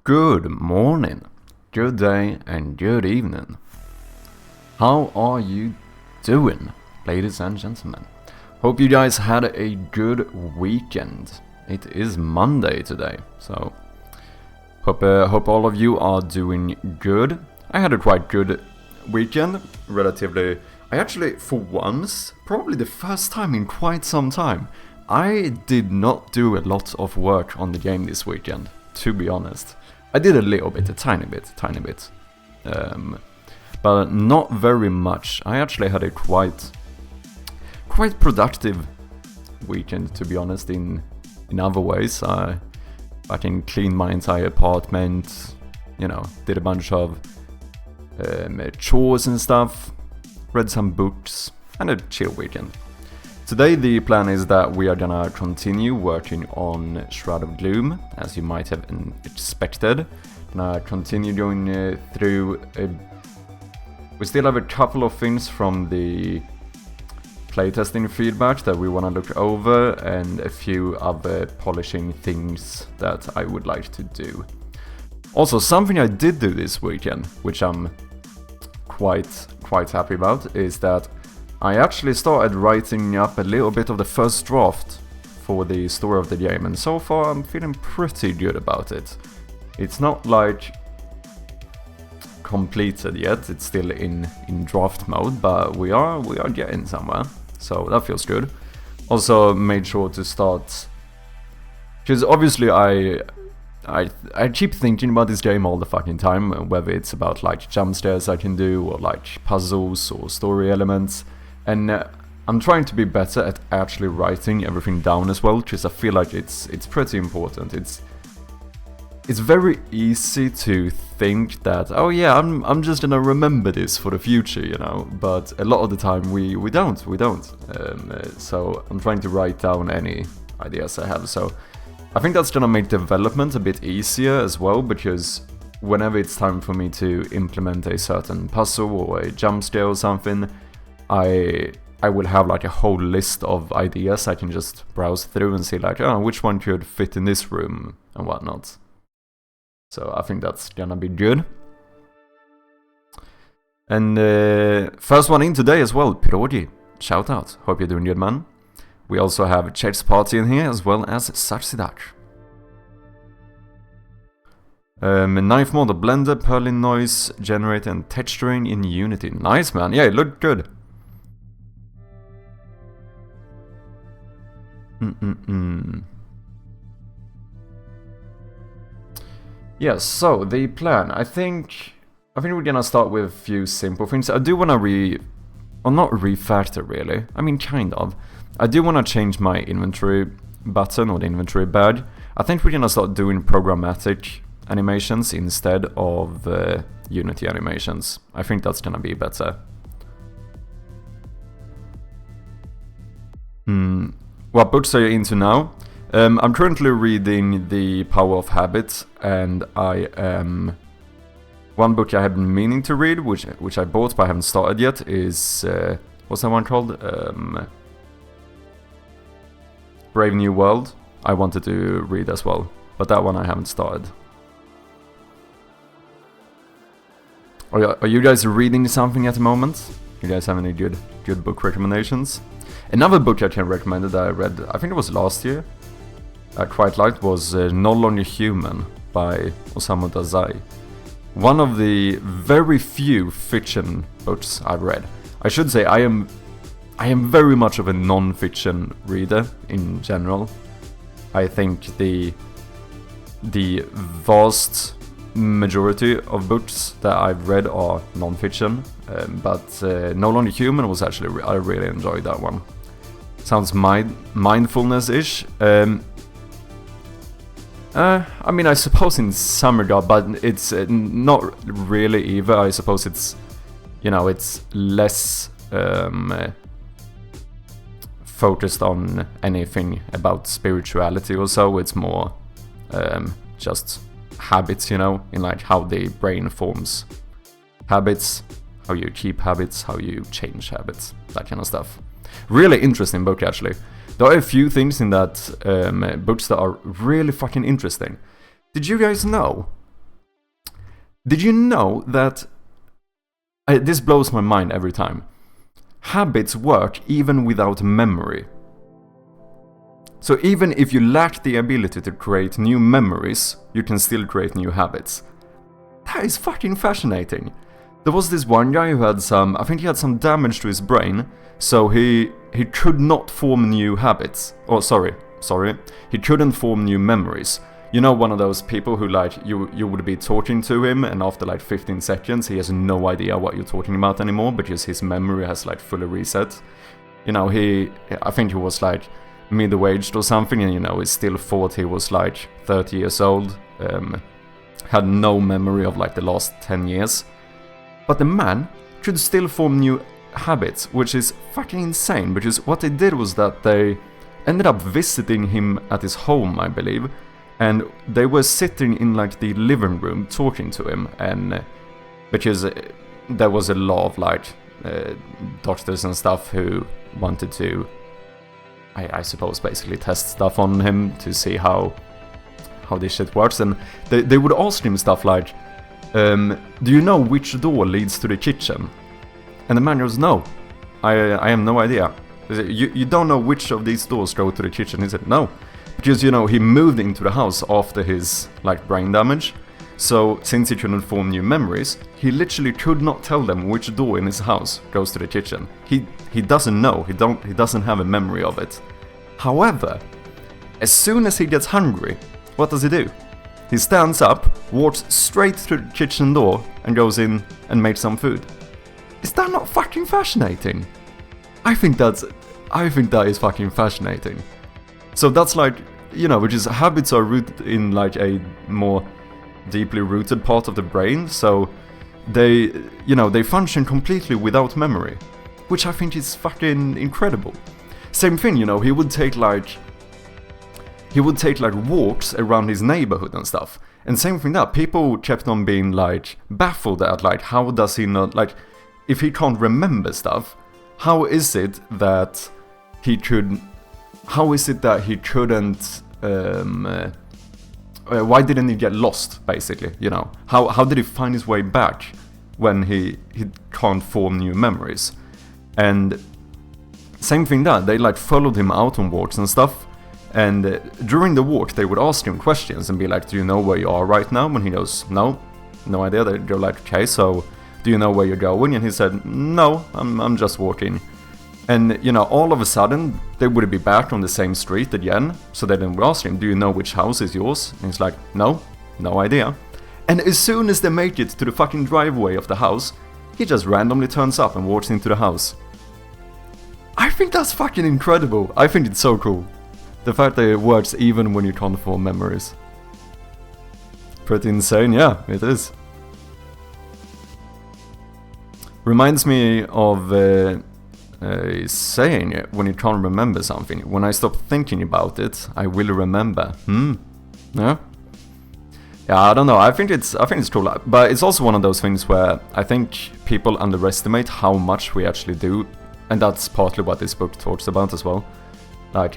Good morning, good day, and good evening. How are you doing, ladies and gentlemen? Hope you guys had a good weekend. It is Monday today, so hope all of you are doing good. I had a quite good weekend, relatively. I actually, for once, probably the first time in quite some time, I did not do a lot of work on the game this weekend, to be honest. I did a little bit, a tiny bit, but not very much. I actually had a quite productive weekend, to be honest, in other ways. I can clean my entire apartment, you know, did a bunch of chores and stuff, read some books, and a chill weekend. Today the plan is that we are gonna continue working on Shroud of Gloom, as you might have expected. Gonna continue going through. We still have a couple of things from the playtesting feedback that we wanna look over, and a few other polishing things that I would like to do. Also, something I did do this weekend, which I'm quite happy about, is that I actually started writing up a little bit of the first draft for the story of the game, and so far I'm feeling pretty good about it. It's not like completed yet, it's still in draft mode, but we are getting somewhere, so that feels good. Also made sure to start, because obviously I keep thinking about this game all the fucking time, whether it's about like jump scares I can do, or like puzzles or story elements. And I'm trying to be better at actually writing everything down as well, because I feel like it's pretty important. It's very easy to think that, oh yeah, I'm just gonna remember this for the future, you know. But a lot of the time we don't. So I'm trying to write down any ideas I have. So I think that's gonna make development a bit easier as well, because whenever it's time for me to implement a certain puzzle or a jump scare or something, I will have like a whole list of ideas I can just browse through and see like, oh, which one could fit in this room and whatnot. So I think that's gonna be good. And first one in today as well, Pirogi. Shout out. Hope you're doing good, man. We also have Chase Party in here, as well as Saxidak. Knife mode, blender, Perlin noise, generator, and texturing in Unity. Nice, man. Yeah, it looked good. Yeah, so the plan. I think we're gonna start with a few simple things. I do wanna not refactor really. I mean, kind of. I do wanna change my inventory button or the inventory badge. I think we're gonna start doing programmatic animations instead of Unity animations. I think that's gonna be better. What books are you into now? I'm currently reading The Power of Habit, and I am... One book I have been meaning to read, which I bought but I haven't started yet, is... what's that one called? Brave New World. I wanted to read as well, but that one I haven't started. Are you guys reading something at the moment? You guys have any good book recommendations? Another book I can recommend that I read, I think it was last year, I quite liked, was No Longer Human by Osamu Dazai. One of the very few fiction books I've read. I should say I am very much of a non-fiction reader in general. I think the vast majority of books that I've read are non-fiction, but No Longer Human was actually, I really enjoyed that one. Sounds mindfulness-ish. I mean, I suppose in some regard, but it's not really either. I suppose it's, you know, it's less focused on anything about spirituality or so. It's more just habits, you know, in like how the brain forms habits, how you keep habits, how you change habits, that kind of stuff. Really interesting book, actually. There are a few things in that books that are really fucking interesting. Did you guys know Did you know that... this blows my mind every time. Habits work even without memory. So even if you lack the ability to create new memories, you can still create new habits. That is fucking fascinating. There was this one guy who had some... I think he had some damage to his brain, so he could not form new habits. Oh, sorry. He couldn't form new memories. You know, one of those people who, like, you would be talking to him, and after like 15 seconds he has no idea what you're talking about anymore because his memory has like fully reset. You know, I think he was like middle-aged or something, and you know, he still thought he was like 30 years old. Had no memory of like the last 10 years. But the man could still form new habits, which is fucking insane, because what they did was that they ended up visiting him at his home, I believe, and they were sitting in like the living room talking to him, and because there was a lot of like doctors and stuff who wanted to, I suppose, basically test stuff on him to see how this shit works, and they would ask him stuff like, do you know which door leads to the kitchen? And the man goes, no, I have no idea. You don't know which of these doors go to the kitchen? He said, no. Because, you know, he moved into the house after his, like, brain damage. So, since he couldn't form new memories, he literally could not tell them which door in his house goes to the kitchen. He doesn't know. He doesn't have a memory of it. However, as soon as he gets hungry, what does he do? He stands up, walks straight to the kitchen door, and goes in and makes some food. Is that not fucking fascinating? I think that is fucking fascinating. So that's like, you know, which is habits are rooted in like a more deeply rooted part of the brain, so they function completely without memory, which I think is fucking incredible. Same thing, you know, he would take like walks around his neighborhood and stuff. And same thing that people kept on being like baffled at, like, how does he not, like, if he can't remember stuff, how is it that he couldn't, why didn't he get lost, basically, you know? How did he find his way back when he can't form new memories? And same thing that, they like followed him out on walks and stuff, and during the walk they would ask him questions and be like, do you know where you are right now? And he goes, no idea. They go like, okay, so do you know where you're going? And he said, no, I'm just walking. And, you know, all of a sudden, they would be back on the same street again. So they then would ask him, do you know which house is yours? And he's like, no idea. And as soon as they make it to the fucking driveway of the house, he just randomly turns up and walks into the house. I think that's fucking incredible. I think it's so cool. The fact that it works even when you can't form memories. Pretty insane, yeah, it is. Reminds me of saying when you can't remember something. When I stop thinking about it, I will remember. Yeah. Yeah, I don't know. I think it's cool, but it's also one of those things where I think people underestimate how much we actually do, and that's partly what this book talks about as well. Like,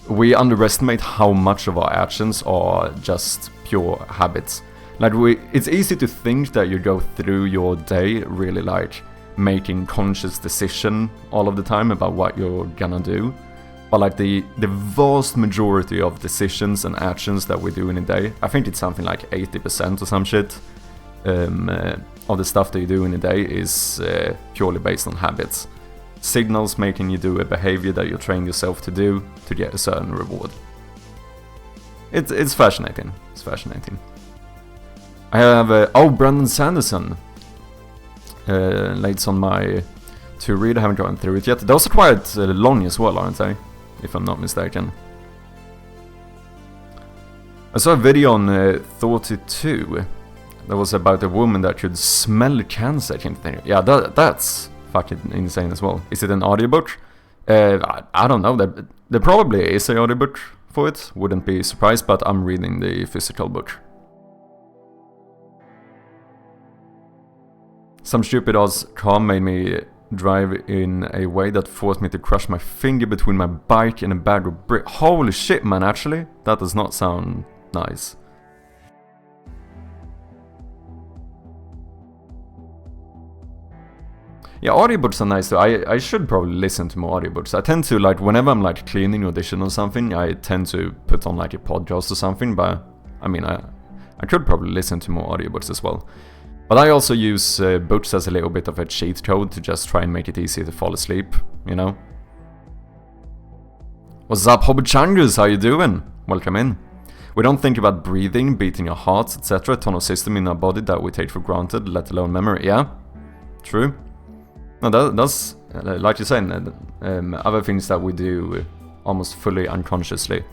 we underestimate how much of our actions are just pure habits. Like, it's easy to think that you go through your day really like making conscious decision all of the time about what you're gonna do, but like the vast majority of decisions and actions that we do in a day, I think it's something like 80% or some shit of the stuff that you do in a day is purely based on habits. Signals making you do a behavior that you train yourself to do to get a certain reward. It's fascinating. It's fascinating. I have Brandon Sanderson lates on my to read. I haven't gone through it yet. Those are quite long as well, aren't they? If I'm not mistaken. I saw a video on 32 that was about a woman that could smell cancer. Yeah, that's fucking insane as well. Is it an audiobook? I don't know. There probably is an audiobook for it. Wouldn't be surprised, but I'm reading the physical book. Some stupid ass car made me drive in a way that forced me to crush my finger between my bike and a bag of bricks. Holy shit, man, actually. That does not sound nice. Yeah, audiobooks are nice too. I should probably listen to more audiobooks. I tend to, like, whenever I'm, like, cleaning Audition or something, I tend to put on, like, a podcast or something, but, I mean, I could probably listen to more audiobooks as well. But I also use books as a little bit of a cheat code to just try and make it easy to fall asleep, you know? What's up, Hobbit-changus? How you doing? Welcome in. We don't think about breathing, beating our hearts, etc. A ton of system in our body that we take for granted, let alone memory. Yeah, true. No, that's like you said, other things that we do almost fully unconsciously.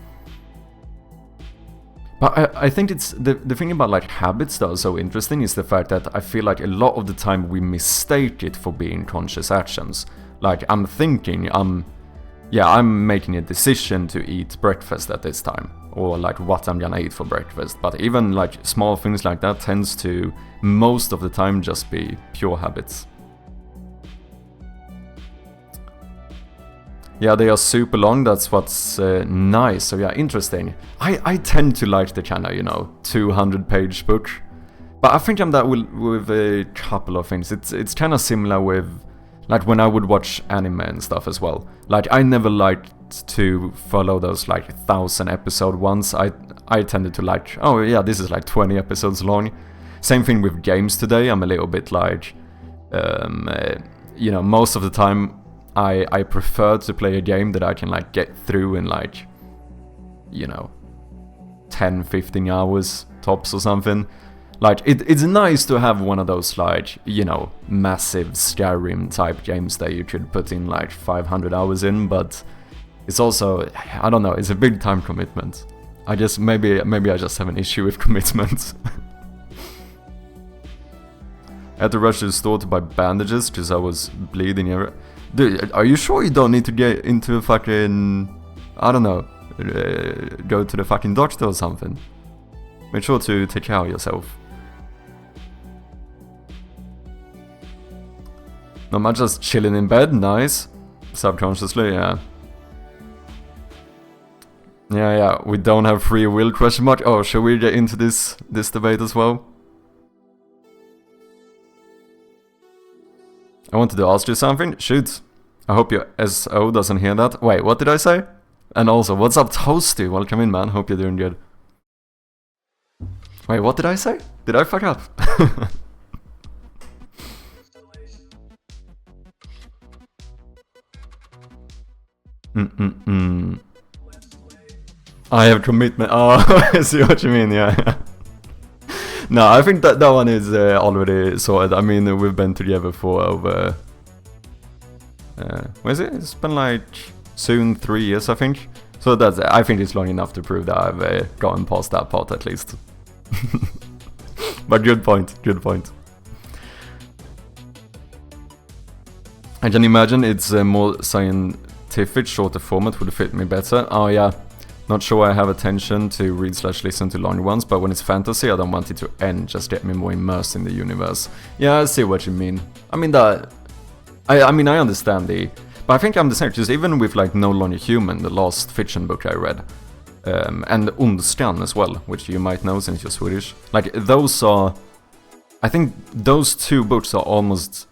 But I think it's the thing about like habits that are so interesting is the fact that I feel like a lot of the time we mistake it for being conscious actions. Like I'm thinking, I'm making a decision to eat breakfast at this time, or like what I'm gonna eat for breakfast. But even like small things like that tends to most of the time just be pure habits. Yeah, they are super long, that's what's nice, so yeah, interesting. I tend to like the kind of, 200-page book. But I think I'm that with a couple of things. It's kind of similar with, like, when I would watch anime and stuff as well. Like, I never liked to follow those, like, 1,000-episode ones. I tended to like, oh yeah, this is like 20 episodes long. Same thing with games today. I'm a little bit like, most of the time, I prefer to play a game that I can like get through in like 10-15 hours tops or something. Like it's nice to have one of those like massive Skyrim type games that you could put in like 500 hours in, but it's also, I don't know, it's a big time commitment. I guess maybe I just have an issue with commitment. I had to rush to the store to buy bandages because I was bleeding everywhere. Dude, are you sure you don't need to get into a fucking, I don't know, go to the fucking doctor or something? Make sure to take care of yourself. No, I'm just chilling in bed, nice. Subconsciously, yeah. Yeah, we don't have free will, question mark. Oh, shall we get into this debate as well? I wanted to ask you something. Shoot. I hope your SO doesn't hear that. Wait, what did I say? And also, what's up, Toasty? Welcome in, man. Hope you're doing good. Wait, what did I say? Did I fuck up? I have commitment. Oh, I see what you mean, yeah. No, I think that one is already sorted. I mean, we've been together for over... what is it? It's been like soon 3 years, I think. So I think it's long enough to prove that I've gotten past that part at least. But good point. I can imagine it's a more scientific, shorter format would fit me better. Oh yeah. Not sure I have attention to read/listen to longer ones, but when it's fantasy, I don't want it to end, just get me more immersed in the universe. Yeah, I see what you mean. I mean that... I understand but I think I'm the same, because even with like No Longer Human, the last fiction book I read, and Ondskan as well, which you might know since you're Swedish, like those are... I think those two books are almost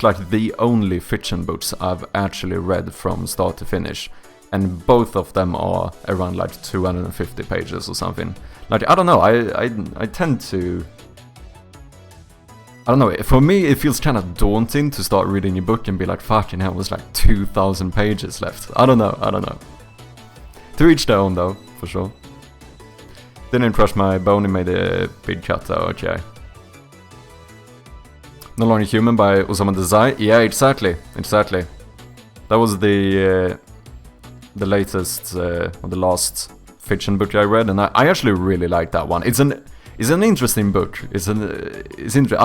like the only fiction books I've actually read from start to finish. And both of them are around like 250 pages or something. Like, I don't know, I tend to... I don't know, for me it feels kind of daunting to start reading a book and be like, fucking hell, there's like 2,000 pages left. I don't know. To each their own though, for sure. Didn't crush my bone, it made a big cut though, okay. No Longer Human by Osamu Dazai? Yeah, exactly. That was the latest, or the last fiction book I read, and I actually really like that one. It's an interesting book. I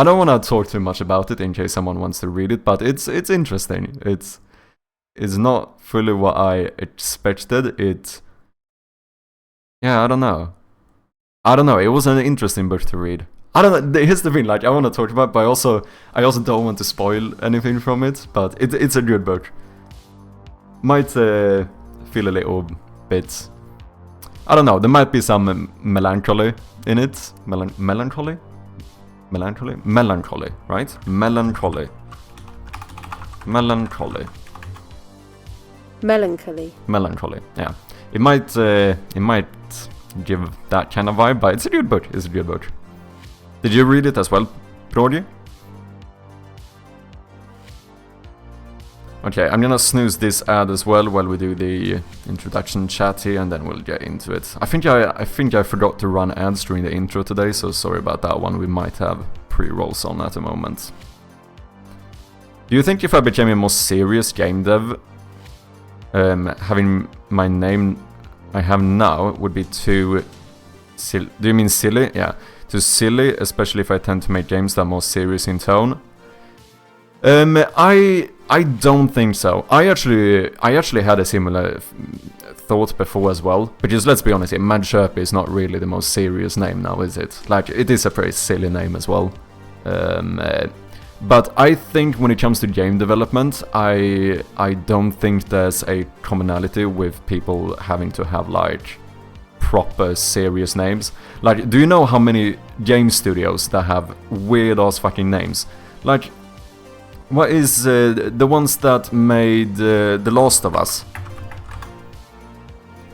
don't want to talk too much about it in case someone wants to read it, but it's interesting. It's not fully what I expected. I don't know. It was an interesting book to read. I don't know. Here's the thing. Like, I want to talk about it, but I also don't want to spoil anything from it. But it's a good book. Might feel a little bit... I don't know, there might be some melancholy in it. Melancholy, right? Melancholy. Melancholy. Melancholy, yeah. It might give that kind of vibe, but it's a good book. Did you read it as well, Brody? Okay, I'm gonna snooze this ad as well while we do the introduction chat here, and then we'll get into it. I think I forgot to run ads during the intro today, so sorry about that one. We might have pre-rolls on at the moment. Do you think if I became a more serious game dev, having my name I have now would be too silly? Do you mean silly? Yeah, too silly, especially if I tend to make games that are more serious in tone. I don't think so. I actually had a similar thought before as well, because let's be honest, Mad Sherpa is not really the most serious name now, is it? Like, it is a pretty silly name as well. But I think when it comes to game development, I don't think there's a commonality with people having to have like proper serious names. Like, do you know how many game studios that have weird ass fucking names? Like, what is the ones that made The Last of Us?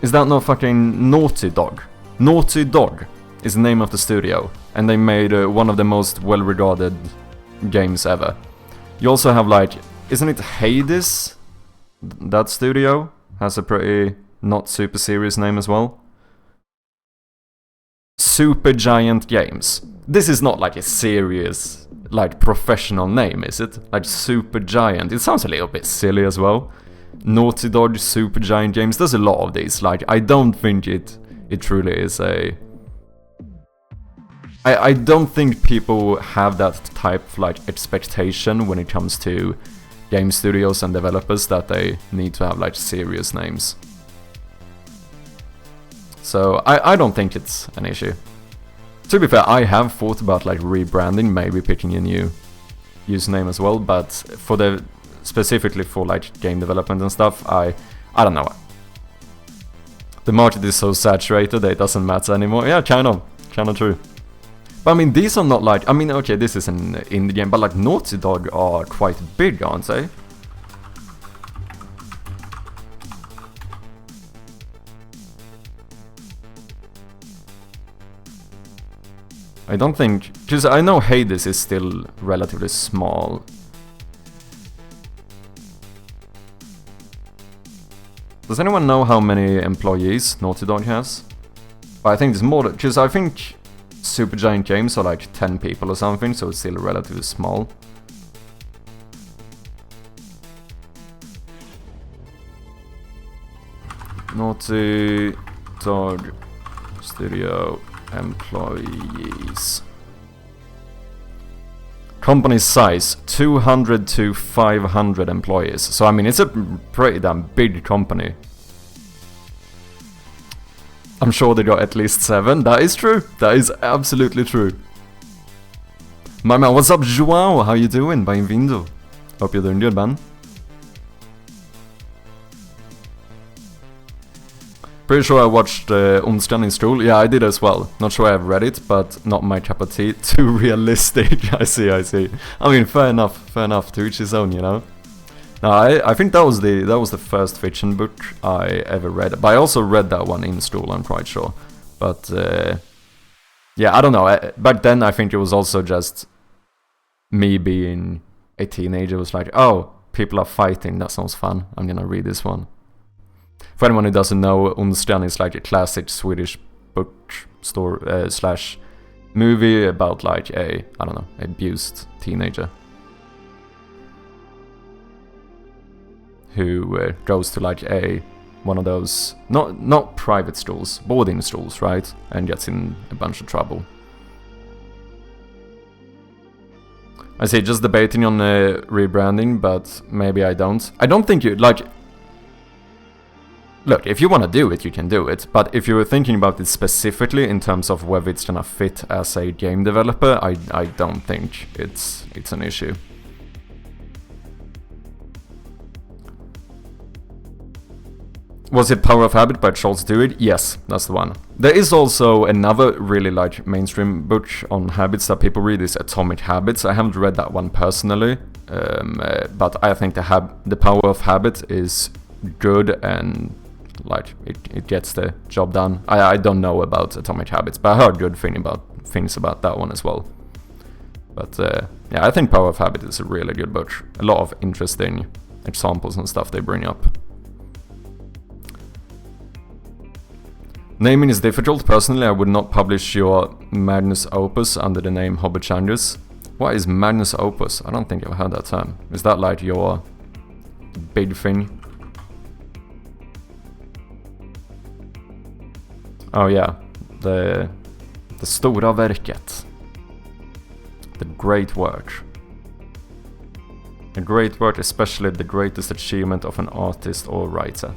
Is that not fucking Naughty Dog? Naughty Dog is the name of the studio, and they made one of the most well-regarded games ever. You also have like, isn't it Hades? That studio has a pretty not super serious name as well. Supergiant Games. This is not like a serious, like professional name, is it? Like Supergiant. It sounds a little bit silly as well. Naughty Dog, Supergiant Games. There's a lot of these. Like, I don't think it truly is a... I don't think people have that type of like expectation when it comes to game studios and developers that they need to have like serious names. So I don't think it's an issue. To be fair, I have thought about like rebranding, maybe picking a new username as well, but for the specifically for like game development and stuff, I don't know. The market is so saturated that it doesn't matter anymore. Yeah, kind of true. But I mean, these are not like, I mean, okay, this is an indie game, but like Naughty Dog are quite big, aren't they? I don't think, because I know Hades is still relatively small. Does anyone know how many employees Naughty Dog has? But I think it's more, because I think Supergiant Games are like 10 people or something, so it's still relatively small. Naughty Dog Studio employees. Company size 200 to 500 employees. So I mean, it's a pretty damn big company. I'm sure they got at least 7. That is true. That is absolutely true. My man, what's up, Joao? How you doing? Bem-vindo. Hope you're doing good, man. Pretty sure I watched Ondskan in school. Yeah, I did as well. Not sure I've read it, but not my cup of tea. Too realistic. I see. I mean, fair enough. To each his own, you know. No, I think that was the first fiction book I ever read. But I also read that one in school, I'm quite sure. But yeah, I don't know. Back then, I think it was also just me being a teenager. It was like, oh, people are fighting. That sounds fun. I'm gonna read this one. For anyone who doesn't know, Ondskan is like a classic Swedish book story slash movie about like a, I don't know, abused teenager who goes to like one of those not private schools, boarding schools, right, and gets in a bunch of trouble. I say just debating on rebranding, but maybe I don't. I don't think you like. Look, if you want to do it, you can do it, but if you were thinking about it specifically in terms of whether it's gonna fit as a game developer, I don't think it's an issue. Was it Power of Habit by Charles Duhigg? Yes, that's the one. There is also another really like mainstream book on habits that people read, is Atomic Habits. I haven't read that one personally, but I think the Power of Habit is good and like it gets the job done. I don't know about Atomic Habits, but I heard good things about that one as well. But yeah, I think Power of Habit is a really good book. A lot of interesting examples and stuff they bring up. Naming is difficult. Personally, I would not publish your magnus opus under the name Hobby Changes. What is magnus opus? I don't think I've heard that term. Is that like your big thing? Oh yeah, the stora verket. The great work. A great work, especially the greatest achievement of an artist or writer.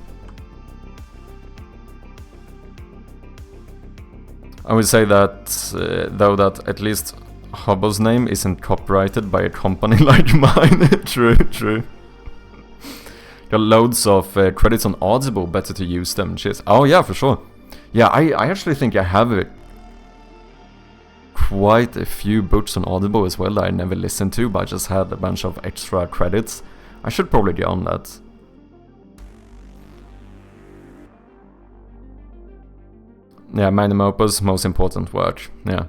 I would say that, though, that at least Hubbo's name isn't copyrighted by a company like mine. True. Got loads of credits on Audible, better to use them. Cheers. Oh yeah, for sure. Yeah, I actually think I have quite a few books on Audible as well that I never listened to, but I just had a bunch of extra credits. I should probably get on that. Yeah, magnum opus, most important work. Yeah.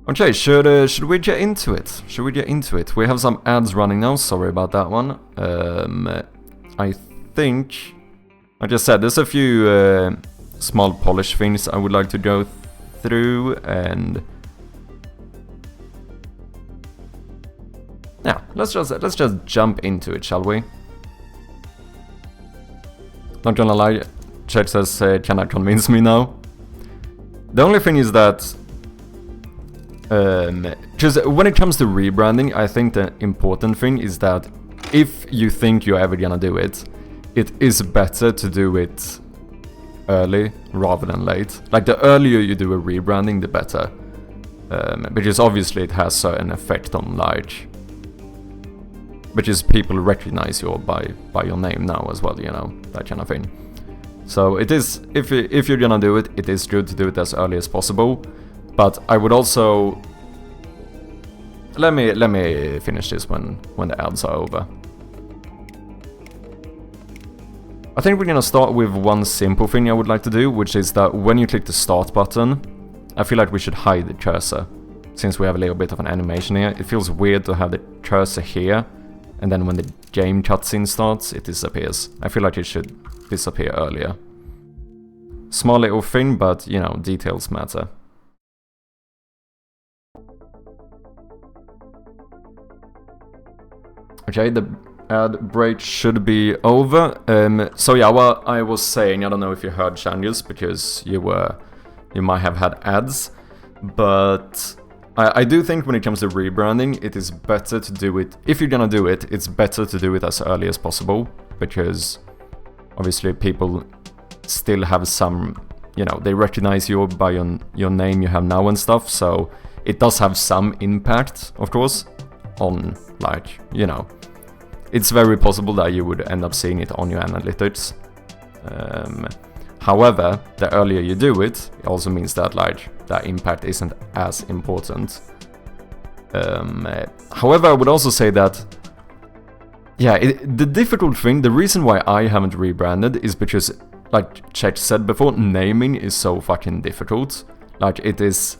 Okay, should we get into it? We have some ads running now. Sorry about that one. I think, like I said, there's a few small polish things I would like to go through, and yeah, let's just jump into it, shall we? Not gonna lie. Chat says, cannot convince me now. The only thing is that, because when it comes to rebranding, I think the important thing is that if you think you're ever gonna do it, it is better to do it early rather than late. Like, the earlier you do a rebranding, the better. Because obviously it has certain effect on, like, because people recognize you by your name now as well, you know, that kind of thing. So it is, if you're gonna do it, it is good to do it as early as possible. But I would also, let me finish this when the ads are over. I think we're gonna start with one simple thing I would like to do, which is that when you click the start button, I feel like we should hide the cursor, since we have a little bit of an animation here. It feels weird to have the cursor here, and then when the game cutscene starts, it disappears. I feel like it should disappear earlier. Small little thing, but, you know, details matter. Okay, the ad break should be over. So yeah, what I was saying, I don't know if you heard changes, because you might have had ads, but I do think when it comes to rebranding, it is better to do it, if you're gonna do it, it's better to do it as early as possible, because obviously people still have some, you know, they recognize you by your name you have now and stuff, so it does have some impact, of course, on, like, you know, it's very possible that you would end up seeing it on your analytics. However, the earlier you do it, it also means that, like, that impact isn't as important. However, I would also say that, yeah, the difficult thing, the reason why I haven't rebranded is because, like Chet said before, naming is so fucking difficult. Like, it is,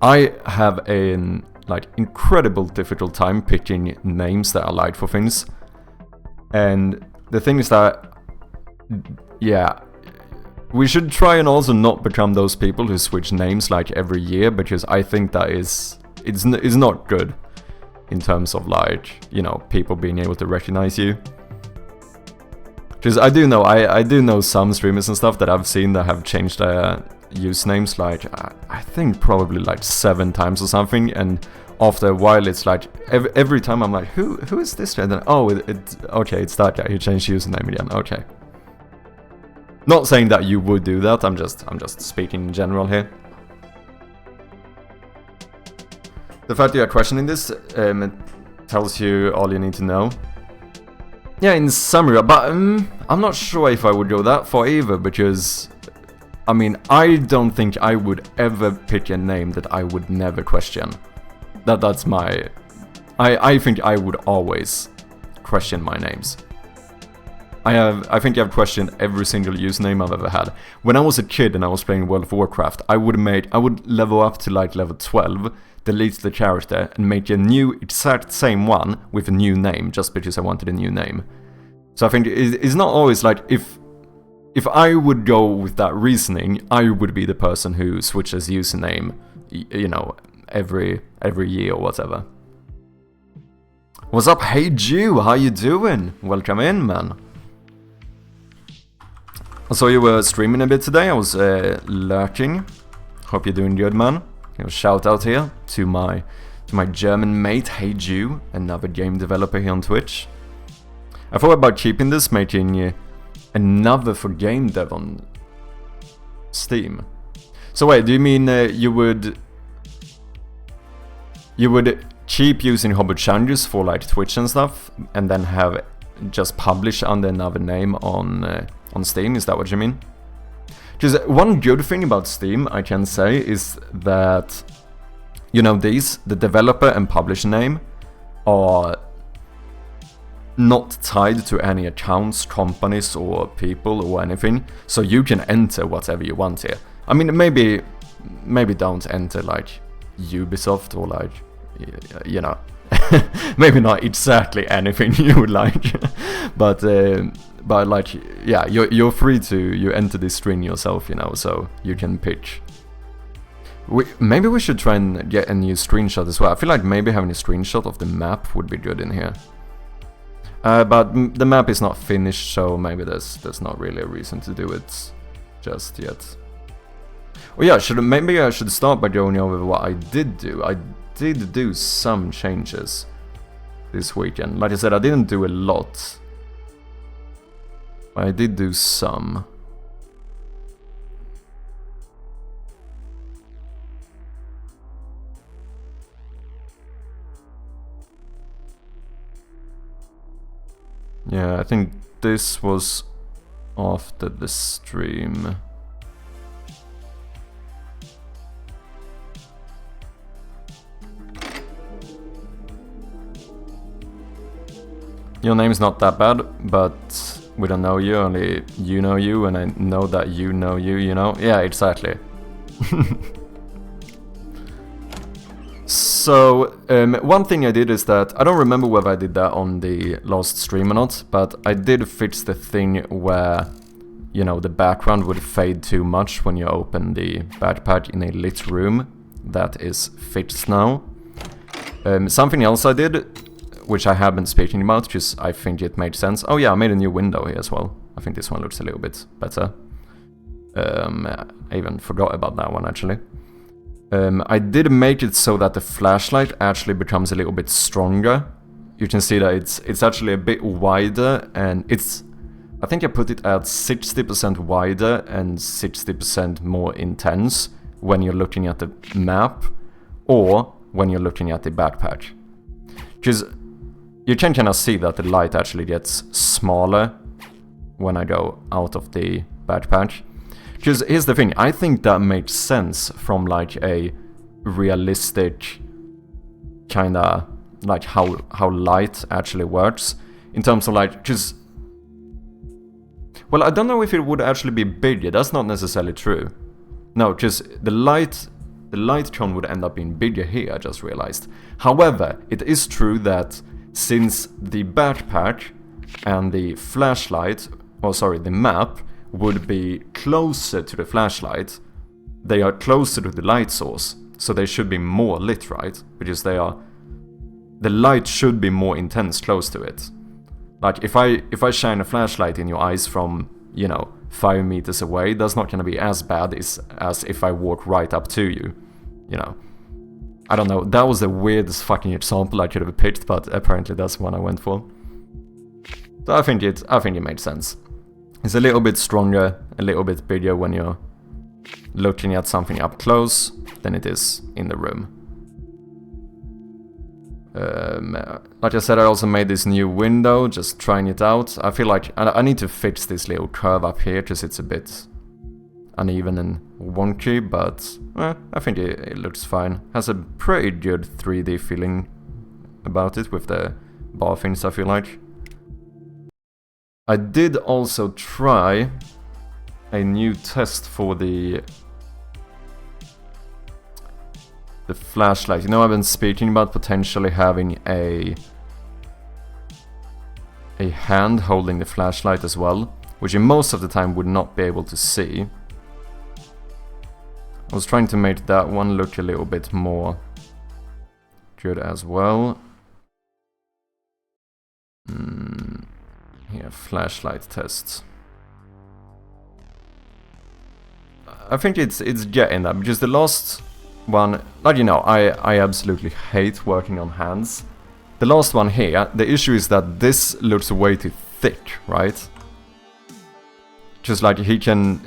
I have an, like, incredible difficult time picking names that are light for things. And the thing is that, yeah, we should try and also not become those people who switch names like every year, because I think that it's not good in terms of, like, you know, people being able to recognize you. Because I do know some streamers and stuff that I've seen that have changed their usernames, like, I think probably like 7 times or something, and after a while it's like, every time I'm like, who is this guy? Then, oh, okay, it's that guy who changed username again, okay. Not saying that you would do that, I'm just speaking in general here. The fact that you're questioning this, it tells you all you need to know. Yeah, in summary, but I'm not sure if I would go that far either, because I mean, I don't think I would ever pick a name that I would never question. That's my... I think I would always question my names. I think I've questioned every single username I've ever had. When I was a kid and I was playing World of Warcraft, I would level up to like level 12, delete the character, and make a new exact same one with a new name, just because I wanted a new name. So I think it's not always like, if I would go with that reasoning, I would be the person who switches username, you know, every year or whatever. What's up, hey Jew, how you doing? Welcome in, man. I saw you were streaming a bit today. I was lurking. Hope you're doing good, man. You know, shout out here to my German mate, Hey Jew, another game developer here on Twitch. I thought about keeping this, making another for game dev on Steam. So wait, do you mean you would keep using Hobbit challenges for like Twitch and stuff, and then have just publish under another name on Steam? Is that what you mean? Because one good thing about Steam, I can say, is that, you know, the developer and publisher name are not tied to any accounts, companies, or people, or anything. So you can enter whatever you want here. I mean, maybe don't enter like Ubisoft or like, you know, maybe not exactly anything you would like, but like, yeah, you're free to enter this string yourself, you know, so you can pick. Maybe we should try and get a new screenshot as well. I feel like maybe having a screenshot of the map would be good in here. But the map is not finished, so maybe there's not really a reason to do it just yet. Oh yeah, maybe I should start by going over what I did do. I did do some changes this weekend. Like I said, I didn't do a lot. I did do some. Yeah, I think this was after the stream. Your name's not that bad, but we don't know you, only you know you, and I know that you know you, you know? Yeah, exactly. So, one thing I did is that, I don't remember whether I did that on the last stream or not, but I did fix the thing where, you know, the background would fade too much when you open the backpack in a lit room. That is fixed now. Something else I did, which I have been speaking about, because I think it made sense. Oh yeah, I made a new window here as well. I think this one looks a little bit better. I even forgot about that one, actually. I did make it so that the flashlight actually becomes a little bit stronger. You can see that it's actually a bit wider, and it's... I think I put it at 60% wider and 60% more intense when you're looking at the map, or when you're looking at the backpack. Because you can kind of see that the light actually gets smaller when I go out of the backpack. Because here's the thing, I think that makes sense from like a realistic kind of like how light actually works. In terms of like, because... Well, I don't know if it would actually be bigger, that's not necessarily true. No, because the light cone would end up being bigger here, I just realized. However, it is true that since the backpack and the flashlight, or sorry, the map, would be closer to the flashlight, they are closer to the light source, so they should be more lit, right? Because they are... The light should be more intense close to it. Like, if I shine a flashlight in your eyes from, you know, 5 meters away, that's not gonna be as bad as if I walk right up to you, you know. I don't know, that was the weirdest fucking example I could have picked, but apparently that's one I went for. So I think it made sense. It's a little bit stronger, a little bit bigger when you're looking at something up close than it is in the room. Like I said, I also made this new window, just trying it out. I feel like I need to fix this little curve up here, because it's a bit uneven and wonky, but I think it looks fine. Has a pretty good 3D feeling about it with the bar things, I feel like. I did also try a new test for the flashlight. You know, I've been speaking about potentially having a hand holding the flashlight as well, which you most of the time would not be able to see. I was trying to make that one look a little bit more good as well. Here, flashlight tests. I think it's getting that, because the last one, like, you know, I absolutely hate working on hands. The last one here, the issue is that this looks way too thick, right? Just like he can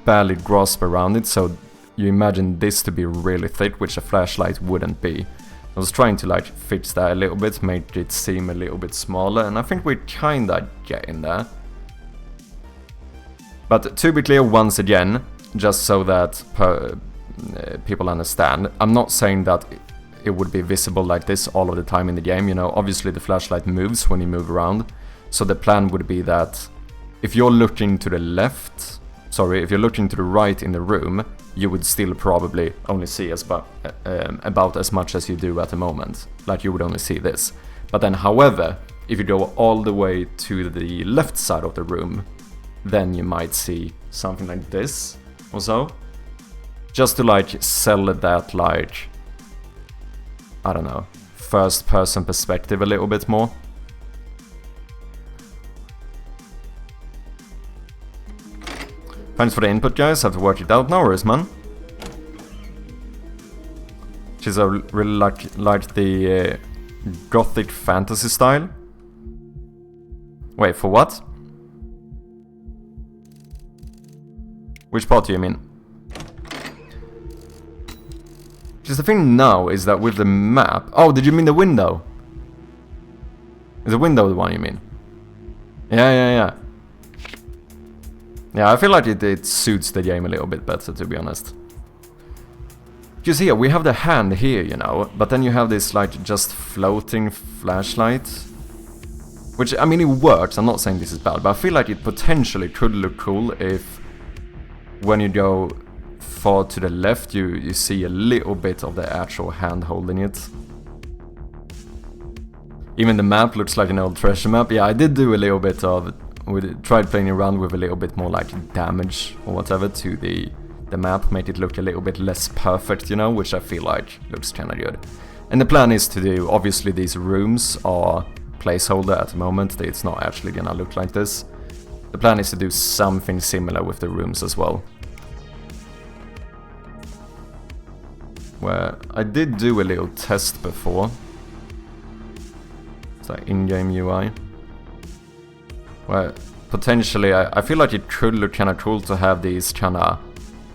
barely grasp around it, so you imagine this to be really thick, which a flashlight wouldn't be. I was trying to like fix that a little bit, make it seem a little bit smaller, and I think we're kinda getting there. But to be clear once again, just so that people understand, I'm not saying that it would be visible like this all of the time in the game, you know. Obviously the flashlight moves when you move around, so the plan would be that if you're looking to the left, if you're looking to the right in the room, you would still probably only see about as much as you do at the moment. Like, you would only see this. But then, however, if you go all the way to the left side of the room, then you might see something like this, or so. Just to, like, sell that, like, I don't know, first-person perspective a little bit more. Thanks for the input, guys. Have to work it out. No worries, man. She's really like the gothic fantasy style. Wait, for what? Which part do you mean? Just the thing now is that with the map... Oh, did you mean the window? Is the window the one you mean? Yeah. Yeah, I feel like it suits the game a little bit better, to be honest. Because here, we have the hand here, you know, but then you have this, like, just floating flashlight. Which, I mean, it works, I'm not saying this is bad, but I feel like it potentially could look cool if, when you go far to the left, you see a little bit of the actual hand holding it. Even the map looks like an old treasure map. Yeah, I did do a little bit of... We tried playing around with a little bit more like damage or whatever to the map, make it look a little bit less perfect, you know, which I feel like looks kinda good. And the plan is to do, obviously these rooms are placeholder at the moment, it's not actually gonna look like this. The plan is to do something similar with the rooms as well. Where I did do a little test before. It's like in-game UI. Well, potentially, I feel like it could look kinda cool to have these kinda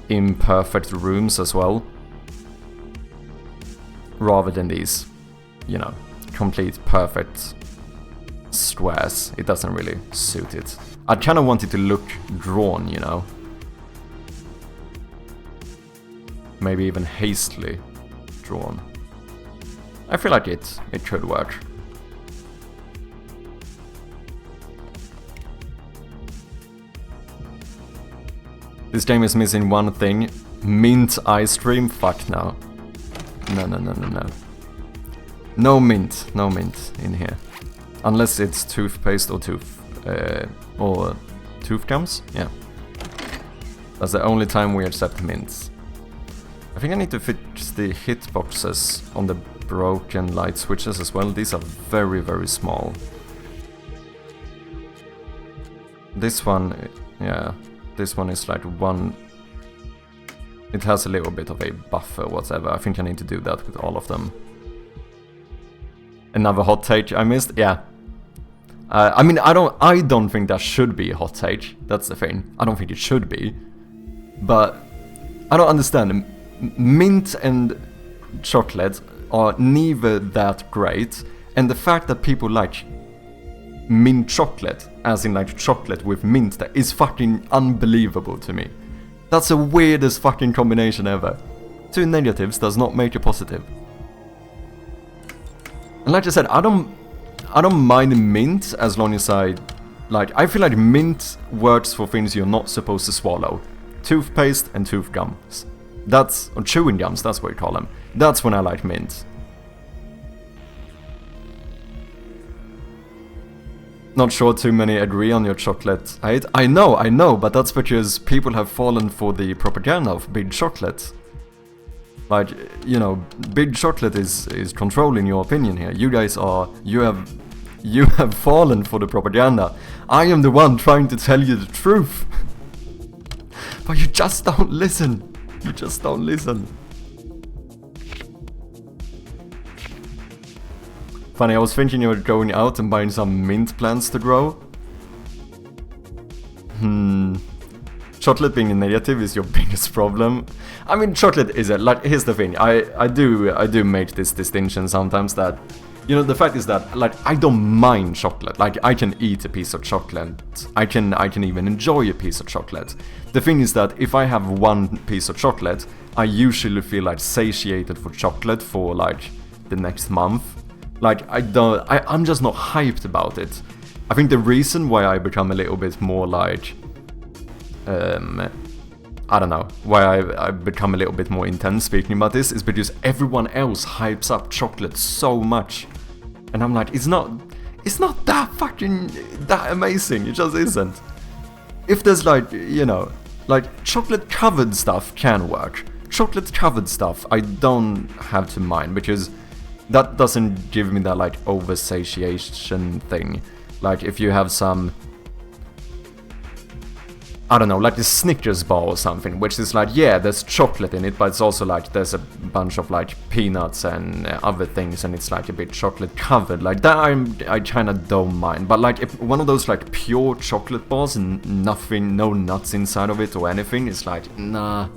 imperfect rooms as well. Rather than these, you know, complete perfect squares. It doesn't really suit it. I kinda want it to look drawn, you know. Maybe even hastily drawn. I feel like it could work. This game is missing one thing. Mint ice cream? Fuck no. No. No mint in here. Unless it's toothpaste or tooth gums? Yeah. That's the only time we accept mints. I think I need to fix the hitboxes on the broken light switches as well. These are very, very small. This one, yeah. This one is like one... It has a little bit of a buffer, whatever. I think I need to do that with all of them. Another hot take I missed? Yeah. I mean, I don't think that should be a hot take. That's the thing. I don't think it should be. But I don't understand. Mint and chocolate, are neither that great, and the fact that people like mint chocolate, as in like chocolate with mint, that is fucking unbelievable to me. That's the weirdest fucking combination ever. 2 negatives does not make a positive. And like I said, I don't mind mint as long as I feel like mint works for things you're not supposed to swallow. Toothpaste and tooth gums. Or chewing gums, that's what you call them. That's when I like mint. Not sure too many agree on your chocolate hate. I know, but that's because people have fallen for the propaganda of big chocolate. Like, you know, big chocolate is controlling your opinion here. You have fallen for the propaganda. I am the one trying to tell you the truth. But you just don't listen. You just don't listen. Funny, I was thinking you were going out and buying some mint plants to grow. Chocolate being a negative is your biggest problem. I mean, chocolate is like, here's the thing. I do make this distinction sometimes that, you know, the fact is that, like, I don't mind chocolate. Like, I can eat a piece of chocolate. I can even enjoy a piece of chocolate. The thing is that if I have one piece of chocolate, I usually feel like satiated for chocolate for like the next month. Like, I'm just not hyped about it. I think the reason why I become a little bit more like, I don't know, why I become a little bit more intense speaking about this is because everyone else hypes up chocolate so much. And I'm like, it's not that fucking, that amazing, it just isn't. If there's like, you know, like chocolate covered stuff can work. Chocolate covered stuff I don't have to mind because that doesn't give me that like over-satiation thing. Like if you have some, I don't know, like the Snickers bar or something, which is like, yeah, there's chocolate in it, but it's also like there's a bunch of like peanuts and other things, and it's like a bit chocolate covered. Like that I kind of don't mind. But like if one of those like pure chocolate bars and nothing, no nuts inside of it or anything, it's like, nah,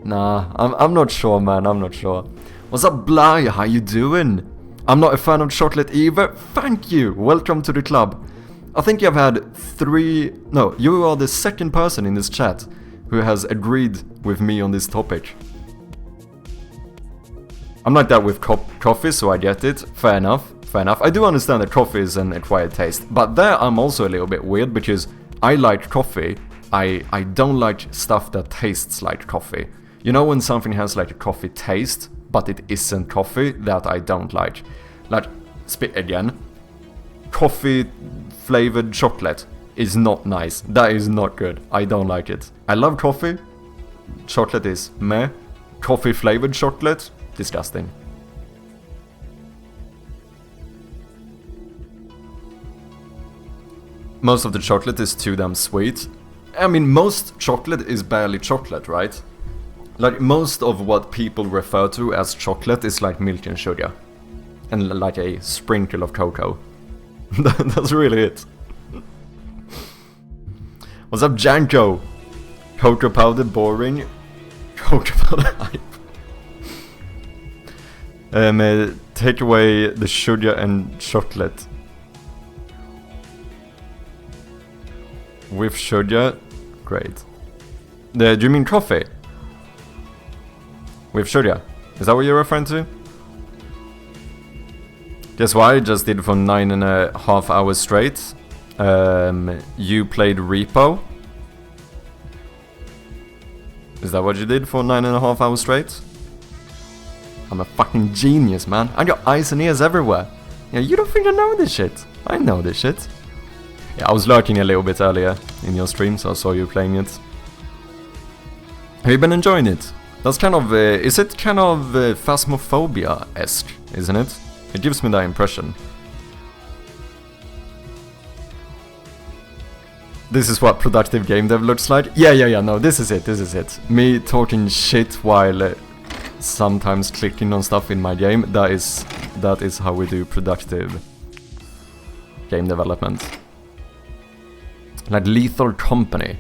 I'm not sure, man, I'm not sure. What's up, Bly? How you doing? I'm not a fan of chocolate either. Thank you. Welcome to the club. I think you've had you are the second person in this chat who has agreed with me on this topic. I'm like that with coffee, so I get it. Fair enough. I do understand that coffee is an acquired taste, but there I'm also a little bit weird because I like coffee. I don't like stuff that tastes like coffee. You know when something has like a coffee taste, but it isn't coffee, that I don't like. Like, spit again. Coffee flavored chocolate is not nice. That is not good. I don't like it. I love coffee. Chocolate is meh. Coffee flavored chocolate, disgusting. Most of the chocolate is too damn sweet. I mean, most chocolate is barely chocolate, right? Like, most of what people refer to as chocolate is like milk and sugar. And like a sprinkle of cocoa. That's really it. What's up, Janko? Cocoa powder boring. Cocoa powder hype. Take away the sugar and chocolate. With sugar? Great. Do you mean coffee? With sugar? Is that what you're referring to? Guess what I just did for 9.5 hours straight? You played Repo? Is that what you did for 9.5 hours straight? I'm a fucking genius, man. I got eyes and ears everywhere. Yeah, you don't think I know this shit? I know this shit. Yeah, I was lurking a little bit earlier in your stream, so I saw you playing it. Have you been enjoying it? That's kind of, is it kind of Phasmophobia-esque, isn't it? It gives me that impression. This is what productive game dev looks like? Yeah, no, this is it. Me talking shit while sometimes clicking on stuff in my game, that is how we do productive game development. Like Lethal Company.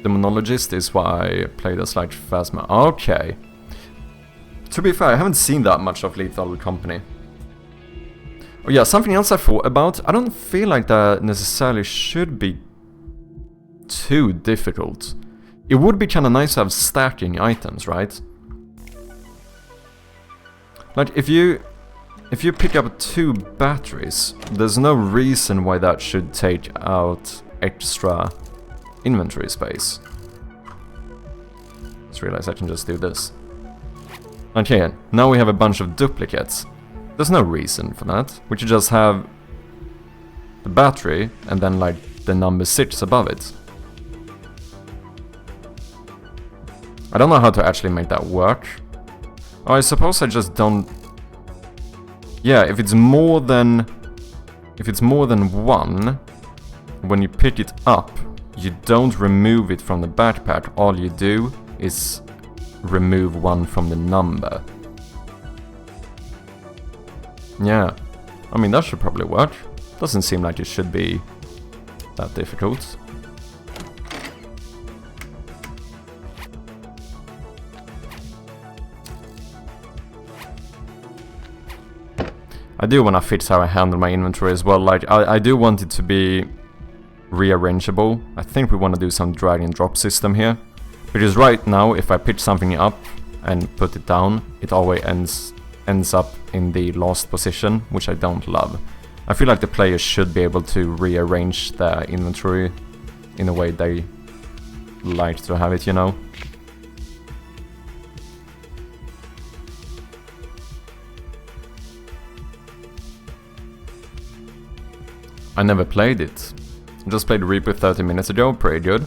The Monologist is what I played as like Phasma. Okay. To be fair, I haven't seen that much of Lethal Company. Oh yeah, something else I thought about. I don't feel like that necessarily should be too difficult. It would be kind of nice to have stacking items, right? Like if you pick up 2 batteries, there's no reason why that should take out extra inventory space. Just realized I can just do this. Okay, now we have a bunch of duplicates. There's no reason for that. We could just have the battery and then like the number 6 above it. I don't know how to actually make that work. Oh, I suppose I just don't... Yeah, if it's more than 1, when you pick it up, you don't remove it from the backpack. All you do is remove 1 from the number. Yeah, I mean that should probably work. Doesn't seem like it should be that difficult. I do want to fix how I handle my inventory as well. Like I do want it to be rearrangeable. I think we want to do some drag and drop system here. Because right now, if I pick something up and put it down, it always ends up in the last position, which I don't love. I feel like the players should be able to rearrange their inventory in a way they like to have it, you know? I never played it. I just played Reaper 30 minutes ago, pretty good.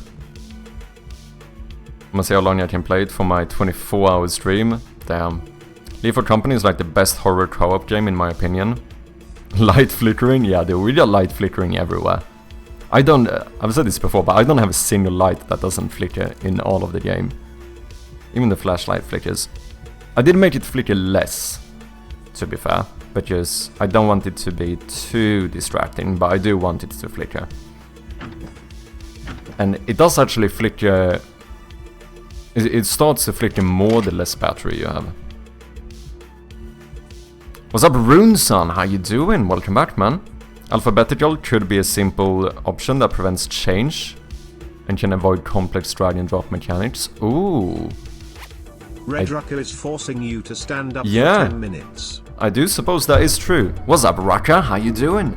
I'm gonna see how long I can play it for my 24-hour stream. Damn. Lethal Company is like the best horror co-op game in my opinion. Light flickering? Yeah, dude, we got light flickering everywhere. I've said this before, but I don't have a single light that doesn't flicker in all of the game. Even the flashlight flickers. I did make it flicker less, to be fair, because I don't want it to be too distracting, but I do want it to flicker. And it does actually flicker... It starts to flicker more the less battery you have. What's up, Runeson? How you doing? Welcome back, man. Alphabetical could be a simple option that prevents change and can avoid complex drag and drop mechanics. Ooh. Red Rucker is forcing you to stand up for 10 minutes. I do suppose that is true. What's up, Rucker? How you doing?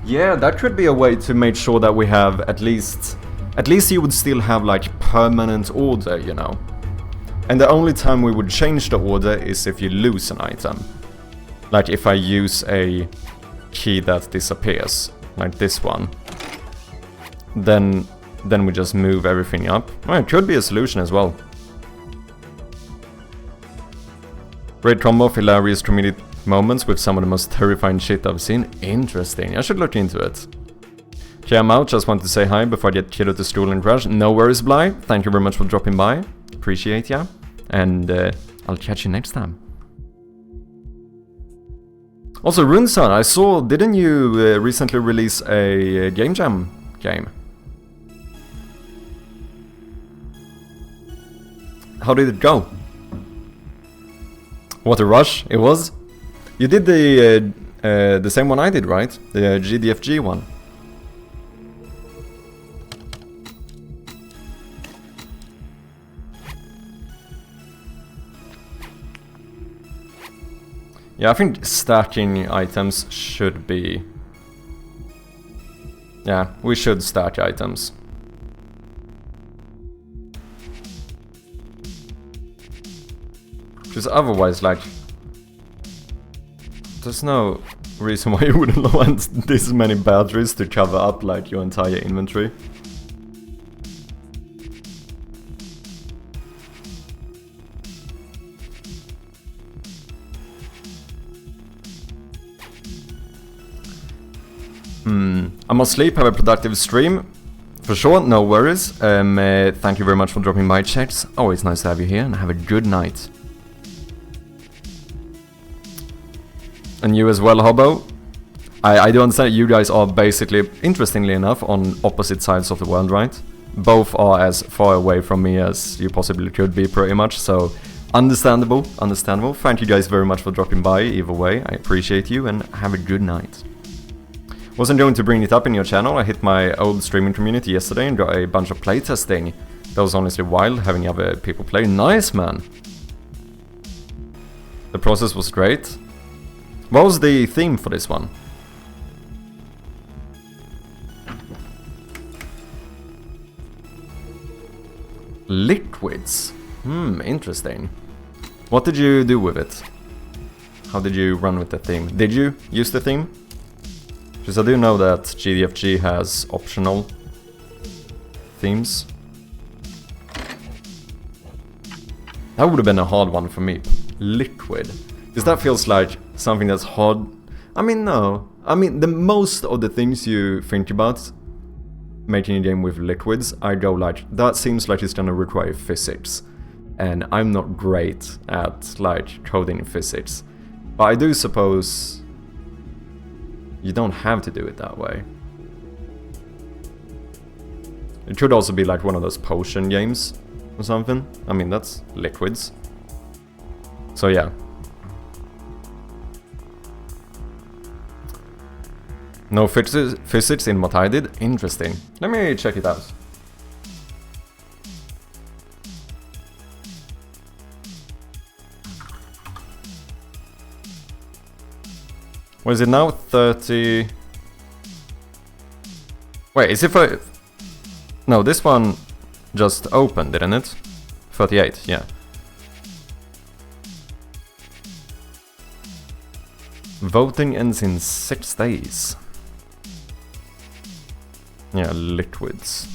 Yeah, that could be a way to make sure that we have at least you would still have like permanent order, you know. And the only time we would change the order is if you lose an item. Like if I use a key that disappears, like this one. Then we just move everything up. Well, it could be a solution as well. Great combo of hilarious comedic moments with some of the most terrifying shit I've seen. Interesting, I should look into it. Okay, I'm out, just want to say hi before I get kiddo to school and crash. No worries, Bly. Thank you very much for dropping by. Appreciate ya. And I'll catch you next time. Also, Runeson, I saw, didn't you recently release a Game Jam game? How did it go? What a rush it was. You did the same one I did, right? The GDFG one. Yeah, I think stacking items should be... Yeah, we should stack items. Because otherwise, like... There's no reason why you wouldn't want this many batteries to cover up, like, your entire inventory. I must sleep, have a productive stream. For sure, no worries. Thank you very much for dropping by, chats. Always nice to have you here, and have a good night. And you as well, Hobo. I do understand you guys are basically, interestingly enough, on opposite sides of the world, right? Both are as far away from me as you possibly could be, pretty much, so Understandable, understandable. Thank you guys very much for dropping by either way. I appreciate you and have a good night. Wasn't going to bring it up in your channel. I hit my old streaming community yesterday and got a bunch of playtesting. That was honestly wild, having other people play. Nice, man! The process was great. What was the theme for this one? Liquids. Interesting. What did you do with it? How did you run with the theme? Did you use the theme? Because I do know that GDFG has optional themes. That would have been a hard one for me. Liquid. Because that feels like something that's hard. I mean, no. I mean, the most of the things you think about making a game with liquids, I go like, that seems like it's gonna require physics. And I'm not great at, like, coding in physics. But I do suppose you don't have to do it that way. It could also be like one of those potion games or something. I mean, that's liquids. So yeah. No physics in what I did? Interesting. Let me check it out. What is it now? 30... Wait, is it for... No, this one just opened, didn't it? 38, yeah. Voting ends in 6 days. Yeah, liquids.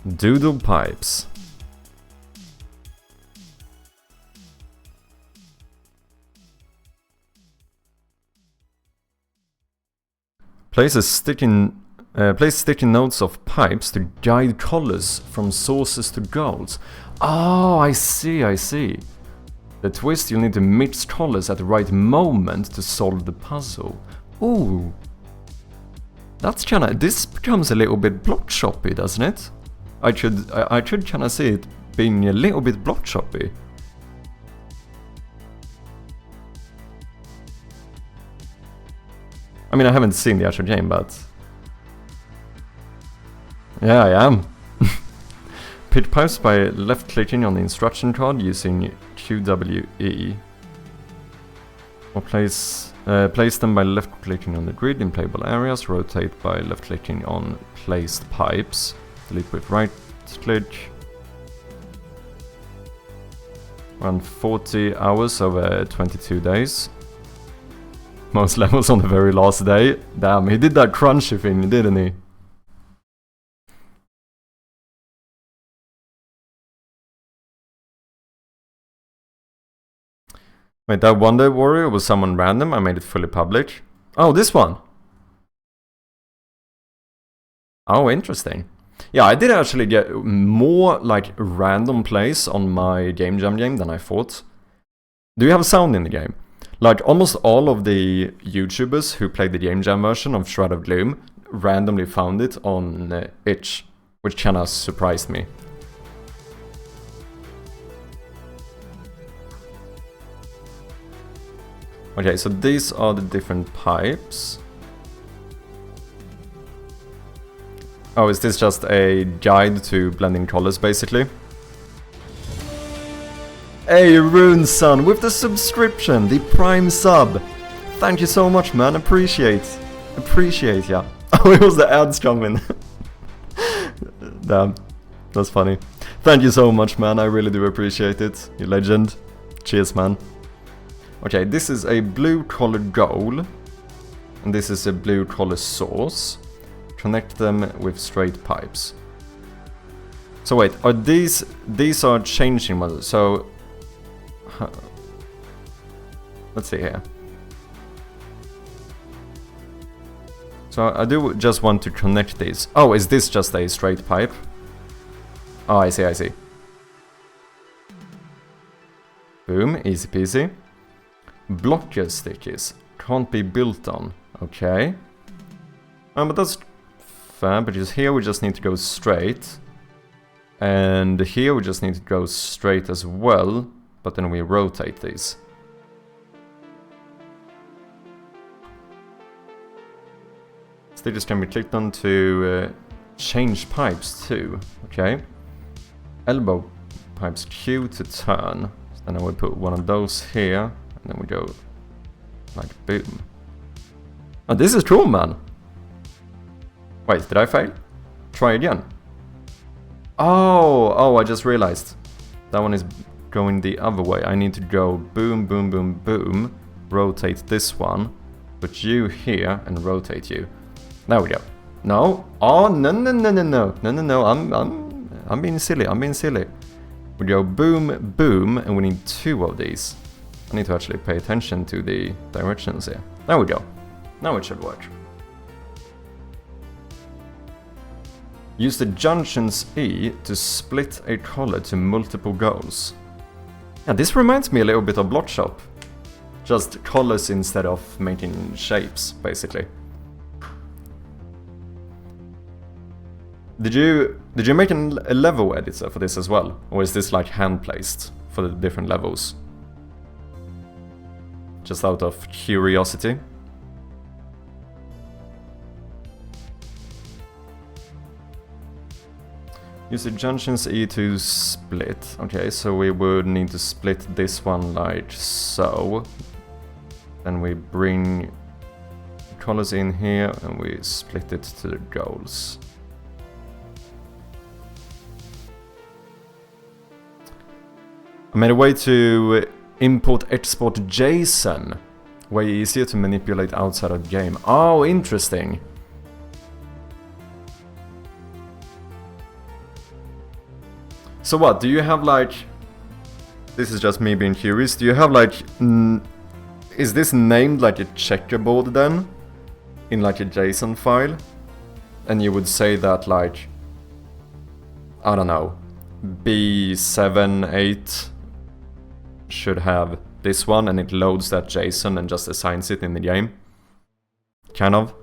Doodle pipes. Place sticky notes of pipes to guide colors from sources to goals. Oh, I see, I see. The twist, you'll need to mix colors at the right moment to solve the puzzle. Ooh. That's kinda... This becomes a little bit block shoppy, doesn't it? I should kinda see it being a little bit block shoppy. I mean, I haven't seen the actual game, but... Yeah, I am. Pick pipes by left-clicking on the instruction card using QWE. Or place them by left-clicking on the grid in playable areas. Rotate by left-clicking on placed pipes. Delete with right-click. Run 40 hours over 22 days. Most levels on the very last day. Damn, he did that crunchy thing, didn't he? Wait, that Wonder Warrior was someone random? I made it fully public. Oh, this one! Oh, interesting. Yeah, I did actually get more, like, random plays on my Game Jam game than I thought. Do you have sound in the game? Like, almost all of the YouTubers who played the Game Jam version of Shroud of Gloom randomly found it on itch, which kinda surprised me. Okay, so these are the different pipes. Oh, is this just a guide to blending colors, basically? Hey, Runeson, with the subscription, the Prime sub. Thank you so much, man. Appreciate, yeah. Oh, it was the ads coming. Damn, that's funny. Thank you so much, man. I really do appreciate it. You legend. Cheers, man. Okay, this is a blue color goal, and this is a blue color source. Connect them with straight pipes. So wait, are these are changing ones? So let's see here. So I do just want to connect these. Oh, is this just a straight pipe? Oh, I see. Boom, easy peasy. Blocker stickies can't be built on. Okay. But that's fair, because here we just need to go straight. And here we just need to go straight as well, but then we rotate these. Stages can be clicked on to change pipes too. Okay. Elbow pipes Q to turn. So then I would put one of those here, and then we go like boom. Oh, this is cool, man. Wait, did I fail? Try again. Oh, I just realized. That one is going the other way. I need to go boom, boom, boom, boom. Rotate this one. Put you here and rotate you. There we go. No. Oh, no. I'm being silly. We go boom, boom, and we need 2 of these. I need to actually pay attention to the directions here. There we go. Now it should work. Use the junctions E to split a color to multiple goals. Yeah, this reminds me a little bit of Bloodshop. Just colors instead of making shapes, basically. Did you make a level editor for this as well? Or is this like hand-placed for the different levels? Just out of curiosity. Use the junctions E to split. Okay, so we would need to split this one like so. Then we bring colors in here and we split it to the goals. I made a way to import-export JSON. Way easier to manipulate outside of the game. Oh, interesting. So what, do you have like... This is just me being curious. Do you have like... is this named like a checkerboard then? In like a JSON file? And you would say that like... I don't know. B7, 8 should have this one, and it loads that JSON and just assigns it in the game. Kind of.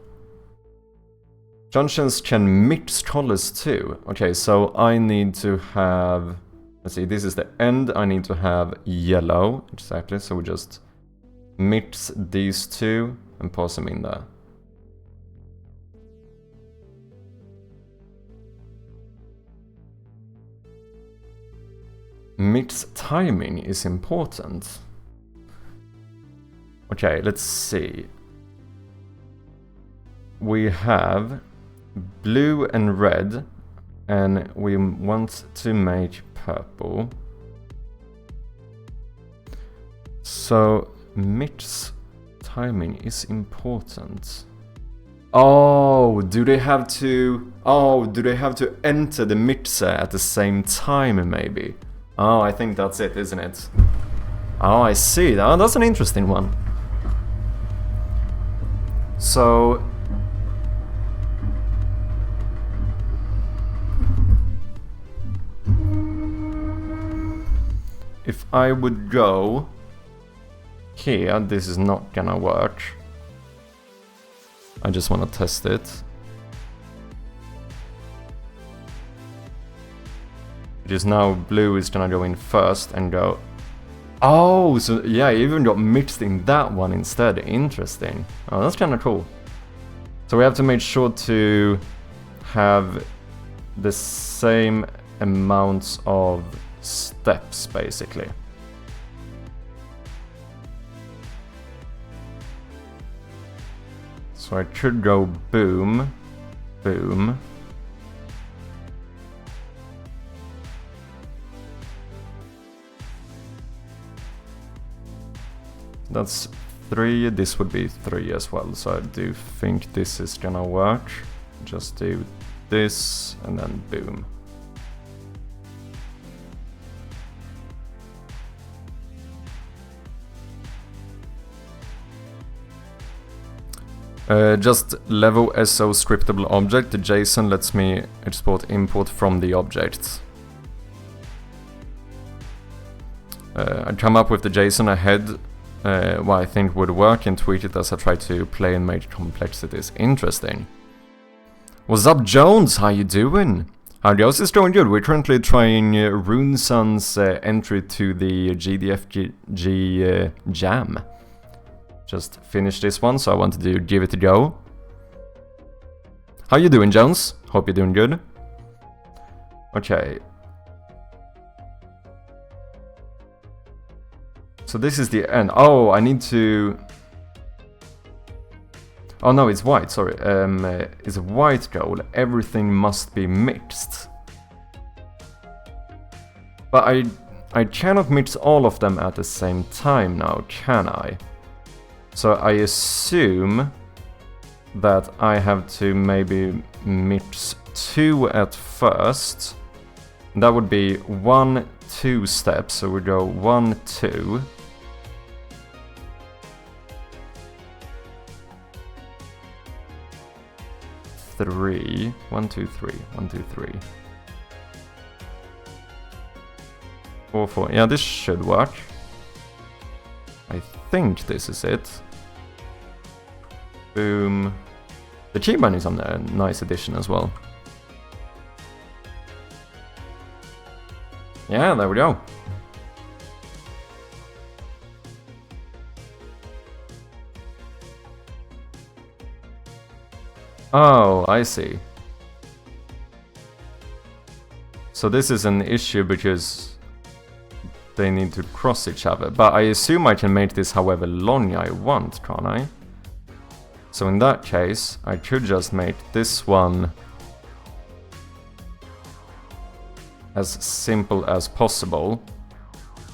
Junctions can mix colors too. Okay, so I need to have... Let's see, this is the end. I need to have yellow. Exactly, so we just mix these two and pass them in there. Mix timing is important. Okay, let's see. We have blue and red, and we want to make purple. So mix timing is important. Oh, do they have to enter the mixer at the same time maybe? Oh, I think that's it, isn't it? Oh, I see. Oh, that's an interesting one. So... if I would go here, this is not gonna work. I just want to test it. Because now blue is gonna go in first and go... Oh, so yeah, I even got mixed in that one instead. Interesting. Oh, that's kind of cool. So we have to make sure to have the same amounts of steps, basically. So I could go boom, boom. That's 3, this would be 3 as well, so I do think this is gonna work. Just do this, and then boom. Just level SO scriptable object. The JSON lets me export import from the object. I'd come up with the JSON ahead, what I think would work, and tweak it as I try to play and make complexities. Interesting. What's up, Jones? How you doing? Our Jones is doing good. We're currently trying Runesun's entry to the GDFG jam. Just finished this one, so I wanted to give it a go. How you doing, Jones? Hope you're doing good. Okay. So this is the end. Oh, I need to... Oh no, it's white, sorry. It's a white goal. Everything must be mixed. But I cannot mix all of them at the same time now, can I? So I assume that I have to maybe mix 2 at first. That would be 1, 2 steps. So we go 1, 2. Three. 1, 2, 3. 1, 2, 3. 4, 4. Yeah, this should work. I think this is it. Boom. The Chiban is on a nice addition as well. Yeah, there we go. Oh, I see. So this is an issue because they need to cross each other. But I assume I can make this however long I want, can't I? So in that case, I could just make this one as simple as possible.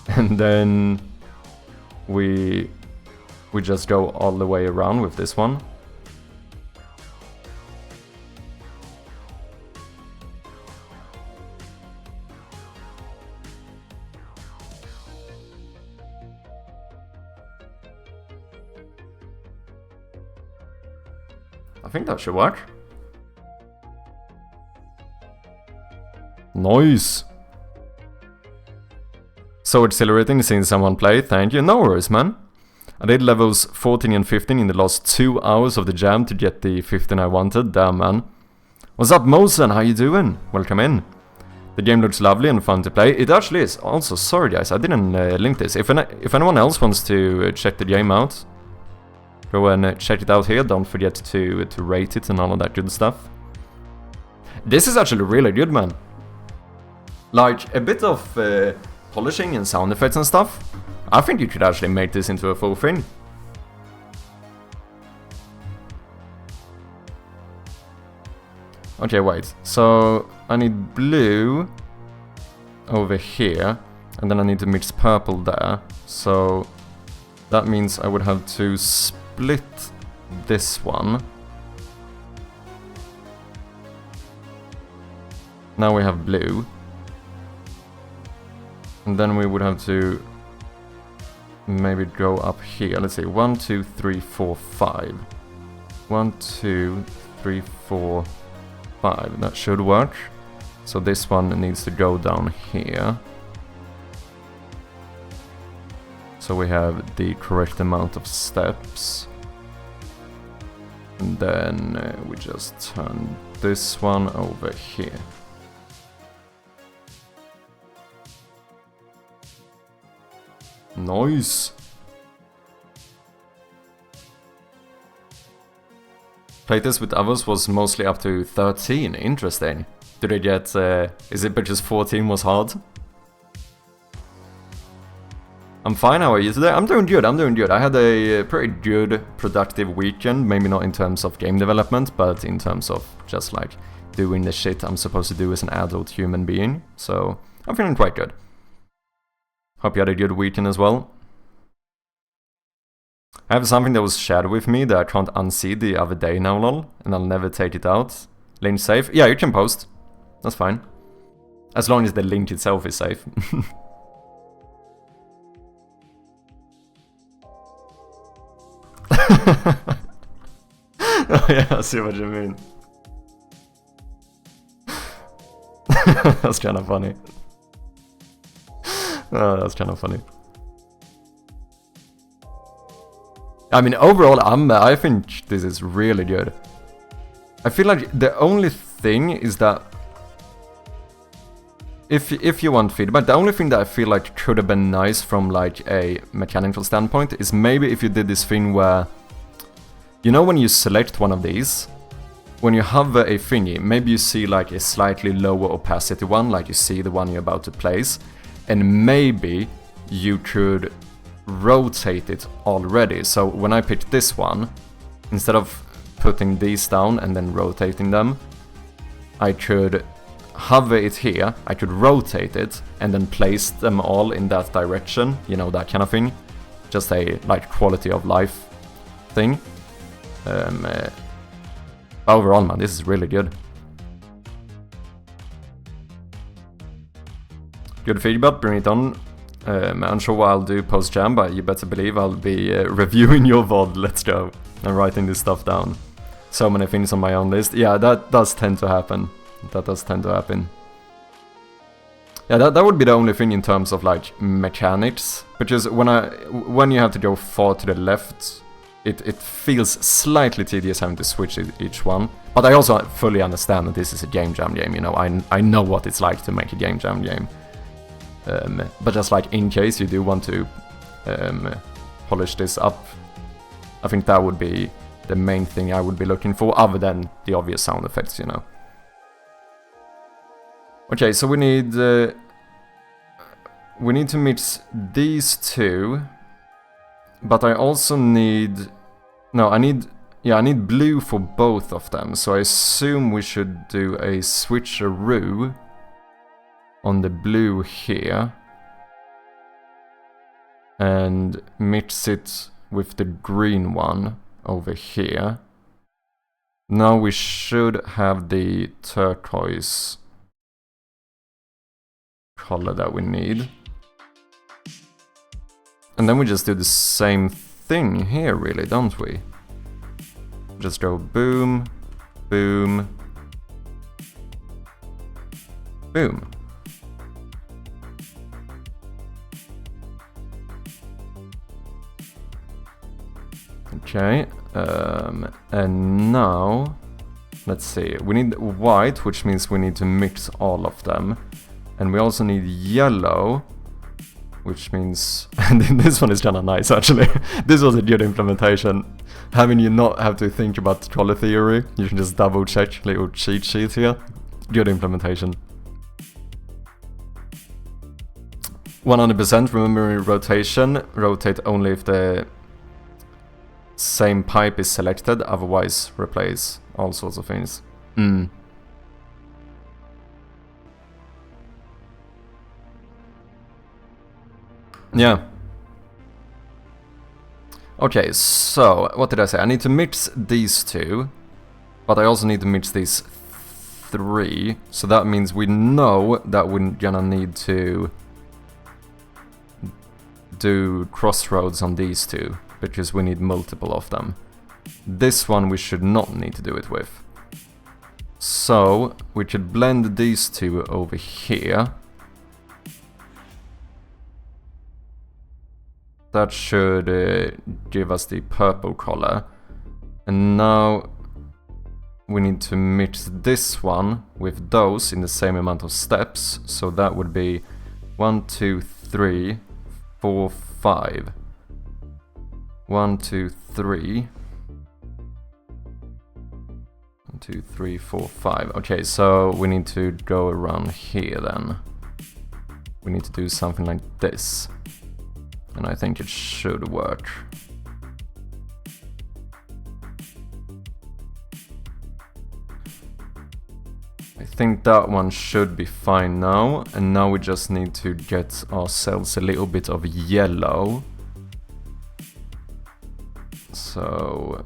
And then we just go all the way around with this one. I think that should work. Nice! So exhilarating seeing someone play, thank you. No worries, man. I did levels 14 and 15 in the last 2 hours of the jam to get the 15 I wanted. Damn, man. What's up, Mosen? How you doing? Welcome in. The game looks lovely and fun to play. It actually is. Also, sorry guys, I didn't link this. If anyone else wants to check the game out, go and check it out here. Don't forget to rate it and all of that good stuff. This is actually really good, man. Like, a bit of polishing and sound effects and stuff. I think you could actually make this into a full thing. Okay, wait. So, I need blue over here. And then I need to mix purple there. So, that means I would have to split this one. Now we have blue. And then we would have to maybe go up here. Let's see, 1, 2, 3, 4, 5. 1, 2, 3, 4, 5. That should work. So this one needs to go down here. So we have the correct amount of steps. And then we just turn this one over here. Nice! Playtest with others was mostly up to 13, interesting. Did they get, is it because 14 was hard? I'm fine, how are you today? I'm doing good, I had a pretty good, productive weekend, maybe not in terms of game development, but in terms of just like doing the shit I'm supposed to do as an adult human being. So, I'm feeling quite good. Hope you had a good weekend as well. I have something that was shared with me that I can't unsee the other day now, lol, and I'll never take it out. Link safe? Yeah, you can post. That's fine. As long as the link itself is safe. Oh yeah, I see what you mean. That's kind of funny. Oh, that's kind of funny. I mean, overall, I think this is really good. I feel like the only thing is that if you want feedback, the only thing that I feel like could have been nice from like a mechanical standpoint is maybe if you did this thing where, you know, when you select one of these, when you hover a thingy, maybe you see like a slightly lower opacity one, like you see the one you're about to place, and maybe you could rotate it already. So when I picked this one, instead of putting these down and then rotating them, I could hover it here, I could rotate it and then place them all in that direction, you know, that kind of thing. Just a like quality of life thing. Overall, man, this is really good. Good feedback, bring it on. I'm unsure what I'll do post-jam, but you better believe I'll be reviewing your VOD, let's go, and writing this stuff down. So many things on my own list. Yeah, that does tend to happen. That does tend to happen. Yeah, that would be the only thing in terms of like mechanics, because when you have to go far to the left, it feels slightly tedious having to switch each one. But I also fully understand that this is a game jam game, you know, I know what it's like to make a game jam game. But just like in case you do want to polish this up, I think that would be the main thing I would be looking for, other than the obvious sound effects, you know. Okay, so we need to mix these two, but I also need, no, I need blue for both of them, so I assume we should do a switcheroo on the blue here and mix it with the green one over here. Now we should have the turquoise color that we need. And then we just do the same thing here, really, don't we? Just go boom, boom, boom. Okay, and now, let's see, we need white, which means we need to mix all of them. And we also need yellow, which means, and this one is kind of nice actually. This was a good implementation. Having you not have to think about color theory, you can just double check little cheat sheet here. Good implementation. 100% remembering rotation, rotate only if the same pipe is selected, otherwise replace all sorts of things. Yeah. Okay, so what did I say? I need to mix these two, but I also need to mix these three. So that means we know that we're gonna need to do crossroads on these two, because we need multiple of them. This one we should not need to do it with. So we could blend these two over here. That should give us the purple color. And now we need to mix this one with those in the same amount of steps. So that would be 1, 2, 3, 4, 5. 1, 2, 3. 1, 2, 3, 4, 5. Okay, so we need to go around here then. We need to do something like this. And I think it should work. I think that one should be fine now. And now we just need to get ourselves a little bit of yellow. So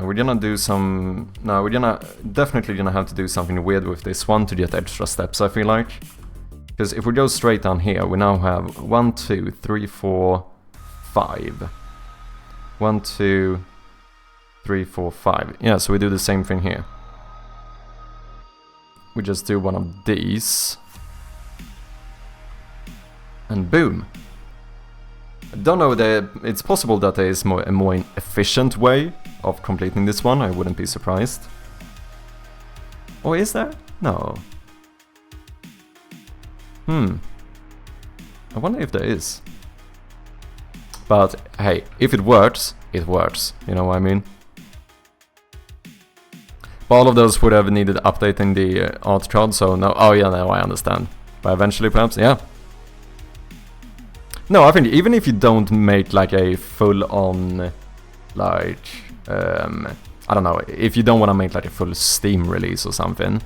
we're gonna do some... No, we're definitely gonna have to do something weird with this one to get extra steps, I feel like. Because if we go straight down here, we now have 1, 2, 3, 4, 5. 1, 2, 3, 4, 5. Yeah, so we do the same thing here. We just do one of these. And boom. Don't know, it's possible that there is a more efficient way of completing this one, I wouldn't be surprised. Or is there? No. I wonder if there is. But hey, if it works, you know what I mean? But all of those would have needed updating the art card, so no. Oh yeah, no, I understand. But eventually, perhaps, yeah. No, I think even if you don't make like a full-on, like, I don't know, if you don't want to make like a full Steam release or something,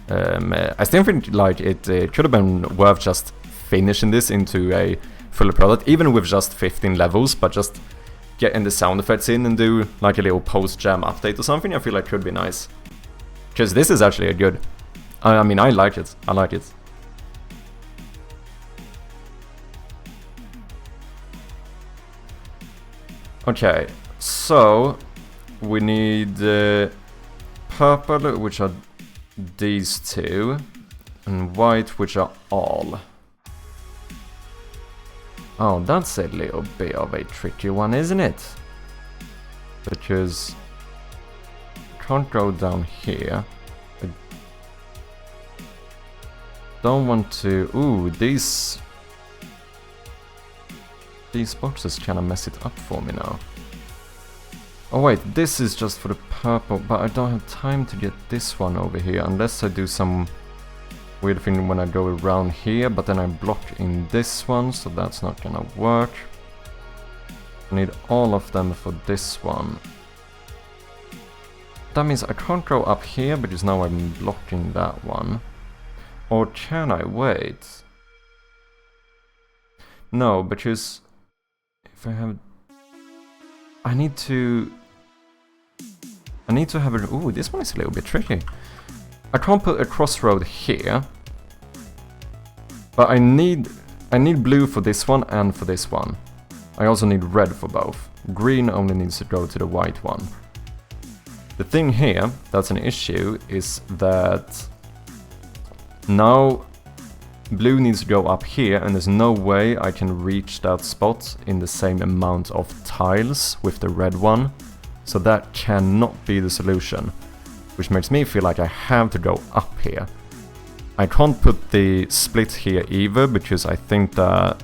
I still think like it could have been worth just finishing this into a full product, even with just 15 levels, but just getting the sound effects in and do like a little post-jam update or something. I feel like could be nice. Because this is actually a good... I mean, I like it. I like it. Okay, so we need purple, which are these two, and white, which are all. Oh, that's a little bit of a tricky one, isn't it? Because I can't go down here. I don't want to... Ooh, these boxes kind of mess it up for me now. Oh wait, this is just for the purple, but I don't have time to get this one over here unless I do some weird thing when I go around here, but then I block in this one, so that's not gonna work. I need all of them for this one. That means I can't go up here because now I'm blocking that one. Or can I? Wait. No, because if I have... I need to have it... Ooh, this one is a little bit tricky. I can't put a crossroad here, but I need blue for this one and for this one. I also need red for both. Green only needs to go to the white one. The thing here that's an issue is that now blue needs to go up here, and there's no way I can reach that spot in the same amount of tiles with the red one. So that cannot be the solution, which makes me feel like I have to go up here. I can't put the split here either, because I think that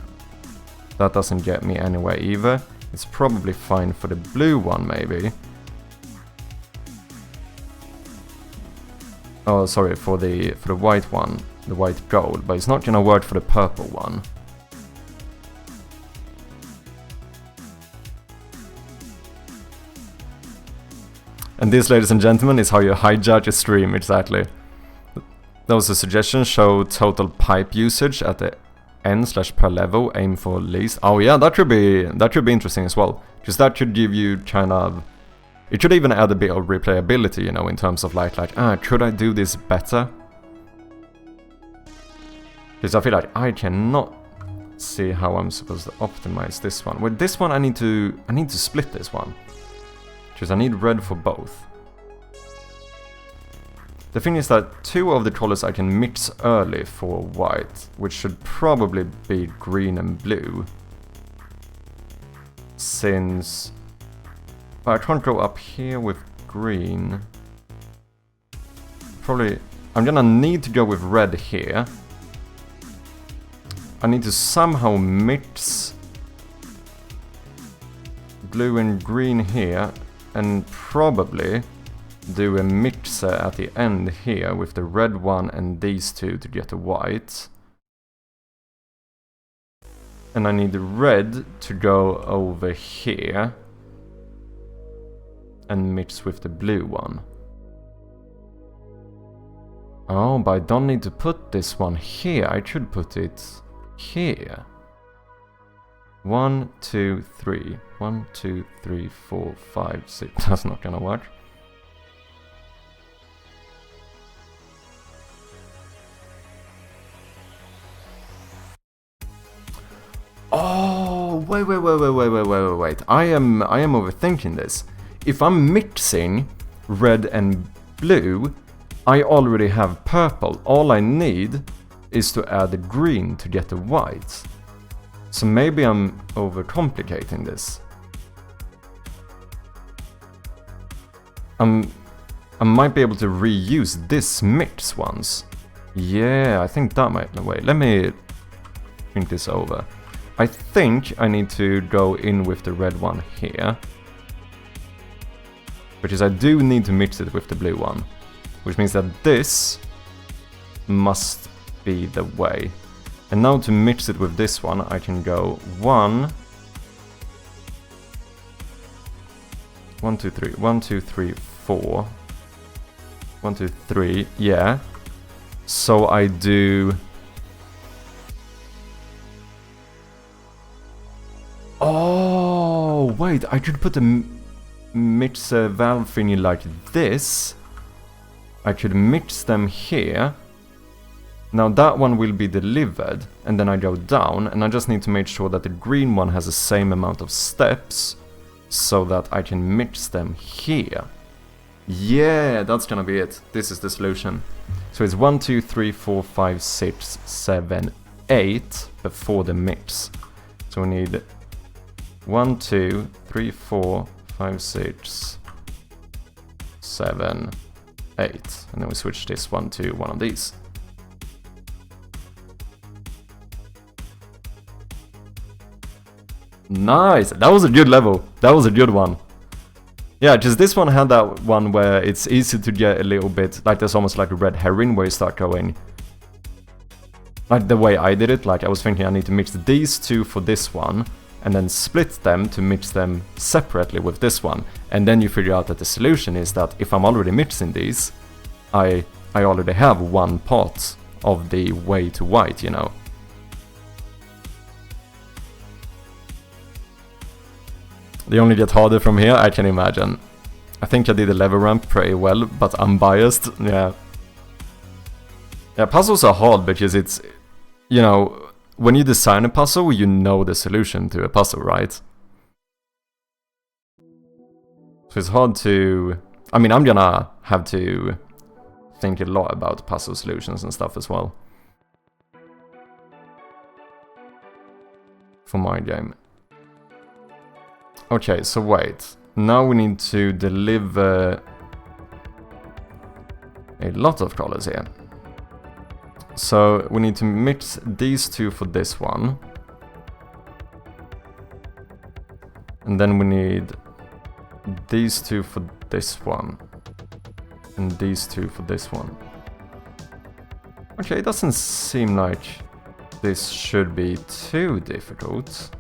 doesn't get me anywhere either. It's probably fine for the blue one, maybe. Oh, sorry, for the white one, the white gold, but it's not gonna work for the purple one. And this, ladies and gentlemen, is how you hijack a stream, exactly. That was a suggestion, show total pipe usage at the end/per level, aim for least. Oh yeah, that could be interesting as well, because that could give you kind of... It could even add a bit of replayability, you know, in terms of like, could I do this better? Because I feel like I cannot see how I'm supposed to optimize this one. With this one, I need to split this one, because I need red for both. The thing is that two of the colors I can mix early for white, which should probably be green and blue. Since... But I can't go up here with green. Probably... I'm gonna need to go with red here. I need to somehow mix blue and green here, and probably do a mixer at the end here with the red one and these two to get the white. And I need the red to go over here and mix with the blue one. Oh, but I don't need to put this one here. I should put it here. 1, 2, 3. 1, 2, 3, 4, 5, 6. That's not gonna work. Oh, wait. I am overthinking this. If I'm mixing red and blue, I already have purple. All I need is to add the green to get the white. So maybe I'm overcomplicating this. I might be able to reuse this mix once. Yeah, I think that might... Wait, let me think this over. I think I need to go in with the red one here. Because I do need to mix it with the blue one. Which means that this must be the way. And now to mix it with this one, I can go 1, 2, 3, 1, 2, 3, 4. 1, 2, 3, yeah. So I do... Oh, wait, I could put a mixer valve thingy like this. I could mix them here. Now that one will be delivered, and then I go down, and I just need to make sure that the green one has the same amount of steps, so that I can mix them here. Yeah, that's gonna be it. This is the solution. So it's 1, 2, 3, 4, 5, 6, 7, 8 before the mix. So we need 1, 2, 3, 4, 5, 6, 7, 8. And then we switch this one to one of these. Nice! That was a good level. That was a good one. Yeah, just this one had that one where it's easy to get a little bit, like there's almost like a red herring where you start going. Like the way I did it, like I was thinking I need to mix these two for this one, and then split them to mix them separately with this one. And then you figure out that the solution is that if I'm already mixing these, I already have one part of the way to white, you know. They only get harder from here, I can imagine. I think I did the level ramp pretty well, but I'm biased, yeah. Yeah, puzzles are hard because it's, you know, when you design a puzzle, you know the solution to a puzzle, right? So it's hard to... I mean, I'm gonna have to think a lot about puzzle solutions and stuff as well. For my game. Okay, so wait. Now we need to deliver a lot of colors here. So we need to mix these two for this one. And then we need these two for this one. And these two for this one. Okay, it doesn't seem like this should be too difficult.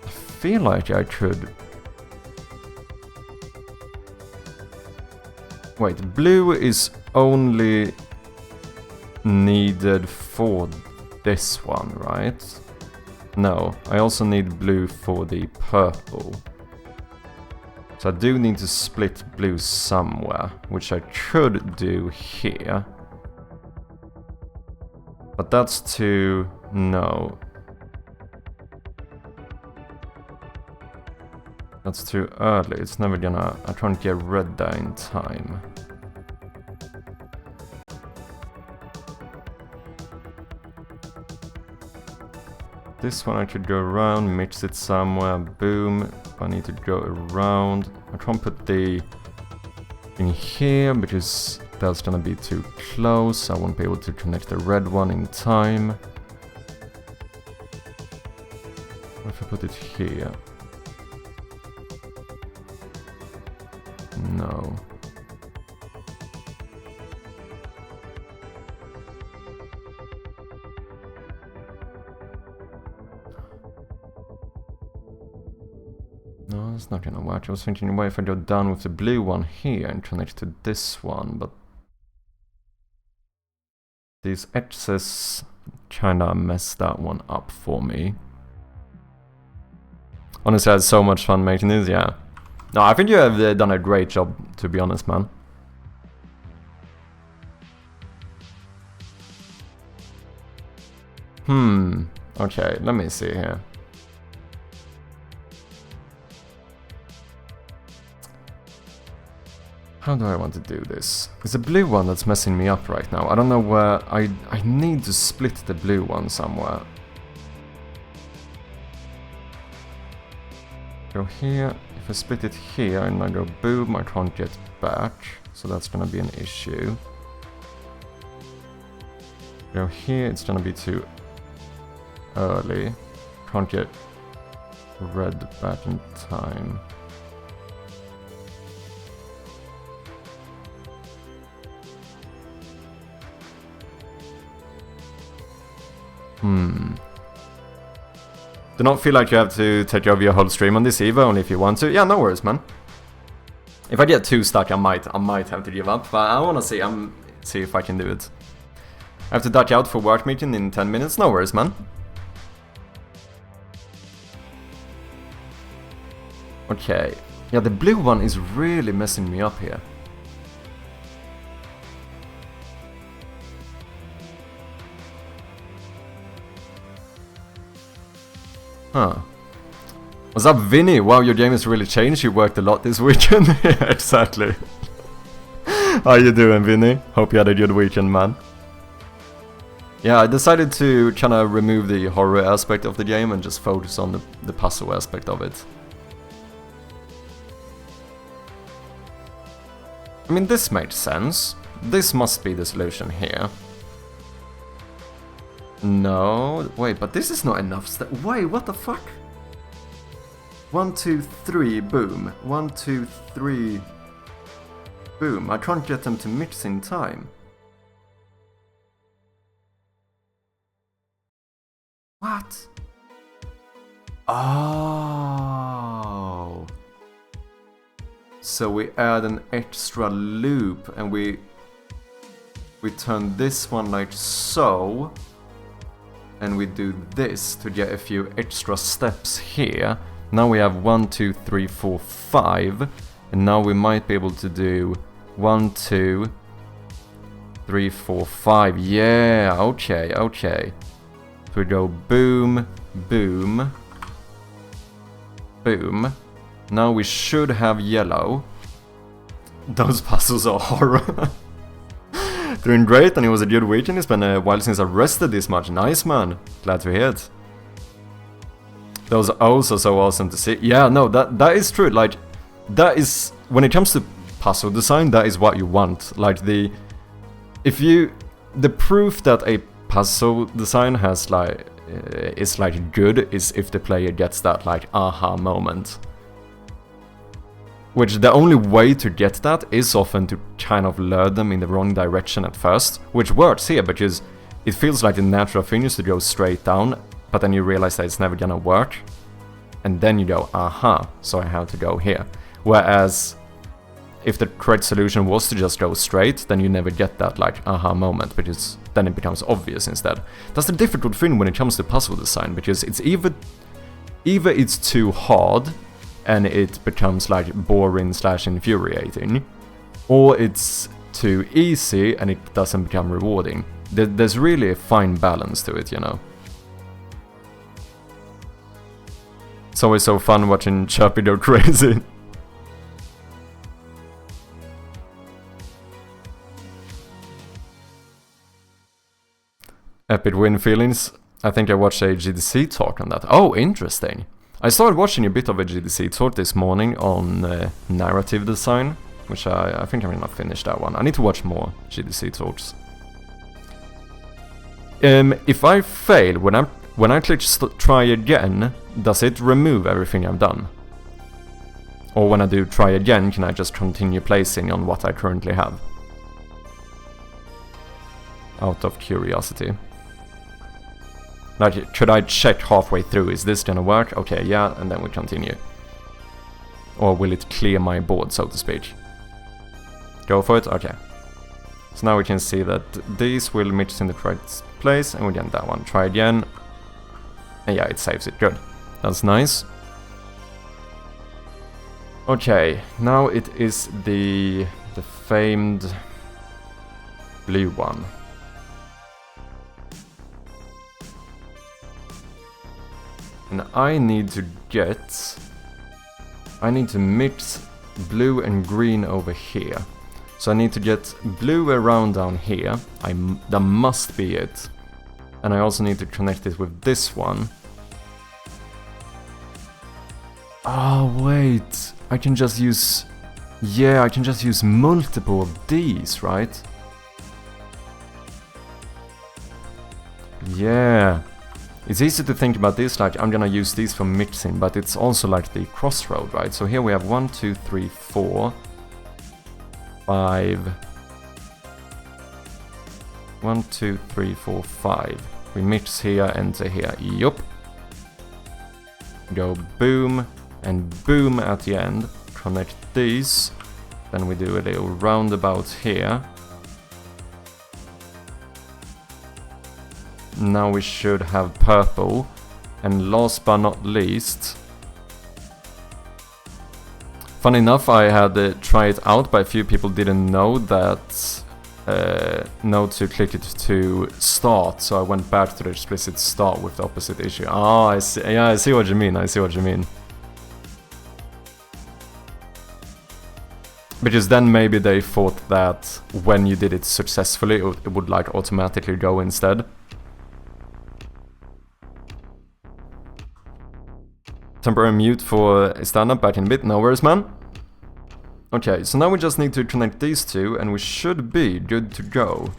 I feel like I could... Wait, blue is only needed for this one, right? No, I also need blue for the purple. So I do need to split blue somewhere, which I could do here. But that's too... no. That's too early, it's never gonna... I can't get red there in time. This one I could go around, mix it somewhere, boom. I need to go around. I can't put the in here because that's gonna be too close. I won't be able to connect the red one in time. What if I put it here? No. No, it's not gonna work. I was thinking, what if I go down with the blue one here and connect to this one, but these X's kinda mess that one up for me. Honestly, I had so much fun making this, yeah. No, I think you have done a great job, to be honest, man. Okay, let me see here. How do I want to do this? It's the blue one that's messing me up right now. I don't know where... I need to split the blue one somewhere. Go here. If I split it here and I go boom, I can't get back. So that's gonna be an issue. Go here, it's gonna be too early. Can't get red back in time. Do not feel like you have to take over your whole stream on this either, only if you want to. Yeah, no worries, man. If I get too stuck, I might have to give up, but I wanna see if I can do it. I have to duck out for work meeting in 10 minutes. No worries, man. Okay. Yeah, the blue one is really messing me up here. Huh. What's up, Vinny? Wow, your game has really changed. You worked a lot this weekend. Yeah, exactly. How you doing, Vinny? Hope you had a good weekend, man. Yeah, I decided to kind of remove the horror aspect of the game and just focus on the puzzle aspect of it. I mean, this made sense. This must be the solution here. No, wait, but this is not enough. Wait, what the fuck? 1, 2, 3, boom. 1, 2, 3, boom. I can't get them to mix in time. What? Oh. So we add an extra loop and we turn this one like so. And we do this to get a few extra steps here. Now we have 1, 2, 3, 4, 5. And now we might be able to do 1, 2, 3, 4, 5. Yeah, okay, okay. So we go boom, boom, boom. Now we should have yellow. Those puzzles are horror. Doing great, and it was a good weekend. It's been a while since I rested this much. Nice, man. Glad to hear it. Those O's are so awesome to see. Yeah, no, that is true. Like, that is... When it comes to puzzle design, that is what you want. Like, the proof that a puzzle design has, like... is, like, good is if the player gets that, like, aha moment. Which the only way to get that is often to kind of lure them in the wrong direction at first, which works here because it feels like the natural thing is to go straight down, but then you realize that it's never gonna work, and then you go, aha, so I have to go here. Whereas if the correct solution was to just go straight, then you never get that like aha moment, because then it becomes obvious instead. That's the difficult thing when it comes to puzzle design, because it's either it's too hard and it becomes like boring / infuriating, or it's too easy and it doesn't become rewarding. There's really a fine balance to it, you know. It's always so fun watching Chirpy go crazy. Epic win feelings. I think I watched a GDC talk on that. Oh, interesting. I started watching a bit of a GDC talk this morning on narrative design, which I think I'm gonna finish that one. I need to watch more GDC talks. If I fail, when I click try again, does it remove everything I've done? Or when I do try again, can I just continue placing on what I currently have? Out of curiosity. Like, could I check halfway through, is this gonna work? Okay, yeah, and then we continue. Or will it clear my board, so to speak? Go for it? Okay. So now we can see that these will mix in the correct place, and we get that one. Try again. And yeah, it saves it. Good. That's nice. Okay, now it is the famed blue one. And I need to mix blue and green over here. So I need to get blue around down here. That must be it. And I also need to connect it with this one. Oh, wait. I can just use... Yeah, I can just use multiple of these, right? Yeah. It's easy to think about this, like I'm gonna use these for mixing, but it's also like the crossroad, right? So here we have 1, 2, 3, 4, 5. 1, 2, 3, 4, 5. We mix here, enter here. Yup. Go boom and boom at the end. Connect these. Then we do a little roundabout here. Now we should have purple. And last but not least... Funny enough, I had tried it out, but a few people didn't know that... know to click it to start, so I went back to the explicit start with the opposite issue. Oh, I see. Yeah, I see what you mean. I see what you mean. Because then maybe they thought that when you did it successfully, it would like automatically go instead. Temporary mute for stand-up, back in a bit. No worries, man. Okay, so now we just need to connect these two, and we should be good to go.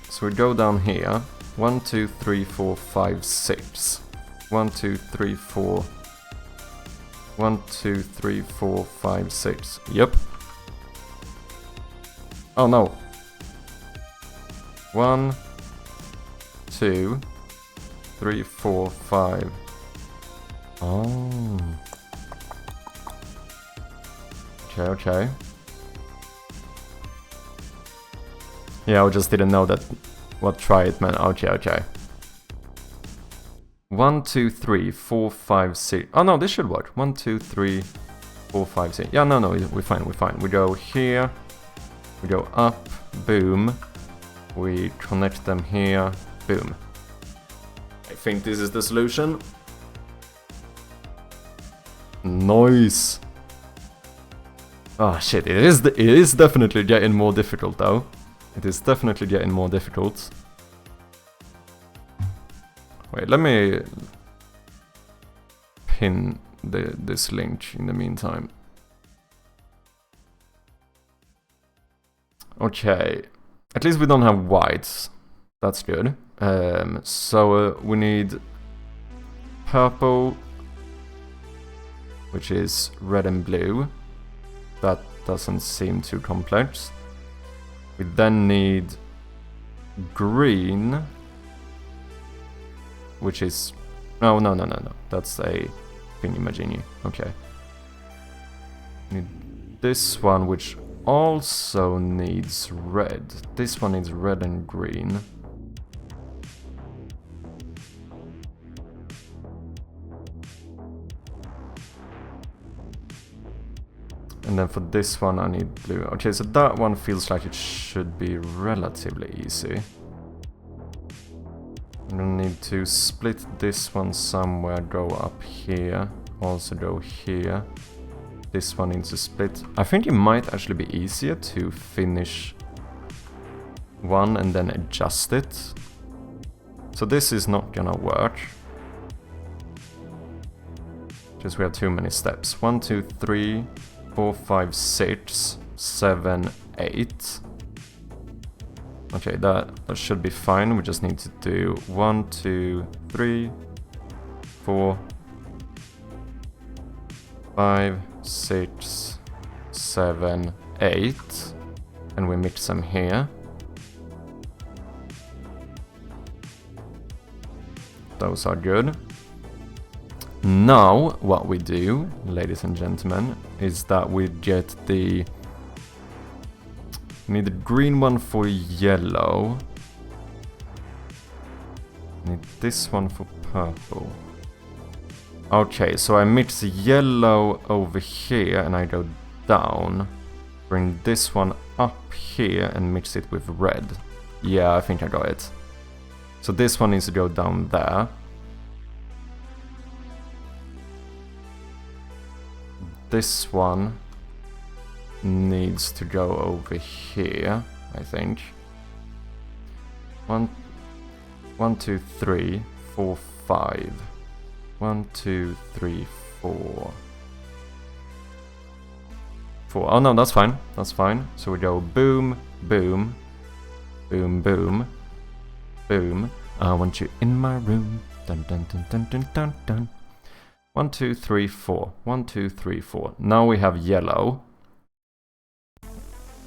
So we go down here. 1, 2, 3, 4, 5, 6. 1, 2, 3, 4. 1, 2, 3, 4, 5, 6. Yep. Oh no. 1, 2, 3, 4, 5. Oh. Okay. Yeah, I just didn't know that what try it meant. Okay. 1, 2, 3, 4, 5, 6. Oh no, this should work. 1, 2, 3, 4, 5, 6. Yeah, no, we're fine. We go here. We go up. Boom. We connect them here. Boom. I think this is the solution. Nice. Oh shit, it is definitely getting more difficult though. It is definitely getting more difficult. Wait, let me pin this link in the meantime. Okay, at least we don't have whites. That's good. So we need purple, which is red and blue. That doesn't seem too complex. We then need green, which is... No. That's a thingy-majiggy. Okay. We need this one, which also needs red. This one needs red and green. And then for this one I need blue. Okay, so that one feels like it should be relatively easy. I'm gonna need to split this one somewhere, go up here, also go here. This one needs to split. I think it might actually be easier to finish one and then adjust it. So this is not gonna work. Just we have too many steps. 1, 2, 3, 4, 5, 6, 7, 8. Okay, that should be fine. We just need to do 1, 2, 3, 4, 5, 6, 7, 8. And we mix them here. Those are good. Now, what we do, ladies and gentlemen, is that we get the... We need the green one for yellow. Need this one for purple. Okay, so I mix yellow over here and I go down. Bring this one up here and mix it with red. Yeah, I think I got it. So this one needs to go down there. this one needs to go over here, I think. 1, 2, 3, 4, 5. 1, 2, 3, 4. 4. Oh no, that's fine. That's fine. So we go boom, boom, boom, boom, boom. I want you in my room. Dun dun dun dun dun dun dun. 1, 2, 3, 4. 1, 2, 3, 4. Now we have yellow.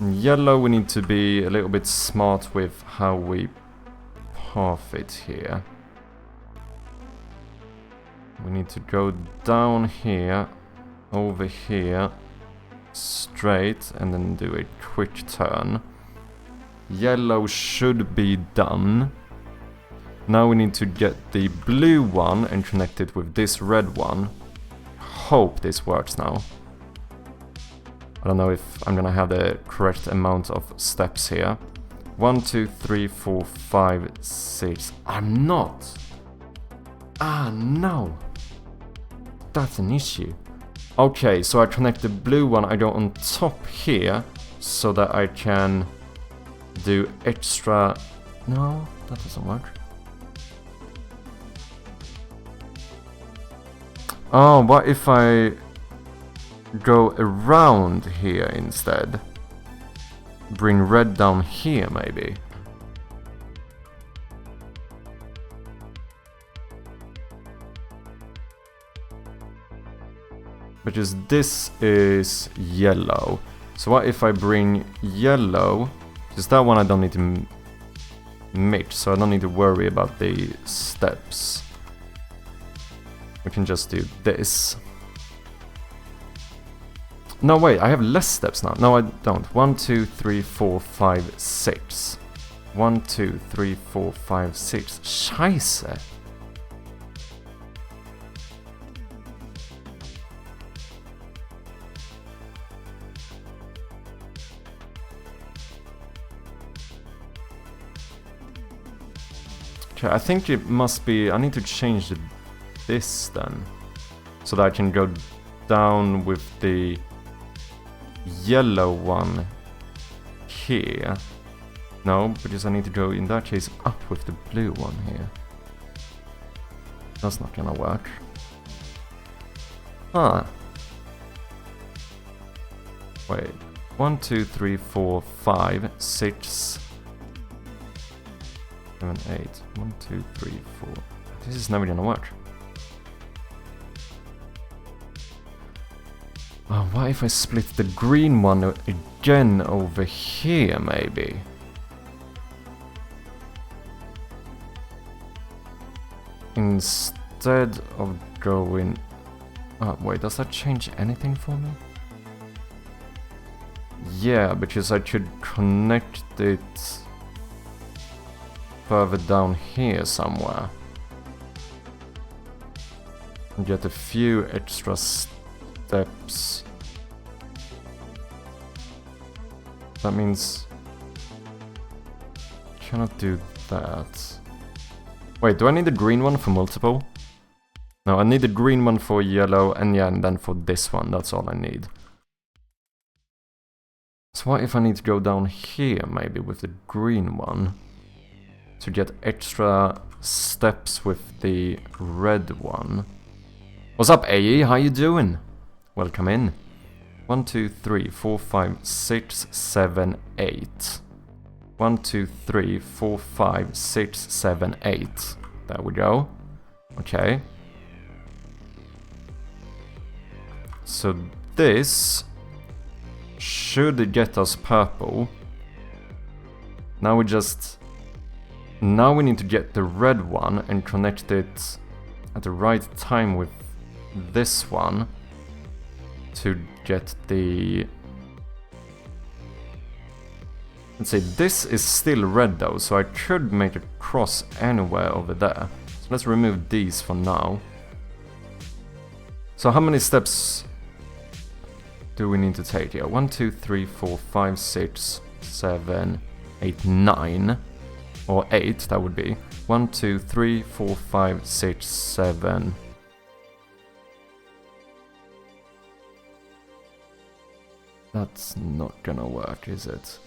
In yellow, we need to be a little bit smart with how we path it here. We need to go down here, over here, straight, and then do a quick turn. Yellow should be done. Now we need to get the blue one and connect it with this red one. Hope this works now. I don't know if I'm gonna have the correct amount of steps here. 1, 2, 3, 4, 5, 6. I'm not! Ah, no! That's an issue. Okay, so I connect the blue one, I go on top here, so that I can do extra... No, that doesn't work. Oh, what if I go around here instead? Bring red down here, maybe? Because this is yellow. So what if I bring yellow? Because that one I don't need to mix, so I don't need to worry about the steps. We can just do this. No, wait, I have less steps now. No, I don't. 1, 2, 3, 4, 5, 6. 1, 2, 3, 4, 5, 6. Scheiße. Okay, I think it must be... I need to change this then. So that I can go down with the yellow one here. No, because I need to go in that case up with the blue one here. That's not gonna work. Huh. Wait. 1, 2, 3, 4, 5, 6, 7, 8. 1, 2, 3, 4. This is never gonna work. Oh, what if I split the green one again over here, maybe? Instead of going... Oh, wait, does that change anything for me? Yeah, because I could connect it further down here somewhere. And get a few extra steps. That means... cannot do that. Wait, do I need the green one for multiple? No, I need the green one for yellow, and yeah, and then for this one, that's all I need. So what if I need to go down here, maybe, with the green one? To get extra steps with the red one. What's up, AE? How you doing? Welcome in. 1, 2, 3, 4, 5, 6, 7, 8. 1, 2, 3, 4, 5, 6, 7, 8. There we go. Okay. So this should get us purple. Now we just... Now we need to get the red one and connect it at the right time with this one to get the... Let's say this is still red though, so I could make a cross anywhere over there. So let's remove these for now. So how many steps do we need to take here? 1, 2, 3, 4, 5, 6, 7, 8, 9. Or 8, that would be. 1, 2, 3, 4, 5, 6, 7. That's not gonna work, is it?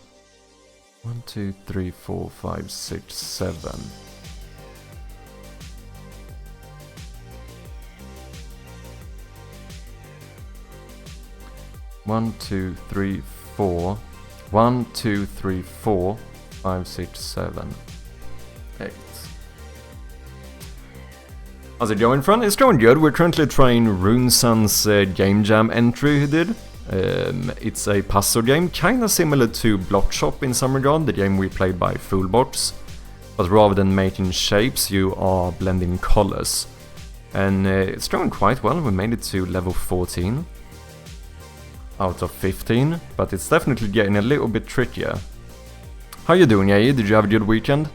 1, 2, 3, 4, 5, 6, 7. One, two, three, four. 1, 2, 3, 4, 5, 6, 7, 8. How's it going, friend? It's going good. We're currently trying Runesun's Game Jam entry he did. It's a puzzle game, kinda similar to Block Shop in some regard, the game we played by Fullbox. But rather than making shapes, you are blending colors. And it's going quite well. We made it to level 14 out of 15, but it's definitely getting a little bit trickier. How you doing, Yayi? Did you have a good weekend?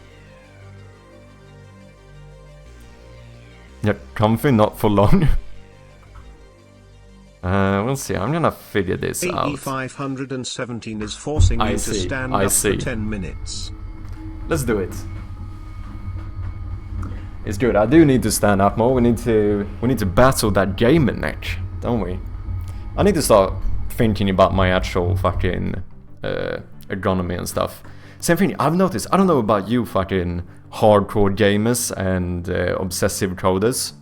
Yeah, comfy, not for long. We'll see. I'm gonna figure this out. 517 is forcing you to stand up for 10 minutes. Let's do it. It's good. I do need to stand up more. We need to battle that gamer neck, don't we? I need to start thinking about my actual fucking ergonomy and stuff. Same thing. I've noticed. I don't know about you, fucking hardcore gamers and obsessive coders.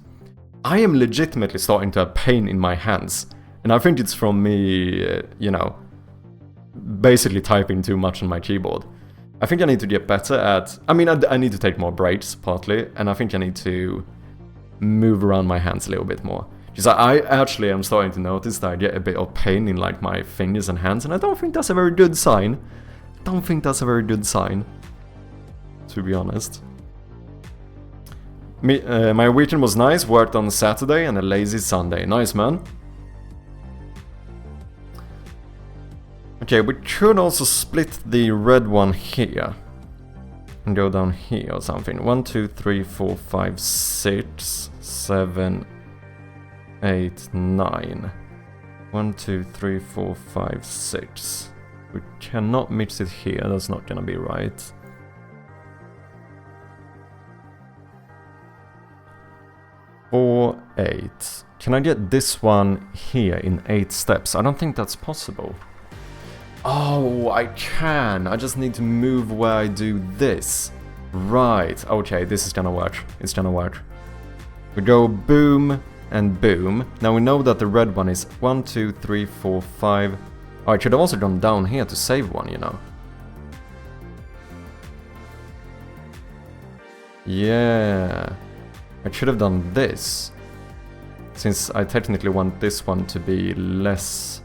I am legitimately starting to have pain in my hands. And I think it's from me, you know, basically typing too much on my keyboard. I think I need to get better at... I mean, I need to take more breaks, partly. And I think I need to move around my hands a little bit more. Because I actually am starting to notice that I get a bit of pain in, like, my fingers and hands. And I don't think that's a very good sign. Don't think that's a very good sign, to be honest. My weekend was nice, worked on Saturday and a lazy Sunday. Nice, man. Okay, we could also split the red one here. And go down here or something. 1, 2, 3, 4, 5, 6, 7, 8, 9. 1, 2, 3, 4, 5, 6. We cannot mix it here, that's not gonna be right. Four, 8. Can I get this one here in 8 steps? I don't think that's possible. Oh, I can. I just need to move where I do this. Right. Okay, this is gonna work. It's gonna work. We go boom and boom. Now we know that the red one is 1, 2, 3, 4, 5. Oh, I should have also gone down here to save one, you know. Yeah. I should have done this. Since I technically want this one to be less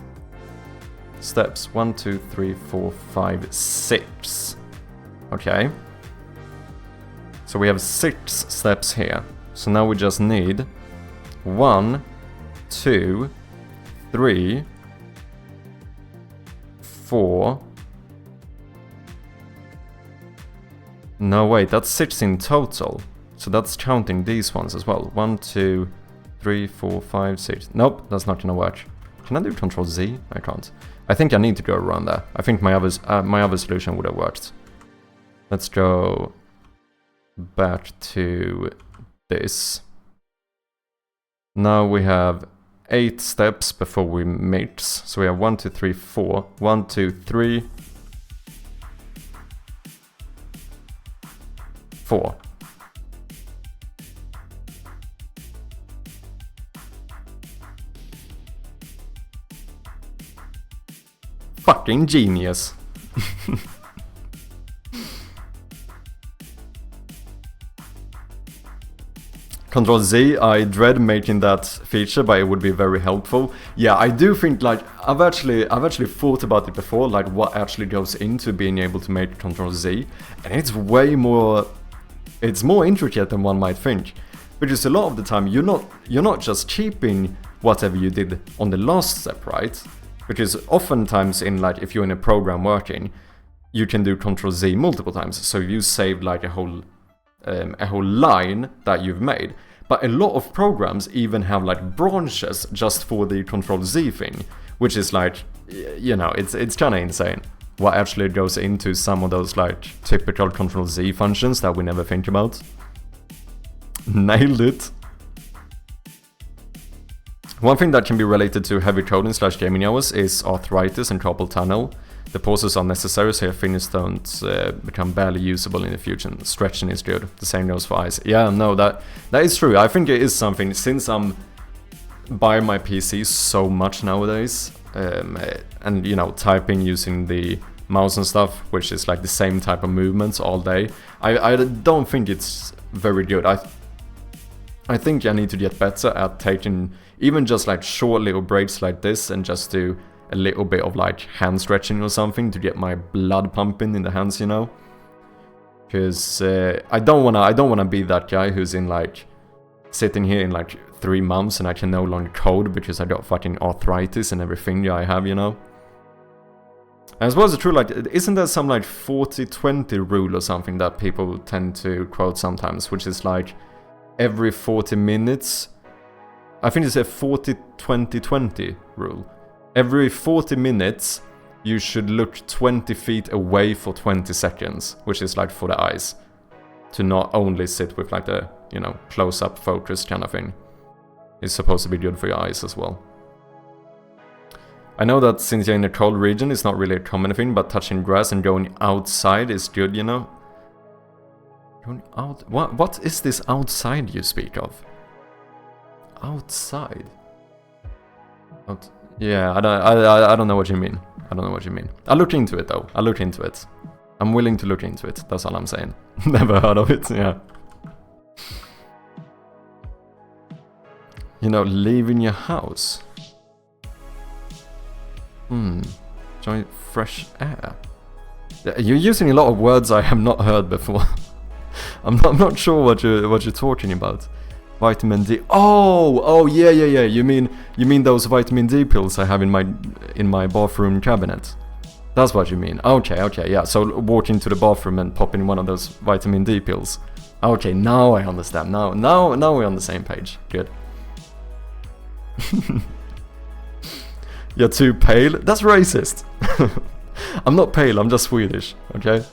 steps. 1, 2, 3, 4, 5, 6. Okay. So we have 6 steps here. So now we just need 1, 2, 3, 4. No, wait, that's 6 in total. So that's counting these ones as well. 1, 2, 3, 4, 5, 6. Nope, that's not gonna work. Can I do Control Z? I can't. I think I need to go around there. I think my other solution would have worked. Let's go back to this. Now we have 8 steps before we mix. So we have 1, 2, 3, 4. 1, 2, 3, 4. Fucking genius. Control Z, I dread making that feature, but it would be very helpful. Yeah, I do think, like, I've actually thought about it before, like what actually goes into being able to make Control Z, and it's way more, it's more intricate than one might think. Because a lot of the time you're not just keeping whatever you did on the last step, right? Because oftentimes in, like, if you're in a program working, you can do Control Z multiple times. So you saved like a whole line that you've made. But a lot of programs even have like branches just for the Control Z thing, which is like, you know, it's kind of insane what actually goes into some of those like typical Control Z functions that we never think about. Nailed it. One thing that can be related to heavy coding / gaming hours is arthritis and carpal tunnel. The pauses are necessary so your fingers don't become barely usable in the future. Stretching is good. The same goes for eyes. Yeah, no, that is true. I think it is something, since I'm by my PC so much nowadays, and you know, typing using the mouse and stuff, which is like the same type of movements all day, I don't think it's very good. I think I need to get better at taking even just like short little breaks like this and just do a little bit of like hand stretching or something to get my blood pumping in the hands, you know? Because I don't wanna be that guy who's in like sitting here in like 3 months and I can no longer code because I got fucking arthritis and everything I have, you know? And I suppose it's true, like, isn't there some like 40-20 rule or something that people tend to quote sometimes, which is like every 40 minutes, I think it's a 40-20-20 rule. Every 40 minutes, you should look 20 feet away for 20 seconds, which is like for the eyes. To not only sit with like the, you know, close-up focus kind of thing. It's supposed to be good for your eyes as well. I know that since you're in a cold region, it's not really a common thing, but touching grass and going outside is good, you know? Going out? What is this outside you speak of? Outside? Yeah, I don't know what you mean. I don't know what you mean. I'll look into it though. I'll look into it. I'm willing to look into it. That's all I'm saying. Never heard of it, yeah. You know, leaving your house. Join fresh air. You're using a lot of words I have not heard before. I'm not sure what you're talking about. Vitamin D. Oh, yeah. You mean those vitamin D pills I have in my bathroom cabinet? That's what you mean. Okay, yeah. So walk into the bathroom and pop in one of those vitamin D pills. Okay, now I understand. Now we're on the same page. Good. You're too pale? That's racist. I'm not pale, I'm just Swedish, okay?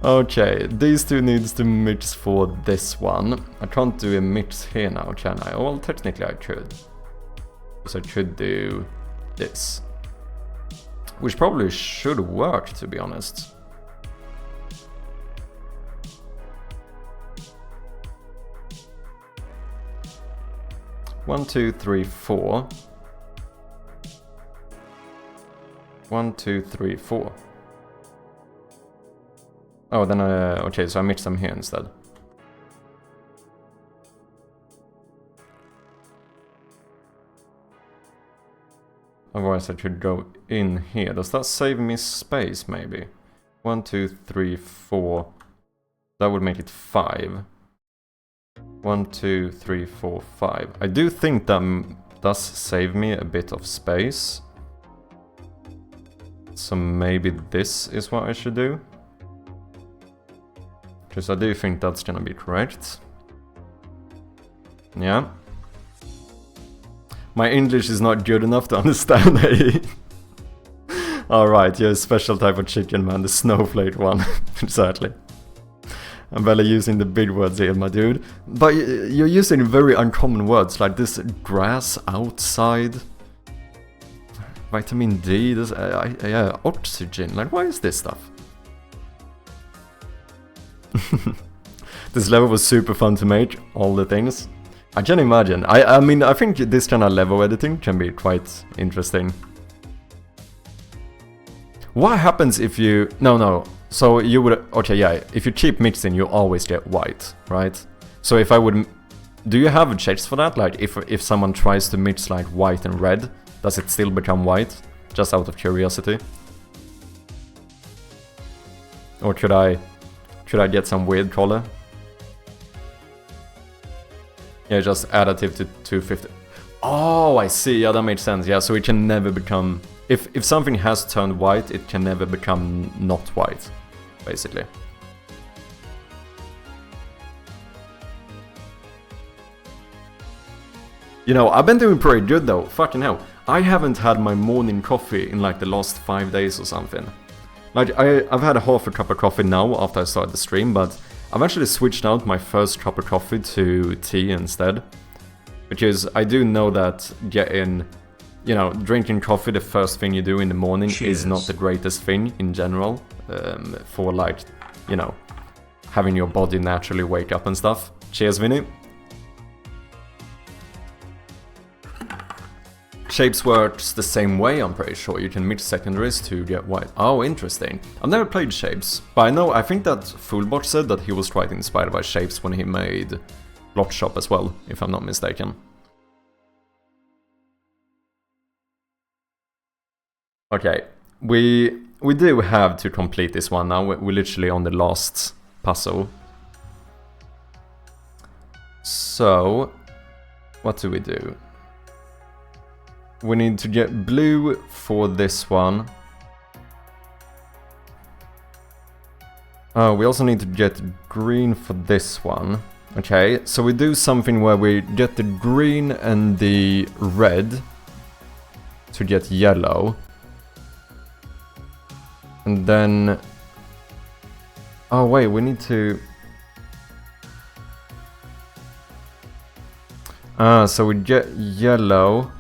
Okay, these two needs to mix for this one. I can't do a mix here now, can I? Well, technically I could. Because I could do this. Which probably should work, to be honest. One, two, three, 4. 1, 2, 3, 4. Oh, then okay, so I mix them here instead. Otherwise I could go in here. Does that save me space, maybe? 1, 2, 3, 4. That would make it 5. 1, 2, 3, 4, 5. I do think that does save me a bit of space. So maybe this is what I should do. Because I do think that's gonna be correct. Yeah. My English is not good enough to understand it. Alright, you're a special type of chicken, man. The snowflake one. Exactly. I'm barely using the big words here, my dude. But you're using very uncommon words, like this grass outside. Vitamin D, this, yeah, oxygen. Like, what is this stuff? This level was super fun to make, all the things. I can imagine. I mean, I think this kind of level editing can be quite interesting. What happens if you... No. So you would... Okay, yeah. If you keep mixing, you always get white, right? So if I would... Do you have checks for that? Like, if someone tries to mix, like, white and red, does it still become white? Just out of curiosity. Or could I get some weird color? Yeah, just additive to 250. Oh, I see. Yeah, that makes sense. Yeah, so it can never become... If something has turned white, it can never become not white, basically. You know, I've been doing pretty good though. Fucking hell. I haven't had my morning coffee in like the last 5 days or something. Like, I've had half a cup of coffee now after I started the stream, but I've actually switched out my first cup of coffee to tea instead. Because I do know that drinking coffee the first thing you do in the morning is not the greatest thing in general. For like, having your body naturally wake up and stuff. Cheers, Vinny. Shapes works the same way, I'm pretty sure. You can mix secondaries to get white. Oh, interesting. I've never played Shapes, but I think that Fullbot said that he was quite inspired by Shapes when he made Block Shop as well, if I'm not mistaken. Okay, we do have to complete this one now. We're literally on the last puzzle. So, what do we do? We need to get blue for this one. We also need to get green for this one. Okay, so we do something where we get the green and the red to get yellow. And then... Oh wait, we need to... So we get yellow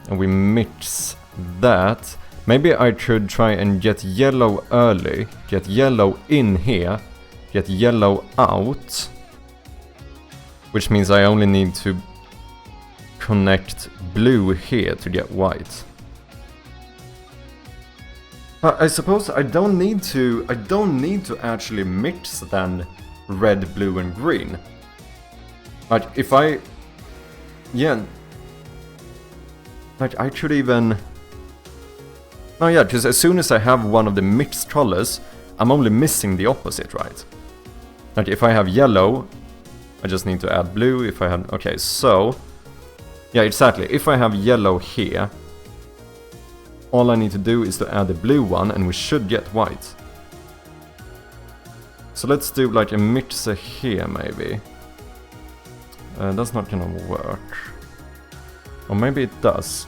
and we mix that. Maybe I should try and get yellow early, get yellow in here, get yellow out, which means I only need to connect blue here to get white. I suppose I don't need to actually mix then red, blue and green. Like if I... Yeah. Like I should even... Oh yeah, because as soon as I have one of the mixed colors, I'm only missing the opposite, right? Like if I have yellow, I just need to add blue. If I have... Okay, so... Yeah, exactly. If I have yellow here, all I need to do is to add the blue one and we should get white. So let's do like a mixer here maybe. That's not gonna work. Or maybe it does.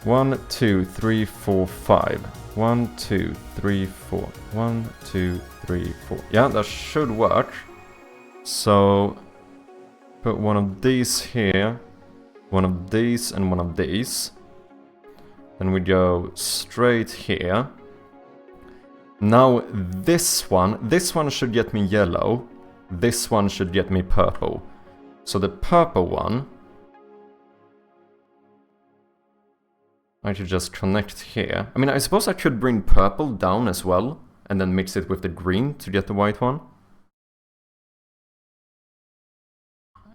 1, 2, 3, 4, 5. 1, 2, 3, 4. 1, 2, 3, 4. Yeah, that should work. So put one of these here, one of these and one of these. Then we go straight here. Now this one should get me yellow. This one should get me purple. So the purple one, I should just connect here. I mean, I suppose I could bring purple down as well, and then mix it with the green to get the white one.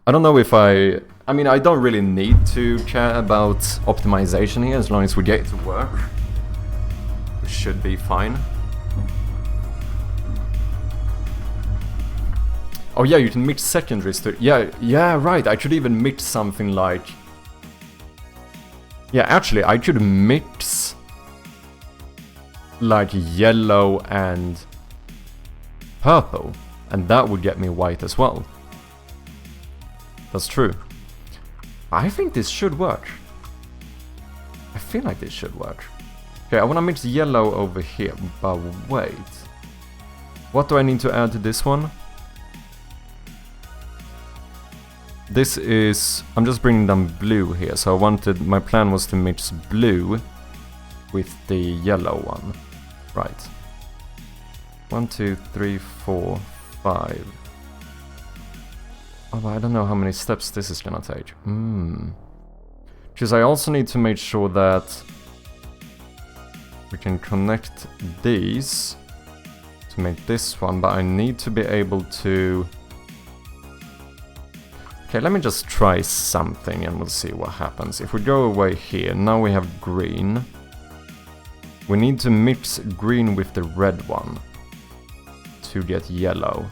I don't know if I mean, I don't really need to care about optimization here, as long as we get it to work. We should be fine. Oh yeah, you can mix secondaries to... Yeah, right, I could even mix something like... Yeah, actually, I could mix like yellow and purple, and that would get me white as well. That's true. I think this should work. I feel like this should work. Okay, I want to mix yellow over here, but wait. What do I need to add to this one? This is... I'm just bringing down blue here, so my plan was to mix blue with the yellow one. Right. 1, 2, 3, 4, 5. Oh, but I don't know how many steps this is gonna take. Because I also need to make sure that we can connect these to make this one, but I need to be able to... Okay, let me just try something and we'll see what happens. If we go away here, now we have green. We need to mix green with the red one to get yellow.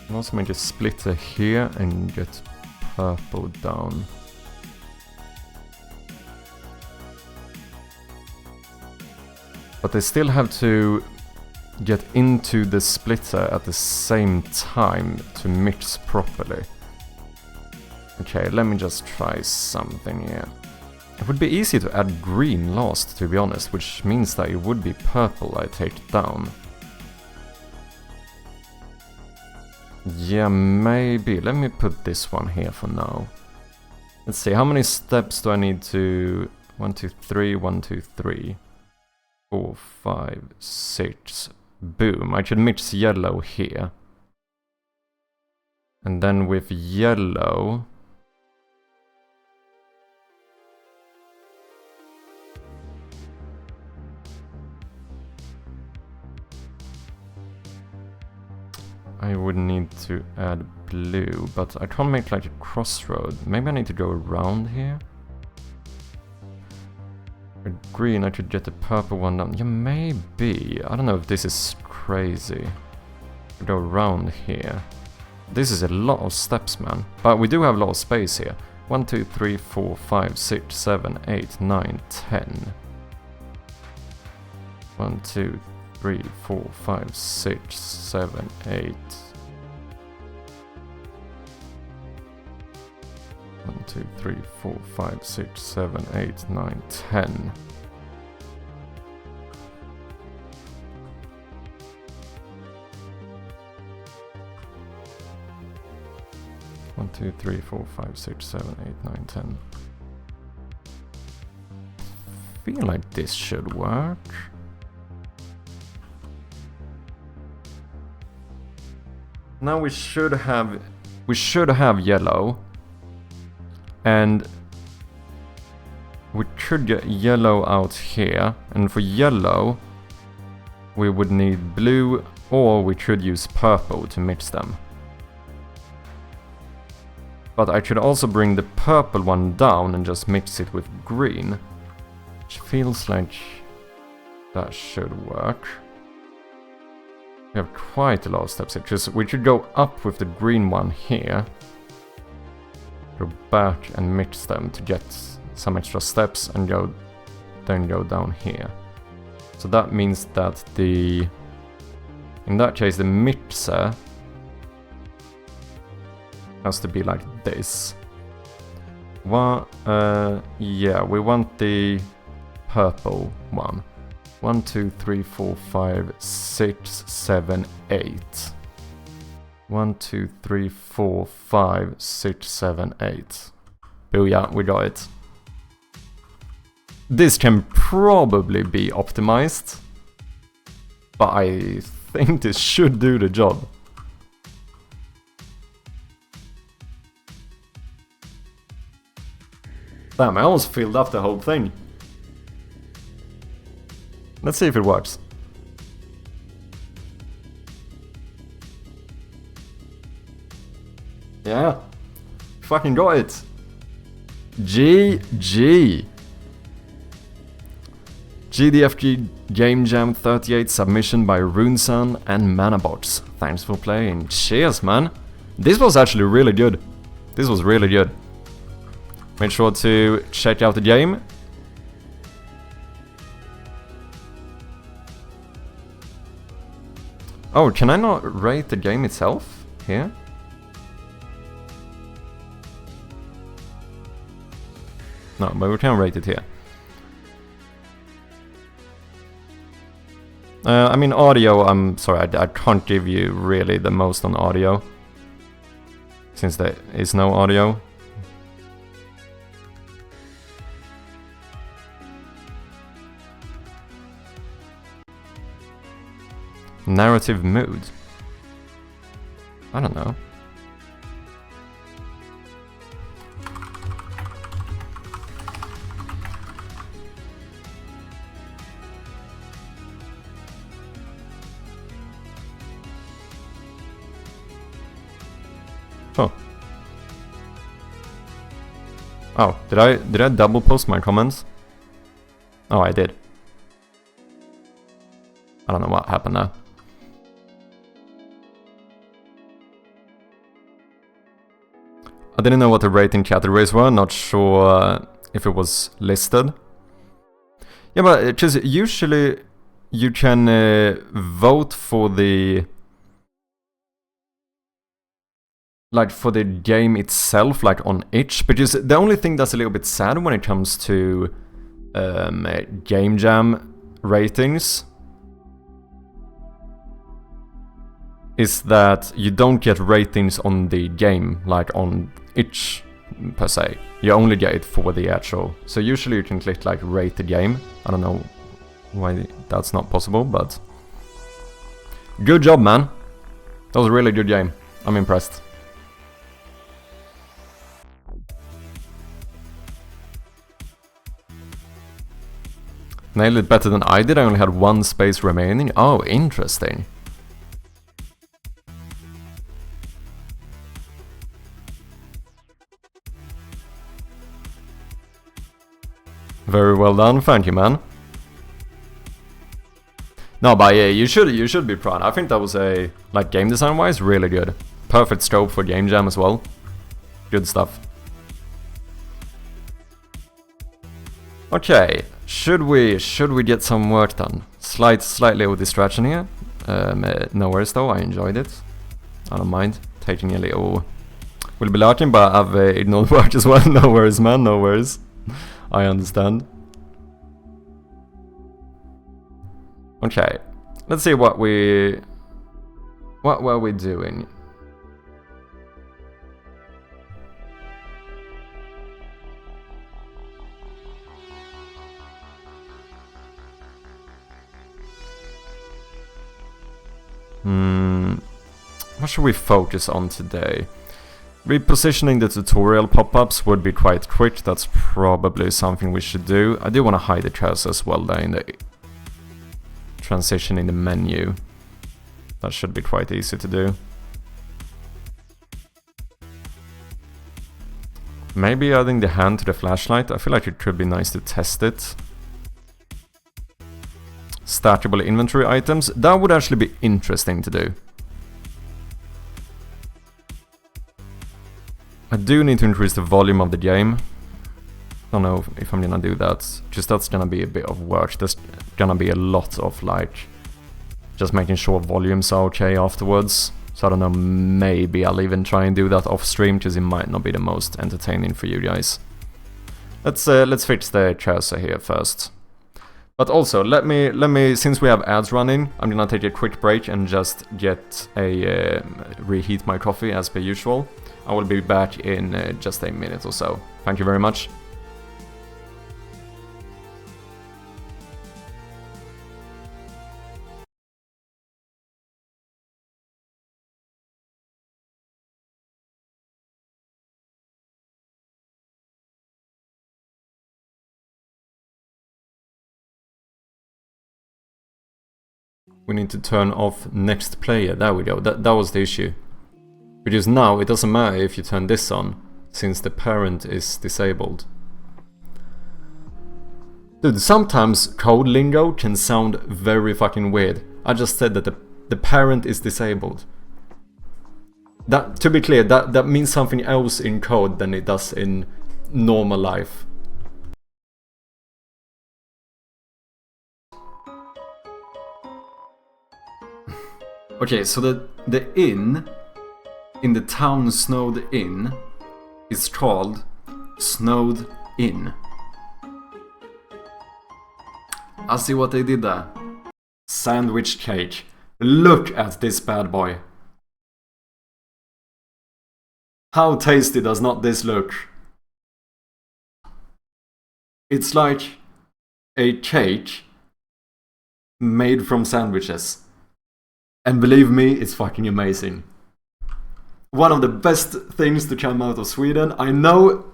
And also make a splitter here and get purple down. But they still have to get into the splitter at the same time to mix properly. Okay, let me just try something here. It would be easy to add green last, to be honest, which means that it would be purple I take down. Yeah, maybe. Let me put this one here for now. Let's see, how many steps do I need to... 1, 2, 3, 1, 2, 3, 4, 5, 6. Boom, I should mix yellow here. And then with yellow... I would need to add blue, but I can't make like a crossroad. Maybe I need to go around here. With green, I should get the purple one down. Yeah, maybe. I don't know if this is crazy. Go around here. This is a lot of steps, man. But we do have a lot of space here. 1, 2, 3, 4, 5, 6, 7, 8, 9, 10. 1, 2, 3, 4, 5, 6, 7, 8. 1, 2, 3, 4, 5, 6, 7, 8, 9, 10. One, 2, 3, 4, 5, 6, 7, 8, 9, 10. Feel like this should work. Now we should have yellow, and we could get yellow out here, and for yellow we would need blue, or we could use purple to mix them. But I should also bring the purple one down and just mix it with green, which feels like that should work. We have quite a lot of steps here, because we should go up with the green one here, go back and mix them to get some extra steps, and then go down here. So that means that in that case the mixer has to be like this. Yeah, we want the purple one. 1, 2, 3, 4, 5, 6, 7, 8. 1, 2, 3, 4, 5, 6, 7, 8. Booyah, we got it. This can probably be optimized, but I think this should do the job. Damn, I almost filled up the whole thing. Let's see if it works. Yeah. Fucking got it. GG. GDFG Game Jam 38 submission by Runesun and Manabox. Thanks for playing. Cheers, man. This was actually really good. This was really good. Make sure to check out the game. Oh, can I not rate the game itself here? No, but we can rate it here. I mean audio, I'm sorry, I can't give you really the most on audio, since there is no audio. Narrative mood. I don't know. Oh. Oh, did I double post my comments? Oh, I did. I don't know what happened there. I didn't know what the rating categories were, not sure if it was listed. Yeah, but because usually you can vote for the game itself, like on itch, because the only thing that's a little bit sad when it comes to Game Jam ratings is that you don't get ratings on the game, like on itch per se. You only get it for the actual. So usually you can click like rate the game. I don't know why that's not possible, but good job, man. That was a really good game. I'm impressed. Nailed it better than I did. I only had one space remaining. Oh, interesting. Very well done, thank you, man. No, but yeah, you should be proud. I think that was a, like, game design wise, really good. Perfect scope for Game Jam as well. Good stuff. Okay, should we get some work done? Slightly of a distraction here. No worries though, I enjoyed it. I don't mind taking a little. Will be lurking, but I've ignored work as well. No worries, man. No worries. I understand. Okay, let's see what were we doing? What should we focus on today? Repositioning the tutorial pop-ups would be quite quick. That's probably something we should do. I do want to hide the cursor as well there in the transition in the menu. That should be quite easy to do. Maybe adding the hand to the flashlight. I feel like it could be nice to test it. Stackable inventory items. That would actually be interesting to do. I do need to increase the volume of the game. Don't know if I'm gonna do that. Just that's gonna be a bit of work. There's gonna be a lot of like just making sure volumes are okay afterwards. So I don't know, maybe I'll even try and do that off stream because it might not be the most entertaining for you guys. Let's fix the cursor here first. But also let me since we have ads running, I'm gonna take a quick break and just get a reheat my coffee as per usual. I will be back in just a minute or so. Thank you very much. We need to turn off next player. There we go. That was the issue. Because now it doesn't matter if you turn this on, since the parent is disabled. Dude, sometimes code lingo can sound very fucking weird. I just said that the parent is disabled. That, to be clear, that means something else in code than it does in normal life. Okay, so the inn in the town Snowed Inn is called Snowed Inn. I see what they did there. Sandwich cake. Look at this bad boy. How tasty does not this look? It's like a cake made from sandwiches. And believe me, it's fucking amazing. One of the best things to come out of Sweden. I know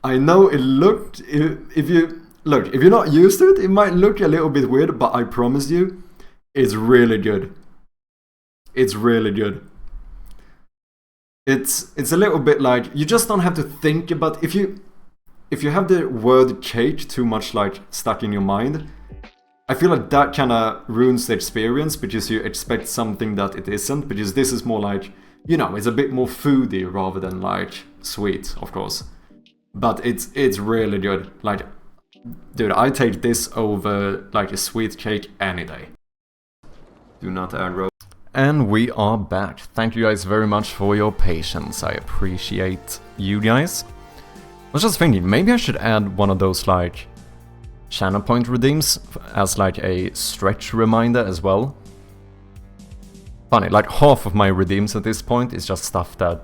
it looked, if you're not used to it, it might look a little bit weird, but I promise you, it's really good. It's really good. It's a little bit like, you just don't have to think about, if you have the word cake too much like stuck in your mind, I feel like that kinda ruins the experience because you expect something that it isn't, because this is more like, you know, it's a bit more foodie rather than like sweet, of course. But it's really good. Like, Dude, I take this over like a sweet cake any day. Do not aggro. And we are back. Thank you guys very much for your patience. I appreciate you guys. I was just thinking, maybe I should add one of those like channel point redeems as like a stretch reminder as well. Funny, like half of my redeems at this point is just stuff that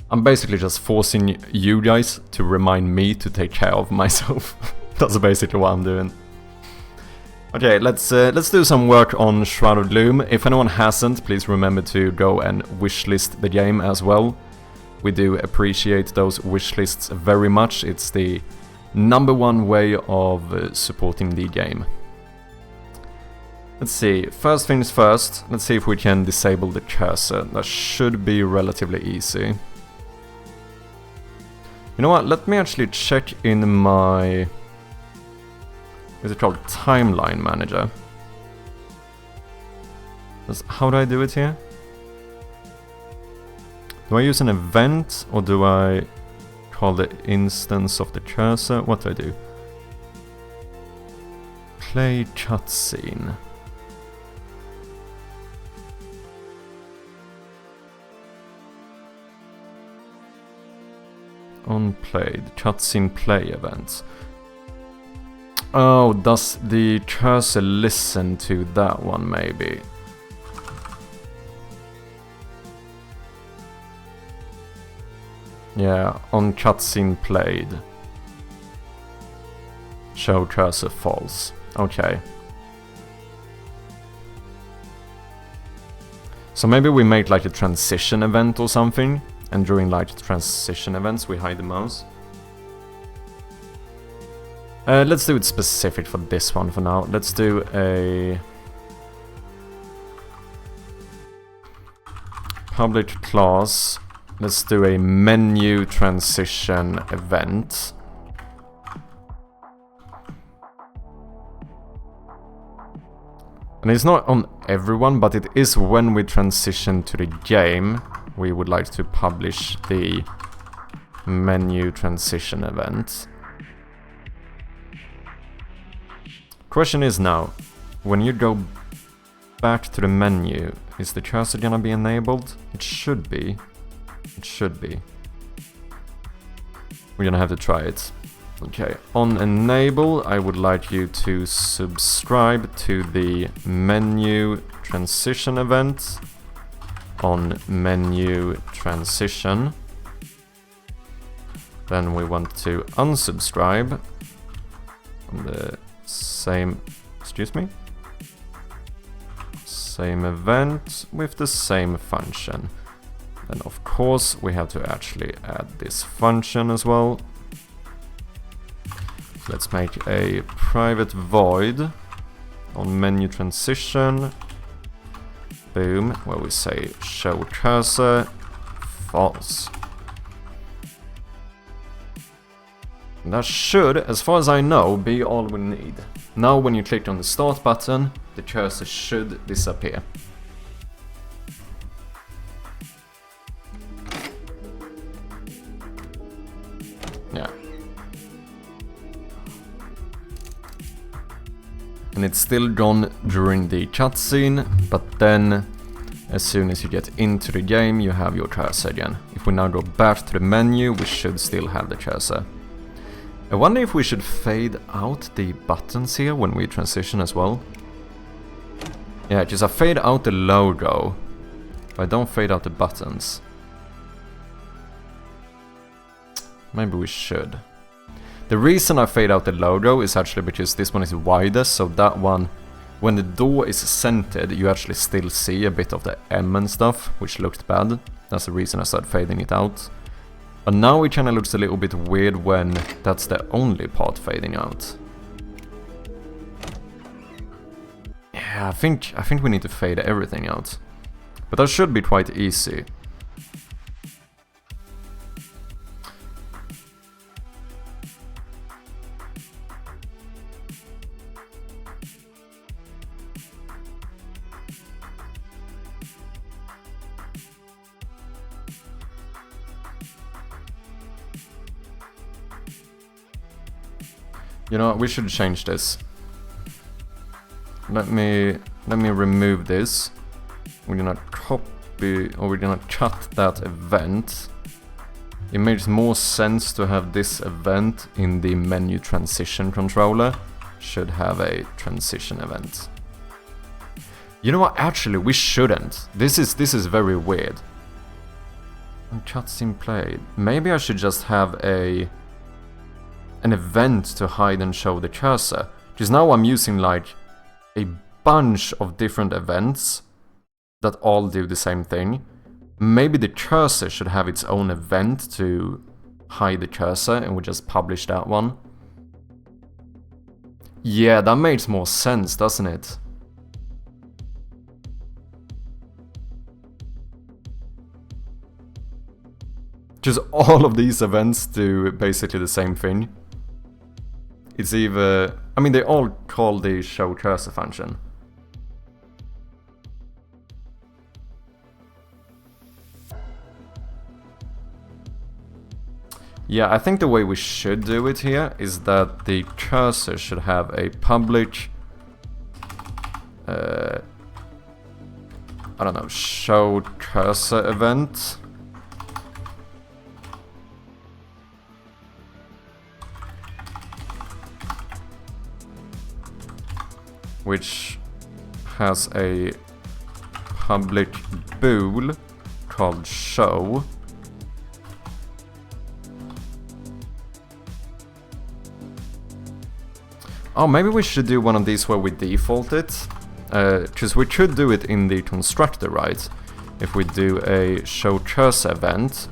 I'm basically just forcing you guys to remind me to take care of myself. That's basically what I'm doing. Okay, let's do some work on Shroud of Gloom. If anyone hasn't, please remember to go and wishlist the game as well. We do appreciate those wishlists very much. It's the #1 way of supporting the game. Let's see, first things first, let's see if we can disable the cursor. That should be relatively easy. You know what, let me actually check in my... Is it called Timeline Manager? How do I do it here? Do I use an event or do I call the instance of the cursor? What do I do? Play cutscene. Unplayed. Cutscene play events. Oh, does the cursor listen to that one maybe? Yeah, on cutscene played. Show cursor false. Okay. So maybe we make like a transition event or something, and during like transition events we hide the mouse. Let's do it specific for this one for now. Let's do a public class. Let's do a menu transition event. And it's not on everyone, but it is when we transition to the game. We would like to publish the menu transition event. Question is now, when you go back to the menu, is the cursor gonna be enabled? It should be. It should be. We're gonna have to try it. Okay, on enable, I would like you to subscribe to the menu transition event on menu transition. Then we want to unsubscribe on the same, excuse me, same event with the same function. Then of course we have to actually add this function as well. So let's make a private void on menu transition. Boom, where we say show cursor false. And that should, as far as I know, be all we need. Now when you click on the start button, the cursor should disappear. Yeah. And it's still gone during the cutscene, but then as soon as you get into the game, you have your cursor again. If we now go back to the menu, we should still have the cursor. I wonder if we should fade out the buttons here when we transition as well. Yeah, because I fade out the logo, but I don't fade out the buttons. Maybe we should. The reason I fade out the logo is actually because this one is wider, so that one, when the door is centered, you actually still see a bit of the M and stuff, which looked bad. That's the reason I started fading it out. But now it kinda looks a little bit weird when that's the only part fading out. Yeah, I think we need to fade everything out. But that should be quite easy. You know, we should change this. Let me remove this. We're gonna copy, or we're gonna cut that event. It makes more sense to have this event in the menu transition controller. Should have a transition event. You know what? Actually, we shouldn't. This is very weird. Cutscene played. Maybe I should just have an event to hide and show the cursor. Because now I'm using like a bunch of different events that all do the same thing. Maybe the cursor should have its own event to hide the cursor, and we just publish that one. Yeah, that makes more sense, doesn't it? Just all of these events do basically the same thing. It's either... I mean, they all call the show cursor function. Yeah, I think the way we should do it here is that the cursor should have a public... I don't know, show cursor event. Which has a public bool called show. Oh, maybe we should do one of these where we default it. Because we could do it in the constructor, right? If we do a show cursor event,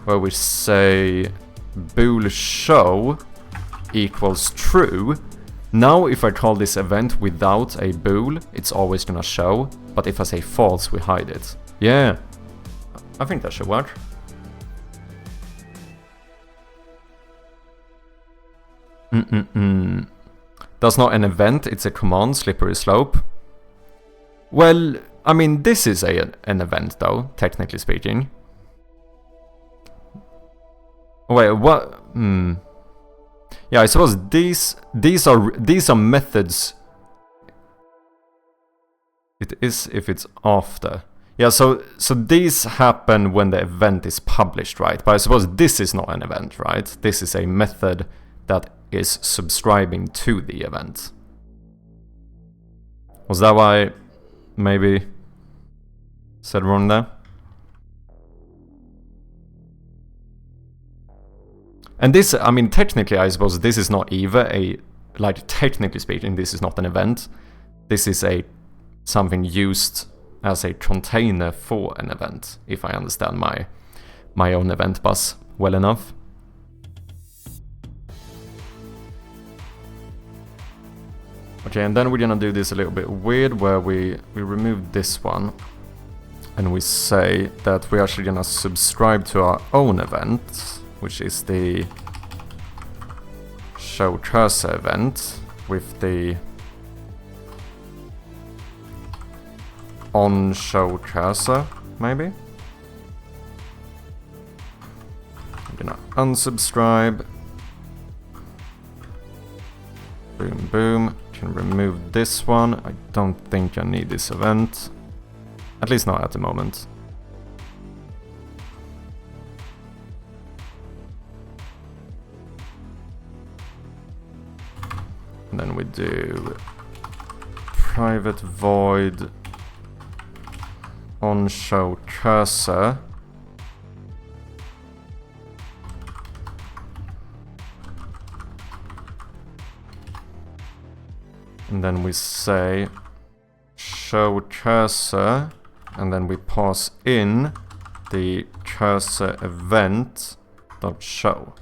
where we say bool show equals true. Now if I call this event without a bool, it's always gonna show. But if I say false, we hide it. Yeah, I think that should work. That's not an event, it's a command, slippery slope. Well, I mean, this is an event though, technically speaking. Wait, what? Yeah, I suppose these are methods. It is if it's after. Yeah, so these happen when the event is published, right? But I suppose this is not an event, right? This is a method that is subscribing to the event. Was that why maybe said wrong there? And this, I mean, technically, I suppose this is not either a, like, technically speaking, this is not an event. This is something used as a container for an event, if I understand my own event bus well enough. Okay, and then we're gonna do this a little bit weird, where we remove this one, and we say that we're actually gonna subscribe to our own event, which is the show cursor event with the on show cursor, maybe? I'm gonna unsubscribe. Boom, boom. Can remove this one. I don't think I need this event. At least not at the moment. And then we do private void on show cursor. And then we say show cursor, and then we pass in the cursor event dot show.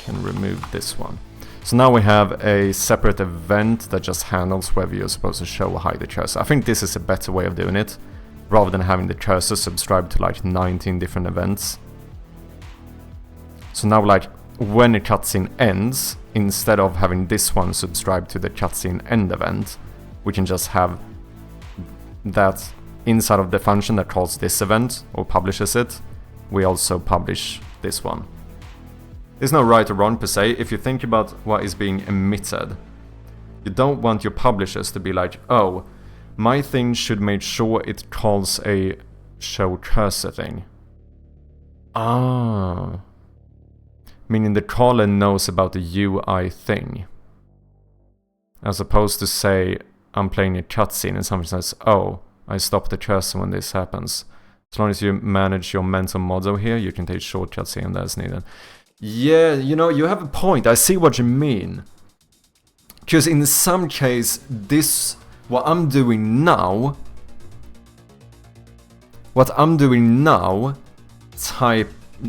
Can remove this one. So now we have a separate event that just handles whether you're supposed to show or hide the cursor. I think this is a better way of doing it, rather than having the cursor subscribed to like 19 different events. So now, like, when a cutscene ends, instead of having this one subscribed to the cutscene end event, we can just have that inside of the function that calls this event or publishes it, we also publish this one. There's no right or wrong per se. If you think about what is being emitted, you don't want your publishers to be like, oh, my thing should make sure it calls a show cursor thing. Ah. Meaning the caller knows about the UI thing. As opposed to say, I'm playing a cutscene and someone says, oh, I stop the cursor when this happens. As long as you manage your mental model here, you can take shortcuts here and that's needed. Yeah, you know, you have a point. I see what you mean. Because in some case, what I'm doing now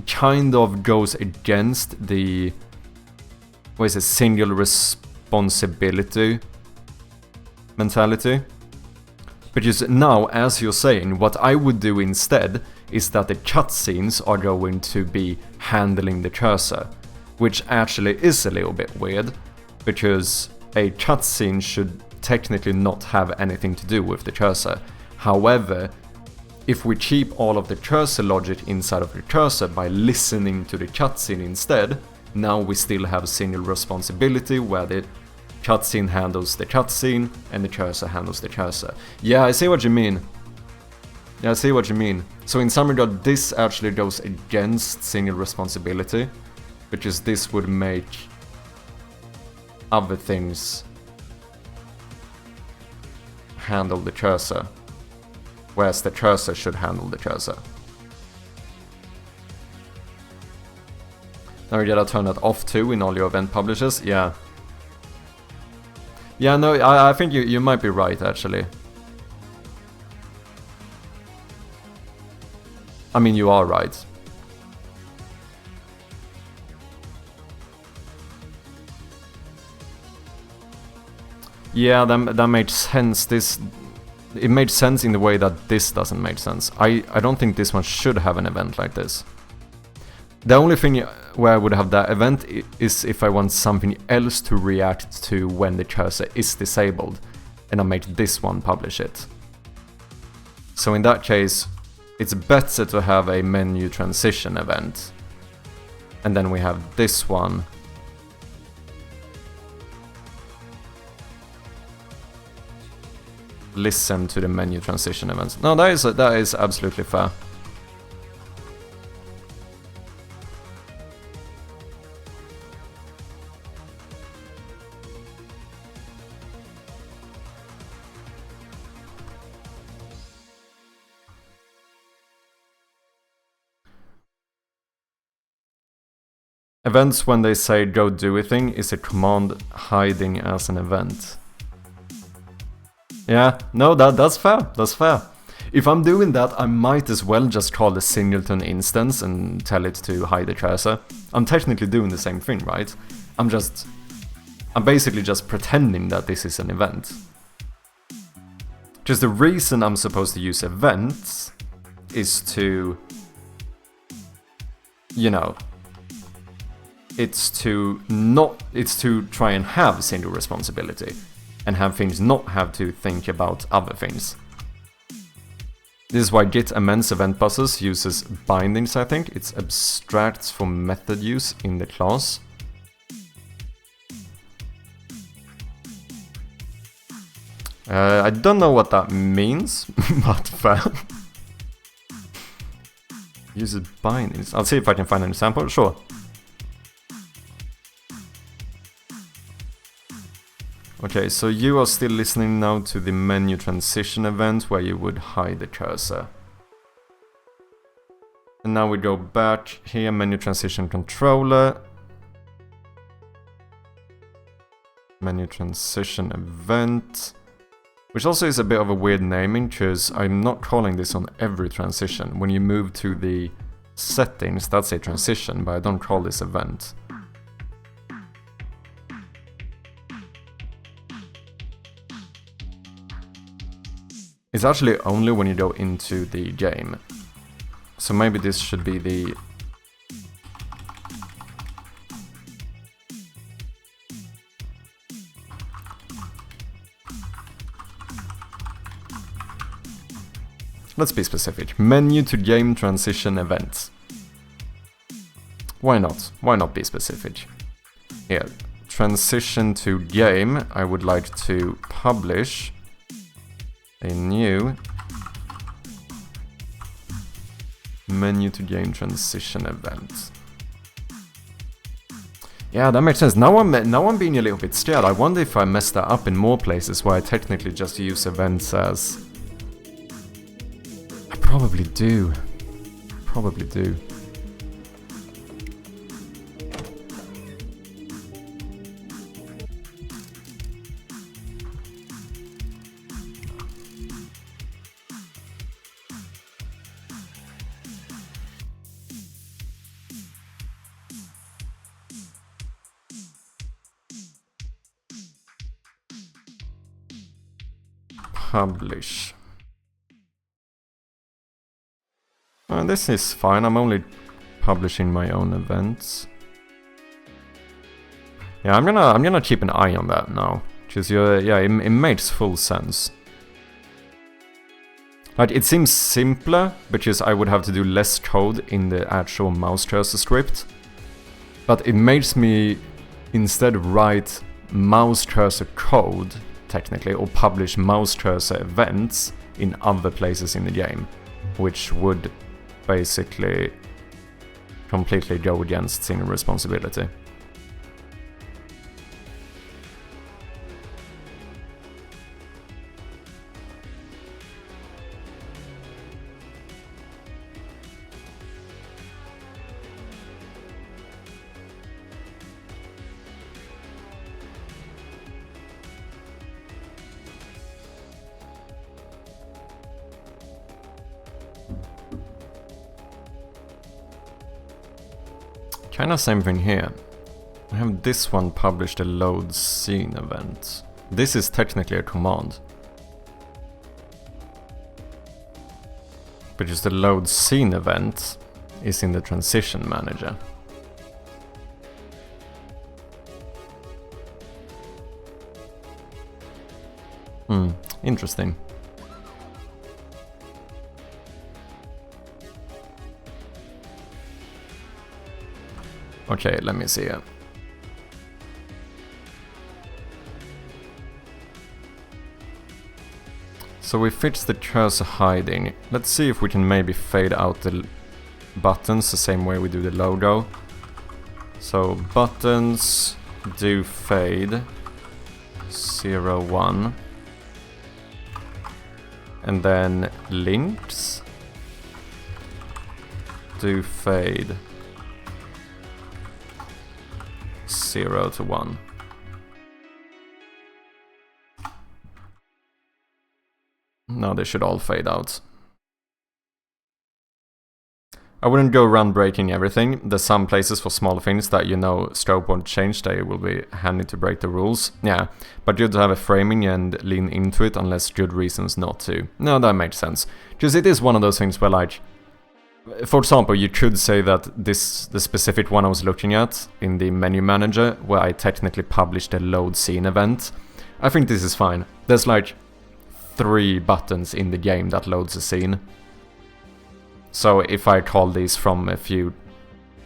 kind of goes against the, what is it, single responsibility mentality. Because now, as you're saying, what I would do instead is that the cutscenes are going to be handling the cursor, which actually is a little bit weird, because a cutscene should technically not have anything to do with the cursor. However, if we keep all of the cursor logic inside of the cursor by listening to the cutscene instead, now we still have single responsibility where the cutscene handles the cutscene and the cursor handles the cursor. Yeah, I see what you mean. Yeah, I see what you mean. So in some regard, this actually goes against single responsibility, because this would make other things handle the cursor, whereas the cursor should handle the cursor. Now you gotta turn that off too in all your event publishers. Yeah. Yeah, no, I think you might be right, actually. I mean, you are right. Yeah, that makes sense. It makes sense in the way that this doesn't make sense. I don't think this one should have an event like this. The only thing where I would have that event is if I want something else to react to when the cursor is disabled, and I make this one publish it. So in that case, it's better to have a menu transition event, and then we have this one. Listen to the menu transition events. No, that is absolutely fair. Events when they say go do a thing is a command hiding as an event. Yeah, no, that's fair, that's fair. If I'm doing that, I might as well just call the singleton instance and tell it to hide the cursor. I'm technically doing the same thing, right? I'm basically just pretending that this is an event. Because the reason I'm supposed to use events is to, you know, it's to try and have single responsibility and have things not have to think about other things. This is why git amends event buses uses bindings, I think. It abstracts from method use in the class. I don't know what that means, but fair. Uses bindings. I'll see if I can find an example. Sure. Okay, so you are still listening now to the menu transition event where you would hide the cursor. And now we go back here, menu transition controller. Menu transition event. Which also is a bit of a weird naming, because I'm not calling this on every transition. When you move to the settings, that's a transition, but I don't call this event. It's actually only when you go into the game. So maybe this should be the... Let's be specific. Menu to game transition events. Why not? Why not be specific? Here, transition to game. I would like to publish a new menu to game transition event. Yeah, that makes sense. Now I'm being a little bit scared. I wonder if I messed that up in more places where I technically just use events as... I probably do. Probably do. Publish. This is fine. I'm only publishing my own events. Yeah, I'm gonna keep an eye on that now. Because yeah, it makes full sense. Like, it seems simpler because I would have to do less code in the actual mouse cursor script. But it makes me instead write mouse cursor code, technically, or publish mouse cursor events in other places in the game, which would basically completely go against single responsibility. Kinda same thing here. I have this one published a load scene event. This is technically a command. Because the load scene event is in the transition manager. Interesting. Okay, let me see. So we fixed the cursor hiding. Let's see if we can maybe fade out the buttons the same way we do the logo. So buttons do fade 0, 1. And then links do fade 0 to 1. Now they should all fade out. I wouldn't go around breaking everything. There's some places for small things that you know scope won't change. They will be handy to break the rules. Yeah, but good to have a framing and lean into it unless good reasons not to. No, that makes sense. Because it is one of those things where, like, for example, you could say that the specific one I was looking at in the menu manager, where I technically published a load scene event, I think this is fine. There's like 3 buttons in the game that loads a scene. So if I call these from a few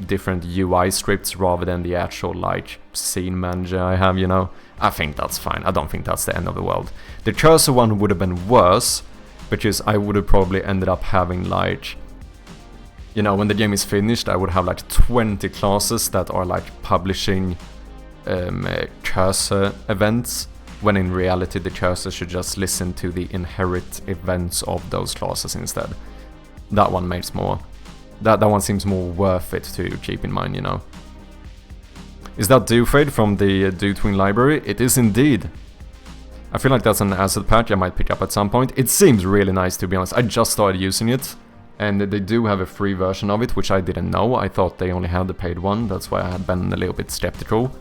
different UI scripts rather than the actual like scene manager I have, you know, I think that's fine. I don't think that's the end of the world. The cursor one would have been worse, because I would have probably ended up having like, you know, when the game is finished, I would have like 20 classes that are like publishing cursor events, when in reality the cursor should just listen to the inherit events of those classes instead. That one makes more... That one seems more worth it to keep in mind, you know. Is that do fade from the do tween library? It is indeed. I feel like that's an asset pack I might pick up at some point. It seems really nice, to be honest. I just started using it. And they do have a free version of it, which I didn't know. I thought they only had the paid one, that's why I had been a little bit skeptical.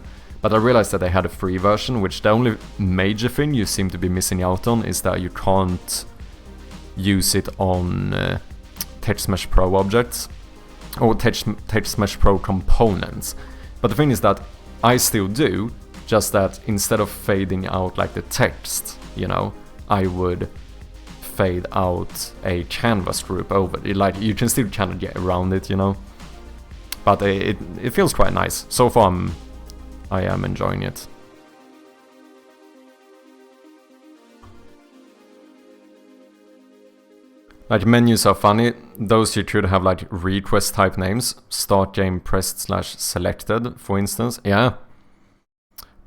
But I realized that they had a free version, which the only major thing you seem to be missing out on is that you can't use it on TextMesh Pro objects, or TextMesh Pro components. But the thing is that I still do, just that instead of fading out like the text, you know, I would fade out a canvas group over it. Like, you can still kind of get around it, you know. But it feels quite nice. So far I am enjoying it. Like, menus are funny. Those you could have like request type names. Start game pressed / selected, for instance. Yeah.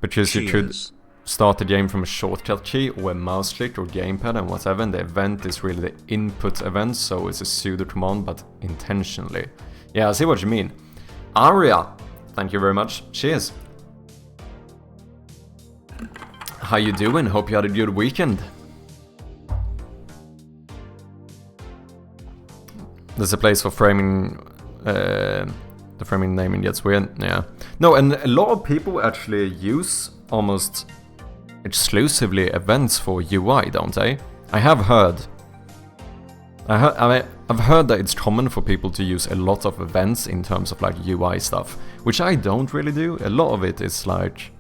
Because you could start the game from a shortcut key or a mouse click or gamepad and whatever. And the event is really the input event, so it's a pseudo command, but intentionally. Yeah, I see what you mean. Aria, thank you very much. Cheers. How you doing? Hope you had a good weekend. There's a place for framing, the framing naming gets weird, yeah. No, and a lot of people actually use almost exclusively events for UI, don't they? I have heard. I've heard that it's common for people to use a lot of events in terms of like UI stuff, which I don't really do. A lot of it is like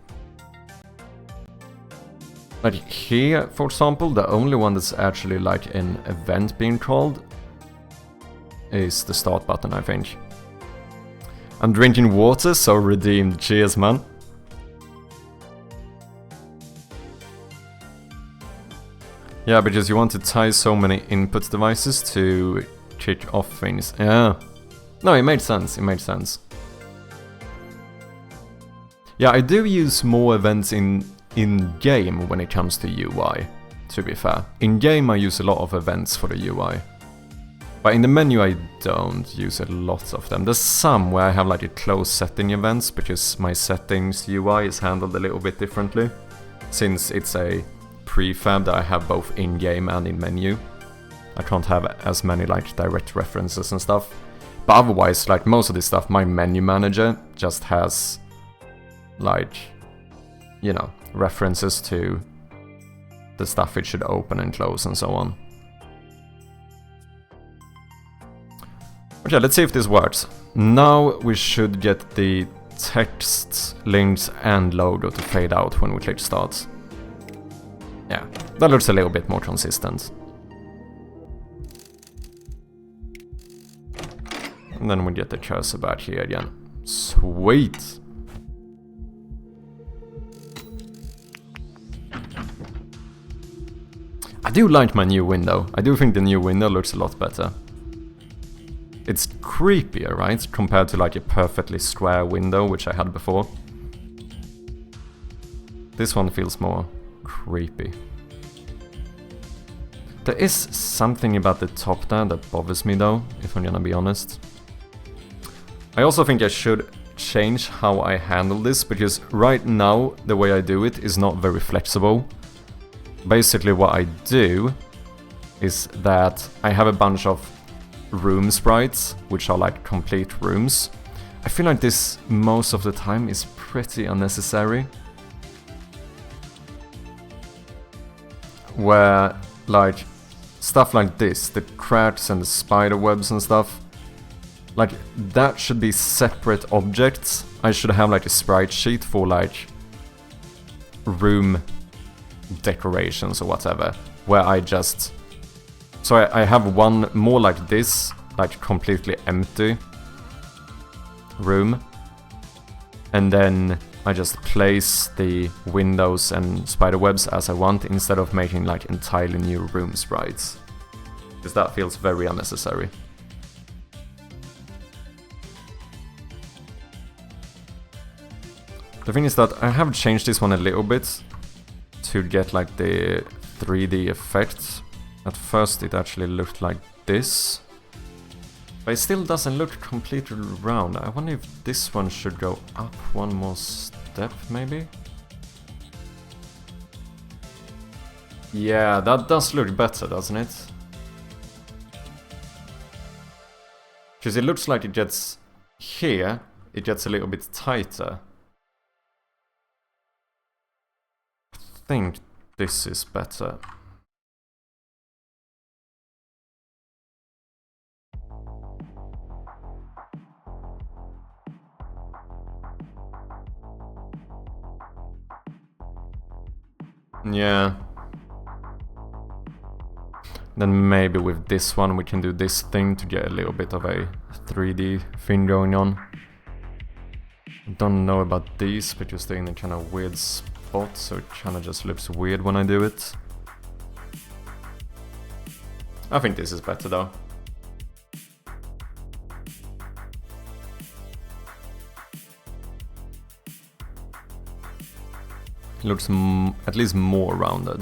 here, for example, the only one that's actually like an event being called is the start button, I think. I'm drinking water, so redeemed. Cheers, man. Yeah, because you want to tie so many input devices to kick off things. Yeah. No, it made sense. It made sense. Yeah, I do use more events in-game when it comes to UI, to be fair. In-game I use a lot of events for the UI. But in the menu I don't use a lot of them. There's some where I have like a closed setting events because my settings UI is handled a little bit differently. Since it's a prefab that I have both in-game and in menu. I can't have as many like direct references and stuff. But otherwise, like most of this stuff, my menu manager just has like, you know, references to the stuff it should open and close and so on. Okay, let's see if this works. Now we should get the text, links and logo to fade out when we click start. Yeah, that looks a little bit more consistent. And then we get the cursor back here again. Sweet! I do like my new window. I do think the new window looks a lot better. It's creepier, right? Compared to like a perfectly square window, which I had before. This one feels more creepy. There is something about the top there that bothers me though, if I'm gonna be honest. I also think I should change how I handle this, because right now the way I do it is not very flexible. Basically what I do is that I have a bunch of room sprites, which are like complete rooms. I feel like this most of the time is pretty unnecessary. Where like stuff like this, the cracks and the spider webs and stuff, like that should be separate objects. I should have like a sprite sheet for like room decorations or whatever, where I just... So I have one more like this, like completely empty room, and then I just place the windows and spiderwebs as I want, instead of making like entirely new room sprites, because that feels very unnecessary. The thing is that I have changed this one a little bit to get like the 3D effect. At first it actually looked like this, but it still doesn't look completely round. I wonder if this one should go up one more step, maybe? Yeah, that does look better, doesn't it? Because it looks like it gets... Here, it gets a little bit tighter. I think this is better. Yeah. Then maybe with this one we can do this thing to get a little bit of a 3D thing going on. Don't know about these because they're in a kind of weird spot, so it kind of just looks weird when I do it. I think this is better though. It looks at least more rounded.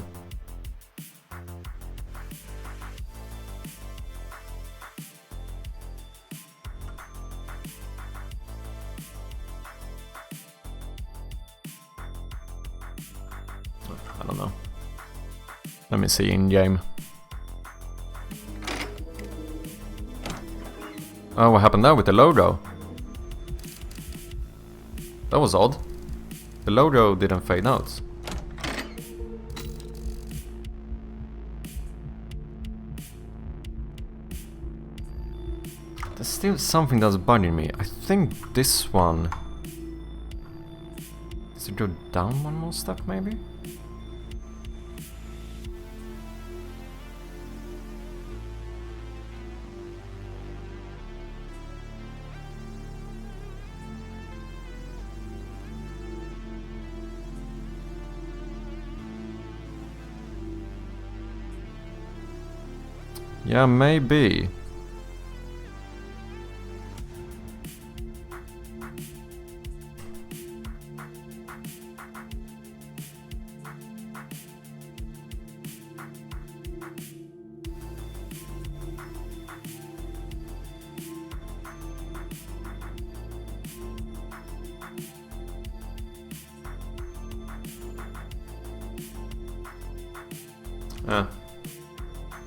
I don't know. Let me see in game. Oh, what happened there with the logo? That was odd. The logo didn't fade out. There's still something that's bugging me. I think this one... Does it go down one more step, maybe? Yeah, maybe.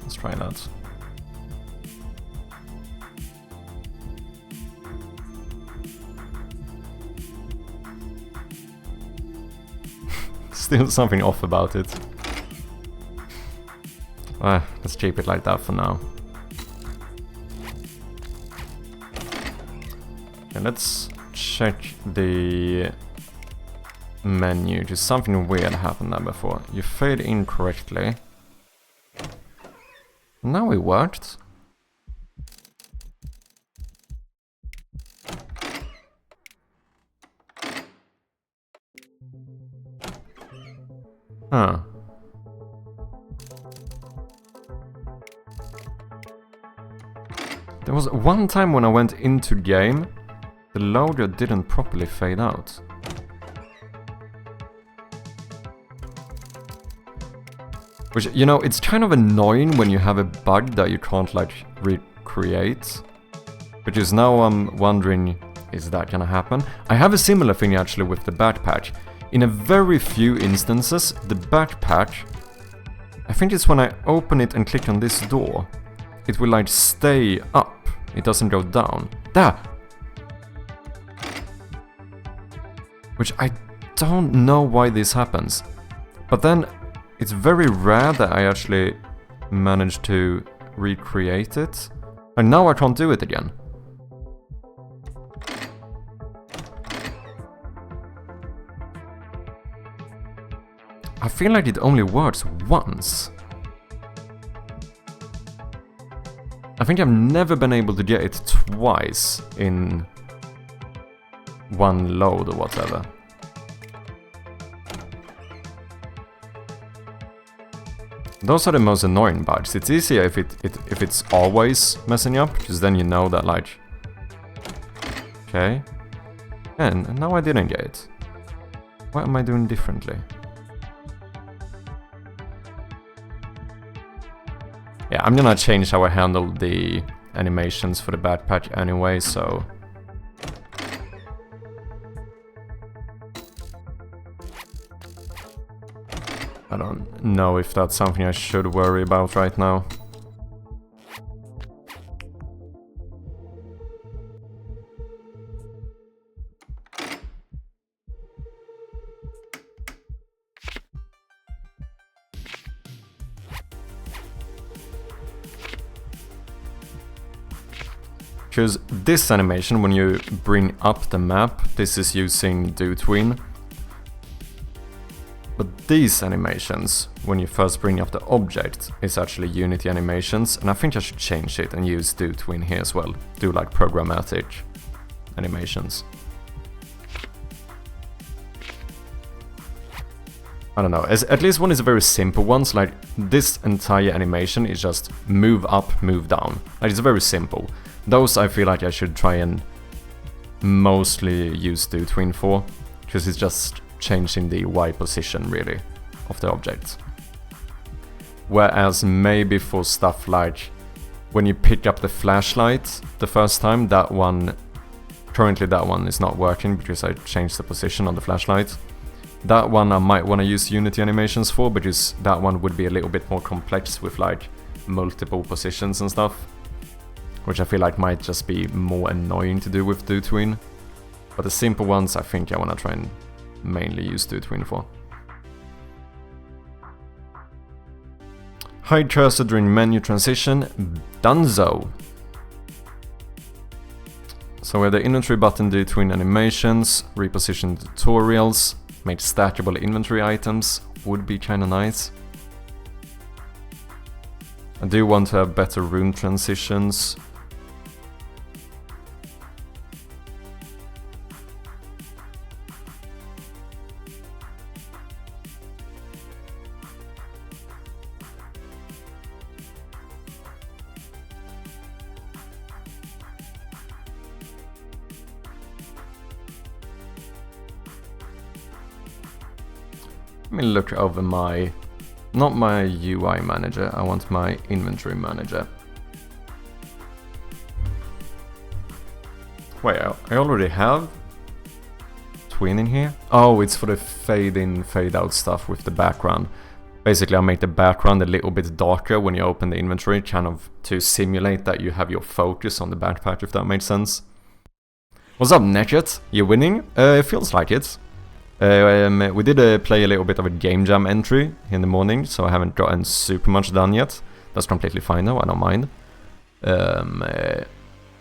Let's try that. Still something off about it. Let's keep it like that for now. Okay, let's check the menu. Just something weird happened there before. You fade incorrectly. Now it worked. Huh. There was one time when I went into game, the logo didn't properly fade out. Which, you know, it's kind of annoying when you have a bug that you can't, like, recreate. Because now I'm wondering, is that gonna happen? I have a similar thing actually with the backpack. In a very few instances, the backpack, I think it's when I open it and click on this door, it will like stay up, it doesn't go down. There! Which I don't know why this happens. But then, it's very rare that I actually manage to recreate it. And now I can't do it again. I feel like it only works once. I think I've never been able to get it twice in one load or whatever. Those are the most annoying bugs. It's easier if it's always messing up, because then you know that, like... Okay. And now I didn't get it. What am I doing differently? Yeah, I'm gonna change how I handle the animations for the backpack anyway, so... I don't know if that's something I should worry about right now. Because this animation, when you bring up the map, this is using Do Tween. But these animations, when you first bring up the object, is actually Unity animations, and I think I should change it and use Do Tween here as well. Do like programmatic animations. I don't know, at least one is a very simple one, so like this entire animation is just move up, move down. Like it's very simple. Those I feel like I should try and mostly use do tween for, because it's just changing the Y position really of the object. Whereas maybe for stuff like when you pick up the flashlight the first time, that one, currently that one is not working because I changed the position on the flashlight. That one I might want to use Unity animations for, because that one would be a little bit more complex with like multiple positions and stuff, which I feel like might just be more annoying to do with do tween. But the simple ones I think I want to try and mainly use do tween for. Hide cursor during menu transition, donezo. So we have the inventory button, do tween animations, reposition tutorials, make stackable inventory items, would be kinda nice. I do want to have better room transitions. Let me look over my, not my UI manager, I want my inventory manager. Wait, I already have tween in here? Oh, it's for the fade in, fade out stuff with the background. Basically, I make the background a little bit darker when you open the inventory, kind of to simulate that you have your focus on the backpack, if that makes sense. What's up, Naked? You winning? It feels like it. We did play a little bit of a game jam entry in the morning, so I haven't gotten super much done yet. That's completely fine though, I don't mind.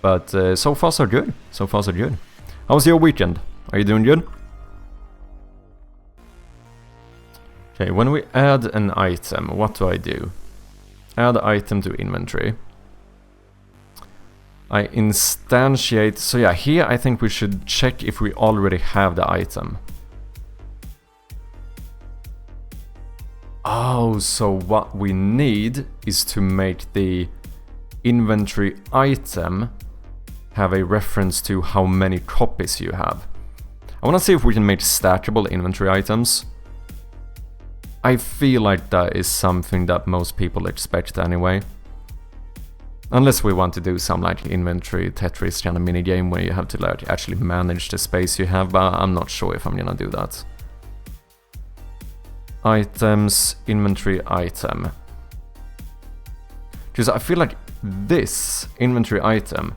But so far so good. So far so good. How was your weekend? Are you doing good? Okay, when we add an item, what do I do? Add item to inventory. I instantiate, so yeah, here I think we should check if we already have the item. Oh, so what we need is to make the inventory item have a reference to how many copies you have. I want to see if we can make stackable inventory items. I feel like that is something that most people expect anyway. Unless we want to do some like inventory Tetris kind of minigame where you have to like actually manage the space you have, but I'm not sure if I'm gonna do that. Items, inventory item. Because I feel like this inventory item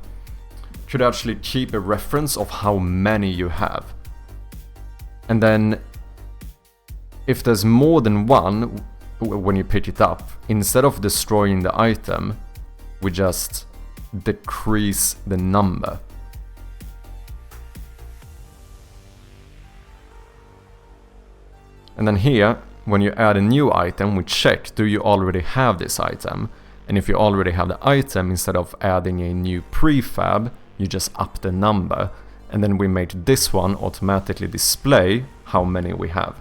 should actually keep a reference of how many you have. And then if there's more than one when you pick it up, instead of destroying the item, we just decrease the number. And then here, when you add a new item, we check, do you already have this item? And if you already have the item, instead of adding a new prefab, you just up the number. And then we make this one automatically display how many we have.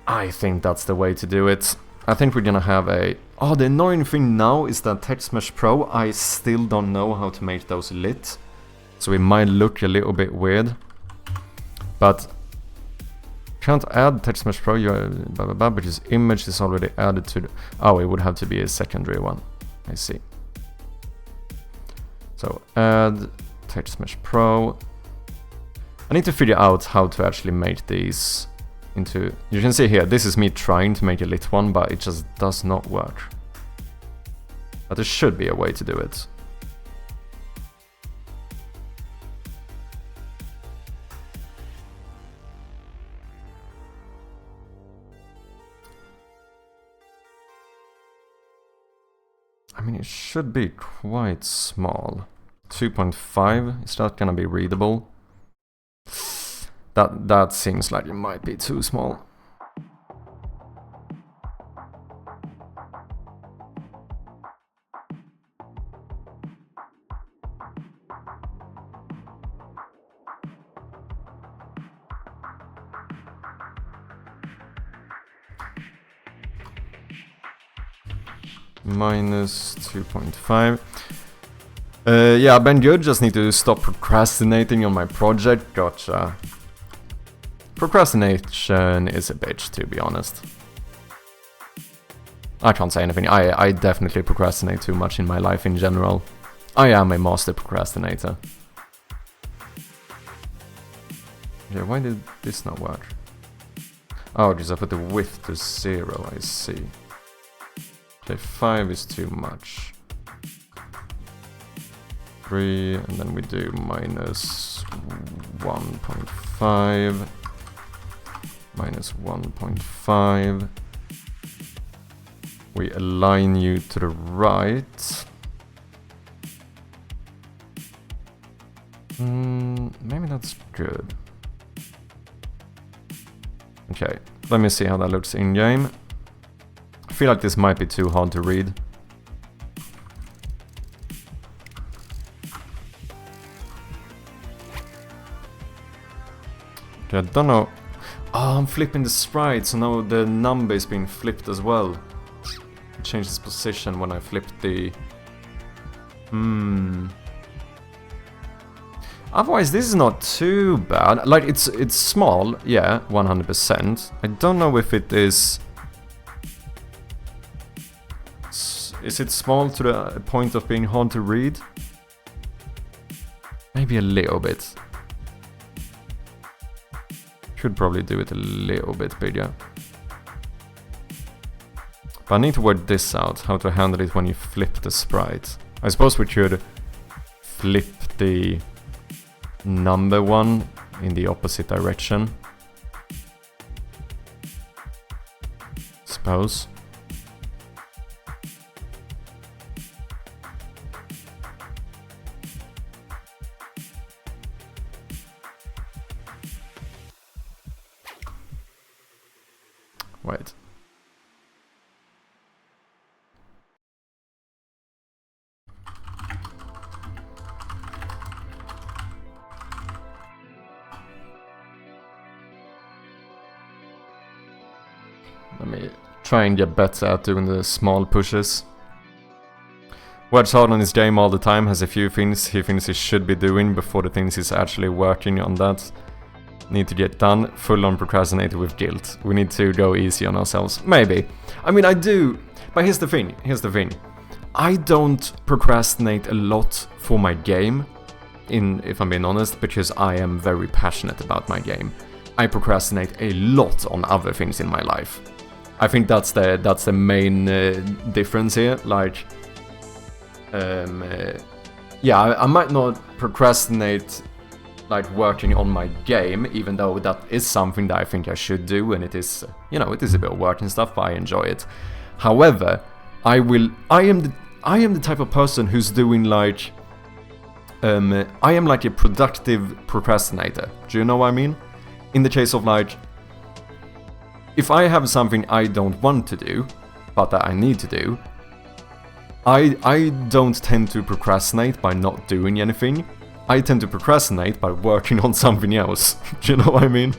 I think that's the way to do it. I think we're gonna have a... Oh, the annoying thing now is that Text Mesh Pro, I still don't know how to make those lit. So it might look a little bit weird. But... can't add Text Mesh Pro, because image is already added to the... Oh, it would have to be a secondary one. I see. So add Text Mesh Pro. I need to figure out how to actually make these into... You can see here, this is me trying to make a lit one, but it just does not work. But there should be a way to do it. I mean, it should be quite small. 2.5, is that gonna be readable? That seems like it might be too small. minus 2.5. Yeah, been good, just need to stop procrastinating on my project. Gotcha. Procrastination is a bitch, to be honest. I can't say anything. I definitely procrastinate too much in my life in general. I am a master procrastinator. Yeah, why did this not work? Oh, because I put the width to 0, I see. Okay, 5 is too much. 3, and then we do minus 1.5. Minus 1.5. We align you to the right. Maybe that's good. Okay, let me see how that looks in-game. I feel like this might be too hard to read. Okay, I don't know. Oh, I'm flipping the sprite, so now the number is being flipped as well. Change its position when I flip the... Otherwise, this is not too bad. Like, it's small, yeah, 100%. I don't know if it is... Is it small to the point of being hard to read? Maybe a little bit. Should probably do it a little bit bigger. But I need to work this out, how to handle it when you flip the sprite. I suppose we should flip the number one in the opposite direction. Suppose. Wait. Let me try and get better at doing the small pushes. Works hard on his game all the time, has a few things he thinks he should be doing before the things he's actually working on that need to get done. Full on procrastinated with guilt. We need to go easy on ourselves. Maybe. I mean, I do, but here's the thing. I don't procrastinate a lot for my game, if I'm being honest, because I am very passionate about my game. I procrastinate a lot on other things in my life. I think that's the main difference here. Like, yeah, I might not procrastinate like working on my game, even though that is something that I think I should do, and it is, you know, it is a bit of work and stuff, but I enjoy it. However, I am the type of person who's doing like, I am like a productive procrastinator. Do you know what I mean? In the case of like, if I have something I don't want to do, but that I need to do, I don't tend to procrastinate by not doing anything. I tend to procrastinate by working on something else. Do you know what I mean?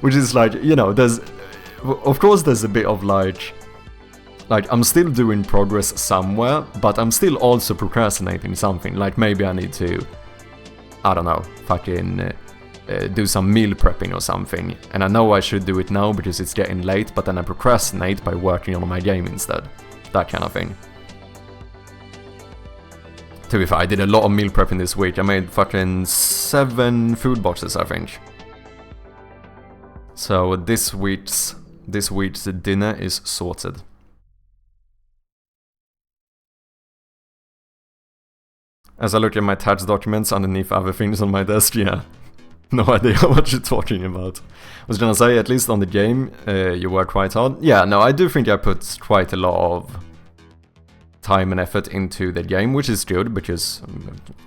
Which is like, you know, of course there's a bit of like I'm still doing progress somewhere, but I'm still also procrastinating something. Like maybe I need to, I don't know, fucking do some meal prepping or something. And I know I should do it now because it's getting late, but then I procrastinate by working on my game instead. That kind of thing. To be fair, I did a lot of meal prepping this week. I made fucking 7 food boxes, I think. So this week's dinner is sorted. As I look at my tax documents underneath other things on my desk, yeah. No idea what you're talking about. I was gonna say, at least on the game, you work quite hard. Yeah, no, I do think I put quite a lot of time and effort into the game, which is good, because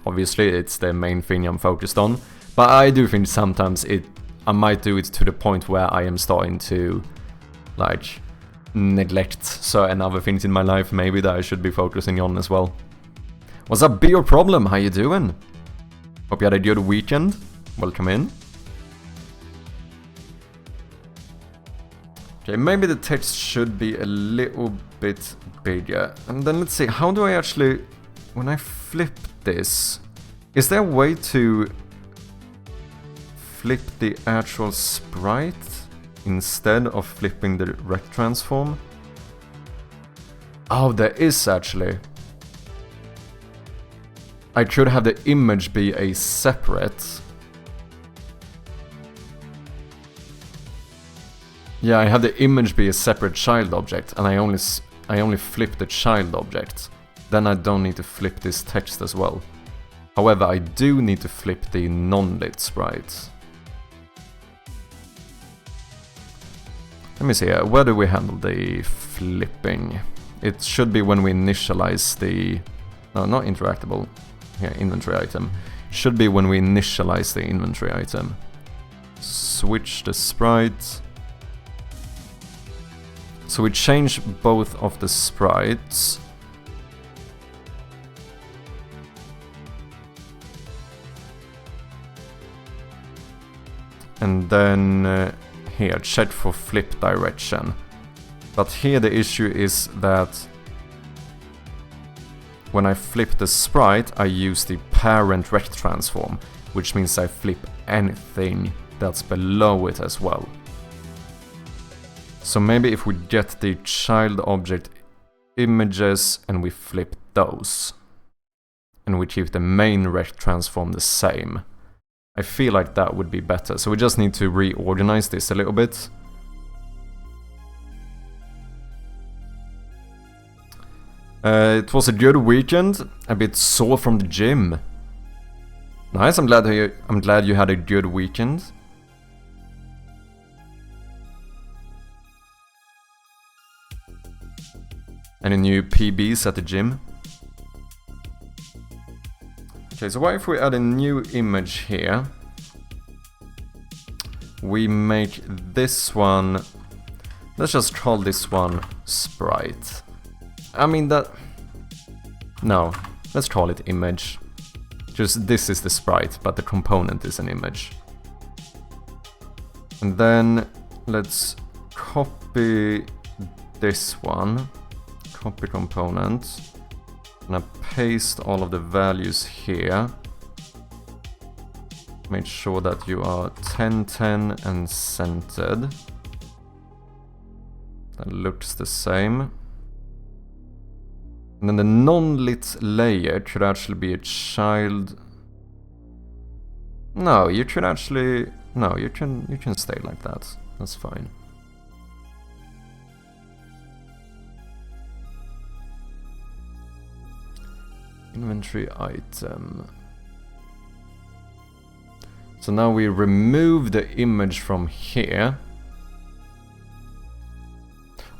obviously it's the main thing I'm focused on. But I do think sometimes I might do it to the point where I am starting to, like, neglect certain other things in my life, maybe, that I should be focusing on as well. What's up, be your problem? How you doing? Hope you had a good weekend. Welcome in. Okay, maybe the text should be a little bit bigger. And then let's see, how do I actually... When I flip this... Is there a way to flip the actual sprite instead of flipping the rect transform? Oh, there is actually. I could have the image be a separate... Yeah, I have the image be a separate child object, and I only flip the child object. Then I don't need to flip this text as well. However, I do need to flip the non-lit sprite. Let me see here, where do we handle the flipping? It should be when we initialize the... No, not interactable. Here, inventory item. Should be when we initialize the inventory item. Switch the sprite. So we change both of the sprites. And then here, check for flip direction. But here the issue is that when I flip the sprite, I use the parent rect transform, which means I flip anything that's below it as well. So maybe if we get the child object images and we flip those, and we keep the main rect transform the same, I feel like that would be better. So we just need to reorganize this a little bit. It was a good weekend, a bit sore from the gym. Nice, I'm glad you had a good weekend. Any new PBs at the gym? Okay, so what if we add a new image here? We make this one... Let's just call this one sprite. I mean that... No, let's call it image. Just this is the sprite, but the component is an image. And then let's copy this one. Copy component. And I paste all of the values here. Make sure that you are 1010 and centered. That looks the same. And then the non-lit layer should actually be a child. No, you should actually... No, you can stay like that. That's fine. Inventory item. So now we remove the image from here.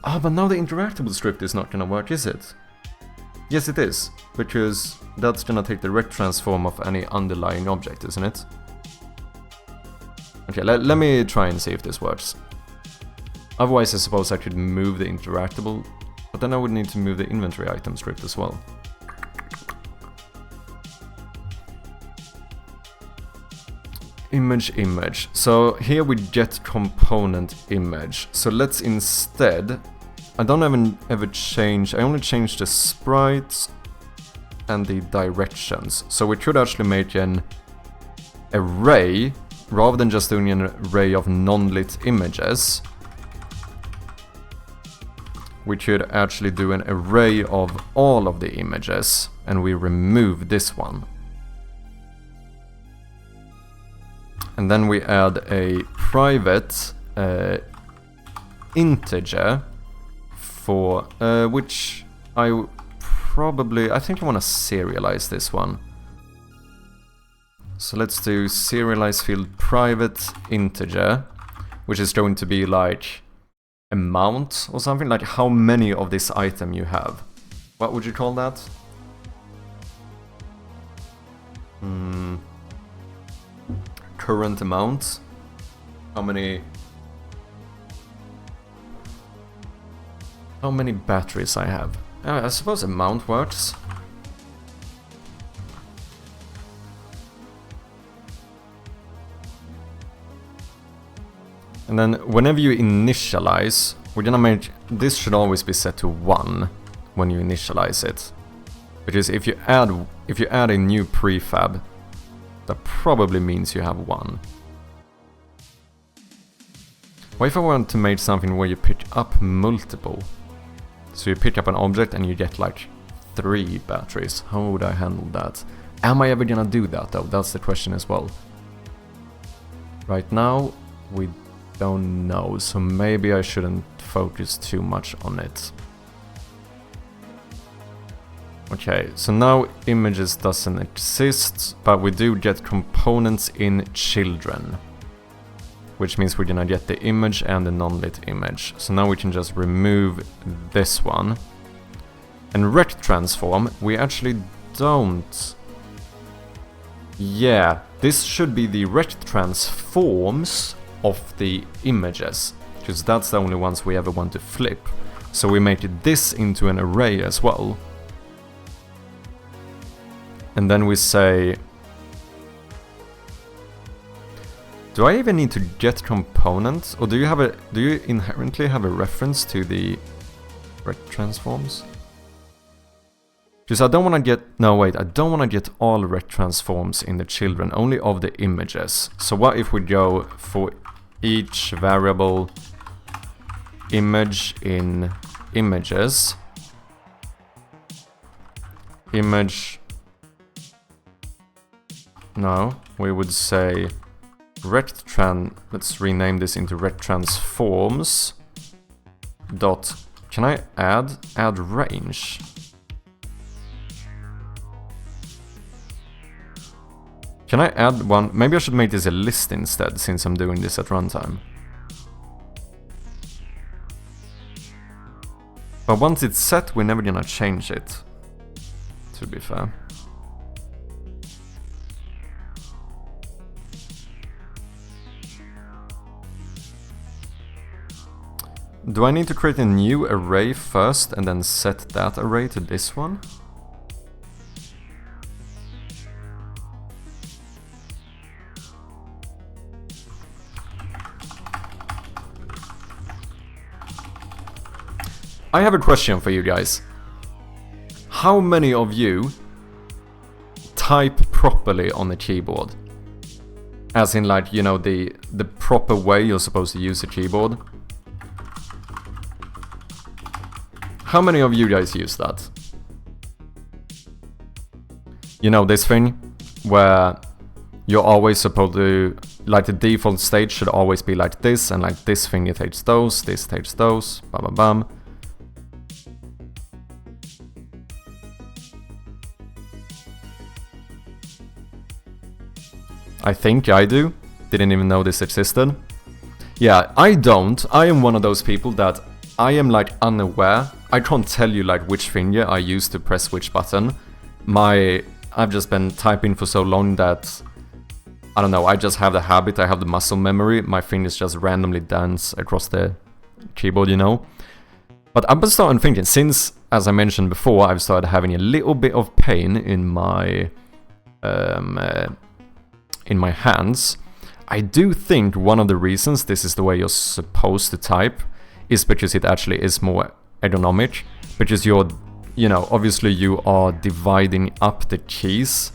Ah, but now the interactable script is not gonna work, is it? Yes, it is, because that's gonna take the rect transform of any underlying object, isn't it? Okay, let me try and see if this works. Otherwise, I suppose I could move the interactable, but then I would need to move the inventory item script as well. Image. So here we get component image. So let's instead... I don't ever change... I only change the sprites and the directions. So we could actually make an array, rather than just doing an array of non-lit images. We could actually do an array of all of the images, and we remove this one. And then we add a private integer for which I think I want to serialize this one. So let's do serialize field private integer, which is going to be like amount or something, like how many of this item you have. What would you call that? Current amount. How many batteries I have. I suppose amount works. And then whenever you initialize, we're gonna make this should always be set to 1 when you initialize it. Because if you add a new prefab, that probably means you have 1. What if I want to make something where you pick up multiple? So you pick up an object and you get like 3 batteries. How would I handle that? Am I ever gonna do that though? That's the question as well. Right now, we don't know, so maybe I shouldn't focus too much on it. Okay, so now images doesn't exist, but we do get components in children. Which means we're gonna get the image and the non-lit image. So now we can just remove this one. And rect transform, we actually don't. Yeah, this should be the rect transforms of the images, because that's the only ones we ever want to flip. So we make this into an array as well. And then we say, do I even need to get components, or do you inherently have a reference to the rect transforms? Because I don't want to get, no wait, I don't want to get all rect transforms in the children, only of the images. So what if we go for each variable image in images, image, no, we would say let's rename this into rect transforms dot, can I add range? Can I add one? Maybe I should make this a list instead, since I'm doing this at runtime. But once it's set, we're never gonna change it, to be fair. Do I need to create a new array first and then set that array to this one? I have a question for you guys. How many of you type properly on the keyboard? As in, like, you know, the proper way you're supposed to use a keyboard? How many of you guys use that? You know, this thing where you're always supposed to, like, the default state should always be like this, and like this thing it takes those, this takes those, bam bam bam. I think I do. Didn't even know this existed. Yeah, I don't. I am one of those people that I am like unaware. I can't tell you like which finger I use to press which button. I've just been typing for so long that I don't know, I just have the habit, I have the muscle memory. My fingers just randomly dance across the keyboard, you know. But I've been starting thinking, since, as I mentioned before, I've started having a little bit of pain in my hands. I do think one of the reasons this is the way you're supposed to type is because it actually is more ergonomic, because you're, you know, obviously you are dividing up the keys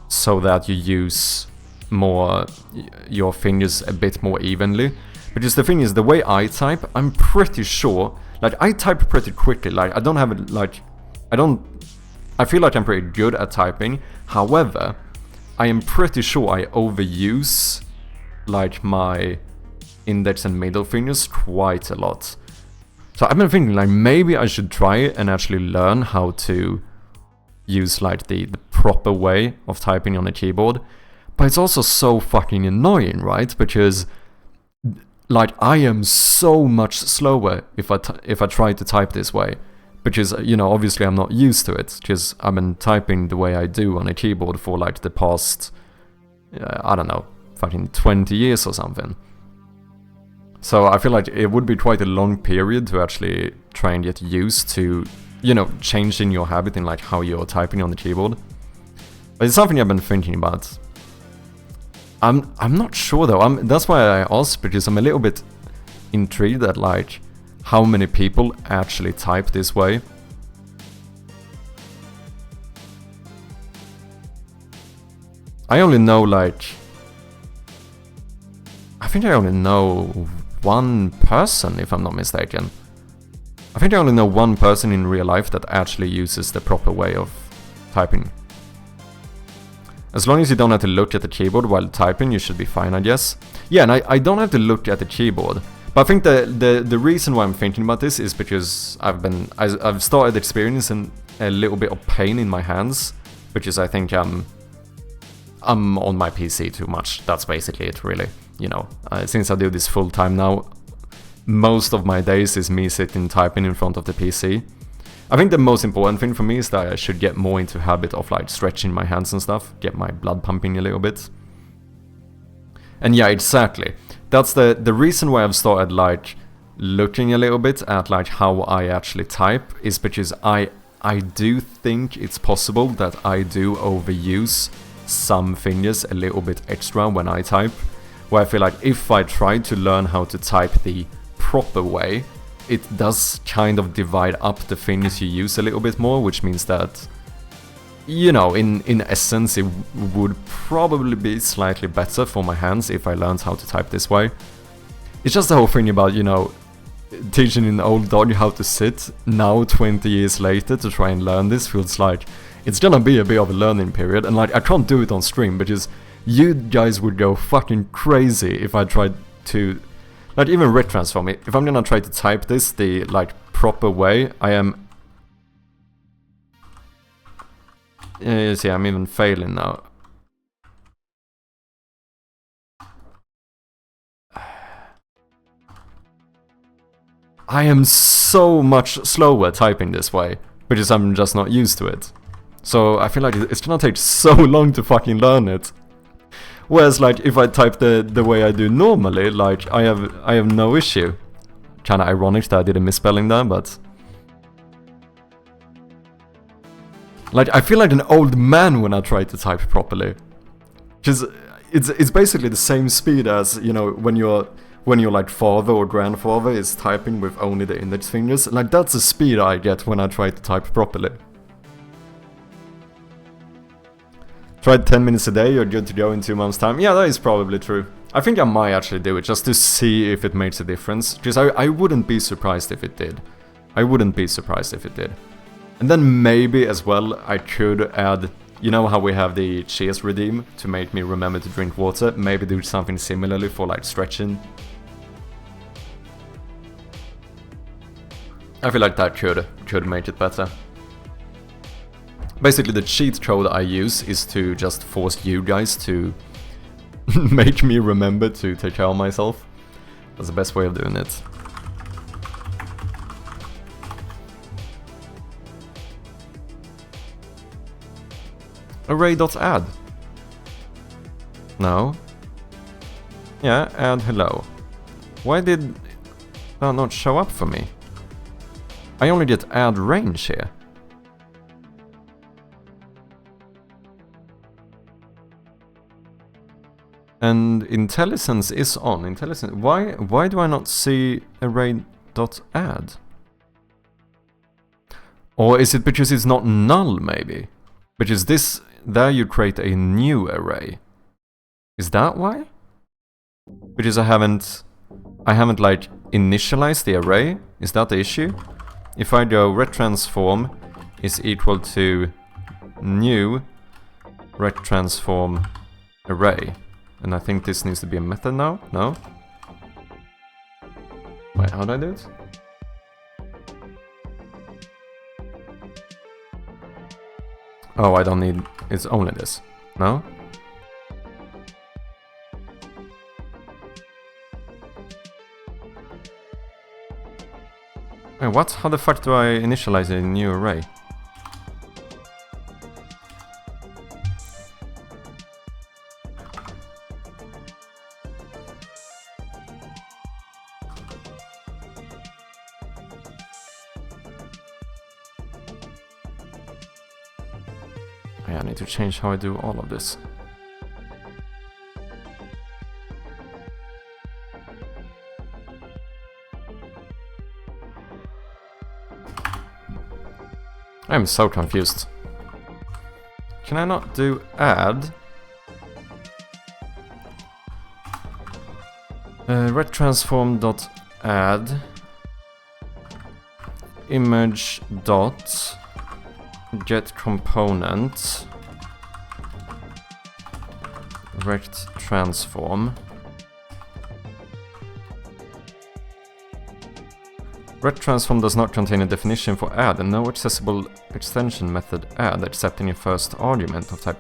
so that you use more your fingers a bit more evenly. Because the thing is, the way I type, I'm pretty sure, like, I type pretty quickly, like, I don't have, like, I feel like I'm pretty good at typing. However, I am pretty sure I overuse, like, my index and middle fingers quite a lot. So I've been thinking, like, maybe I should try it and actually learn how to use, like, the proper way of typing on a keyboard. But it's also so fucking annoying, right? Because, like, I am so much slower if I try to type this way. Because, you know, obviously I'm not used to it, because I've been typing the way I do on a keyboard for, like, the past, I don't know, fucking 20 years or something. So I feel like it would be quite a long period to actually try and get used to, you know, changing your habit in, like, how you're typing on the keyboard. But it's something I've been thinking about. I'm not sure though. That's why I asked, because I'm a little bit intrigued at like how many people actually type this way. I only know like... I think I only know one person, if I'm not mistaken. I think I only know one person in real life that actually uses the proper way of typing. As long as you don't have to look at the keyboard while typing, you should be fine, I guess. Yeah, and I don't have to look at the keyboard. But I think the reason why I'm thinking about this is because I've started experiencing a little bit of pain in my hands, which is, I think, I'm on my PC too much. That's basically it, really. You know, since I do this full time now, most of my days is me sitting typing in front of the PC. I think the most important thing for me is that I should get more into habit of like stretching my hands and stuff, get my blood pumping a little bit. And yeah, exactly. That's the reason why I've started like looking a little bit at like how I actually type, is because I do think it's possible that I do overuse some fingers a little bit extra when I type, where I feel like if I try to learn how to type the proper way, it does kind of divide up the fingers you use a little bit more, which means that, you know, in essence, it would probably be slightly better for my hands if I learned how to type this way. It's just the whole thing about, you know, teaching an old dog how to sit, now 20 years later, to try and learn this feels like it's gonna be a bit of a learning period, and like I can't do it on stream because you guys would go fucking crazy if I tried to, like, even retransform it. If I'm gonna try to type this the like proper way, I am... You see, I'm even failing now. I am so much slower typing this way, because I'm just not used to it. So I feel like it's gonna take so long to fucking learn it. Whereas like if I type the way I do normally, like I have no issue. Kinda ironic that I did a misspelling there, but... Like I feel like an old man when I try to type properly. Because it's basically the same speed as, you know, when your like father or grandfather is typing with only the index fingers. Like that's the speed I get when I try to type properly. Tried 10 minutes a day, you're good to go in 2 months' time. Yeah, that is probably true. I think I might actually do it just to see if it makes a difference. Because I wouldn't be surprised if it did. I wouldn't be surprised if it did. And then maybe as well I could add, you know how we have the cheers redeem to make me remember to drink water? Maybe do something similarly for like stretching. I feel like that could make it better. Basically the cheat code I use is to just force you guys to make me remember to take care of myself. That's the best way of doing it. Array.add. No. Yeah, add hello. Why did that not show up for me? I only get add range here. And IntelliSense is on. IntelliSense. Why do I not see array.add? Or is it because it's not null, maybe? Because this, there you create a new array. Is that why? Because I haven't like initialized the array. Is that the issue? If I go retransform is equal to new retransform array. And I think this needs to be a method now? No? Wait, how do I do it? Oh, I don't need... It's only this. No? Wait, what? How the fuck do I initialize a new array? I need to change how I do all of this. I'm so confused. Can I not do add? Ret transform dot add image dot get component rect transform. Ret transform does not contain a definition for add and no accessible extension method add except in your first argument of type.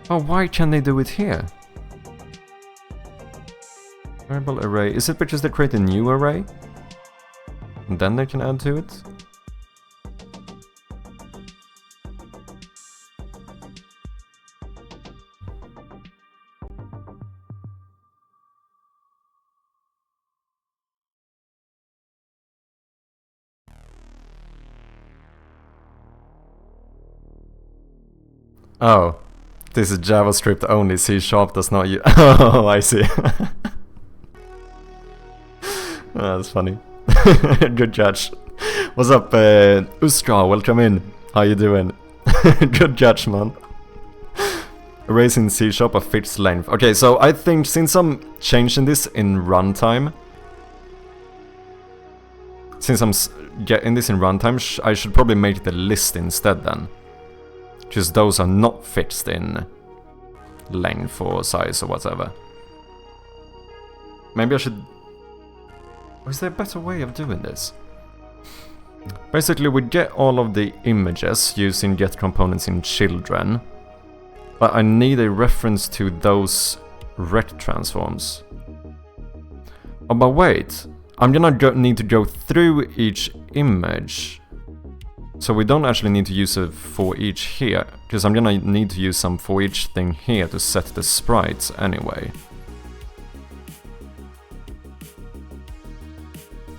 Oh, why can they do it here? Variable array. Is it because they create a new array? And then they can add to it? Oh, this is JavaScript only, C# does not use... Oh, I see. Oh, that's funny. Good judge. What's up, Uskar? Welcome in. How you doing? Good judge, man. Arrays in C# a fixed length. Okay, so I think since I'm changing this in runtime, since I'm getting this in runtime, I should probably make the list instead then. Because those are not fixed in length or size or whatever. Maybe I should... Or is there a better way of doing this? Basically, we get all of the images using get components in children. But I need a reference to those rect transforms. Oh, but wait. I'm gonna need to go through each image. So we don't actually need to use a for each here, because I'm gonna need to use some for each thing here to set the sprites anyway.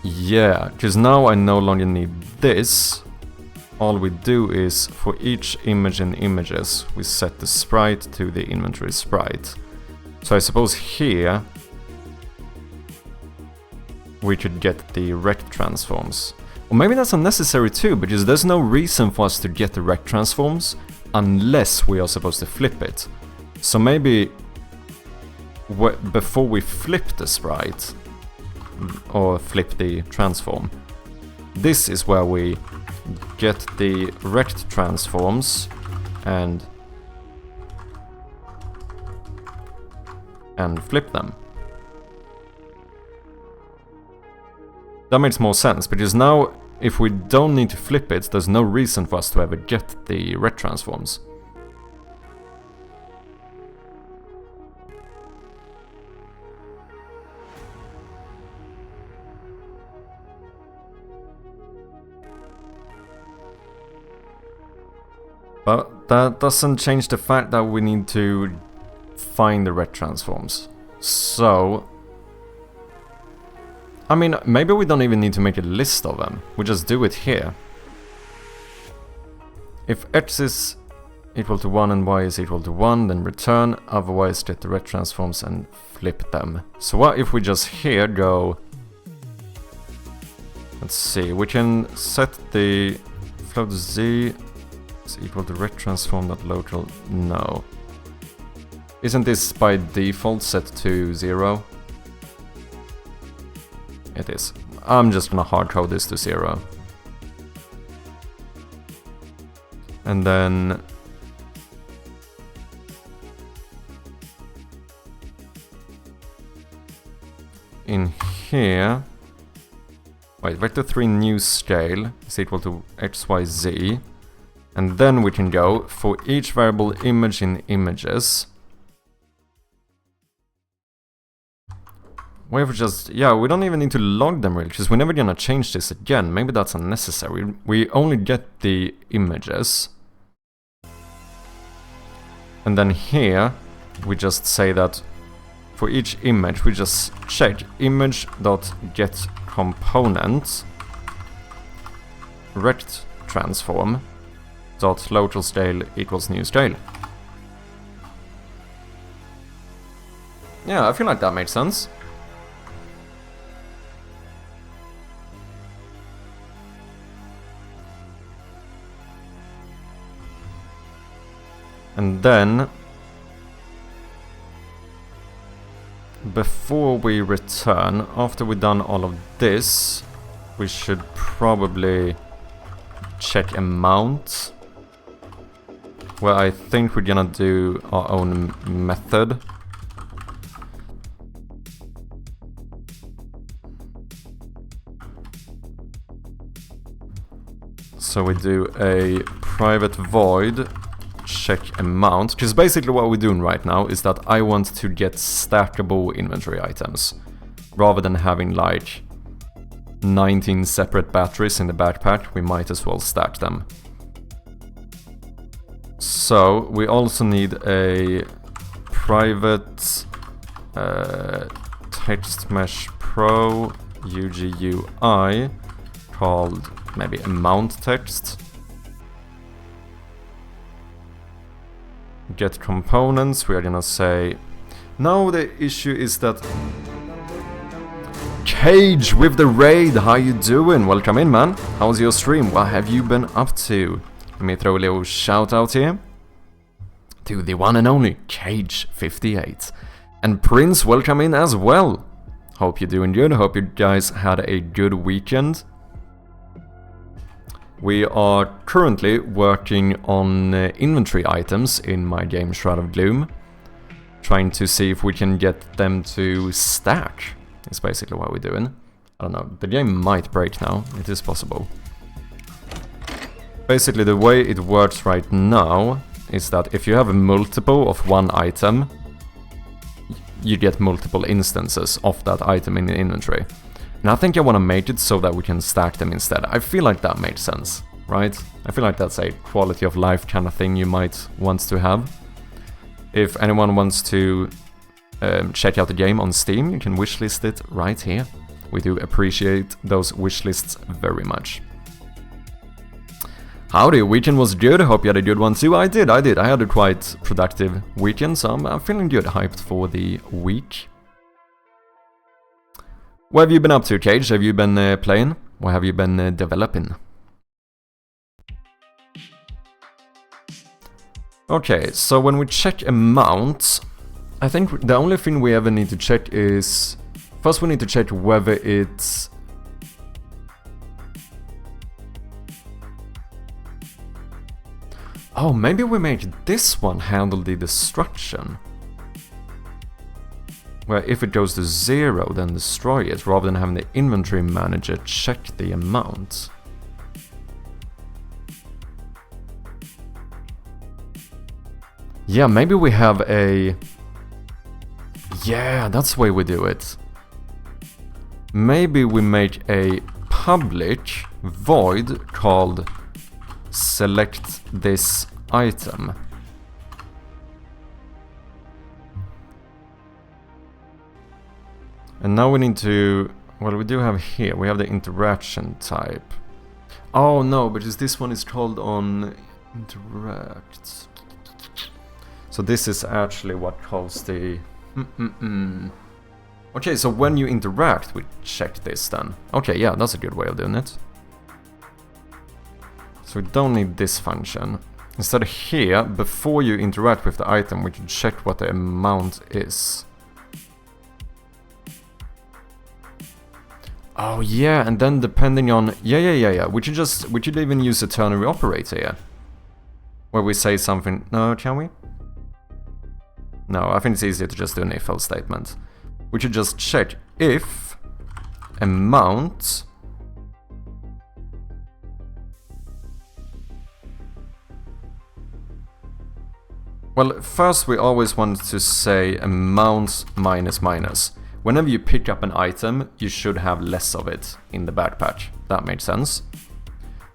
Yeah, because now I no longer need this. All we do is for each image in images, we set the sprite to the inventory sprite. So I suppose here we could get the rect transforms. Or maybe that's unnecessary too, because there's no reason for us to get the rect transforms unless we are supposed to flip it. So maybe before we flip the sprite, or flip the transform, this is where we get the rect transforms and flip them. That makes more sense, because now if we don't need to flip it, there's no reason for us to ever get the rect transforms. But that doesn't change the fact that we need to find the rect transforms. So, I mean, maybe we don't even need to make a list of them. We just do it here. If x is equal to 1 and y is equal to 1, then return, otherwise get the rect transforms and flip them. So what if we just here go... Let's see, we can set the float z is equal to rect transform.local. No. Isn't this by default set to 0? It is. I'm just gonna hardcode this to 0. And then... in here... Wait, vector3 new scale is equal to xyz. And then we can go for each variable image in images. We have just, yeah, we don't even need to log them really, because we're never gonna change this again. Maybe that's unnecessary. We only get the images. And then here, we just say that for each image, we just check image.getComponent rect transform dot local scale equals new scale. Yeah, I feel like that makes sense. And then, before we return, after we've done all of this, we should probably check amount, where I think we're gonna do our own method. So we do a private void check amount, because basically what we're doing right now is that I want to get stackable inventory items, rather than having like 19 separate batteries in the backpack. We might as well stack them. So we also need a private text mesh pro UGUI called maybe amount text. Get components, we are gonna say... Now the issue is that... Cage with the raid, how you doing? Welcome in, man. How's your stream? What have you been up to? Let me throw a little shout out here to the one and only Cage58. And Prince, welcome in as well. Hope you're doing good, hope you guys had a good weekend. We are currently working on inventory items in my game Shroud of Gloom. Trying to see if we can get them to stack. Is basically what we're doing. I don't know, the game might break now, it is possible. Basically the way it works right now is that if you have a multiple of one item, you get multiple instances of that item in the inventory. And I think I want to make it so that we can stack them instead. I feel like that makes sense, right? I feel like that's a quality of life kind of thing you might want to have. If anyone wants to check out the game on Steam, you can wishlist it right here. We do appreciate those wishlists very much. Howdy, weekend was good, hope you had a good one too. I did. I had a quite productive weekend, so I'm feeling good, hyped for the week. What have you been up to, Cage? Have you been playing? What have you been developing? Okay, so when we check amount, I think the only thing we ever need to check is... First we need to check whether it's... Oh, maybe we make this one handle the destruction. Where if it goes to 0, then destroy it, rather than having the inventory manager check the amount. Yeah, maybe we have a... Yeah, that's the way we do it. Maybe we make a public void called select this item. And now we need to... Well, we do have here, we have the interaction type. Oh no, because this one is called on interact. So this is actually what calls the... Okay, so when you interact, we check this then. Okay, yeah, that's a good way of doing it. So we don't need this function. Instead here, before you interact with the item, we can check what the amount is. Oh yeah, and then depending on... Yeah. We could even use a ternary operator here. Where we say something... No, can we? No, I think it's easier to just do an if-else statement. We should just check if amount... Well, first we always want to say amount minus minus. Whenever you pick up an item, you should have less of it in the backpack. That makes sense.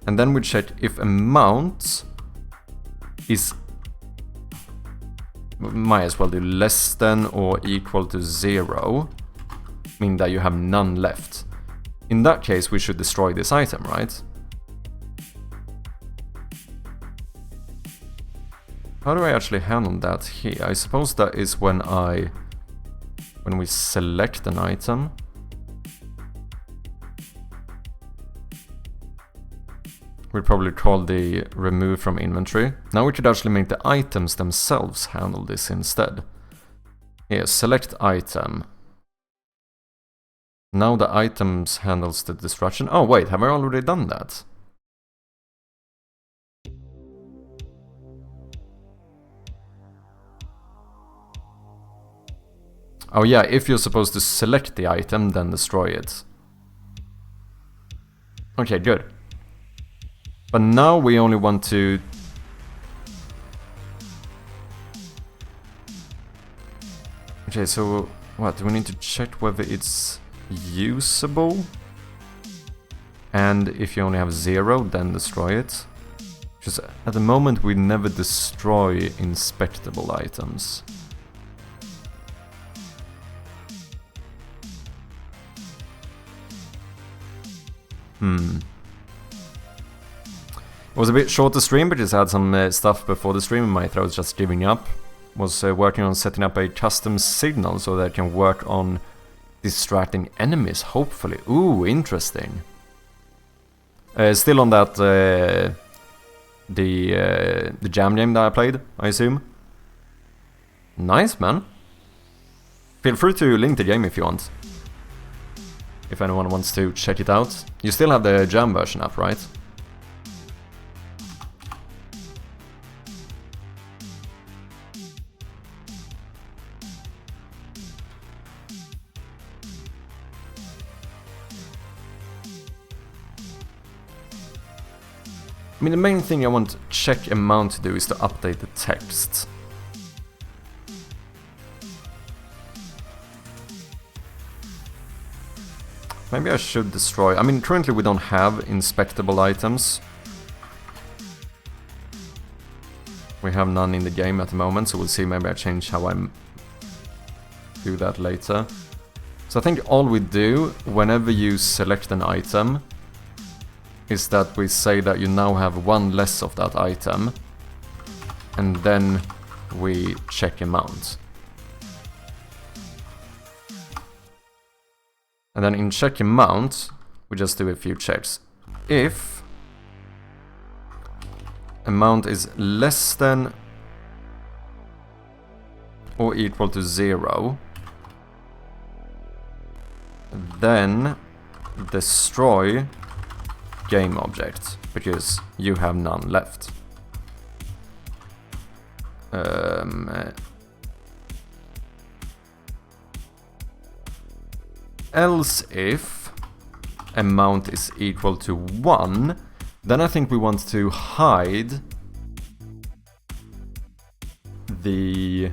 And then we check if amount is... Might as well do less than or equal to 0, meaning that you have none left. In that case, we should destroy this item, right? How do I actually handle that here? I suppose that is when we select an we'd probably call the remove from inventory. Now we could actually make the items themselves handle this instead. Here, select item. Now the items handles the destruction. Oh wait, have I already done that? Oh yeah, if you're supposed to select the item, then destroy it. Okay, good. But now we only want to... Okay, so what? Do we need to check whether it's usable? And if you only have 0, then destroy it. Because at the moment we never destroy inspectable items. It was a bit shorter stream, but just had some stuff before the stream. My throat's just giving up. Was working on setting up a custom signal so that I can work on distracting enemies, hopefully. Ooh, interesting. Still on that, the jam game that I played, I assume. Nice, man. Feel free to link the game if you want. If anyone wants to check it out. You still have the jam version up, right? I mean, the main thing I want check amount to do is to update the text. Maybe I should destroy... I mean, currently we don't have inspectable items. We have none in the game at the moment, so we'll see. Maybe I change how I do that later. So I think all we do whenever you select an item is that we say that you now have one less of that item, and then we check amount. And then in check amount, we just do a few checks. If amount is less than or equal to 0, then destroy game object, because you have none left. Else if amount is equal to 1, then I think we want to hide the...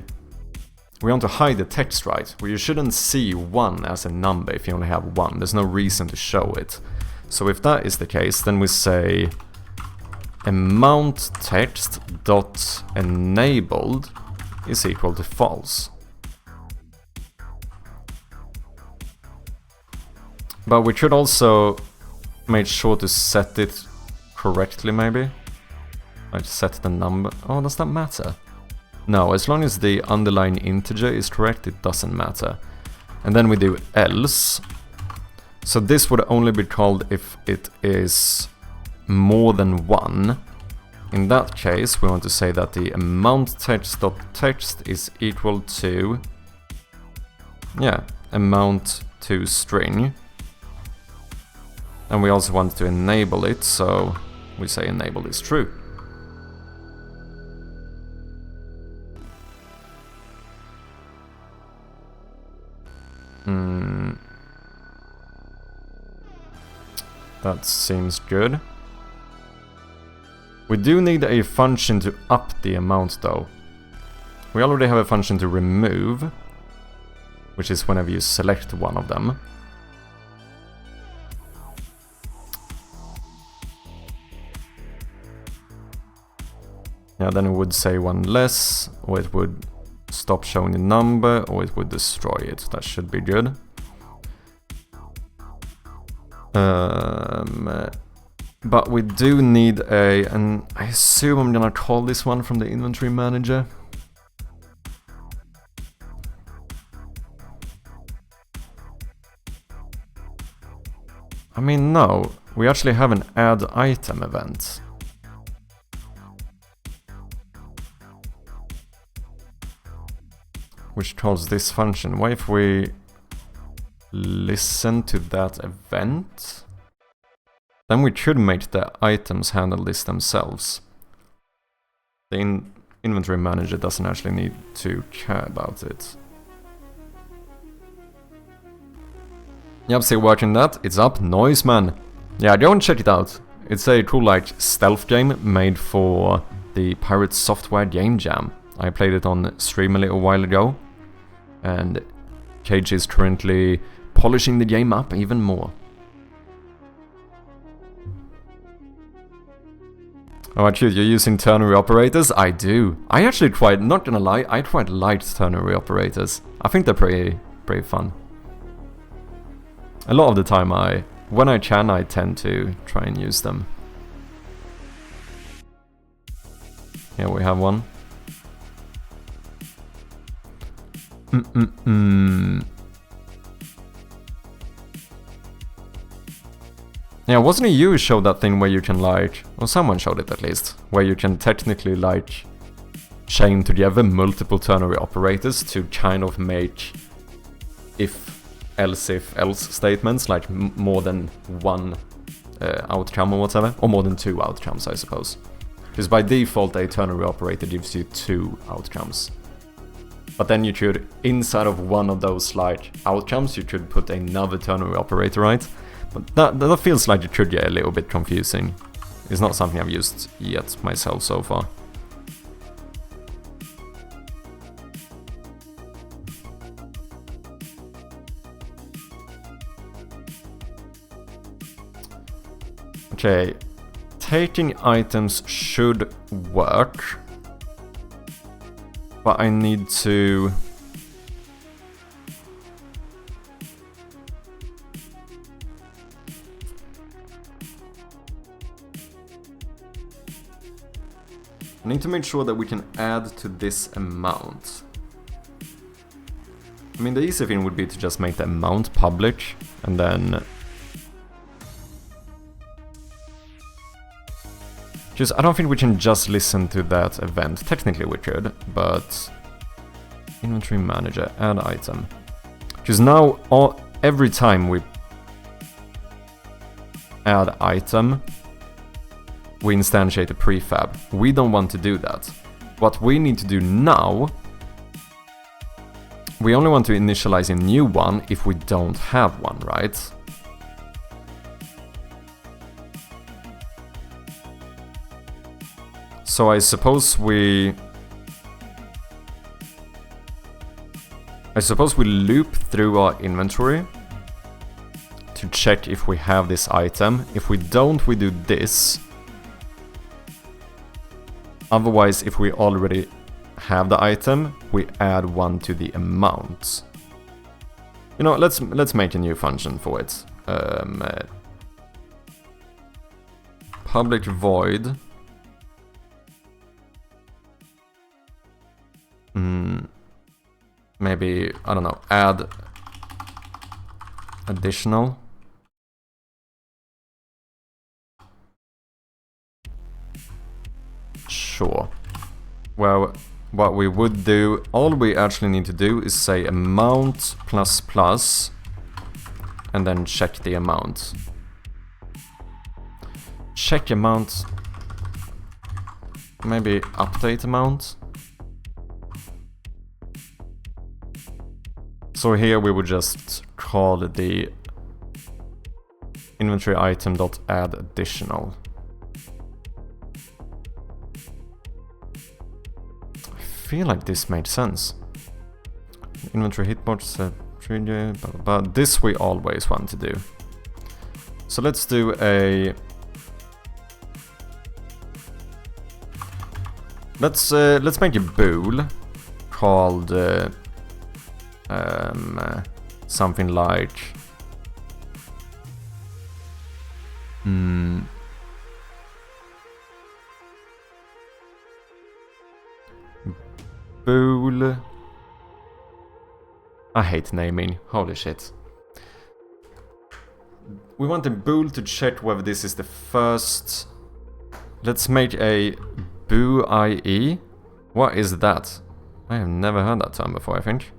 We want to hide the text, right? Well, you shouldn't see 1 as a number if you only have 1. There's no reason to show it. So if that is the case, then we say amount text dot enabled is equal to false. But we should also make sure to set it correctly, maybe. Like set the number. Oh, does that matter? No, as long as the underlying integer is correct, it doesn't matter. And then we do else. So this would only be called if it is more than 1. In that case, we want to say that the amount text.text is equal to, yeah, amount to string. And we also want to enable it, so we say enable is true. That seems good. We do need a function to up the amount though. We already have a function to remove, which is whenever you select one of them. Yeah, then it would say one less, or it would stop showing the number, or it would destroy it. That should be good. But we do need and I assume I'm gonna call this one from the inventory manager. I mean, no, we actually have an add item event. Which calls this function. What if we listen to that event? Then we should make the items handle this themselves. The inventory manager doesn't actually need to care about it. Yep, still watching that. It's up. Noise, man. Yeah, go and check it out. It's a cool, like, stealth game made for the Pirate Software Game Jam. I played it on stream a little while ago. And Cage is currently polishing the game up even more. Oh, actually, you're using ternary operators? I do. I actually quite, not gonna lie, I quite liked ternary operators. I think they're pretty fun. A lot of the time, when I can, I tend to try and use them. Here we have one. Yeah, wasn't it you who showed that thing where you can, like, or someone showed it at least, where you can technically, like, chain together multiple ternary operators to kind of make if else statements, like more than one outcome or whatever, or more than two outcomes, I suppose. Because by default, a ternary operator gives you two outcomes. But then you could, inside of one of those, like, outcomes, you could put another ternary operator, right? But that feels like it could get a little bit confusing. It's not something I've used yet myself so far. Okay, taking items should work, but I need to... I need to make sure that we can add to this amount. I mean, the easy thing would be to just make the amount public, and then... Just, I don't think we can just listen to that event. Technically we could, but... Inventory manager, add item. Because now, every time we add item, we instantiate a prefab. We don't want to do that. What we need to do now, we only want to initialize a new one if we don't have one, right? So I suppose we loop through our inventory to check if we have this item. If we don't, we do this. Otherwise, if we already have the item, we add one to the amount. You know, let's make a new function for it. Public void. Maybe, I don't know, add additional. Sure. Well, what we would do, all we actually need to do is say amount plus plus, and then check the amount. Check amount, maybe update amount. So here we would just call the inventory item.add additional. I feel like this made sense. Inventory hitbox, trigger, but this we always want to do. So let's do a... Let's make a bool called something like bool. I hate naming, holy shit. we want a bool to check whether this is the first. Let's make a boo IE. What is that? I have never heard that term before, I think.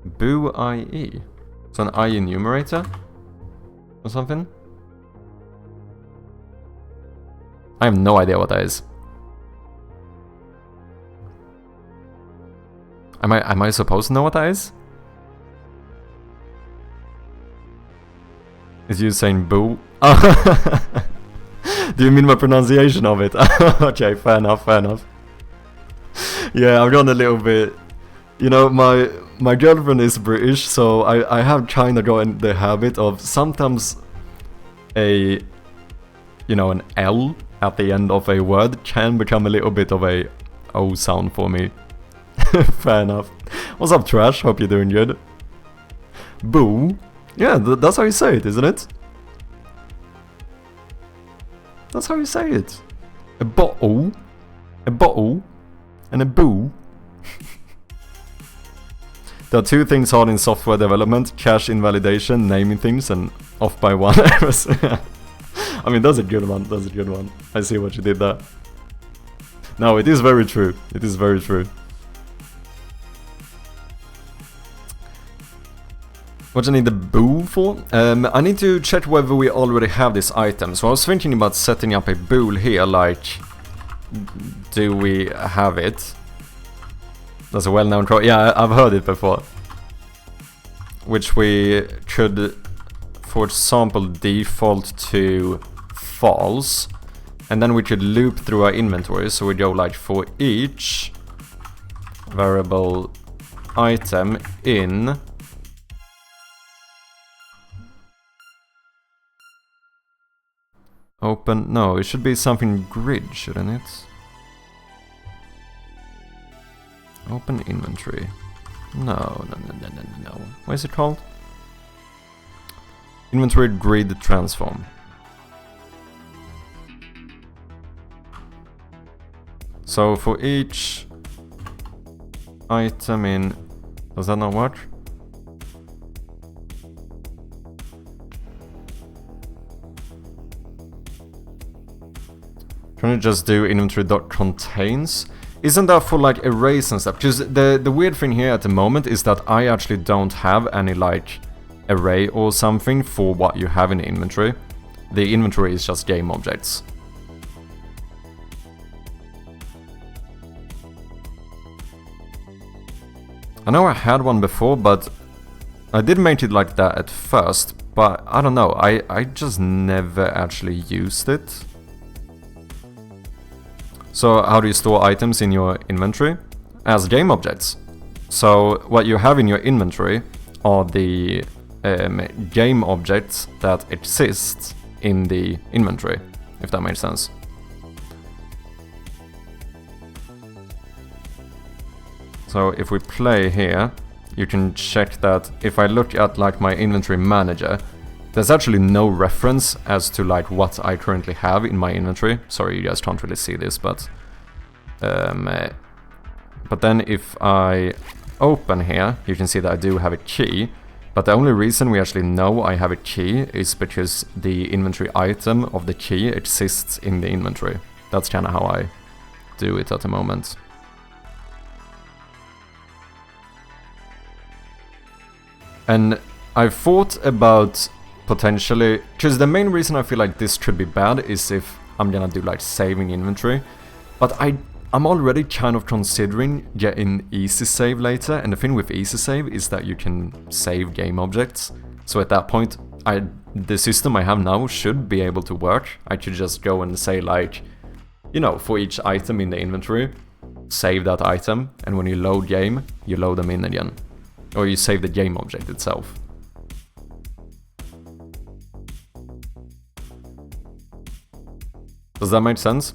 Boo IE. So an IE enumerator? Or something? I have no idea what that is. Am I supposed to know what that is? Is you saying boo? Do you mean my pronunciation of it? Okay, fair enough, fair enough. Yeah, I've gone a little bit... You know, my girlfriend is British, so I have kind of gotten the habit of sometimes a... You know, an L at the end of a word can become a little bit of a O sound for me. Fair enough. What's up, Trash? Hope you're doing good. Boo? Yeah, that's how you say it, isn't it? That's how you say it. A bottle, and a boo. There are two things hard in software development: cache invalidation, naming things, and off by one. I mean, that's a good one, that's a good one. I see what you did there. No, it is very true. It is very true. What do I need the boo for? I need to check whether we already have this item. So I was thinking about setting up a bool here, like... Do we have it? That's a well-known quote. Yeah, I've heard it before. Which we could, for example, default to false. And then we could loop through our inventory. So we go like for each variable item in... Open... No, it should be something grid, shouldn't it? Open inventory. No. What is it called? Inventory grid transform. So for each item in... Does that not work? Can you just do inventory.contains? Isn't that for like arrays and stuff? Because the weird thing here at the moment is that I actually don't have any like array or something for what you have in the inventory. The inventory is just game objects. I know I had one before, but I did make it like that at first, but I don't know, I just never actually used it. So how do you store items in your inventory? As game objects. So what you have in your inventory are the game objects that exist in the inventory, if that makes sense. So if we play here, you can check that if I look at like my inventory manager, there's actually no reference as to like what I currently have in my inventory. Sorry, you guys can't really see this, but then if I open here, you can see that I do have a key. But the only reason we actually know I have a key is because the inventory item of the key exists in the inventory. That's kind of how I do it at the moment. And I've thought about potentially, because the main reason I feel like this could be bad is if I'm gonna do like saving inventory, but I'm already kind of considering getting easy save later, and the thing with easy save is that you can save game objects. So at that point, the system I have now should be able to work. I could just go and say like, you know, for each item in the inventory, save that item, and when you load game, you load them in again. Or you save the game object itself. Does that make sense?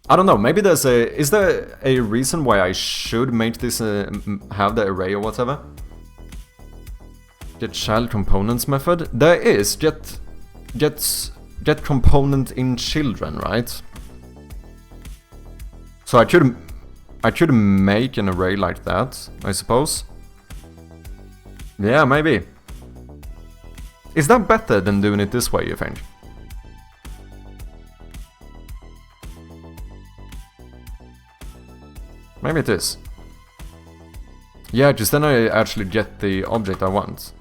I don't know, maybe there's a... Is there a reason why I should make this have the array or whatever? Get child components method? There is, get component in children, right? So I could make an array like that, I suppose. Yeah, maybe. Is that better than doing it this way, you think? Maybe it is. Yeah, just then I actually get the object I want.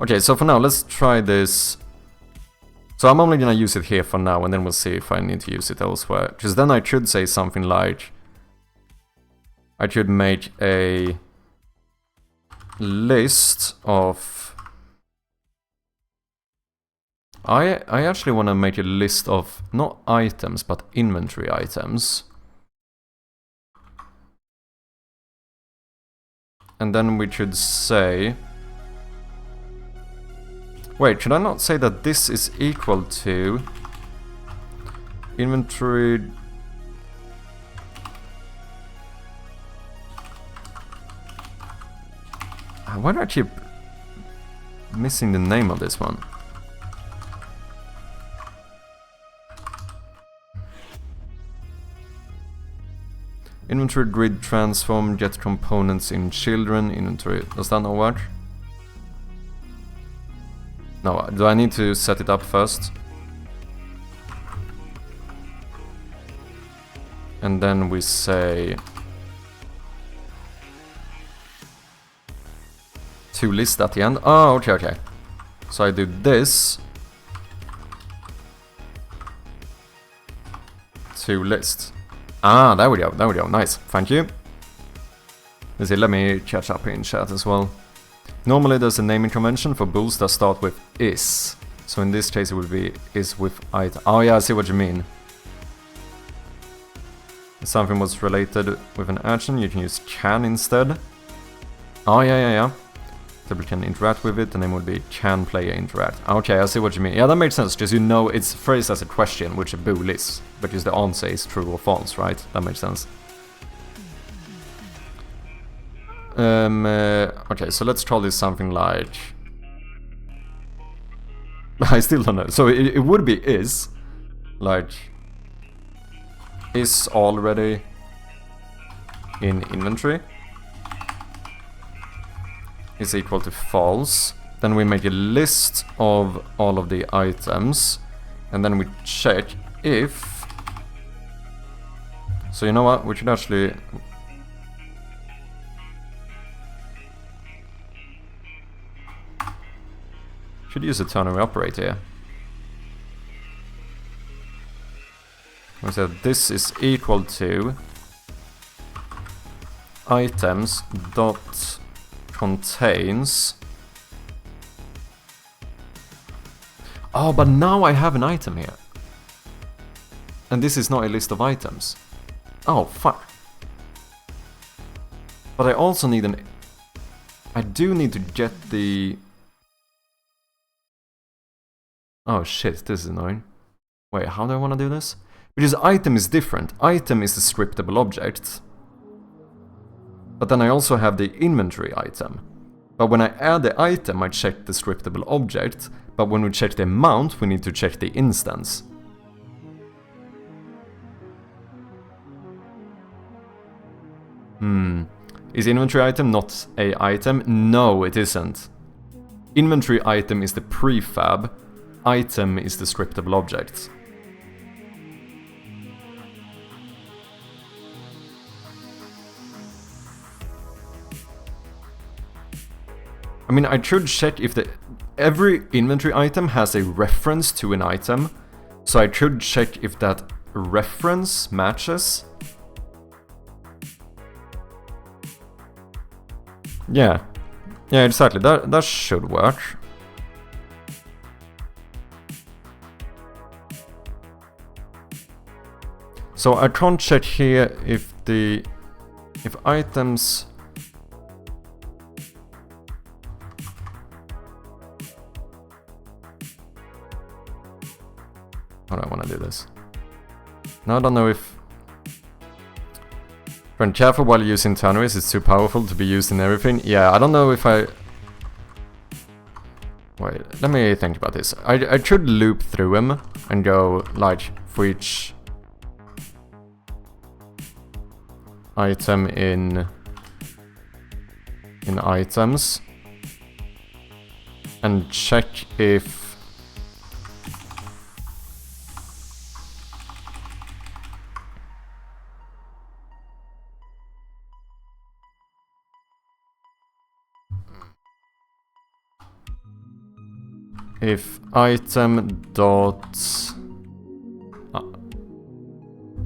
Okay, so for now, let's try this. So I'm only gonna use it here for now, and then we'll see if I need to use it elsewhere. Because then I should say something like... I should make a list of... I actually want to make a list of, not items, but inventory items. And then we should say... Wait, should I not say that this is equal to inventory... Why do I keep missing the name of this one? Inventory grid transform, get components in children, inventory... Does that not work? No, do I need to set it up first? And then we say... to list at the end. Oh, okay, okay. So I do this. To list. Ah, there we go, nice, thank you. Let's see, let me catch up in chat as well. Normally there's a naming convention for bools that start with is. So in this case it would be is with item. Oh yeah, I see what you mean. If something was related with an action, you can use can instead. Oh yeah. People can interact with it, the name would be can player interact. Okay, I see what you mean. Yeah, that makes sense, because you know it's phrased as a question, which a bool is. Because the answer is true or false, right? That makes sense. Okay, so let's call this something like... I still don't know. So it would be is. Like... is already in inventory. Is equal to false. Then we make a list of all of the items. And then we check if... So you know what? We should actually... should use a ternary operator here. We said this is equal to items dot contains. Oh, but now I have an item here. And this is not a list of items. Oh, fuck. But I also need an... I do need to get the... Oh shit, this is annoying. Wait, how do I want to do this? Because item is different. Item is the scriptable object. But then I also have the inventory item. But when I add the item, I check the scriptable object. But when we check the amount, we need to check the instance. Is inventory item not a item? No, it isn't. Inventory item is the prefab. Item is the scriptable object. I mean, I should check if every inventory item has a reference to an item. So I should check if that reference matches. Yeah. Yeah, exactly. That should work. So I can't check here if items... How do I want to do this? Now I don't know if... Friend, careful while using ternaries, it's too powerful to be used in everything. Yeah, I don't know if I... Wait, let me think about this. I should loop through them and go, like, for each item in items. and check if item dot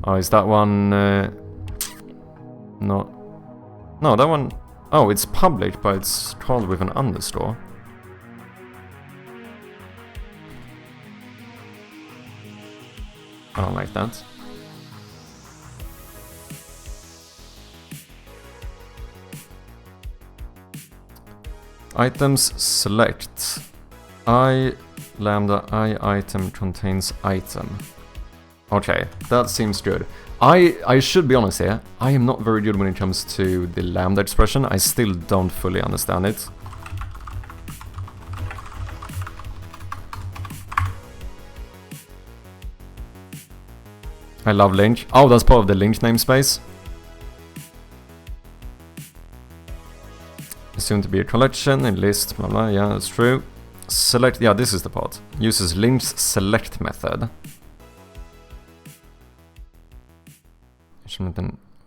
oh, is that one no, that one, oh, it's public, but it's called with an underscore. I don't like that. Items select lambda I item contains item. Okay, that seems good. I should be honest here, I am not very good when it comes to the lambda expression. I still don't fully understand it. I love link. Oh, that's part of the link namespace. Assumed to be a collection, a list, blah blah, yeah, that's true. Select, yeah, this is the part. Uses link's select method.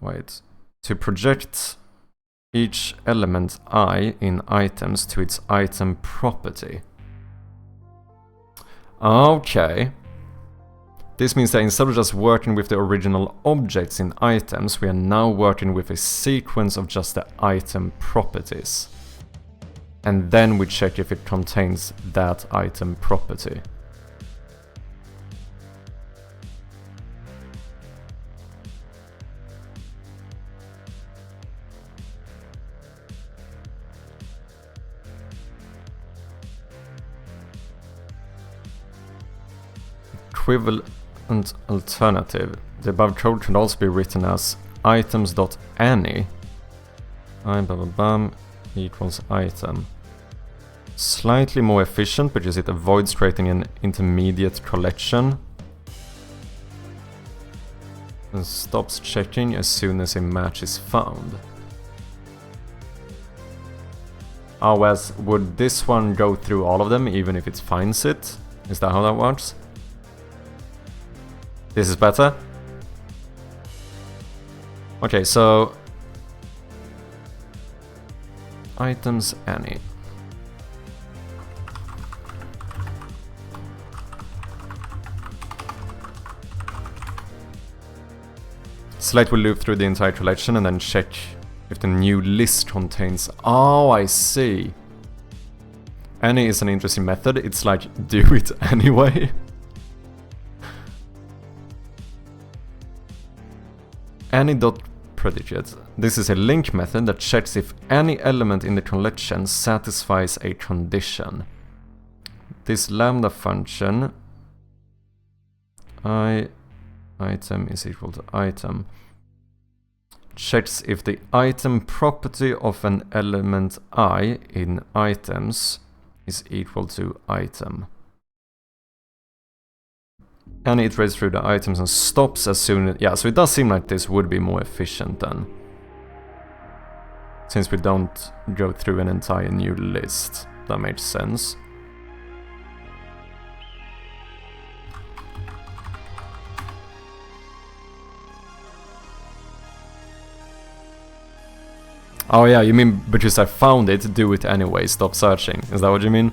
Wait. To project each element I in items to its item property. Okay. This means that instead of just working with the original objects in items, we are now working with a sequence of just the item properties. And then we check if it contains that item property. Equivalent alternative. The above code can also be written as items.any equals item. Slightly more efficient because it avoids creating an intermediate collection and stops checking as soon as a match is found. Oh, as would this one go through all of them even if it finds it? Is that how that works? This is better? Okay, so items any. Select will loop through the entire collection and then check if the new list contains... Oh, I see. Any is an interesting method. It's like, do it anyway. Any.predicate. This is a link method that checks if any element in the collection satisfies a condition. This lambda function item is equal to item checks if the item property of an element I in items is equal to item. And it iterates through the items and stops as soon as... Yeah, so it does seem like this would be more efficient then. Since we don't go through an entire new list. That makes sense. Oh yeah, you mean because I found it, do it anyway, stop searching. Is that what you mean?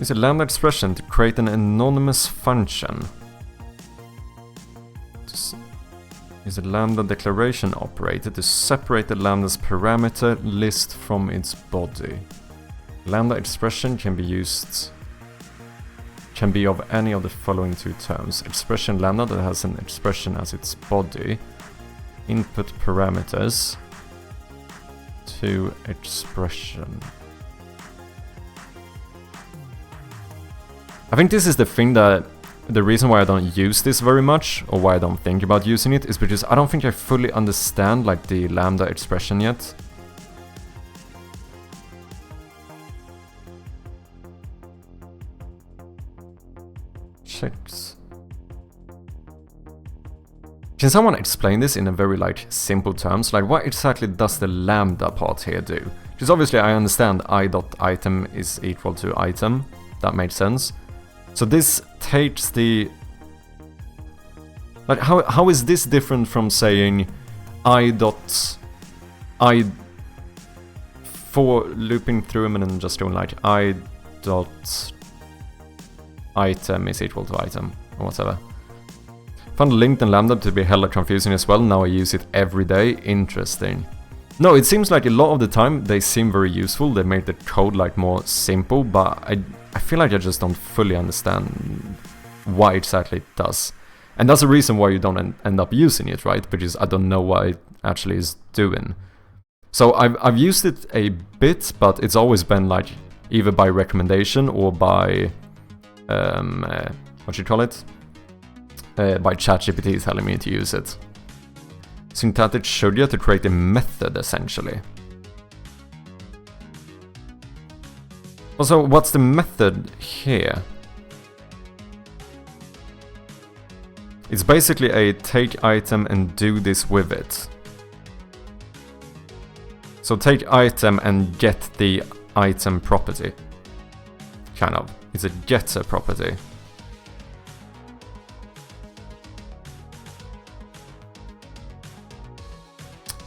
Use a lambda expression to create an anonymous function. Use a lambda declaration operator to separate the lambda's parameter list from its body. Lambda expression can be of any of the following two terms. Expression lambda that has an expression as its body. Input parameters to expression. I think this is the thing that the reason why I don't use this very much, or why I don't think about using it, is because I don't think I fully understand like the lambda expression yet. Can someone explain this in a very like simple terms? Like what exactly does the lambda part here do? Because obviously I understand I.item is equal to item. That makes sense. So this takes the... Like how is this different from saying for looping through them and then just doing like I.item is equal to item or whatever. Found linked and lambda to be hella confusing as well. Now I use it every day. Interesting. No, it seems like a lot of the time they seem very useful. They make the code like more simple, but I feel like I just don't fully understand what exactly it does. And that's the reason why you don't end up using it, right? Because I don't know what it actually is doing. So I've used it a bit, but it's always been like either by recommendation or by what you call it? By ChatGPT telling me to use it. Syntactic showed you to create a method, essentially. Also, what's the method here? It's basically a take item and do this with it. So take item and get the item property. Kind of. It's a getter property.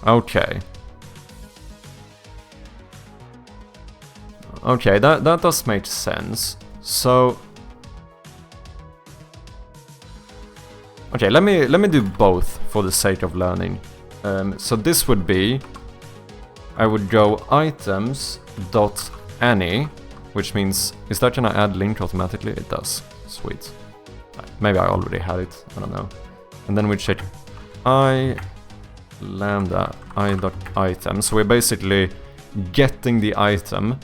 Okay. Okay, that does make sense. So okay, let me do both for the sake of learning. So this would be, I would go items.any, which means, is that gonna add link automatically? It does. Sweet. Maybe I already had it, I don't know. And then we check lambda i.item. So we're basically getting the item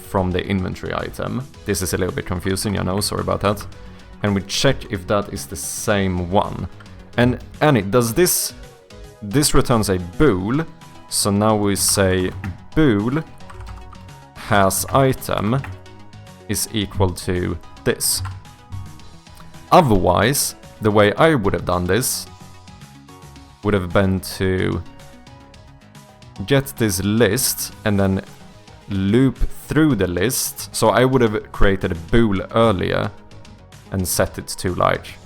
from the inventory item. This is a little bit confusing, I know, sorry about that. And we check if that is the same one. And Annie, does this returns a bool? So now we say bool has item is equal to this. Otherwise, the way I would have done this would have been to get this list and then loop through the list. So I would have created a bool earlier and set it to like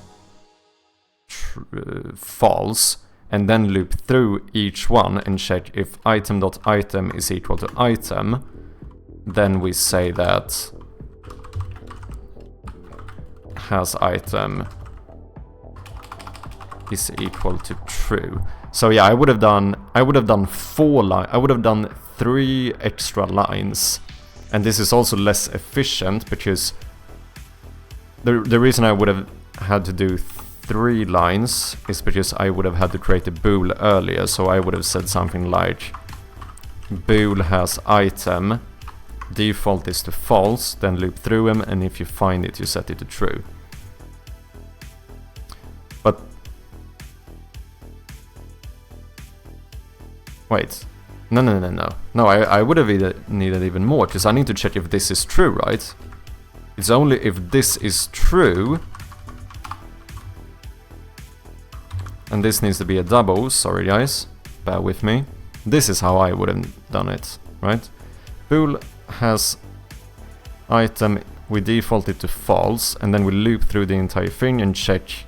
false, and then loop through each one and check if item.item is equal to item. Then we say that has item is equal to true. So yeah, I would have done 3 extra lines, and this is also less efficient because the reason I would have had to do 3 lines is because I would have had to create a bool earlier. So I would have said something like bool has item, default is to false, then loop through them, and if you find it, you set it to true. But wait, no, I would have needed even more, because I need to check if this is true, right? It's only if this is true, and this needs to be a double, sorry guys, bear with me. This is how I would have done it, right? Bool has item, we default it to false, and then we loop through the entire thing and check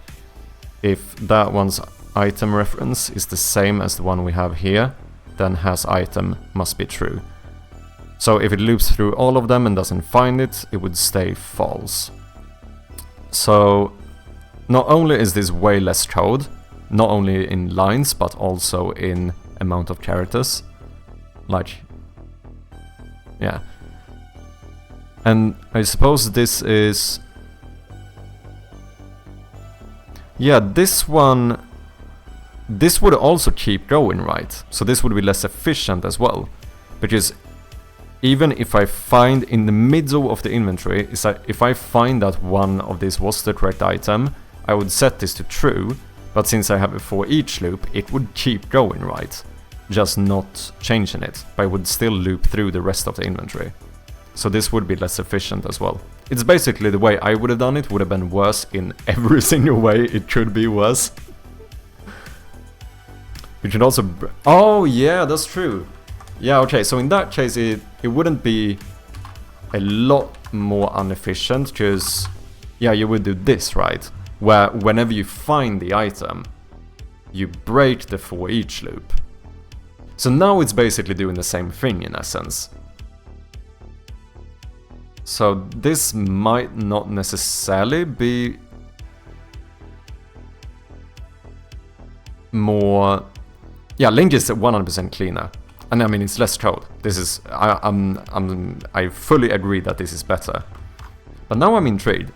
if that one's item reference is the same as the one we have here, then has item must be true. So if it loops through all of them and doesn't find it, it would stay false. So not only is this way less code, not only in lines, but also in amount of characters. Like, yeah. And I suppose this is... yeah, this one... this would also keep going, right? So this would be less efficient as well. Because even if I find in the middle of the inventory, if I find that one of these was the correct item, I would set this to true. But since I have a for each loop, it would keep going, right? Just not changing it. But I would still loop through the rest of the inventory. So this would be less efficient as well. It's basically the way I would have done it would have been worse in every single way it could be worse. You should also... Oh, yeah, that's true. Yeah, okay, so in that case, it wouldn't be a lot more inefficient, because, yeah, you would do this, right? Where whenever you find the item, you break the for each loop. So now it's basically doing the same thing, in essence. So this might not necessarily be more... Yeah, Link is 100% cleaner. And I mean, it's less code. This is... I fully agree that this is better. But now I'm intrigued.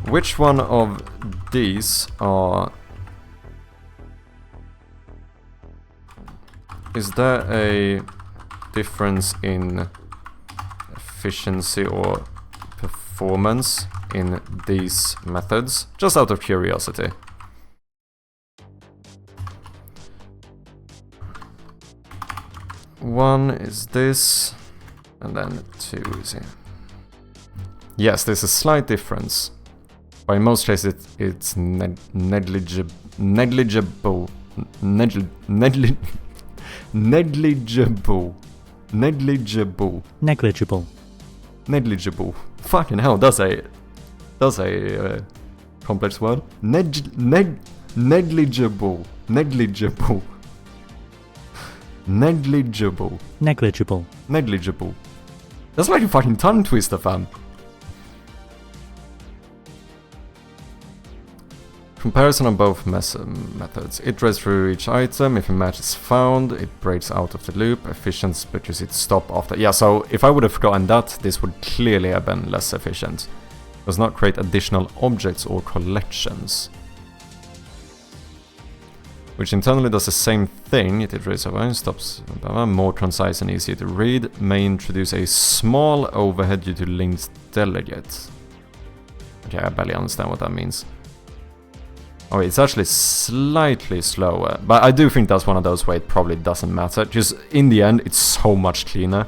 Which one of these are... Is there a difference in efficiency or performance in these methods? Just out of curiosity. One is this, and then two is here. Yes, there's a slight difference. But in most cases it's negligible. Negligible. Fucking hell, that's a complex word. Negligible. That's like a fucking tongue twister, fam. Comparison on both methods. Iterates through each item. If a match is found, it breaks out of the loop. Efficient because it stops after. Yeah, so if I would have gotten that, this would clearly have been less efficient. Does not create additional objects or collections. Which internally does the same thing. It iterates away, stops, more concise and easier to read. May introduce a small overhead due to Link's delegate. Okay, I barely understand what that means. Oh, it's actually slightly slower, but I do think that's one of those where it probably doesn't matter. Just in the end, it's so much cleaner.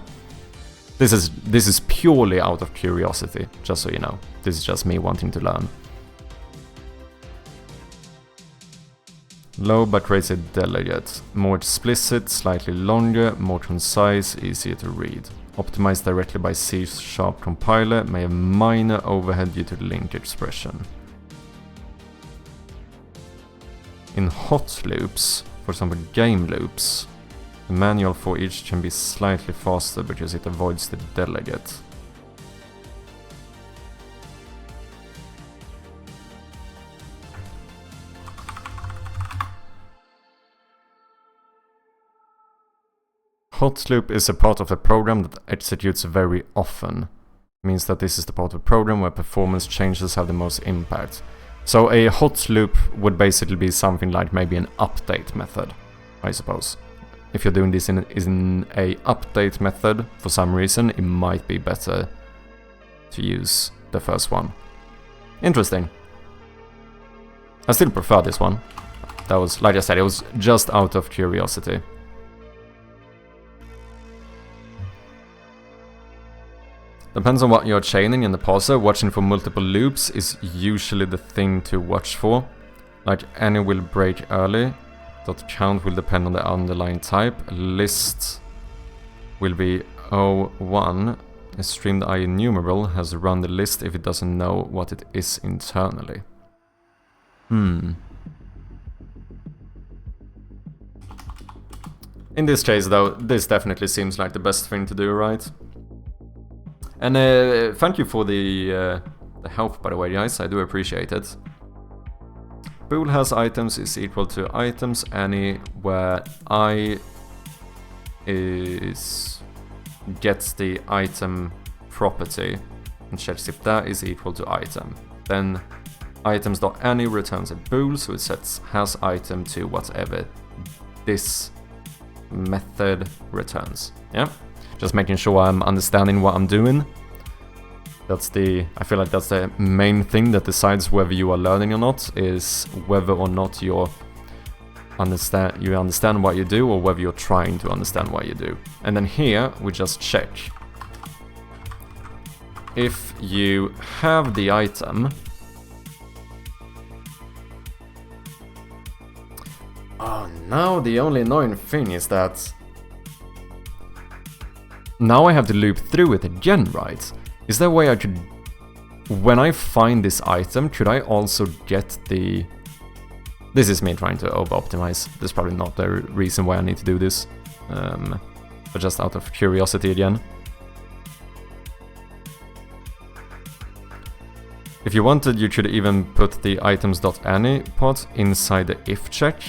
This is purely out of curiosity, just so you know. This is just me wanting to learn. Low but creates a delegate. More explicit, slightly longer, more concise, easier to read. Optimized directly by C# compiler, may have minor overhead due to the link expression. In hot loops, for example game loops, the manual for each can be slightly faster because it avoids the delegate. Hot loop is a part of the program that executes very often. It means that this is the part of the program where performance changes have the most impact. So a hot loop would basically be something like maybe an update method, I suppose. If you're doing this in a update method, for some reason, it might be better to use the first one. Interesting. I still prefer this one. That was, like I said, it was just out of curiosity. Depends on what you're chaining in the parser. Watching for multiple loops is usually the thing to watch for. Like any will break early. Dot count will depend on the underlying type. List will be O1. A streamed IEnumerable has run the list if it doesn't know what it is internally. In this case though, this definitely seems like the best thing to do, right? And thank you for the help, by the way, guys. I do appreciate it. Bool has items is equal to items any where I gets the item property and checks if that is equal to item. Then items.any returns a bool, so it sets has item to whatever this method returns. Yeah. Just making sure I'm understanding what I'm doing. I feel like that's the main thing that decides whether you are learning or not, is whether or not you understand what you do, or whether you're trying to understand what you do. And then here we just check. If you have the item, oh Now the only annoying thing is that now I have to loop through it again, right? Is there a way I could... When I find this item, could I also get the... This is me trying to over-optimize. This is probably not the reason why I need to do this. But just out of curiosity again. If you wanted, you could even put the items.any part inside the if check.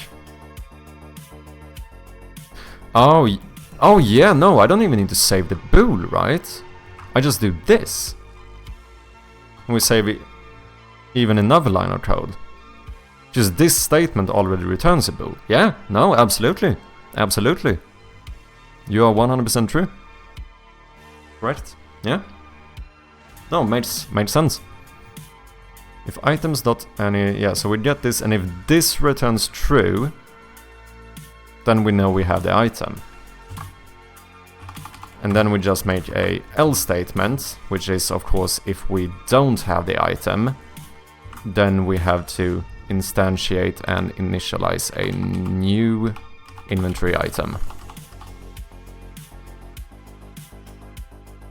Oh yeah, no, I don't even need to save the bool, right? I just do this. And we save it even another line of code. Just this statement already returns a bool. Yeah, no, absolutely. Absolutely. You are 100% true. Correct? Yeah? No, makes sense. If items.any, yeah, so we get this, and if this returns true, then we know we have the item. And then we just make a else statement, which is, of course, if we don't have the item, then we have to instantiate and initialize a new inventory item.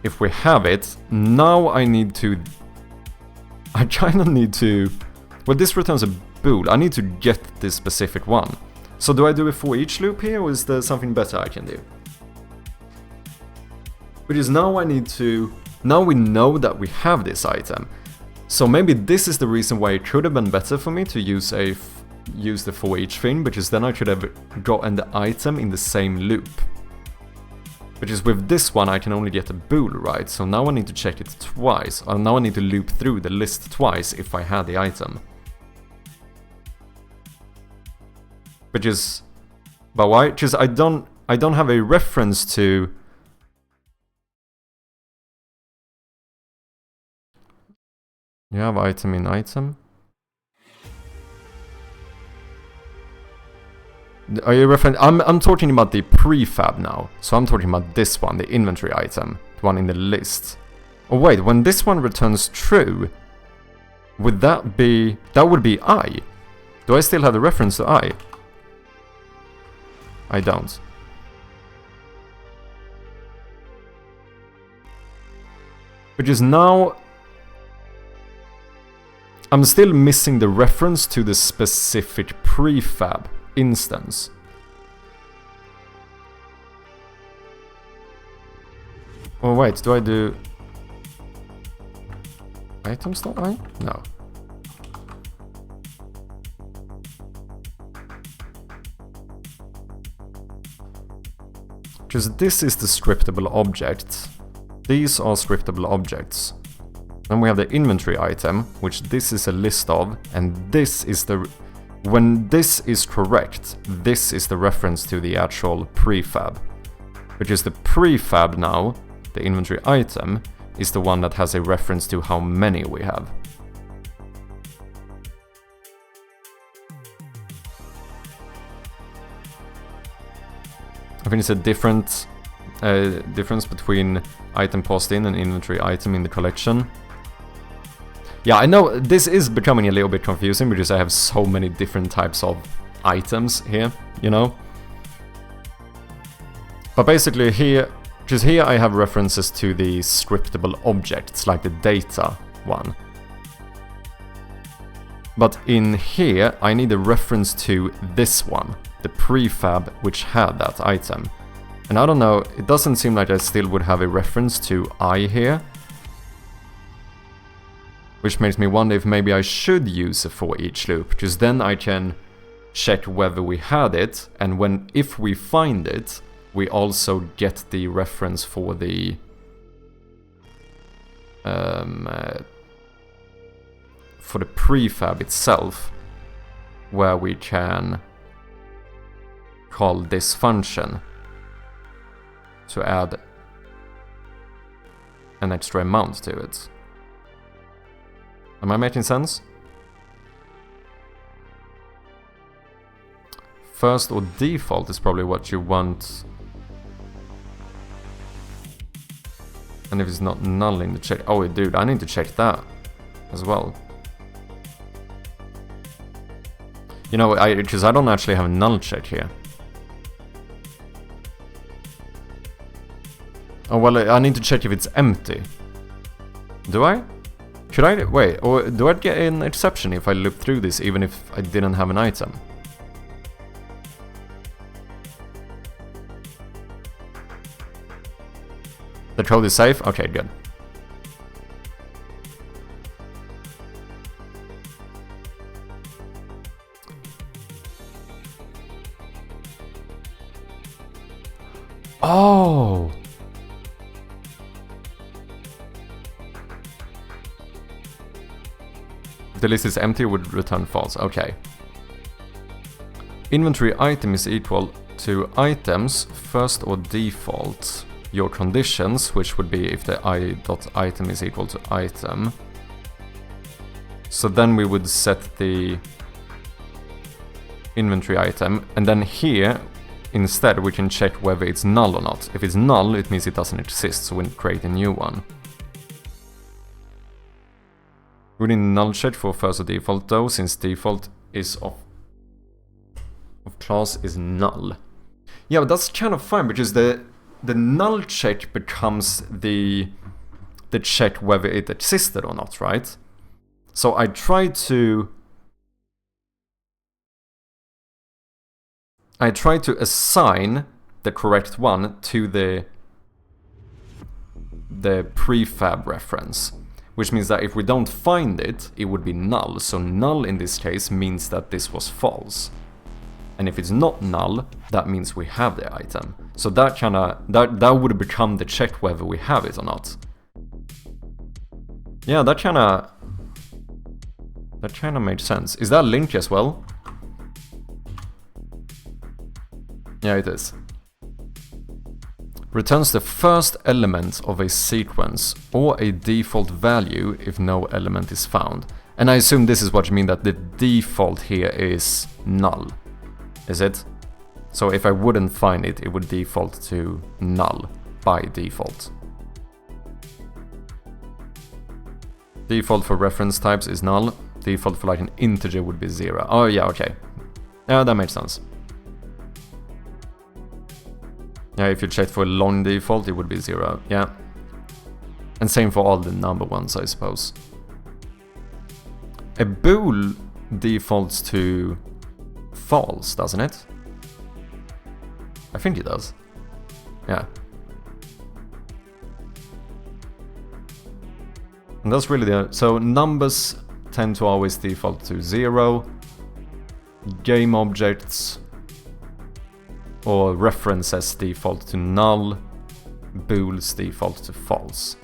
If we have it, now I kind of need to... Well, this returns a bool. I need to get this specific one. So do I do a for each loop here, or is there something better I can do? Because now I need to... Now we know that we have this item. So maybe this is the reason why it could have been better for me to use the for each thing, because then I could have gotten the item in the same loop. Because with this one I can only get a bool, right? So now I need to check it twice. Or now I need to loop through the list twice if I had the item. But why? Because I don't have a reference to... You have item in item? Are you referring? I'm talking about the prefab now. So I'm talking about this one, the inventory item, the one in the list. Oh wait, when this one returns true, would that be... That would be I. Do I still have the reference to I? I don't. Because now... I'm still missing the reference to the specific prefab instance. Oh wait, do I do items.I? No. Because this is the scriptable object. These are scriptable objects. Then we have the inventory item, which this is a list of, and this is the... When this is correct, this is the reference to the actual prefab. Because the prefab now, the inventory item, is the one that has a reference to how many we have. I think it's a difference between item passed in and inventory item in the collection. Yeah, I know this is becoming a little bit confusing because I have so many different types of items here, you know? But basically here, because here I have references to the scriptable objects, like the data one. But in here, I need a reference to this one, the prefab which had that item. And I don't know, it doesn't seem like I still would have a reference to I here. Which makes me wonder if maybe I should use a for each loop, because then I can check whether we had it, and if we find it, we also get the reference for the prefab itself, where we can call this function to add an extra amount to it. Am I making sense? First or default is probably what you want. And if it's not null in the check... Oh, dude, I need to check that as well. You know, because I don't actually have a null check here. Oh, well, I need to check if it's empty. Do I? Should I? Wait, or do I get an exception if I loop through this even if I didn't have an item? The code is safe? Okay, good. Oh! If the list is empty, it would return false. Okay. Inventory item is equal to items first or default. Your conditions, which would be if the i.item is equal to item. So then we would set the inventory item, and then here instead we can check whether it's null or not. If it's null, it means it doesn't exist, so we create a new one. We need null check for first or default though, since default is of class is null. Yeah, but that's kind of fine because the null check becomes the check whether it existed or not, right? So I try to assign the correct one to the prefab reference, which means that if we don't find it, it would be null. So null in this case means that this was false. And if it's not null, that means we have the item. So that that would become the check whether we have it or not. Yeah, that kinda made sense. Is that link as well? Yeah, it is. Returns the first element of a sequence or a default value if no element is found. And I assume this is what you mean, that the default here is null. Is it? So if I wouldn't find it, it would default to null by default. Default for reference types is null. Default for like an integer would be 0. Oh yeah, okay. Yeah, that makes sense. Yeah, if you check for a long default, it would be 0. Yeah. And same for all the number ones, I suppose. A bool defaults to false, doesn't it? I think it does. Yeah. And that's really the... So numbers tend to always default to 0. Game objects or references default to null. Bools default to false.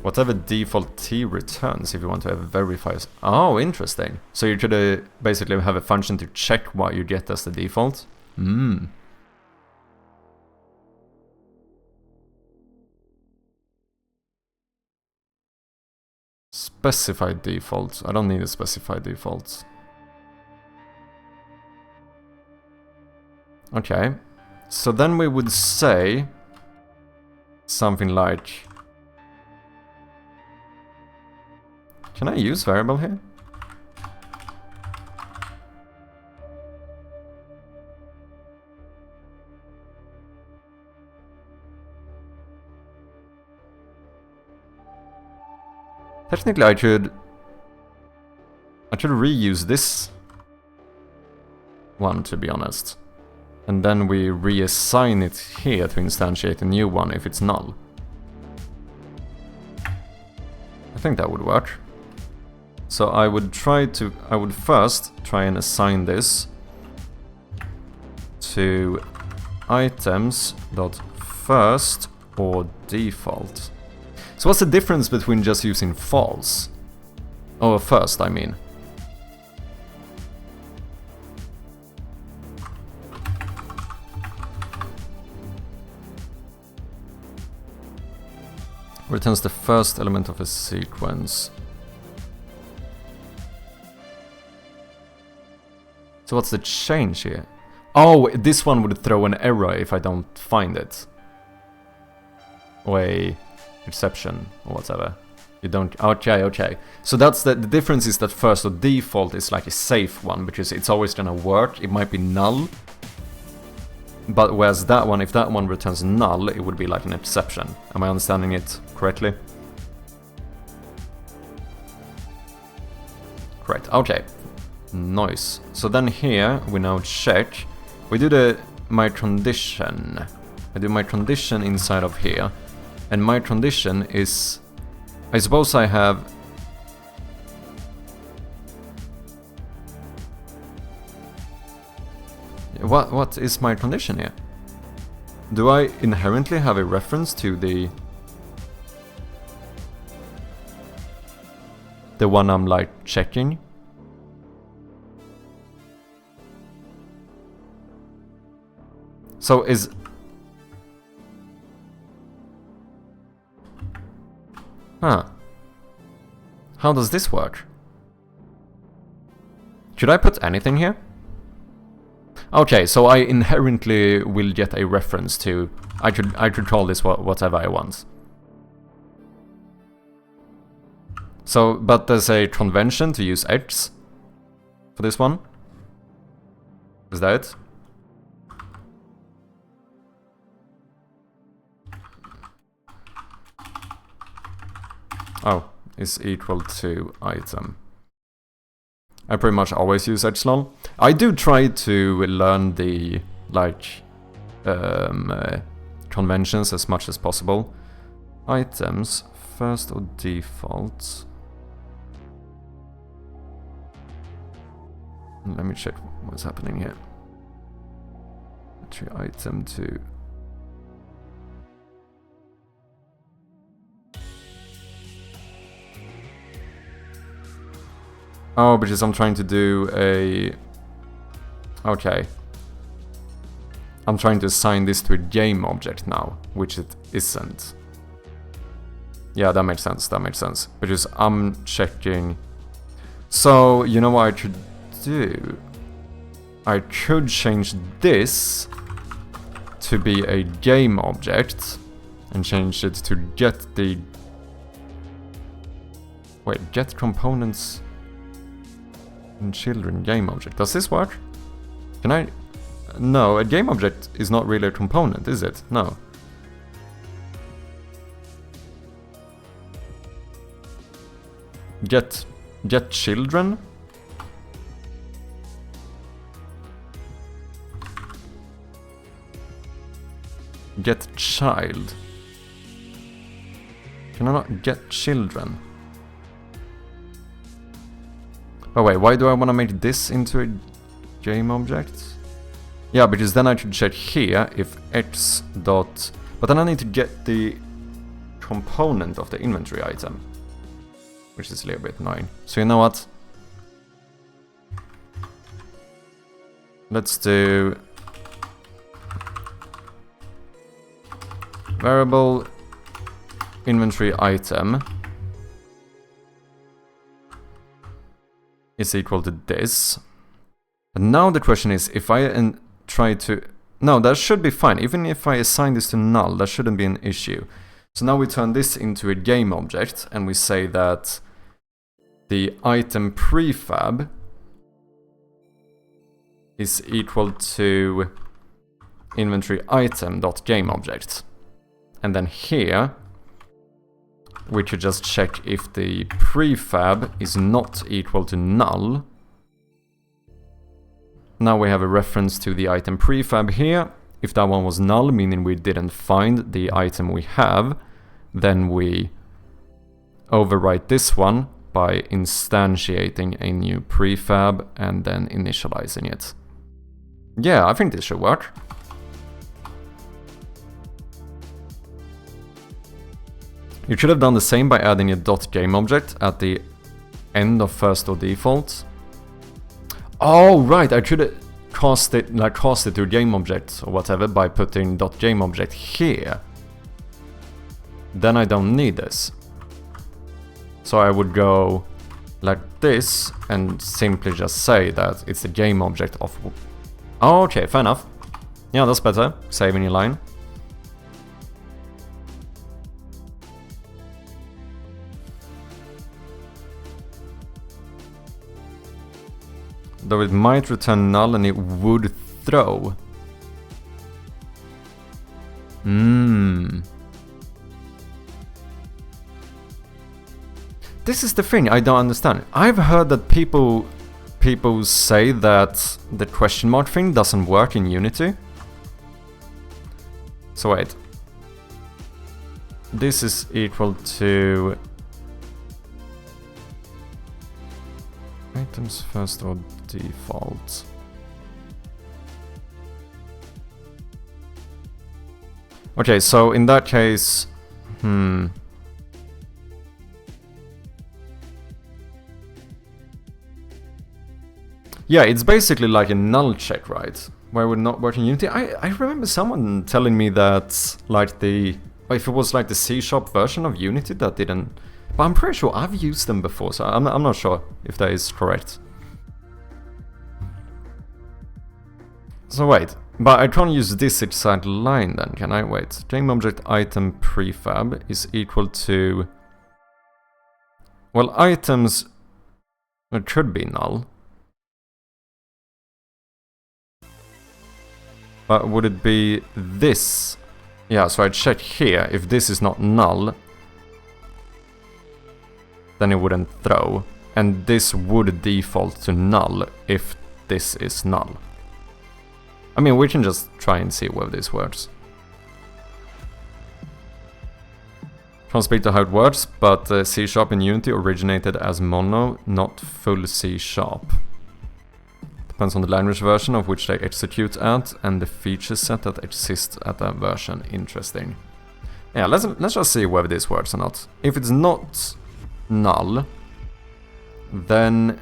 Whatever default t returns if you want to have verifiers. Oh, interesting. So you could basically have a function to check what you get as the default. Specified default. I don't need a specified default. Okay. So then we would say something like... Can I use variable here? Technically I could reuse this one, to be honest. And then we reassign it here to instantiate a new one if it's null. I think that would work. So I would first try and assign this to items.first or default. So what's the difference between just using false? Or first, I mean. Returns the first element of a sequence. So what's the change here? Oh, this one would throw an error if I don't find it. Or a exception, or whatever. You don't... Okay. So that's the difference is that first or default is like a safe one, because it's always gonna work. It might be null. But whereas that one, if that one returns null, it would be like an exception. Am I understanding it correctly? Correct. Okay. Nice. So then here we now check. We do my condition. I do my condition inside of here. And my condition is... I suppose I have... What is my condition here? Do I inherently have a reference to the one I'm like checking? So is... Huh. How does this work? Should I put anything here? Okay, so I inherently will get a reference to... I could call this whatever I want. So, but there's a convention to use X for this one. Is that it? Oh, is equal to item. I pretty much always use echelon. I do try to learn the, like, conventions as much as possible. Items, first or default. Let me check what's happening here. Entry item to... Oh, because I'm trying to do a... Okay. I'm trying to assign this to a game object now, which it isn't. Yeah, that makes sense, Because I'm checking... So, you know what I could do? I could change this to be a game object and change it to get the... Wait, get components... in children game object. Does this work? Can I... No, a game object is not really a component, is it? No. Get children? Get child. Can I not get children? Oh wait, why do I want to make this into a game object? Yeah, because then I should check here if x dot... But then I need to get the component of the inventory item. Which is a little bit annoying. So you know what? Let's do... variable inventory item is equal to this. And now the question is, if I try to... No, that should be fine. Even if I assign this to null, that shouldn't be an issue. So now we turn this into a game object, and we say that the item prefab is equal to inventory item.gameObject. And then here, we could just check if the prefab is not equal to null. Now we have a reference to the item prefab here. If that one was null, meaning we didn't find the item we have, then we overwrite this one by instantiating a new prefab and then initializing it. Yeah, I think this should work. You should have done the same by adding a .gameObject at the end of first or default. Oh, right, I should have cast it to a gameObject or whatever by putting .gameObject here. Then I don't need this. So I would go like this and simply just say that it's the game object of... Oh, okay, fair enough. Yeah, that's better. Saving your line. though it might return null and it would throw. This is the thing I don't understand. I've heard that people say that the question mark thing doesn't work in Unity. So wait. This is equal to items first or default. Okay, so in that case, yeah, it's basically like a null check, right? Where it would not work in Unity. I remember someone telling me that, like, if it was like the C# version of Unity that didn't... But I'm pretty sure I've used them before, so I'm not sure if that is correct. So wait, but I can't use this exact line then, can I? Wait, GameObject item prefab is equal to... Well, items... It should be null. But would it be this? Yeah, so I check here. If this is not null, then it wouldn't throw. And this would default to null if this is null. I mean, we can just try and see whether this works. Can't speak to how it works, but C# in Unity originated as mono, not full C#. Depends on the language version of which they execute at and the feature set that exists at that version. Interesting. Yeah, let's just see whether this works or not. If it's not null, then...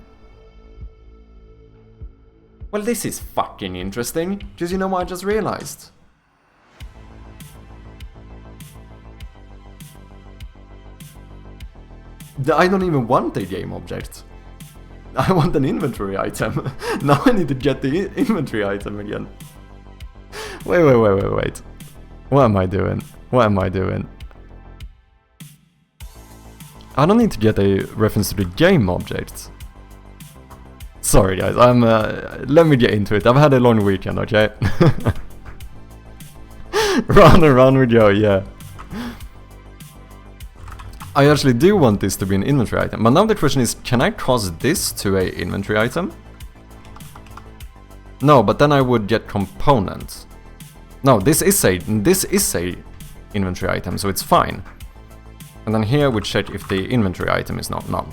Well, this is fucking interesting, because you know what I just realized? I don't even want a game object. I want an inventory item. Now I need to get the inventory item again. Wait. What am I doing? What am I doing? I don't need to get a reference to the game object. Sorry guys, let me get into it. I've had a long weekend, okay? Round and round we go, yeah. I actually do want this to be an inventory item, but now the question is, can I cross this to a inventory item? No, but then I would get component. No, this is a inventory item, so it's fine. And then here we check if the inventory item is not null.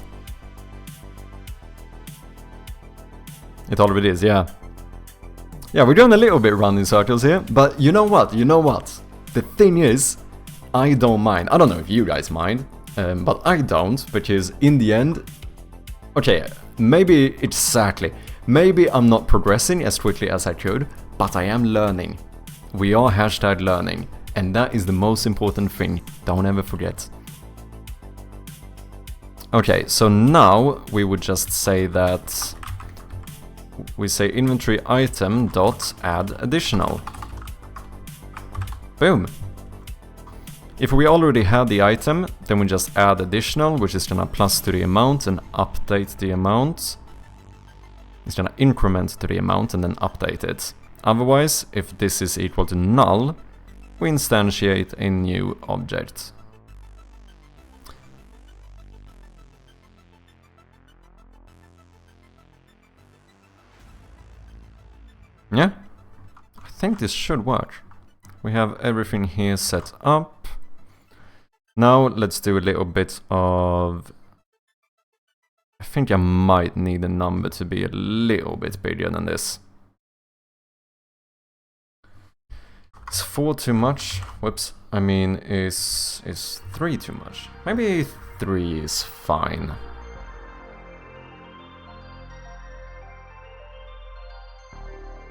It already is, yeah. Yeah, we're doing a little bit round in circles here, but you know what? The thing is, I don't mind. I don't know if you guys mind. But I don't, because in the end... Okay, maybe maybe I'm not progressing as quickly as I could, but I am learning. We are #learning, and that is the most important thing, don't ever forget. Okay, so now we would just say that... We say inventory item dot add additional. Boom! If we already had the item, then we just add additional, which is gonna plus to the amount and update the amount. It's gonna increment to the amount and then update it. Otherwise, if this is equal to null, we instantiate a new object. Yeah, I think this should work. We have everything here set up. Now let's do a little bit of... I think I might need a number to be a little bit bigger than this. Is 4 too much? Whoops. I mean, is 3 too much? Maybe 3 is fine.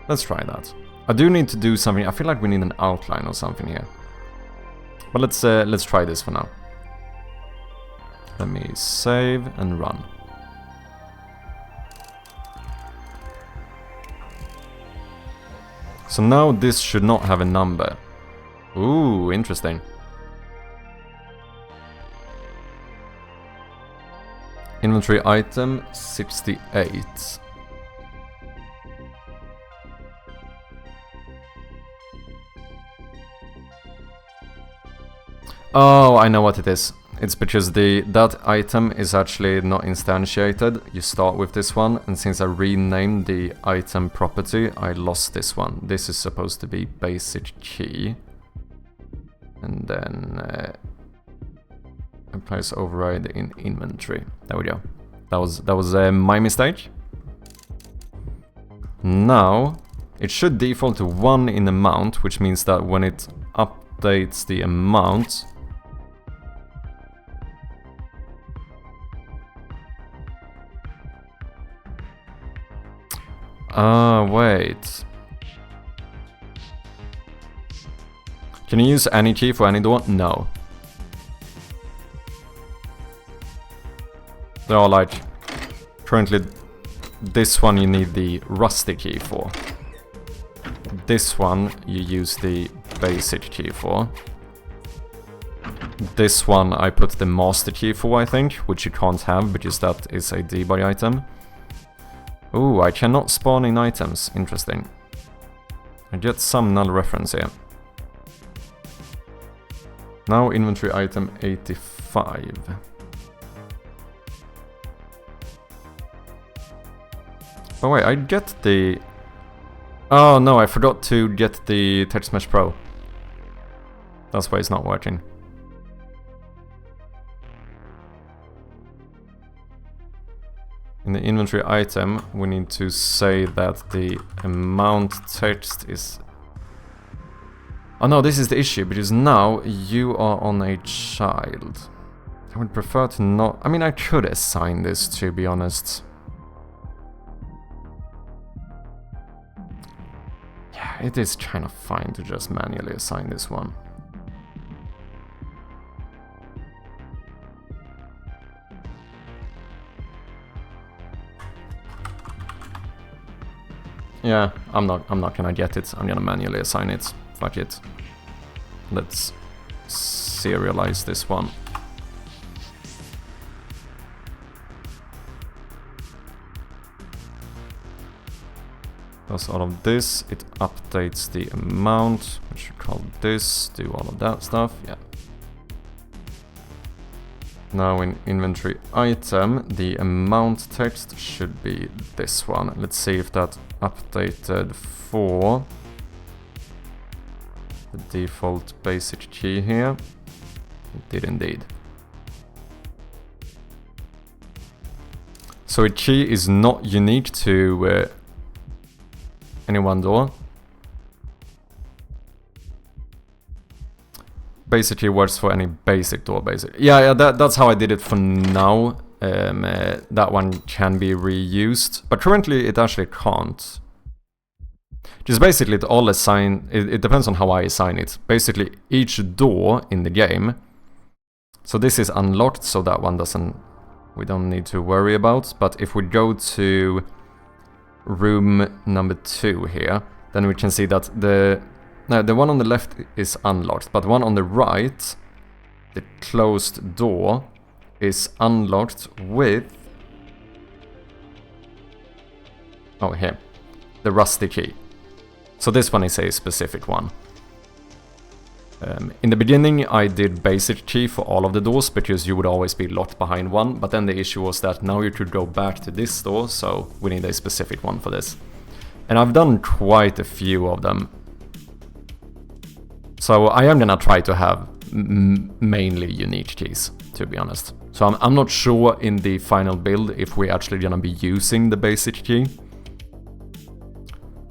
Let's try that. I do need to do something. I feel like we need an outline or something here. But let's try this for now. Let me save and run. So now this should not have a number. Ooh, interesting. Inventory item 68. Oh, I know what it is. It's because that item is actually not instantiated. You start with this one, and since I renamed the item property, I lost this one. This is supposed to be basic key. And then applies override in inventory. There we go. That was my mistake. Now it should default to 1 in amount, which means that when it updates the amount, wait. Can you use any key for any door? No. They are like, currently this one you need the rusty key for. This one you use the basic key for. This one I put the master key for, I think, which you can't have because that is a debug item. Ooh, I cannot spawn in items. Interesting. I get some null reference here. Now inventory item 85. Oh wait, I get the... Oh no, I forgot to get the Text Mesh Pro. That's why it's not working. In the inventory item, we need to say that the amount text is... Oh no, this is the issue, because now you are on a child. I would prefer to not... I mean, I could assign this, to be honest. Yeah, it is kind of fine to just manually assign this one. Yeah, I'm not gonna get it. I'm gonna manually assign it. Fuck it. Let's serialize this one. Does all of this, it updates the amount, we should call this, do all of that stuff, yeah. Now in inventory item, the amount text should be this one. Let's see if that updated for the default basic key here. It did indeed. So a key is not unique to any one door. Basically works for any basic door, basically. Yeah, that's how I did it for now. That one can be reused, but currently it actually can't. Just basically it all assign. It depends on how I assign it. Basically each door in the game. So this is unlocked, so that one doesn't. We don't need to worry about. But if we go to room number 2 here, then we can see that the one on the left is unlocked, but the one on the right, the closed door, is unlocked with... Oh, here. The rusty key. So this one is a specific one. In the beginning I did basic key for all of the doors because you would always be locked behind one, but then the issue was that now you could go back to this door, so we need a specific one for this. And I've done quite a few of them. So I am gonna try to have mainly unique keys, to be honest. So I'm not sure in the final build if we're actually gonna be using the basic key.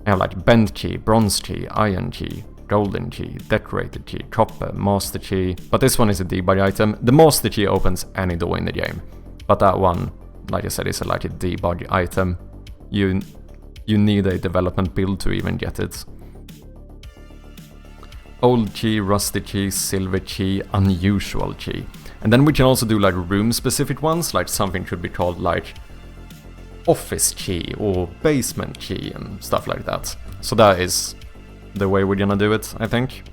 I have like bent key, bronze key, iron key, golden key, decorated key, copper, master key. But this one is a debug item. The master key opens any door in the game. But that one, like I said, is like a debug item. You need a development build to even get it. Old key, rusty key, silver key, unusual key. And then we can also do like room specific ones, like something could be called like office key or basement key and stuff like that. So that is the way we're gonna do it, I think.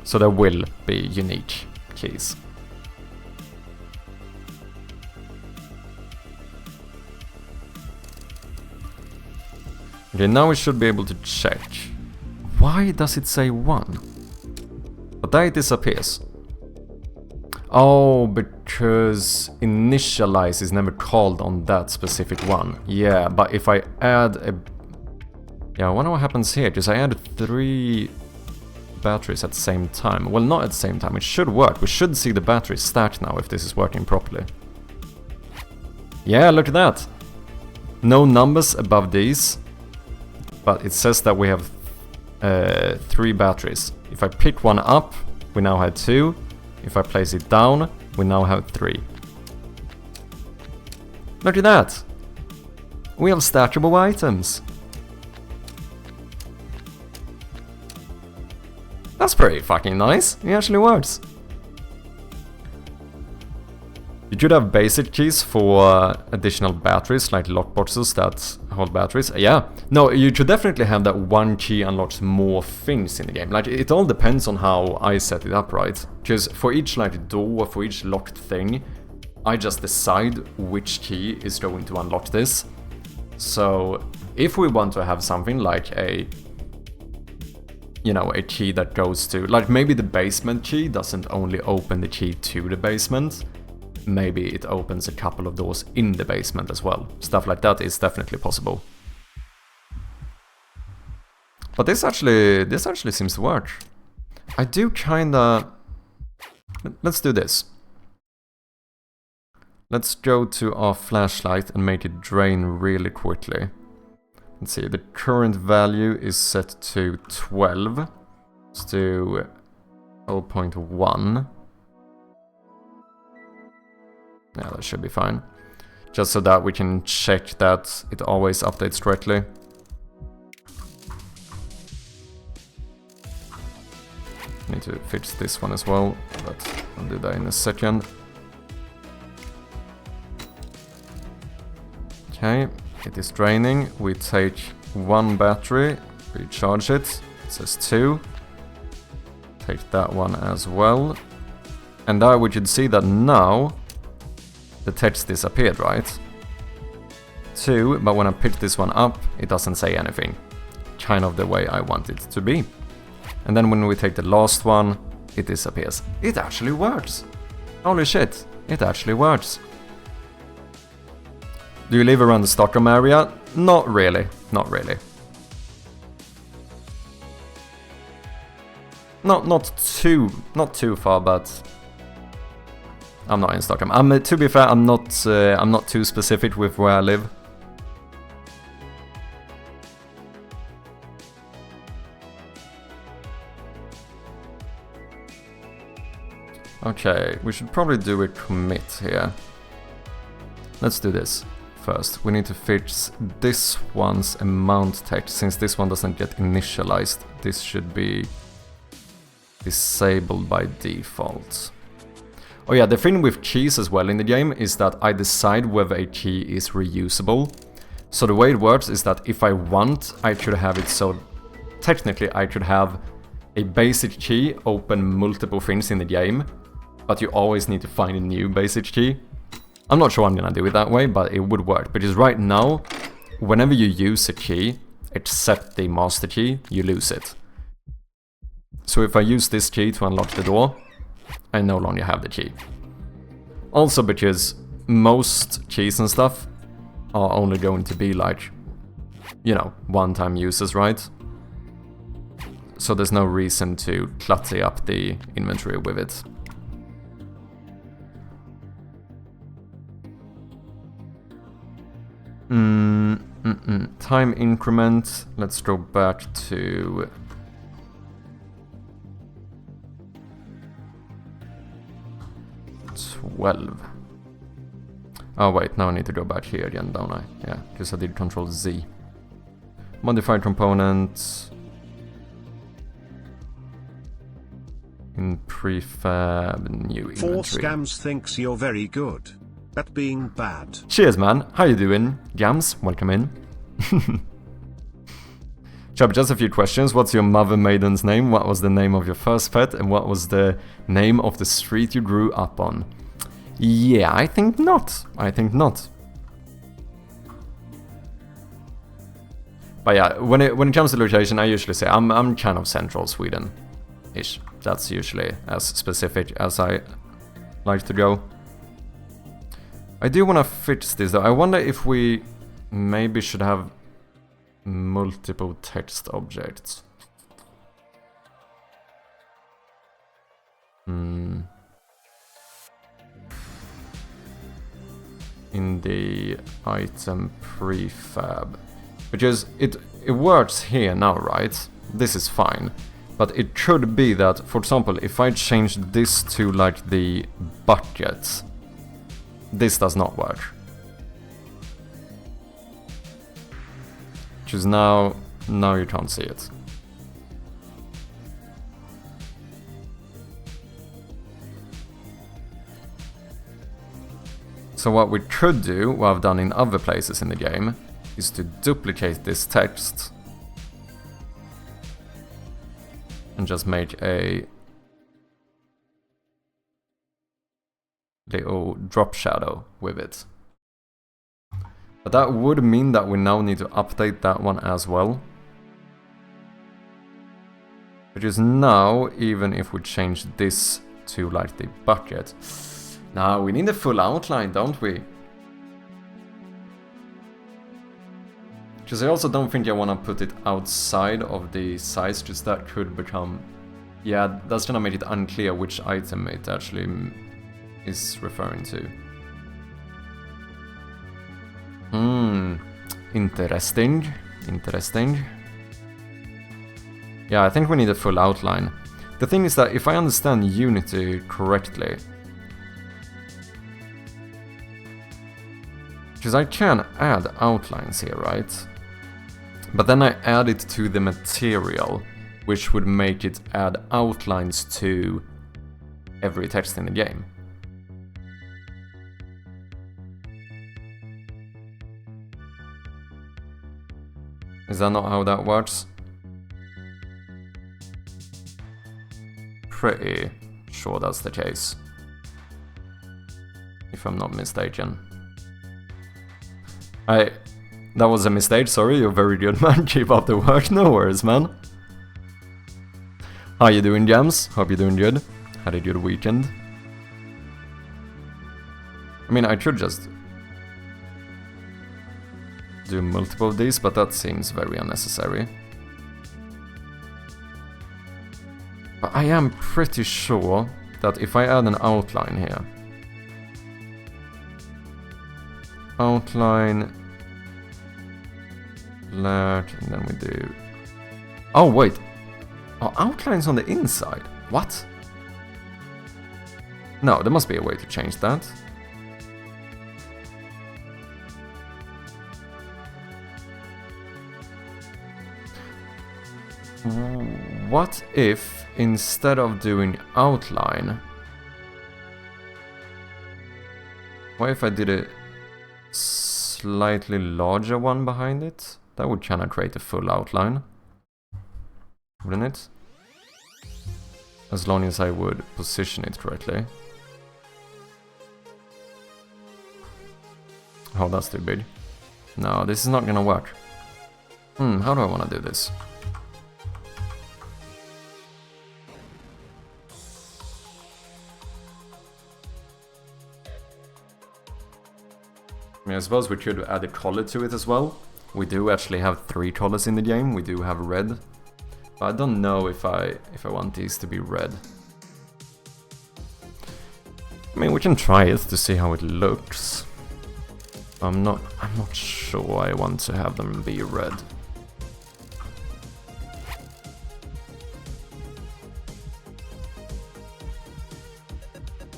So there will be unique keys. Okay, now we should be able to check. Why does it say 1? But there it disappears. Oh, because initialize is never called on that specific one. Yeah, but if I add a... Yeah, I wonder what happens here, because I added 3 batteries at the same time. Well, not at the same time, it should work. We should see the batteries stacked now if this is working properly. Yeah, look at that! No numbers above these, but it says that we have 3 batteries. If I pick one up, we now have 2. If I place it down, we now have 3. Look at that! We have stackable items. That's pretty fucking nice. It actually works. You should have basic keys for additional batteries, like lockboxes that hold batteries. Yeah, no, you should definitely have that one key unlocks more things in the game. Like, it all depends on how I set it up, right? Because for each like door, for each locked thing, I just decide which key is going to unlock this. So if we want to have something like a, you know, a key that goes to, like maybe the basement key doesn't only open the key to the basement, maybe it opens a couple of doors in the basement as well. Stuff like that is definitely possible. But this actually seems to work. I do kinda... Let's do this. Let's go to our flashlight and make it drain really quickly. Let's see, the current value is set to 12. Let's do 0.1. Yeah, that should be fine. Just so that we can check that it always updates correctly. Need to fix this one as well, but I'll do that in a second. Okay, it is draining. We take 1 battery, recharge it. It says 2. Take that one as well. And there we should see that now the text disappeared, right? 2, but when I pick this one up, it doesn't say anything. Kind of the way I want it to be. And then when we take the last one, it disappears. It actually works! Holy shit, it actually works. Do you live around the Stockholm area? Not really, not really. Not too far, but I'm not in Stockholm. To be fair, I'm not too specific with where I live. Okay, we should probably do a commit here. Let's do this first. We need to fix this one's amount text. Since this one doesn't get initialized, this should be disabled by default. Oh yeah, the thing with keys as well in the game is that I decide whether a key is reusable. So the way it works is that if I want, I should have it so... Technically, I should have a basic key open multiple things in the game, but you always need to find a new basic key. I'm not sure I'm gonna do it that way, but it would work. Because right now, whenever you use a key, except the master key, you lose it. So if I use this key to unlock the door, I no longer have the key. Also because most keys and stuff are only going to be like, you know, one-time uses, right? So there's no reason to clutter up the inventory with it. Time increment, let's go back to... $12. Oh wait, now I need to go back here again, don't I? Yeah, because I did Control Z. Modified component. In prefab, new inventory. 4 Scams thinks you're very good at being bad. Cheers, man. How you doing? Gams, welcome in. Chubb, just a few questions. What's your mother maiden's name? What was the name of your first pet? And what was the name of the street you grew up on? Yeah, I think not. I think not. But yeah, when it comes to location, I usually say I'm kind of central Sweden-ish. That's usually as specific as I like to go. I do want to fix this though. I wonder if we maybe should have multiple text objects. In the item prefab. Because it works here now, right? This is fine. But it could be that, for example, if I change this to like the bucket, this does not work. Because now you can't see it. So what we could do, what I've done in other places in the game, is to duplicate this text and just make a little drop shadow with it. But that would mean that we now need to update that one as well. Because now, even if we change this to like the bucket, now we need a full outline, don't we? Because I also don't think I want to put it outside of the size, because that could become... Yeah, that's gonna make it unclear which item it actually is referring to. Interesting. Interesting. Yeah, I think we need a full outline. The thing is that if I understand Unity correctly, because I can add outlines here, right? But then I add it to the material, which would make it add outlines to every text in the game. Is that not how that works? Pretty sure that's the case, if I'm not mistaken. That was a mistake, sorry, you're very good, man. Keep up the work, no worries, man. How you doing, Jams? Hope you're doing good. Had a good weekend. I mean, I could just do multiple of these, but that seems very unnecessary. But I am pretty sure that if I add an outline here, outline, and then we do... Oh wait, are outlines on the inside? What? No, there must be a way to change that. What if, instead of doing outline, what if I did a slightly larger one behind it? That would kind of create a full outline, wouldn't it? As long as I would position it correctly. Oh, that's too big. No, this is not gonna work. How do I want to do this? I mean, I suppose we could add a color to it as well. We do actually have 3 colors in the game. We do have red. But I don't know if I want these to be red. I mean, we can try it to see how it looks. I'm not sure I want to have them be red.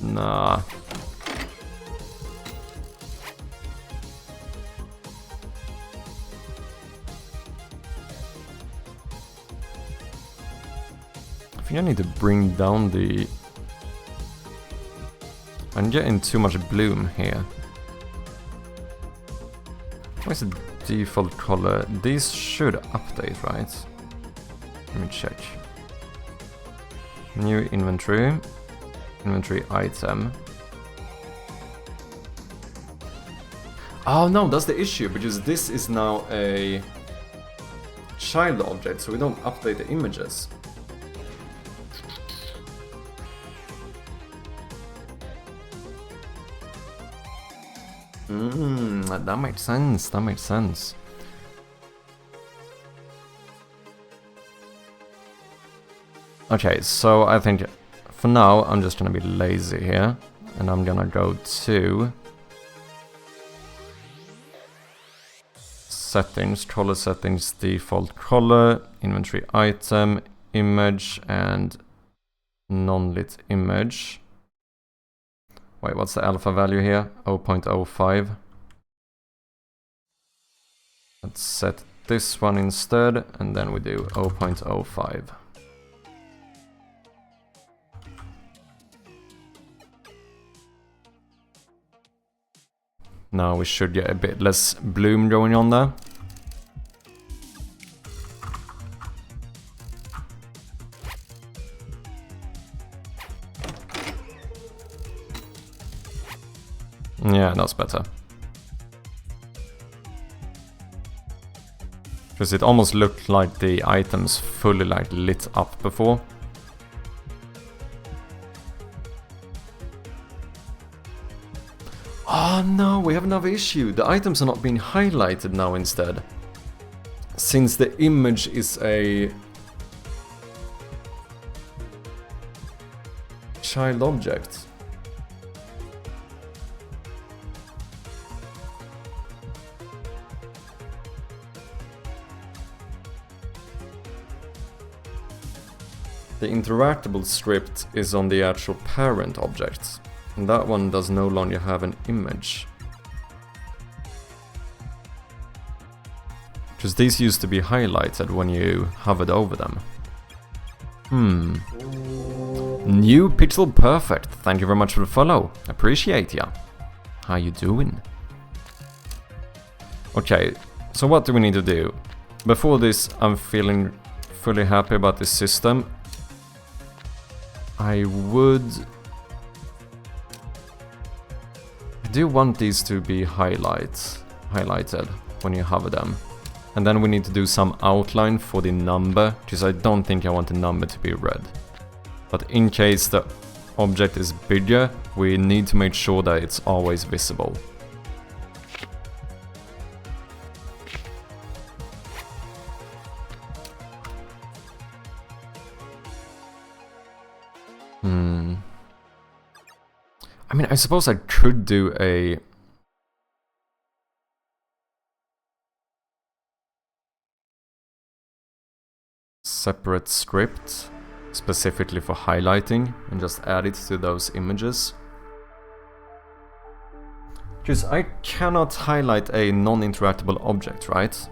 Nah. I think I need to bring down the... I'm getting too much bloom here. What's the default color? These should update, right? Let me check. New inventory. Inventory item. Oh no, that's the issue, because this is now a... child object so we don't update the images. That makes sense, that makes sense. Okay, so I think for now I'm just gonna be lazy here, and I'm gonna go to settings, color settings, default color, inventory item, image, and non-lit image. Wait, what's the alpha value here? 0.05. Let's set this one instead, and then we do 0.05. Now we should get a bit less bloom going on there. Yeah, that's better. Because it almost looked like the items fully like lit up before. Oh no, we have another issue. The items are not being highlighted now instead. Since the image is a child object. The interactable script is on the actual parent object, and that one does no longer have an image. Because these used to be highlighted when you hovered over them. New Pixel Perfect, thank you very much for the follow, appreciate ya. How you doing? Okay, so what do we need to do? Before this, I'm feeling fully happy about this system. I do want these to be highlighted when you hover them. And then we need to do some outline for the number, because I don't think I want the number to be red. But in case the object is bigger, we need to make sure that it's always visible. I mean, I suppose I could do a separate script specifically for highlighting and just add it to those images. Because I cannot highlight a non-interactable object, right?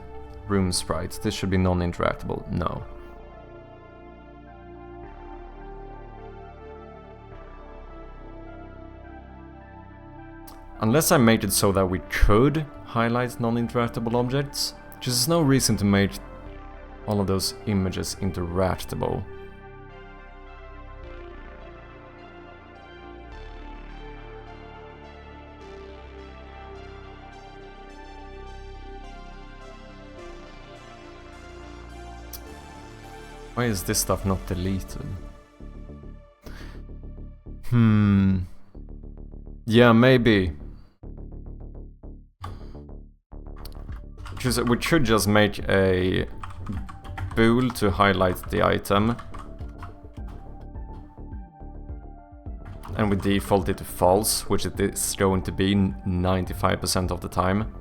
Room sprite, this should be non-interactable, no. Unless I made it so that we could highlight non-interactable objects, because there's no reason to make all of those images interactable. Why is this stuff not deleted? Yeah, maybe. Because we could just make a bool to highlight the item. And we default it to false, which it is going to be 95% of the time.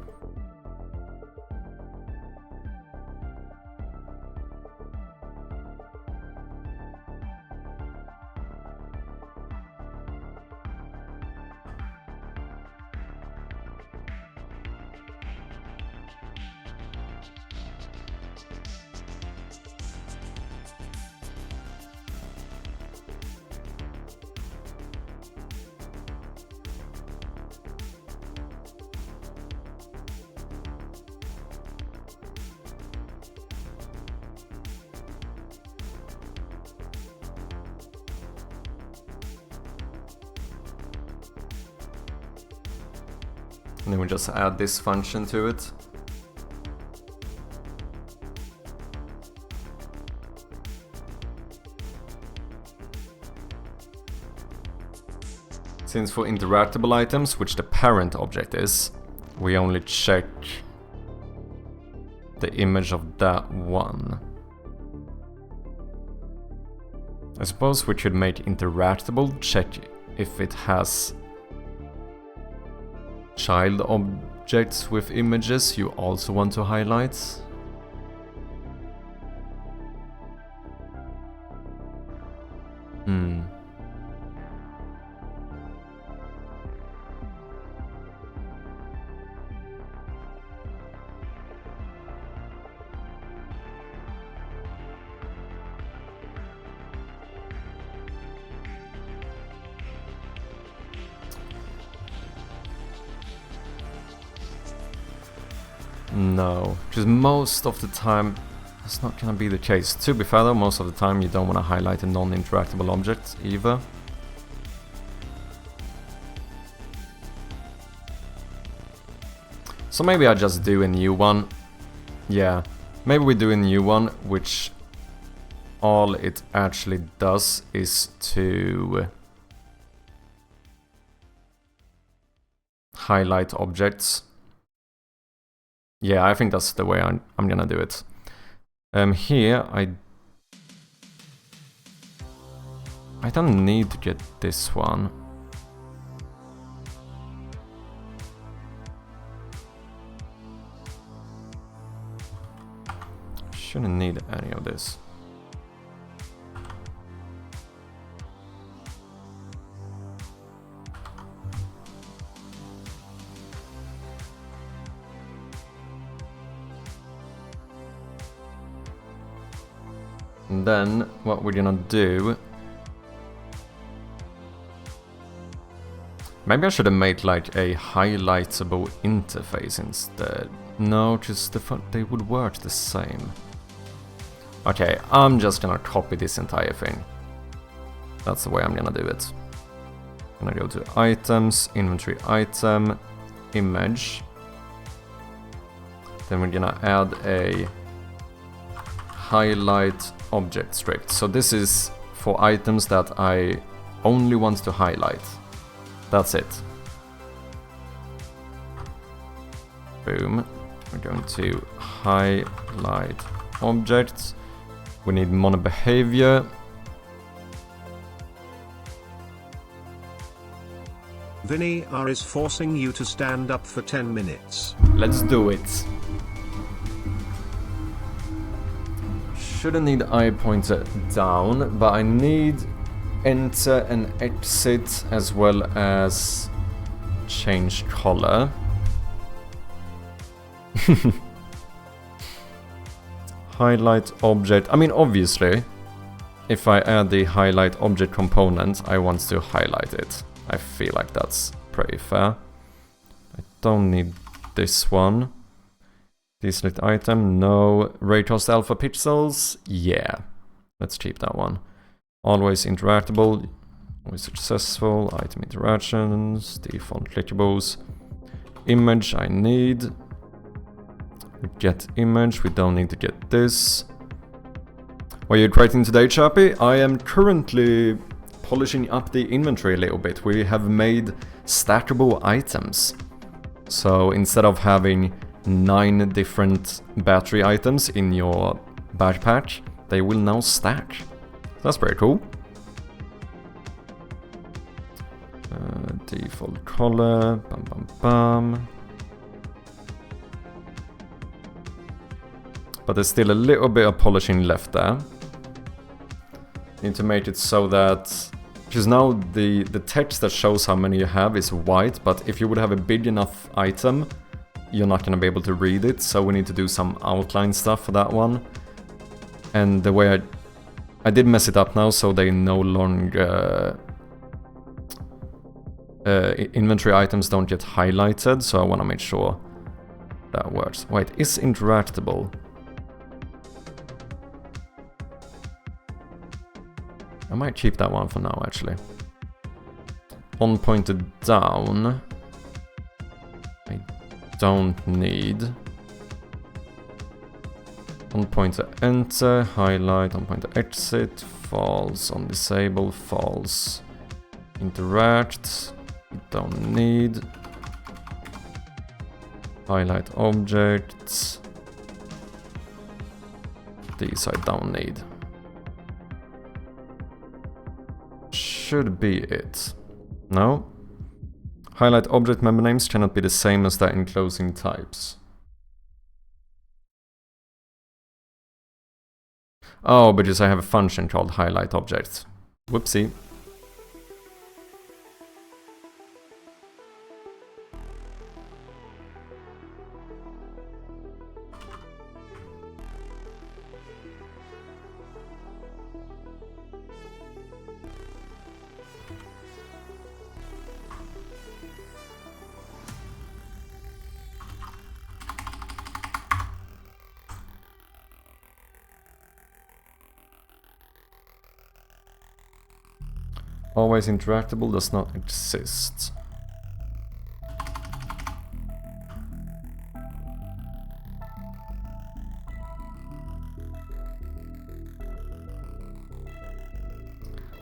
And then we just add this function to it. Since for interactable items, which the parent object is, we only check the image of that one. I suppose we should make interactable check if it has child objects with images you also want to highlight. No, because most of the time that's not gonna be the case. To be fair though, most of the time you don't want to highlight a non-interactable object either. So maybe I just do a new one. Yeah, maybe we do a new one, which all it actually does is to highlight objects. Yeah, I think that's the way I'm gonna do it. Here I don't need to get this one. Shouldn't need any of this. And then what we're gonna do, maybe I should have made like a highlightable interface instead. No, just they would work the same. Okay, I'm just gonna copy this entire thing. That's the way I'm gonna do it. I'm gonna go to items, inventory item, image. Then we're gonna add a highlight object strict. So this is for items that I only want to highlight. That's it. Boom. We're going to highlight objects. We need mono behavior. Vinny R is forcing you to stand up for 10 minutes. Let's do it. Shouldn't need eye pointer down, but I need enter and exit as well as change color. Highlight object. I mean, obviously, if I add the highlight object component, I want to highlight it. I feel like that's pretty fair. I don't need this one. Deselect item, no. Raycast alpha pixels, yeah. Let's keep that one. Always interactable, always successful. Item interactions, default clickables. Image I need. Get image, we don't need to get this. What are you creating today, Chappy? I am currently polishing up the inventory a little bit. We have made stackable items. So instead of having 9 different battery items in your backpack, they will now stack. That's pretty cool. Default color, bam bam bam. But there's still a little bit of polishing left there. Need to make it so that, because now the text that shows how many you have is white, but if you would have a big enough item, you're not gonna be able to read it, so we need to do some outline stuff for that one. And the way I did mess it up now, so they no longer inventory items don't get highlighted, so I want to make sure that works. Wait, is interactable? I might keep that one for now, actually. On pointed down, I don't need. On pointer enter, highlight, on pointer exit, false, on disable, false. Interact, Don't need. Highlight objects. These I don't need. Should be it. No? Highlight object member names cannot be the same as their enclosing types. Oh, because I have a function called highlight object. Whoopsie. Always interactable does not exist.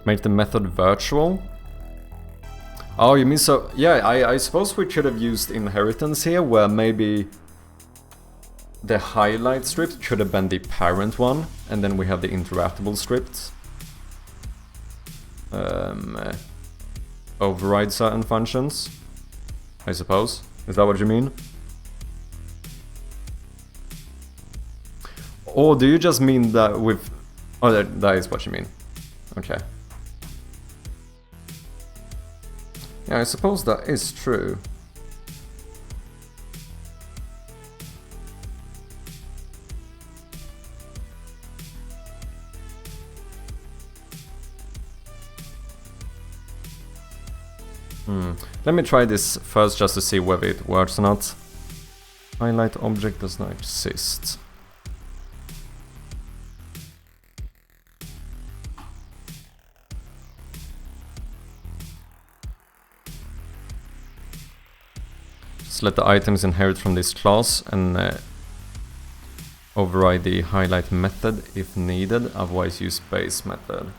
Make the method virtual? Oh, you mean so... Yeah, I suppose we should have used inheritance here, where maybe the highlight script should have been the parent one, and then we have the interactable script. Override certain functions, I suppose. Is that what you mean? Or do you just mean that with... Oh, that is what you mean. Okay. Yeah, I suppose that is true. Let me try this first just to see whether it works or not. Highlight object does not exist. Just let the items inherit from this class and override the highlight method if needed, otherwise use base method.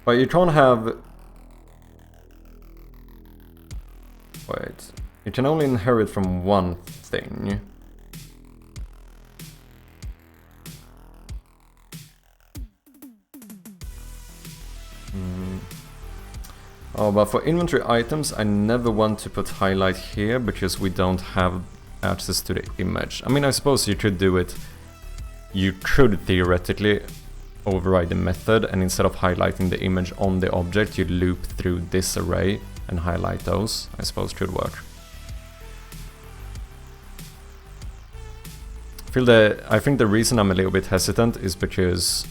But you can't have... Wait. You can only inherit from one thing. Oh, but for inventory items, I never want to put highlight here because we don't have access to the image. I mean, I suppose you could do it. You could theoretically override the method, and instead of highlighting the image on the object, you loop through this array and highlight those. I suppose could work. I think the reason I'm a little bit hesitant is because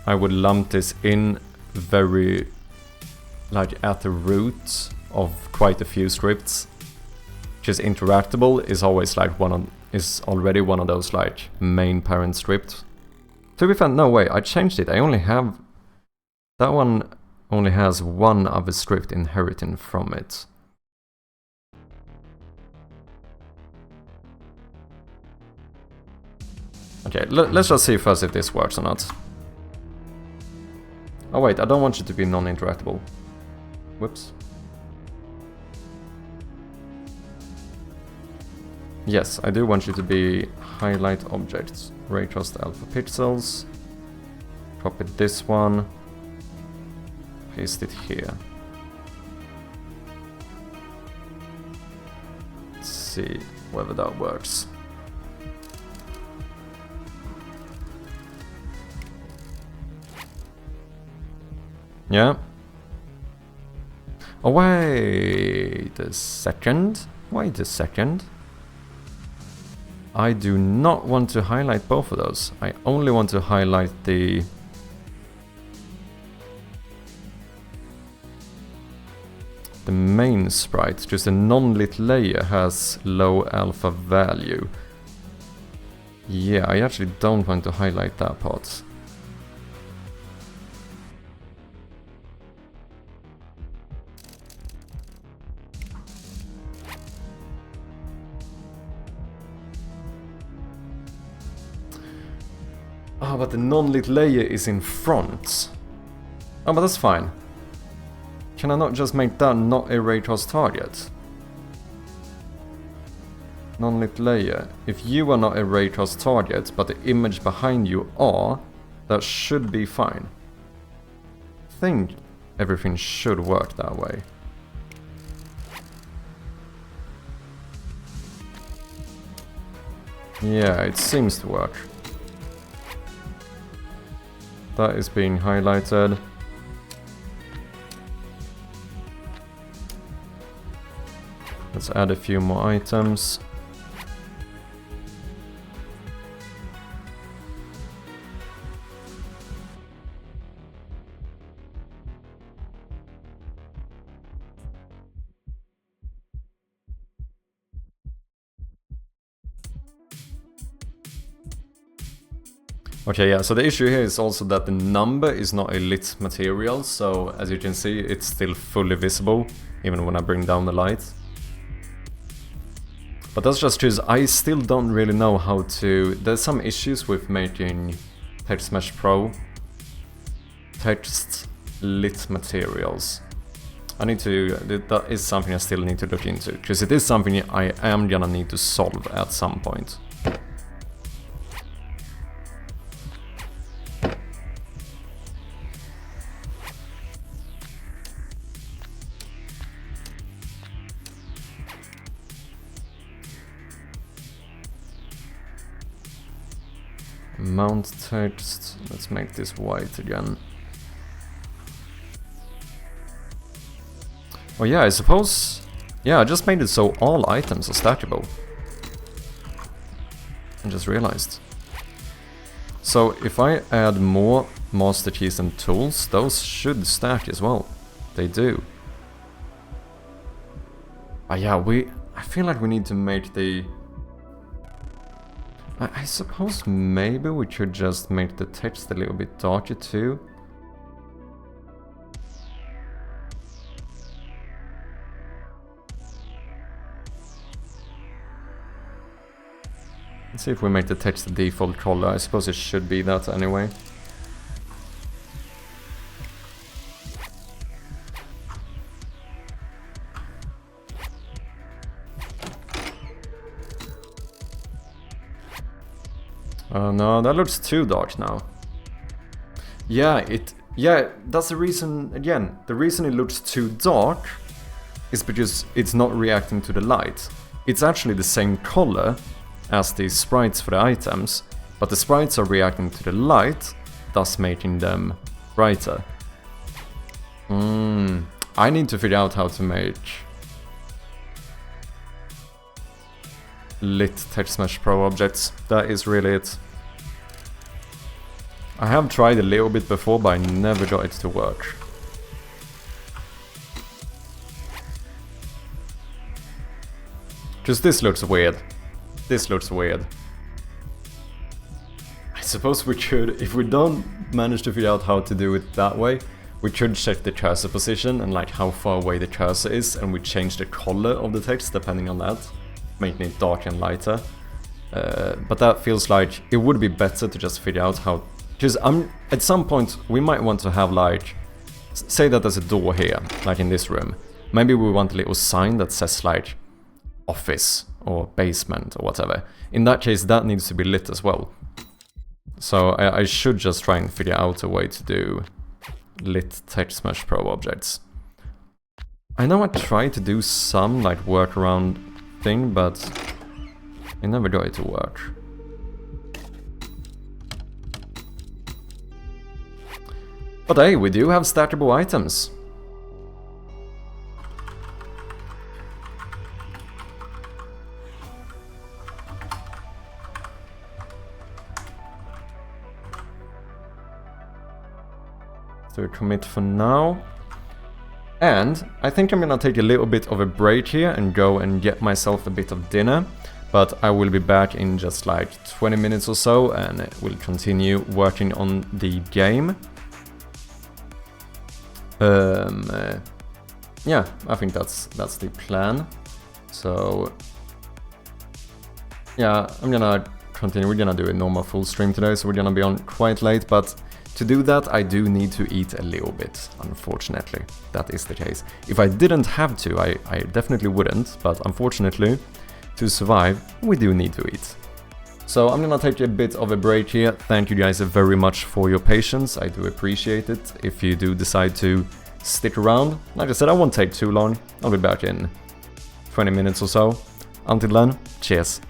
I would lump this in very, like, at the root of quite a few scripts. Because interactable is always like is already one of those like main parent scripts. To be fair, no way, I changed it. I only have... That one only has one other script inheriting from it. Okay, let's just see first if this works or not. Oh wait, I don't want you to be non-interactable. Whoops. Yes, I do want you to be highlight objects. Raycast alpha pixels. Copy this one. Paste it here. Let's see whether that works. Yeah. Oh, wait a second. Wait a second. I do not want to highlight both of those. I only want to highlight the... main sprite, because the non-lit layer has low alpha value. Yeah, I actually don't want to highlight that part. Oh, but the non-lit layer is in front. Oh, but that's fine. Can I not just make that not a Raycast target? Non-lit layer. If you are not a Raycast target, but the image behind you are, that should be fine. I think everything should work that way. Yeah, it seems to work. That is being highlighted. Let's add a few more items. Okay, yeah, so the issue here is also that the number is not a lit material, so as you can see, it's still fully visible, even when I bring down the light. But that's just because I still don't really know how to... There's some issues with making TextMesh Pro text lit materials. I need to... That is something I still need to look into, because it is something I am gonna need to solve at some point. Mount text, let's make this white again. Oh yeah, I suppose... Yeah, I just made it so all items are stackable. I just realized. So if I add more master keys and tools, those should stack as well. They do. Ah yeah, I feel like we need to make the... I suppose maybe we should just make the text a little bit darker too. Let's see if we make the text the default color. I suppose it should be that anyway. No, that looks too dark now. Yeah, that's the reason, again, the reason it looks too dark is because it's not reacting to the light. It's actually the same color as the sprites for the items, but the sprites are reacting to the light, thus making them brighter. I need to figure out how to make lit TextMesh Pro objects. That is really it. I have tried a little bit before, but I never got it to work. Because this looks weird. This looks weird. I suppose we could, if we don't manage to figure out how to do it that way, we could check the cursor position and like how far away the cursor is, and we change the color of the text depending on that, making it darker and lighter. But that feels like it would be better to just figure out how... Because at some point we might want to have like... Say that there's a door here, like in this room. Maybe we want a little sign that says like office or basement or whatever. In that case, that needs to be lit as well. So I should just try and figure out a way to do lit TextMesh Pro objects. I know I tried to do some like workaround thing, but I never got it to work. But hey, we do have stackable items. So commit for now. And I think I'm gonna take a little bit of a break here and go and get myself a bit of dinner. But I will be back in just like 20 minutes or so, and we'll continue working on the game. Yeah, I think that's the plan. So yeah, I'm gonna continue. We're gonna do a normal full stream today, so we're gonna be on quite late, but to do that I do need to eat a little bit, unfortunately. That is the case. If I didn't have to, I definitely wouldn't, but unfortunately, to survive, we do need to eat. So I'm gonna take a bit of a break here. Thank you guys very much for your patience. I do appreciate it. If you do decide to stick around, like I said, I won't take too long. I'll be back in 20 minutes or so. Until then, cheers.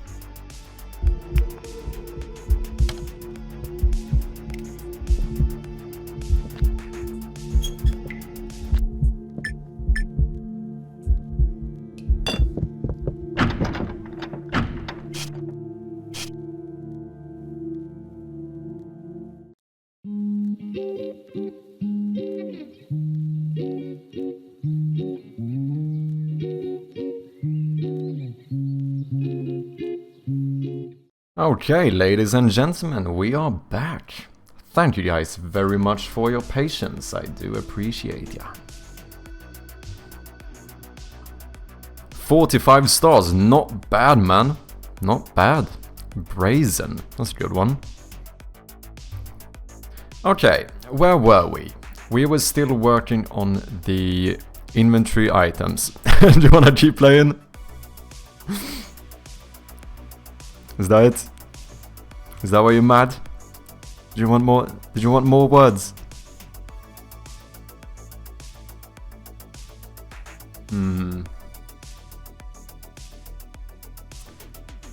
Okay, ladies and gentlemen, we are back. Thank you guys very much for your patience, I do appreciate ya. 45 stars, not bad, man. Not bad. Brazen, that's a good one. Okay, where were we? We were still working on the inventory items. Do you wanna keep playing? Is that it? Is that why you're mad? Did you want more? Did you want more words?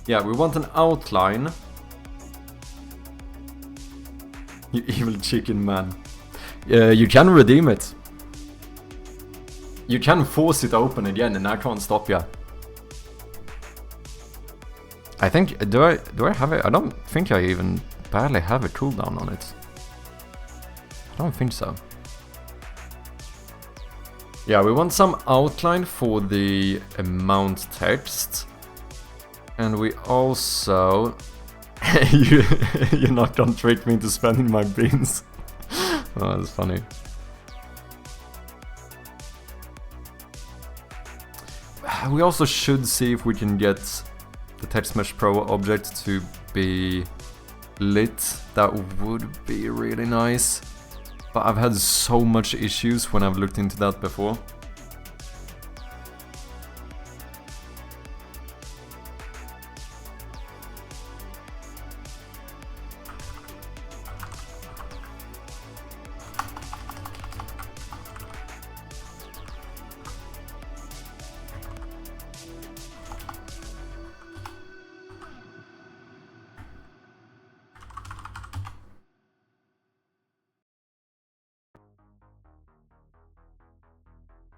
Yeah, we want an outline. You evil chicken man. You can redeem it. You can force it open again and I can't stop you. I think, do I have it? I don't think I even barely have a cooldown on it. I don't think so. Yeah, we want some outline for the amount text. And we also... You're not gonna trick me into spending my beans. Oh, that's funny. We also should see if we can get the Text Mesh Pro object to be lit. That would be really nice. But I've had so much issues when I've looked into that before.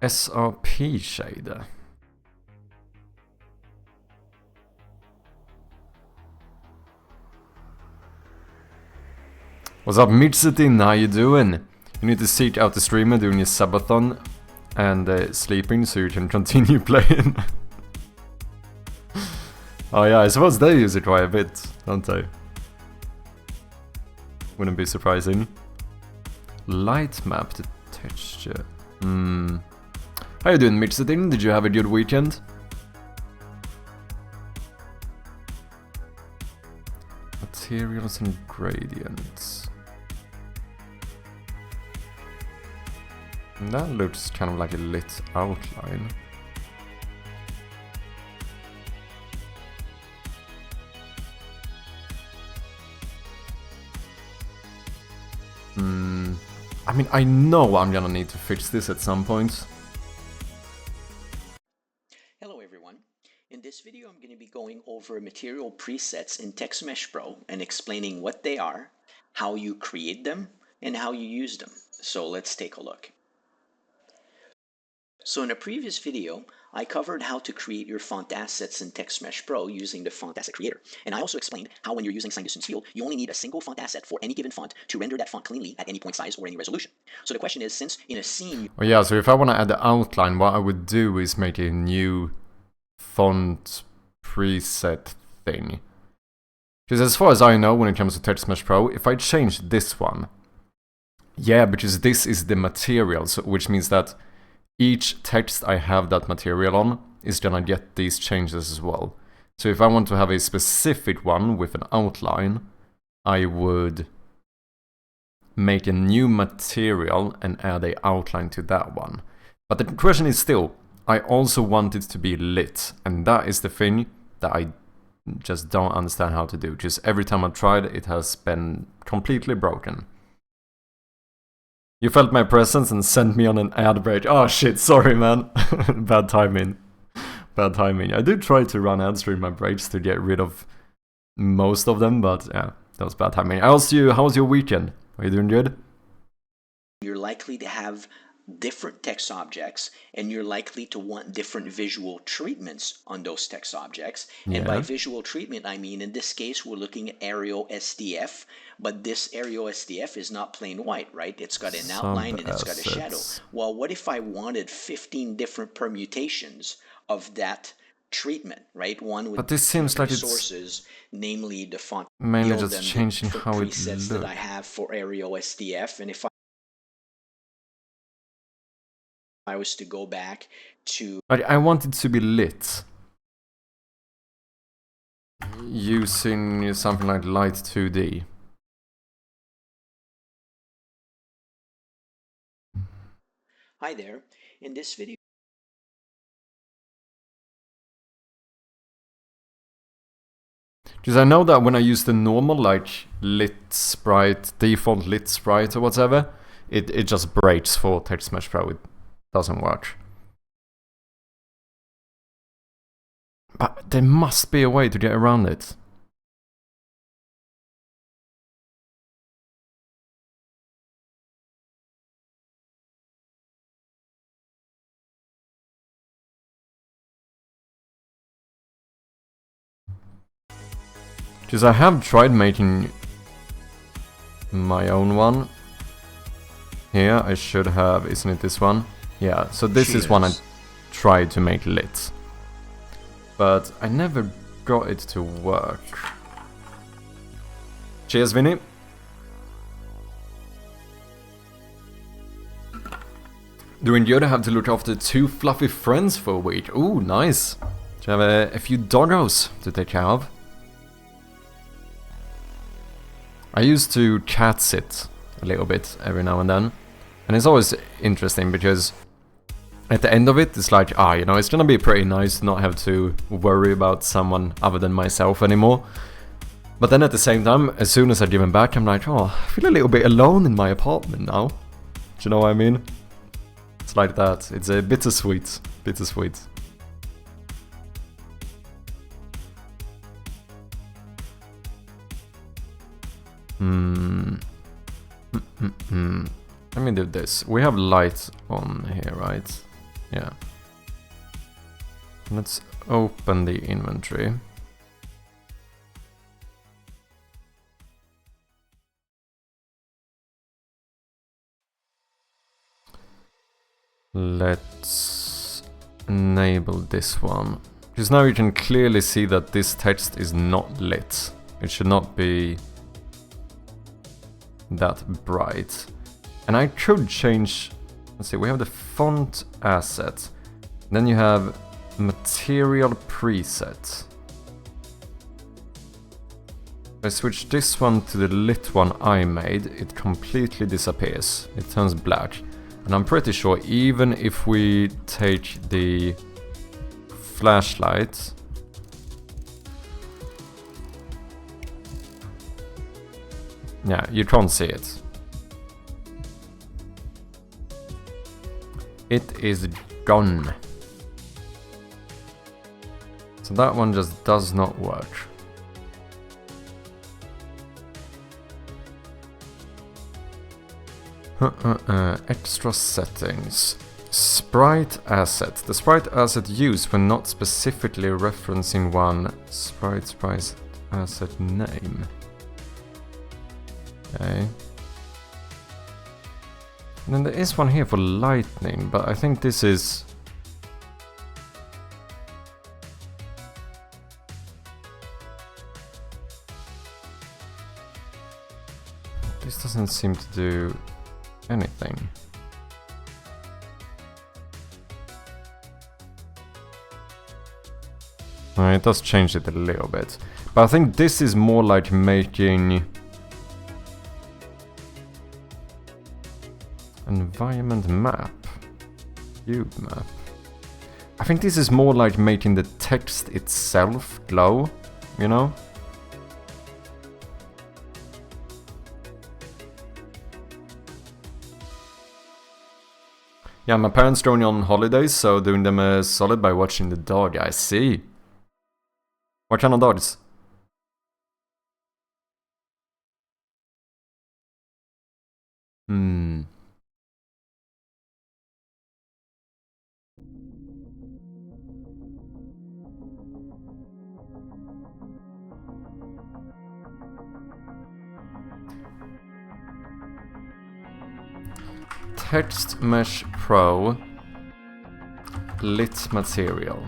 SRP shader. What's up, Midsetin? How you doing? You need to seek out the streamer during your subathon and sleeping so you can continue playing. Oh yeah, I suppose they use it quite a bit, don't they? Wouldn't be surprising. Light map to texture. How you doing, Midsetin? Did you have a good weekend? Materials and gradients. That looks kind of like a lit outline. I mean, I know I'm gonna need to fix this at some point. Hello everyone. In this video I'm going to be going over material presets in Text Mesh Pro and explaining what they are, how you create them, and how you use them. So let's take a look. So in a previous video, I covered how to create your font assets in Text Mesh Pro using the font asset creator. And I also explained how when you're using sign distance field, you only need a single font asset for any given font to render that font cleanly at any point size or any resolution. So the question is, since in a scene... Oh yeah, so if I want to add the outline, what I would do is make a new font preset thing. Because as far as I know, when it comes to Text Mesh Pro, if I change this one... Yeah, because this is the material, so, which means that each text I have that material on is gonna get these changes as well. So if I want to have a specific one with an outline, I would make a new material and add an outline to that one. But the question is still, I also want it to be lit, and that is the thing that I just don't understand how to do. Just every time I've tried, it has been completely broken. You felt my presence and sent me on an ad break. Oh shit, sorry man. Bad timing. Bad timing. I do try to run ads during my breaks to get rid of most of them, but yeah, that was bad timing. How was your weekend? Are you doing good? You're likely to have different text objects, and you're likely to want different visual treatments on those text objects. Yeah. And by visual treatment, I mean, in this case, we're looking at aerial SDF, but this aerial SDF is not plain white, right? It's got an outline and it's got a shadow. Well, what if I wanted 15 different permutations of that treatment, right? One with different sources, namely the font, mainly just changing how it presets that I have for aerial SDF, and if I was to go back to... I want it to be lit. Using something like Light 2D. Hi there. In this video... Because I know that when I use the normal, like, lit sprite, default lit sprite or whatever, it just breaks for TextMesh Pro. It doesn't work. But there must be a way to get around it. Because I have tried making my own one. Here I should have, isn't it this one? Yeah, so this is one I tried to make lit. But I never got it to work. Cheers, Vinny. Doing good, I have to look after 2 fluffy friends for a week. Ooh, nice. Do you have a few doggos to take care of? I used to cat sit a little bit every now and then. And it's always interesting because at the end of it, it's like, you know, it's gonna be pretty nice to not have to worry about someone other than myself anymore. But then at the same time, as soon as I give them back, I'm like, I feel a little bit alone in my apartment now. Do you know what I mean? It's like that. It's a bittersweet. Bittersweet. Let me do this. We have light on here, right? Yeah. Let's open the inventory. Let's enable this one. Because now you can clearly see that this text is not lit. It should not be that bright. And I could change, let's see, we have the font asset. Then you have material preset. If I switch this one to the lit one I made, it completely disappears. It turns black. And I'm pretty sure even if we take the flashlight, yeah, you can't see it. It is gone. So that one just does not work. Extra settings. Sprite asset. The sprite asset used when not specifically referencing one sprite asset name. Okay. And then there is one here for lightning, but I think this is... This doesn't seem to do anything. It does change it a little bit. But I think this is more like making... environment map. Cube map. I think this is more like making the text itself glow, you know? Yeah, my parents going on holidays, so doing them a solid by watching the dog. I see. What kind of dogs? Text Mesh Pro lit material.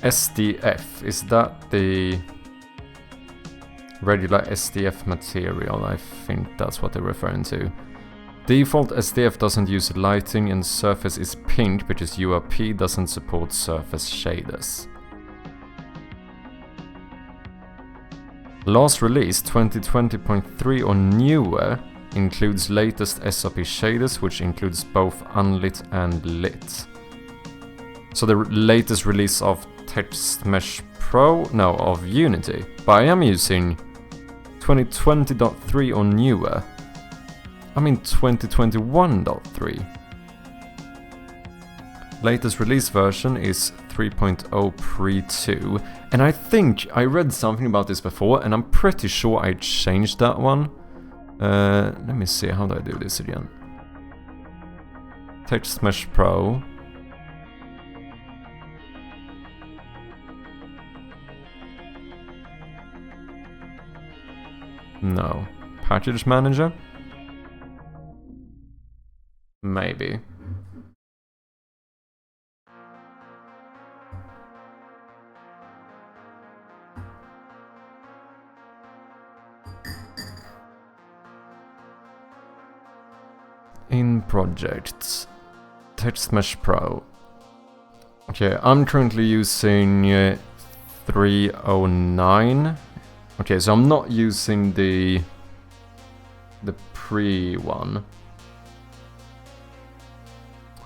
SDF, is that the regular SDF material? I think that's what they're referring to. Default SDF doesn't use lighting and surface is pink because URP doesn't support surface shaders. Last release 2020.3 or newer includes latest SRP shaders, which includes both unlit and lit. So the latest release of Text Mesh Pro? No, of Unity. But I am using 2020.3 or newer. I mean 2021.3. Latest release version is 3.0 pre-2. And I think I read something about this before, and I'm pretty sure I changed that one. Let me see, how do I do this again? Text Mesh Pro. No. Package Manager? Maybe. In projects. Text Mesh Pro. Okay, I'm currently using 309. Okay, so I'm not using the pre one.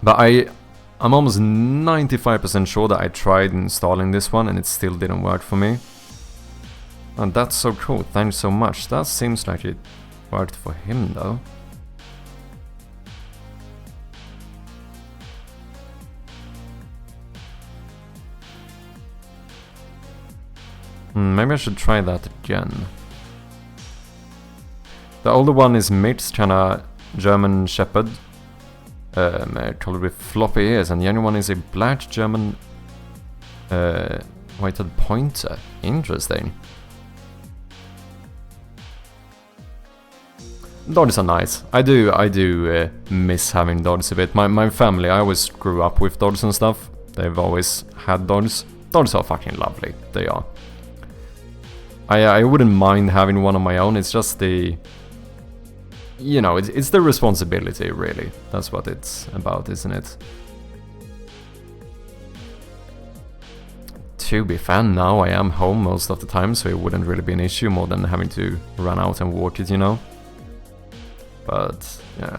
But I'm almost 95% sure that I tried installing this one and it still didn't work for me. And that's so cool, thanks so much. That seems like it worked for him though. Maybe I should try that again. The older one is mixed, kinda German Shepherd, colored with floppy ears, and the younger one is a black German white-headed pointer. Interesting. Dogs are nice. I do miss having dogs a bit. My family, I always grew up with dogs and stuff. They've always had dogs. Dogs are fucking lovely. They are. I wouldn't mind having one on my own, it's just the... You know, it's the responsibility, really. That's what it's about, isn't it? To be fair, now I am home most of the time, so it wouldn't really be an issue more than having to run out and walk it, you know? But, yeah.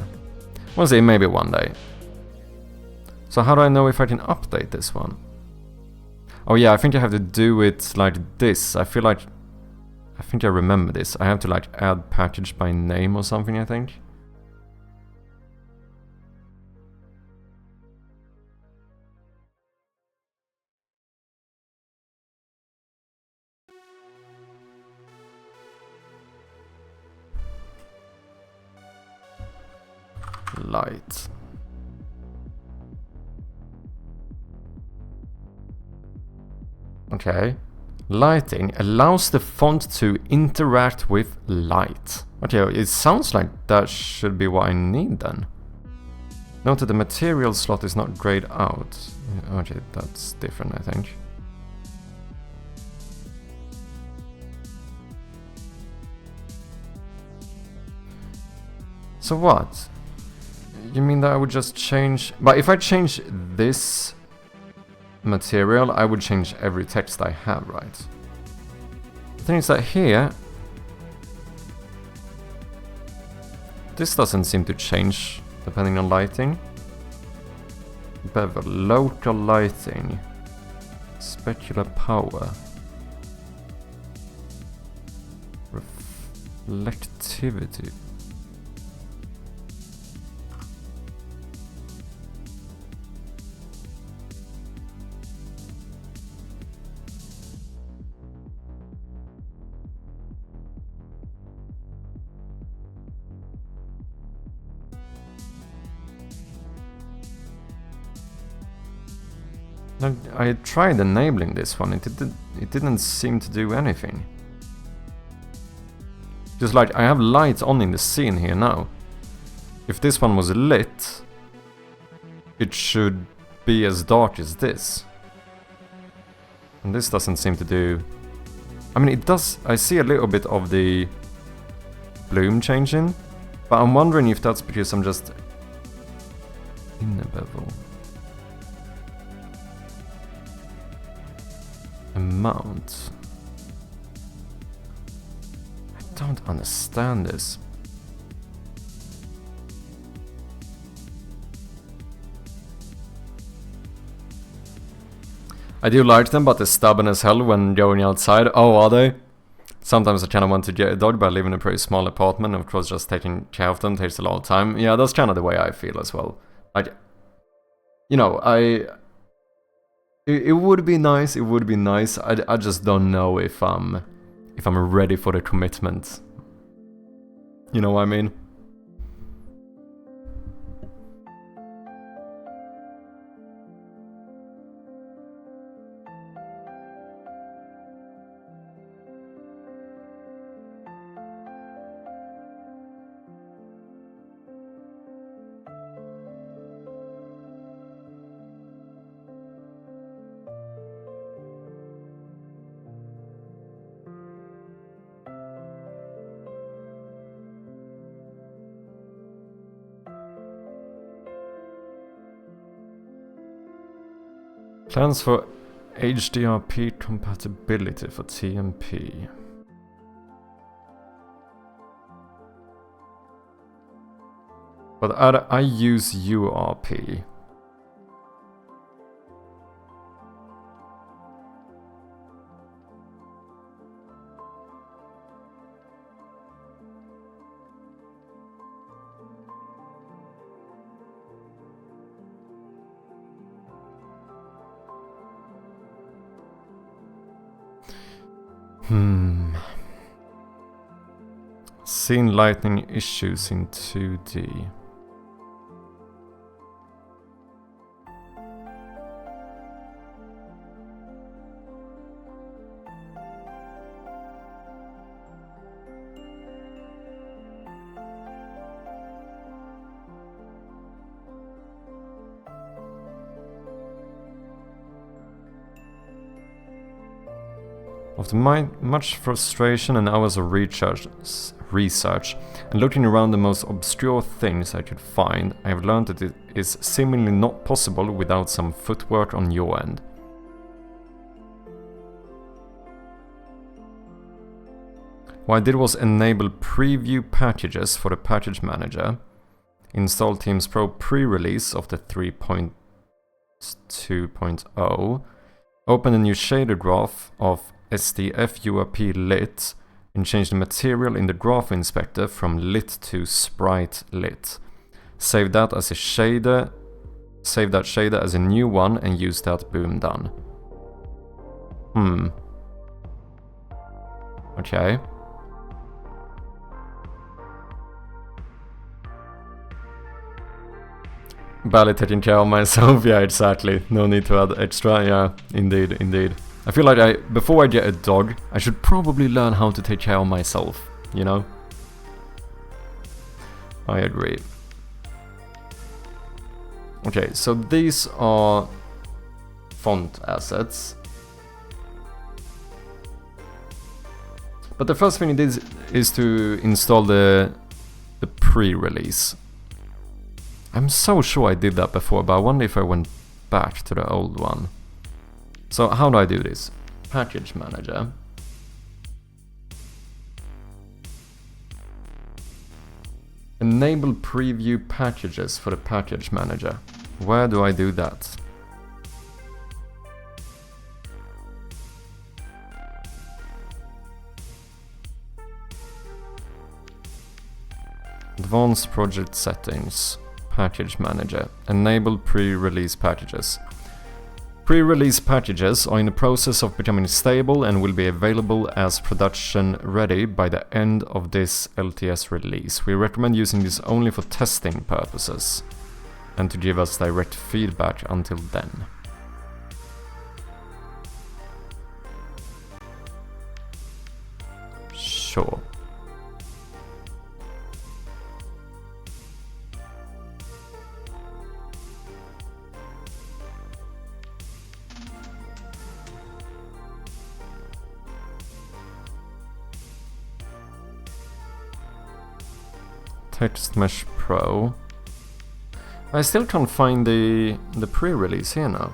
We'll see, maybe one day. So how do I know if I can update this one? Oh yeah, I think I have to do it like this. I think I remember this. I have to like add package by name or something, I think. light. Okay. Lighting allows the font to interact with light. Okay, it sounds like that should be what I need then. Note that the material slot is not grayed out. Okay, that's different, I think. So what? You mean that I would just change... But if I change this material, I would change every text I have, right? The thing is that here... This doesn't seem to change depending on lighting. Bevel, local lighting. Specular power. Reflectivity. I tried enabling this one, it didn't seem to do anything. Just like, I have lights on in the scene here now. If this one was lit, it should be as dark as this. And this doesn't seem to do... I mean, it does... I see a little bit of the bloom changing, but I'm wondering if that's because I'm just... in the bevel. Amount. I don't understand this. I do like them, but they're stubborn as hell when going outside. Oh, are they? Sometimes I kind of want to get a dog, but I live in a pretty small apartment. Of course, just taking care of them takes a lot of time. Yeah, that's kind of the way I feel as well. Like, you know, It would be nice, I just don't know if I'm ready for the commitment. You know what I mean? Plans for HDRP compatibility for TMP. But I use URP. Seen lightning issues in 2D. After much frustration and hours of research, and looking around the most obscure things I could find, I have learned that it is seemingly not possible without some footwork on your end. What I did was enable preview packages for the package manager, install Teams Pro pre-release of the 3.2.0, open a new shader graph of SDF URP lit, and change the material in the graph inspector from lit to sprite lit. Save that as a shader, save that shader as a new one, and use that. Boom, done. Okay. Barely taking care of myself. Yeah, exactly. No need to add extra. Yeah, indeed, indeed. I feel like before I get a dog, I should probably learn how to take care of myself, you know? I agree. Okay, so these are font assets. But the first thing it is to install the pre-release. I'm so sure I did that before, but I wonder if I went back to the old one. So how do I do this? Package manager. Enable preview packages for the package manager. Where do I do that? Advanced project settings. Package manager. Enable pre-release packages. Pre-release packages are in the process of becoming stable and will be available as production ready by the end of this LTS release. We recommend using this only for testing purposes and to give us direct feedback until then. Sure. Text Mesh Pro. I still can't find the pre-release here now.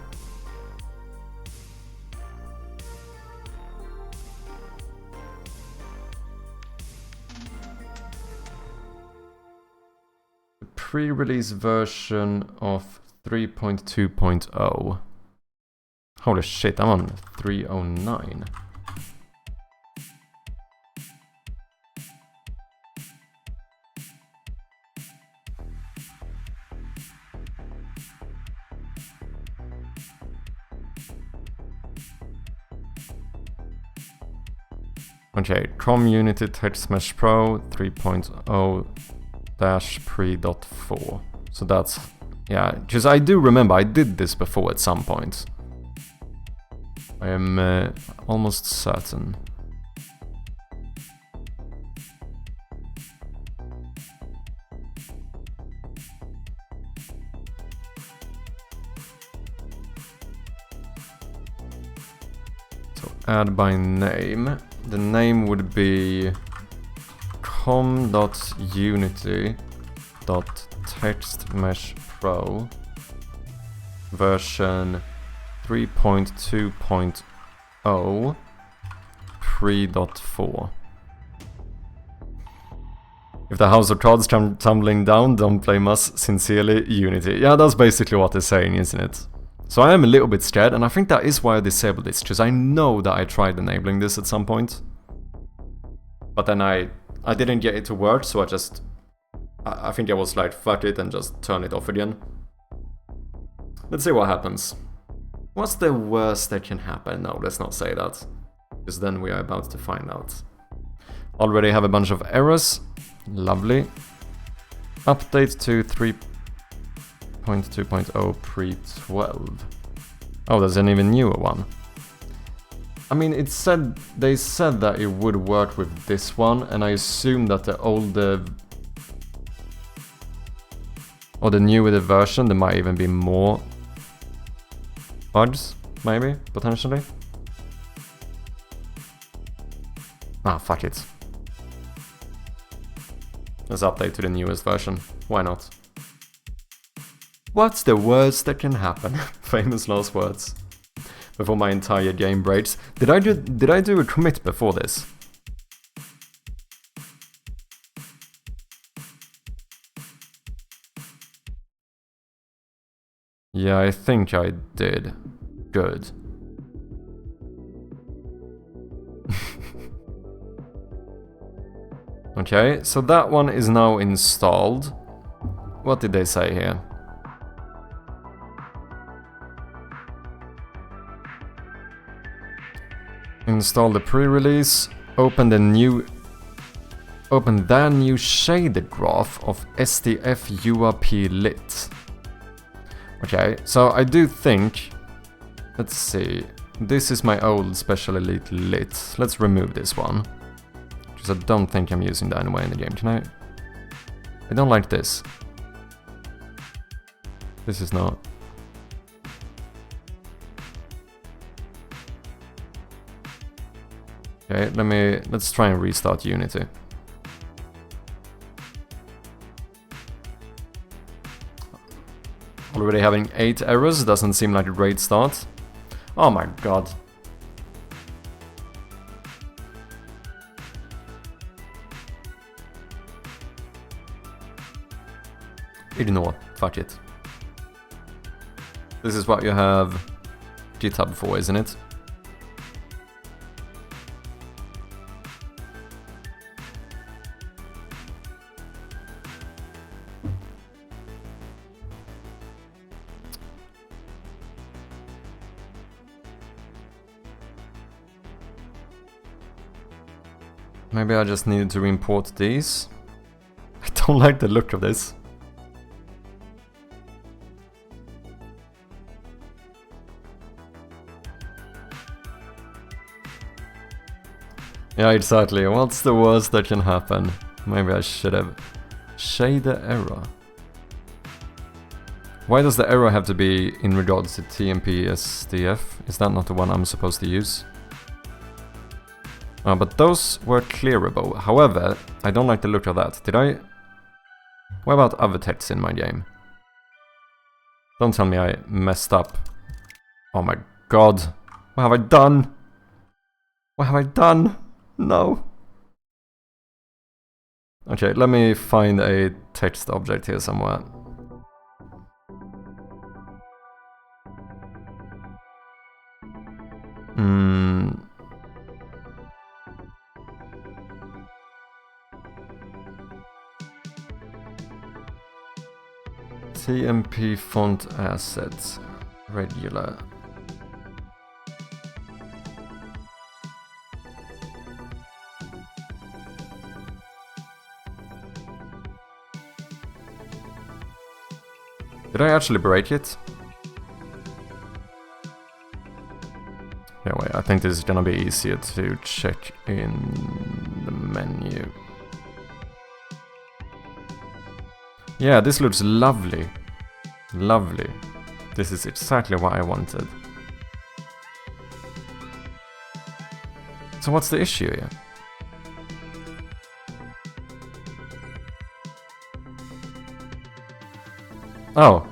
The pre-release version of 3.2.0. Holy shit, I'm on 309. Okay, Community Text Mesh Pro 3.0-pre.4. So that's, yeah, because I do remember I did this before at some point. I am almost certain. So add by name. The name would be com.unity.textmeshpro version 3.2.0 pre.4. If the house of cards come tumbling down, don't blame us. Sincerely, Unity. Yeah, that's basically what they're saying, isn't it? So I am a little bit scared, and I think that is why I disabled this, because I know that I tried enabling this at some point. But then I didn't get it to work, so I think I was like, fuck it, and just turn it off again. Let's see what happens. What's the worst that can happen? No, let's not say that, because then we are about to find out. Already have a bunch of errors. Lovely. Update to 3.2.0 pre-12. Oh, there's an even newer one. I mean, they said that it would work with this one, and I assume that the older or the newer the version, there might even be more bugs, maybe, potentially. Ah, fuck it. Let's update to the newest version. Why not? What's the worst that can happen? Famous last words. Before my entire game breaks. Did I do a commit before this? Yeah, I think I did. Good. Okay, so that one is now installed. What did they say here? Install the pre-release, open the new shaded graph of SDF URP lit. Okay, so I do think... Let's see. This is my old Special Elite Lit. Let's remove this one. Because I don't think I'm using that anyway in the game. Can I... I don't like this. This is not... Okay, let's try and restart Unity. Already having 8 errors doesn't seem like a great start. Oh my god. Ignore, fuck it. This is what you have GitHub for, isn't it? Maybe I just needed to import these. I don't like the look of this. Yeah, exactly. What's the worst that can happen? Maybe I should have... Shade the error. Why does the error have to be in regards to TMP SDF? Is that not the one I'm supposed to use? But those were clearable. However, I don't like the look of that. Did I... What about other texts in my game? Don't tell me I messed up. Oh my god. What have I done? What have I done? No. Okay, let me find a text object here somewhere. TMP font assets, regular. Did I actually break it? Yeah, wait, I think this is gonna be easier to check in the menu. Yeah, this looks lovely. Lovely. This is exactly what I wanted. So what's the issue here? Oh.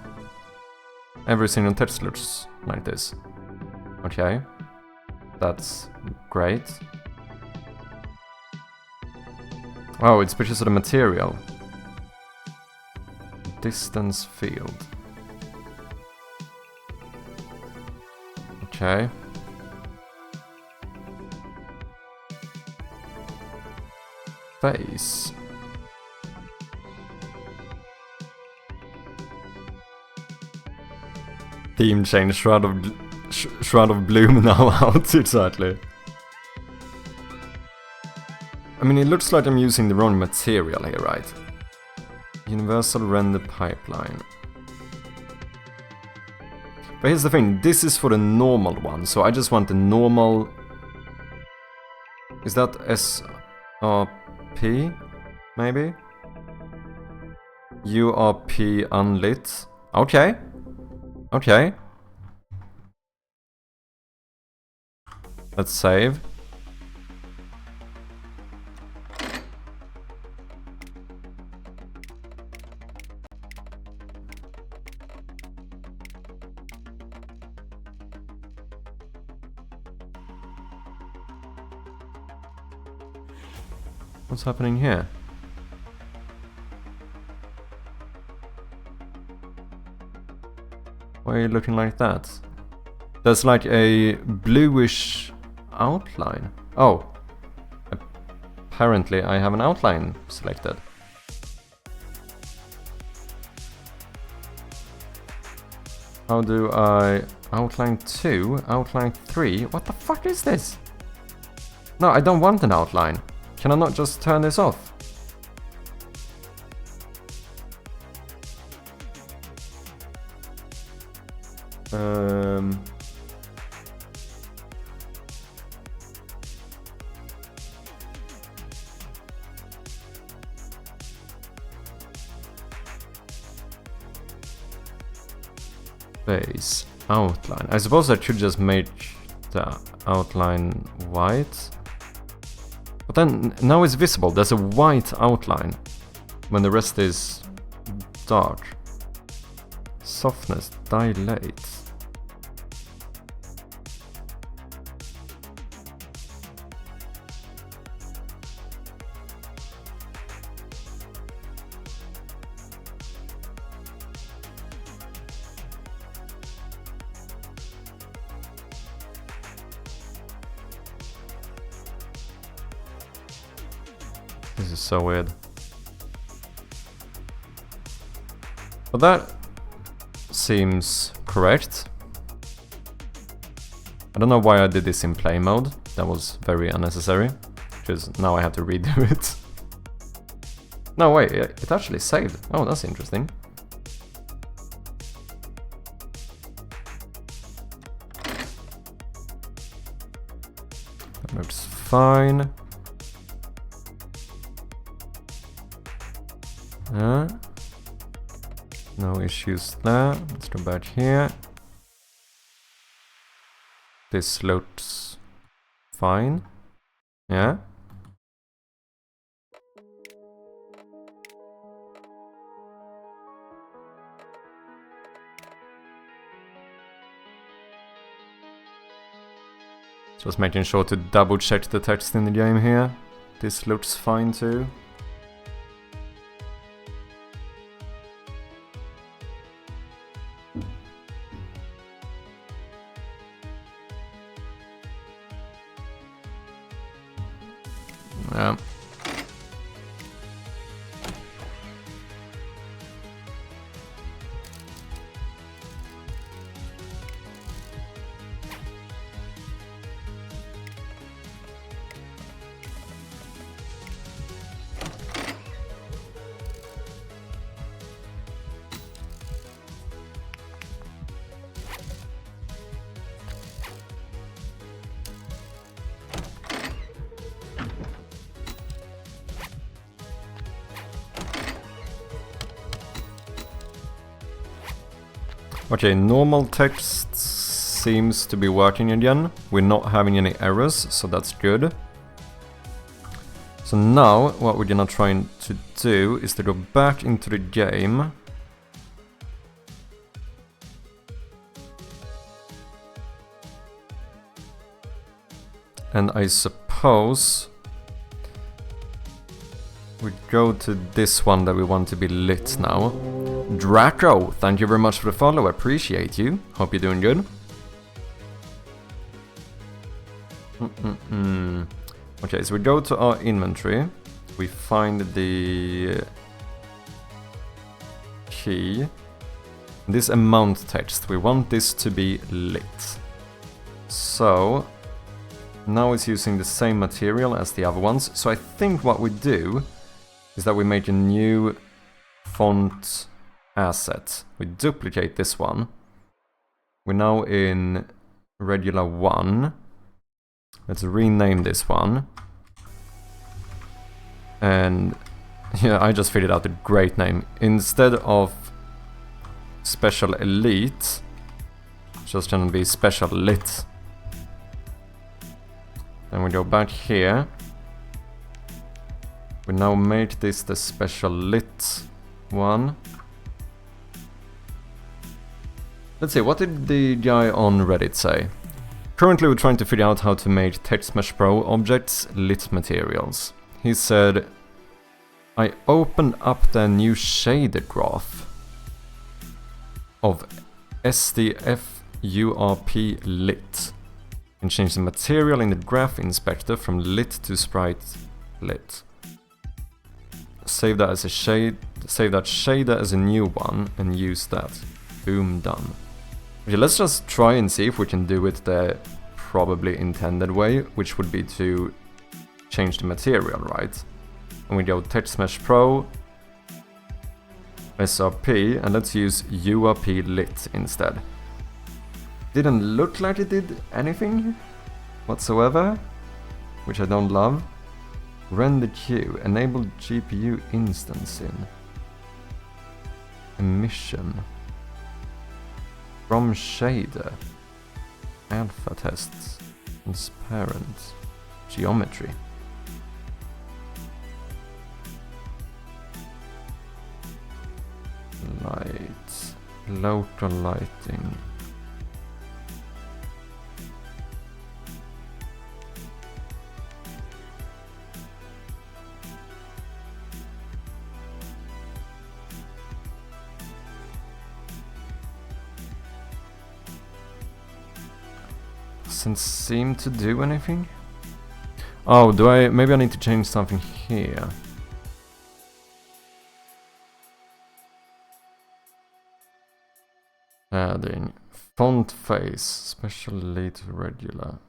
Every single text looks like this. Okay. That's great. Oh, it's because of the material. Distance field. Okay. Face. Theme change, Shroud of Bloom now out, exactly. I mean, it looks like I'm using the wrong material here, right? Universal render pipeline. But here's the thing, this is for the normal one, so I just want the normal... Is that SRP? Maybe? URP unlit. Okay. Okay. Let's save. What's happening here? Why are you looking like that? There's like a bluish outline. Oh. Apparently I have an outline selected. How do I... Outline 2? Outline 3? What the fuck is this? No, I don't want an outline. Can I not just turn this off? Base outline. I suppose I should just make the outline white. But then now it's visible. There's a white outline when the rest is dark. Softness, dilate. This is so weird. But that seems correct. I don't know why I did this in play mode. That was very unnecessary. Because now I have to redo it. No, wait, it actually saved. Oh, that's interesting. That looks fine. No issues there. Let's go back here. This looks fine. Yeah. Just making sure to double check the text in the game here. This looks fine too. Yeah. Okay, normal text seems to be working again. We're not having any errors, so that's good. So now, what we're gonna try to do is to go back into the game. And I suppose we go to this one that we want to be lit now. Draco, thank you very much for the follow, I appreciate you. Hope you're doing good. Okay, so we go to our inventory. We find the key. This amount text, we want this to be lit. So now it's using the same material as the other ones. So I think what we do is that we make a new font asset. We duplicate this one. We're now in regular 1. Let's rename this one. And yeah, I just figured out a great name. Instead of Special Elite, it's just gonna be Special Lit. And we go back here. We now make this the Special Lit one. Let's see, what did the guy on Reddit say? Currently we're trying to figure out how to make TextMesh Pro objects lit materials. He said, I opened up the new shader graph of SDF-URP lit and change the material in the graph inspector from lit to sprite lit. Save that as a shade, save that shader as a new one and use that. Boom, done. Okay, let's just try and see if we can do it the probably intended way, which would be to change the material, right? And we go TextMesh Pro, SRP, and let's use URP lit instead. didn't look like it did anything whatsoever, which I don't love. Render queue, enable GPU instancing. Emission. From shader. Alpha tests. Transparent. Geometry. Light. Local lighting. Doesn't seem to do anything. Oh, maybe I need to change something here. Adding font face, special lead regular.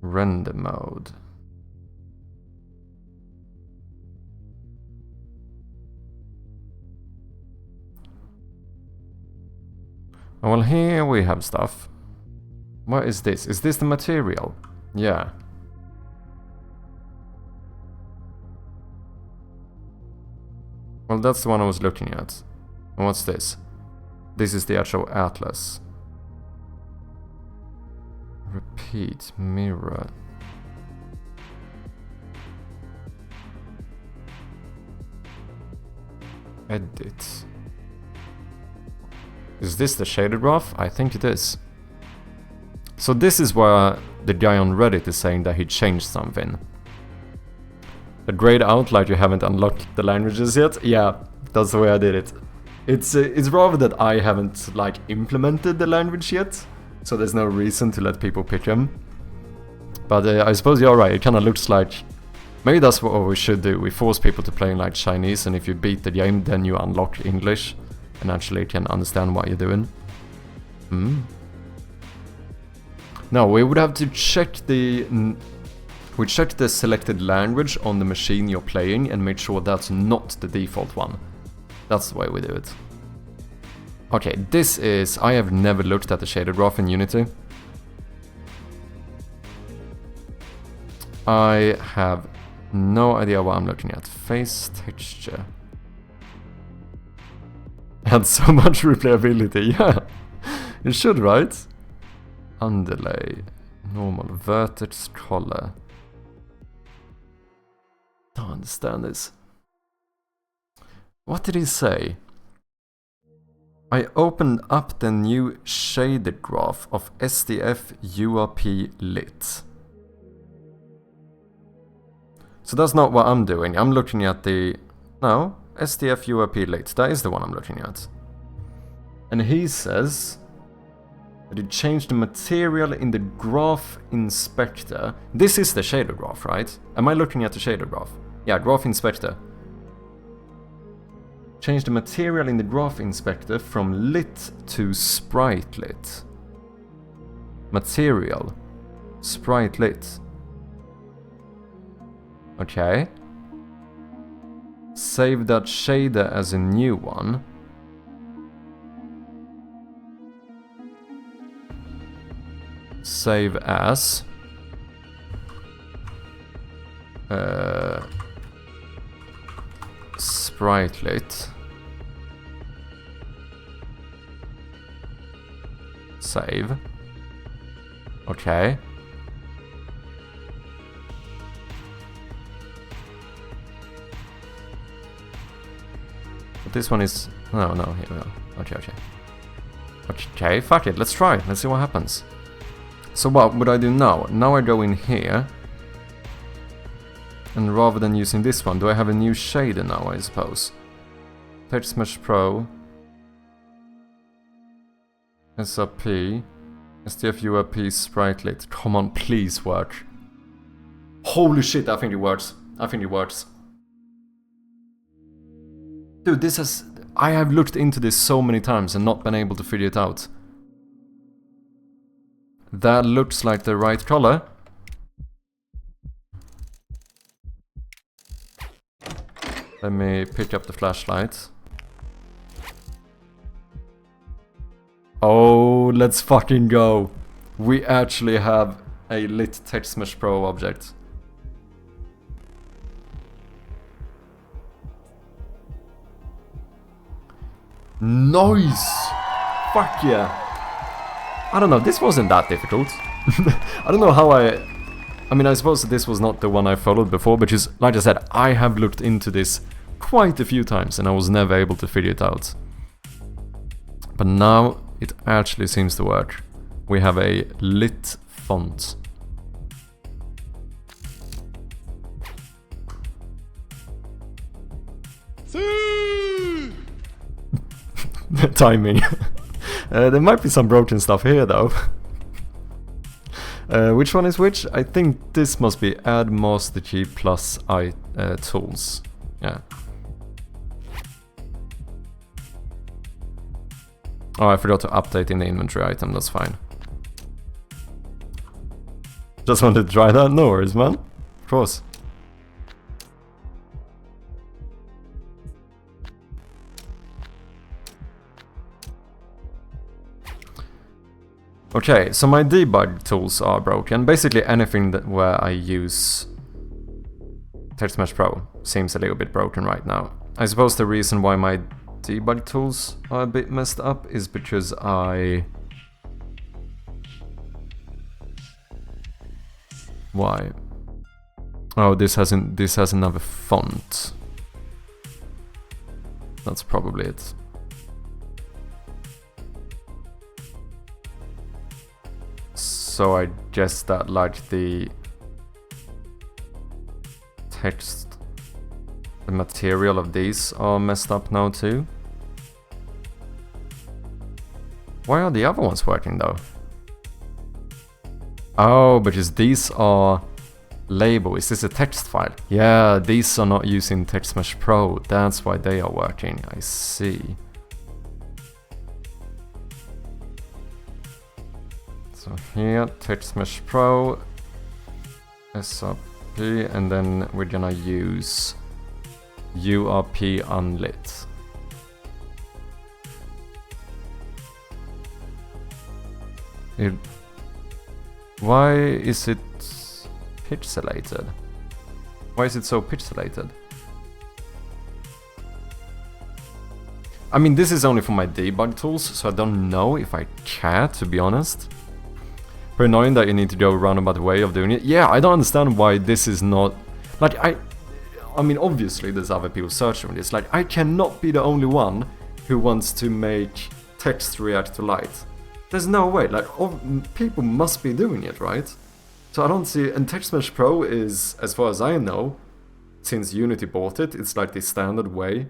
Render mode. Oh, well, here we have stuff. What is this? Is this the material? Yeah. Well, that's the one I was looking at. And what's this? This is the actual atlas. Repeat, mirror. Edit. Is this the shaded graph? I think it is. So this is where the guy on Reddit is saying that he changed something. A grayed out like you haven't unlocked the languages yet? Yeah, that's the way I did it. It's rather that I haven't like implemented the language yet, so there's no reason to let people pick them. But I suppose you're right, it kinda looks like... Maybe that's what we should do, we force people to play in like Chinese, and if you beat the game then you unlock English. And actually can understand what you're doing. No, we would have to check the... We check the selected language on the machine you're playing and make sure that's not the default one. That's the way we do it. Okay, this is... I have never looked at the shader graph in Unity. I have no idea what I'm looking at. Face texture. Had so much replayability, yeah. It should, right? Underlay. Normal. Vertex color. Don't understand this. What did he say? I opened up the new shaded graph of SDF URP lit. So that's not what I'm doing. I'm looking at the... No. SDF URP lit, that is the one I'm looking at. And he says that it changed the material in the graph inspector. This is the shader graph, right? Am I looking at the shader graph? Yeah, graph inspector. Change the material in the graph inspector from lit to sprite lit. Material. Sprite lit. Okay. Save that shader as a new one. Save as. Spritelit. Save. Okay. But this one is... No, here we go. Okay. Okay, fuck it, let's try. Let's see what happens. So what would I do now? Now I go in here. And rather than using this one, do I have a new shader now, I suppose? Text Mesh Pro. SRP. SDF URP Spritelit. Come on, please work. Holy shit, I think it works. Dude, this has... I have looked into this so many times and not been able to figure it out. That looks like the right color. Let me pick up the flashlight. Oh, let's fucking go. We actually have a lit Text Mesh Pro object. Nice! Fuck yeah. I don't know, this wasn't that difficult. I don't know how I mean, I suppose this was not the one I followed before, but just, like I said, I have looked into this quite a few times and I was never able to figure it out. But now it actually seems to work. We have a lit font. The timing. There might be some broken stuff here though. Which one is which? I think this must be add master key plus tools. Yeah. Oh, I forgot to update in the inventory item, that's fine. Just wanted to try that? No worries, man. Of course. Okay, so my debug tools are broken. Basically anything where I use Text Mesh Pro seems a little bit broken right now. I suppose the reason why my debug tools are a bit messed up is because Why? Oh, this has another font. That's probably it. So I guess that like the text, the material of these are messed up now too. Why are the other ones working though? Oh, because these are label. Is this a text file? Yeah, these are not using Text Mesh Pro. That's why they are working. I see. So here, Text Mesh Pro, SRP, and then we're gonna use URP unlit. Why is it pixelated? Why is it so pixelated? I mean, this is only for my debug tools, so I don't know if I care, to be honest. But annoying that you need to go a roundabout way of doing it. Yeah, I don't understand why this is not... Like, I mean, obviously there's other people searching this. Like, I cannot be the only one who wants to make text react to light. There's no way. Like, people must be doing it, right? So I don't see... And Text Mesh Pro is, as far as I know, since Unity bought it, it's like the standard way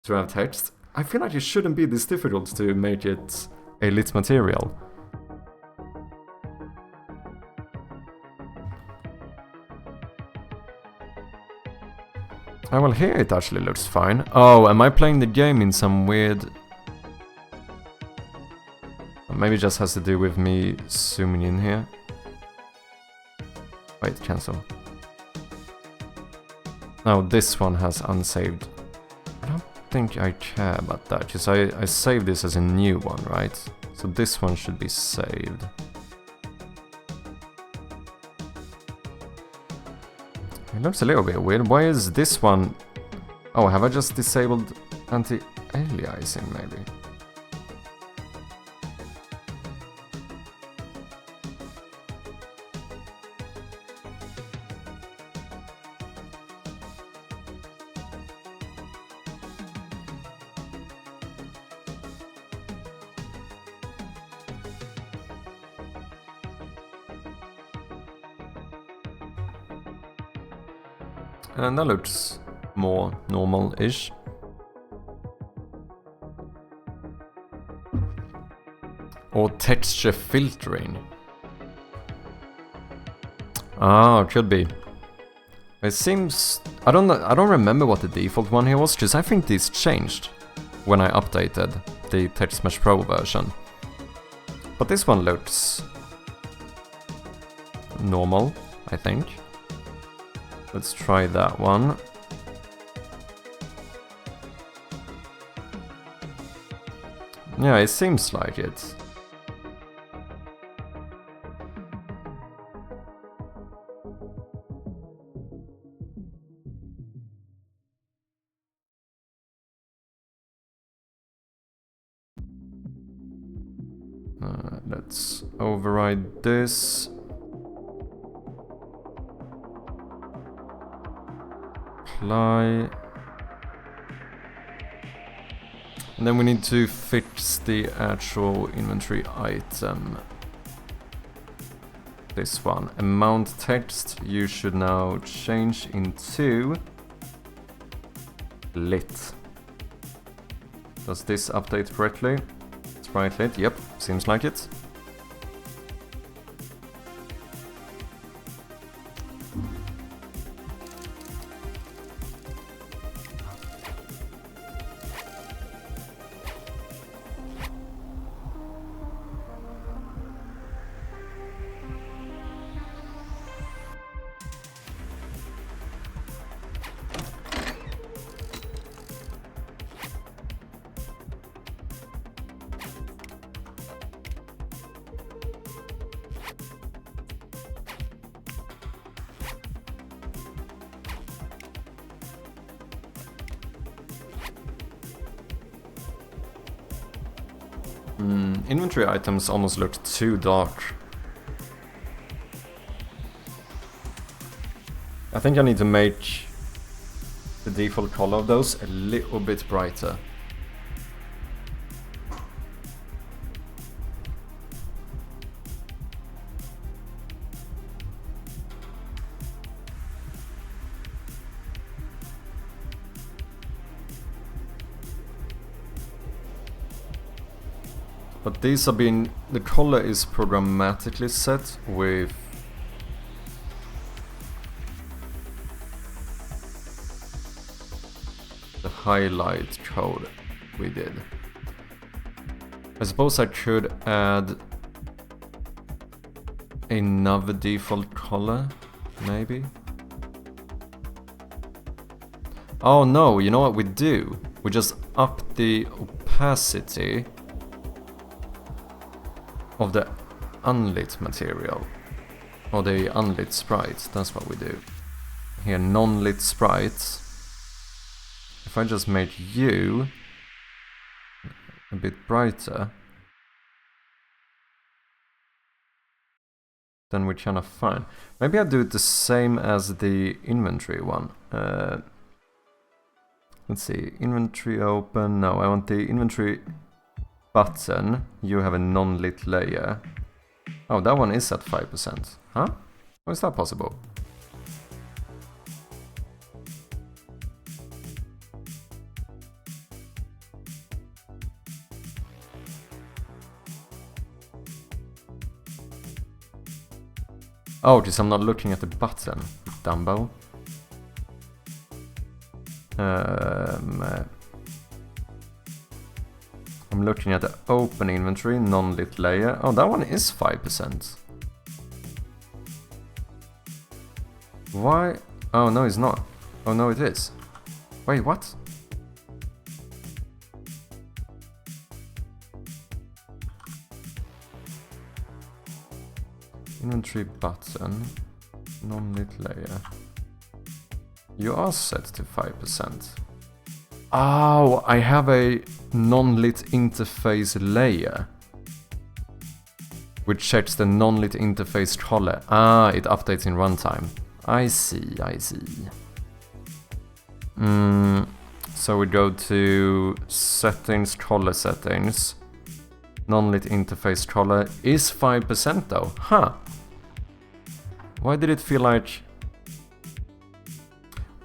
to have text. I feel like it shouldn't be this difficult to make it a lit material. Oh, well, here it actually looks fine. Oh, am I playing the game in some weird... Maybe it just has to do with me zooming in here. Wait, cancel. No, this one has unsaved. I don't think I care about that, because I saved this as a new one, right? So this one should be saved. It looks a little bit weird. Why is this one... Oh, have I just disabled anti-aliasing maybe? And that looks more normal-ish. Or texture filtering. Ah, could be. It seems... I don't remember what the default one here was, because I think this changed when I updated the Text Mesh Pro version. But this one looks normal, I think. Let's try that one. Yeah, it seems like it. Let's override this. Apply. And then we need to fix the actual inventory item. This one. Amount text you should now change into lit. Does this update correctly? Sprite lit, yep, seems like it. Inventory items almost look too dark. I think I need to make the default color of those a little bit brighter. But these have been, the color is programmatically set with the highlight code we did. I suppose I could add another default color, maybe? Oh no, you know what we do? We just up the opacity of the unlit material, or the unlit sprites, that's what we do. Here, non-lit sprites. If I just make you a bit brighter, then we're kind of fine. Maybe I'll do it the same as the inventory one. Let's see, inventory open, no, I want the inventory button, you have a non-lit layer. Oh, that one is at 5%. Huh? How is that possible? Oh, because I'm not looking at the button, Dumbo. I'm looking at the open inventory, non-lit layer. Oh, that one is 5%. Why? Oh, no, it's not. Oh, no, it is. Wait, what? Inventory button, non-lit layer. You are set to 5%. Oh, I have a non-lit interface layer, which checks the non-lit interface color. Ah, it updates in runtime. I see, I see. So we go to settings, color settings. Non-lit interface color is 5% though. Huh. Why did it feel like...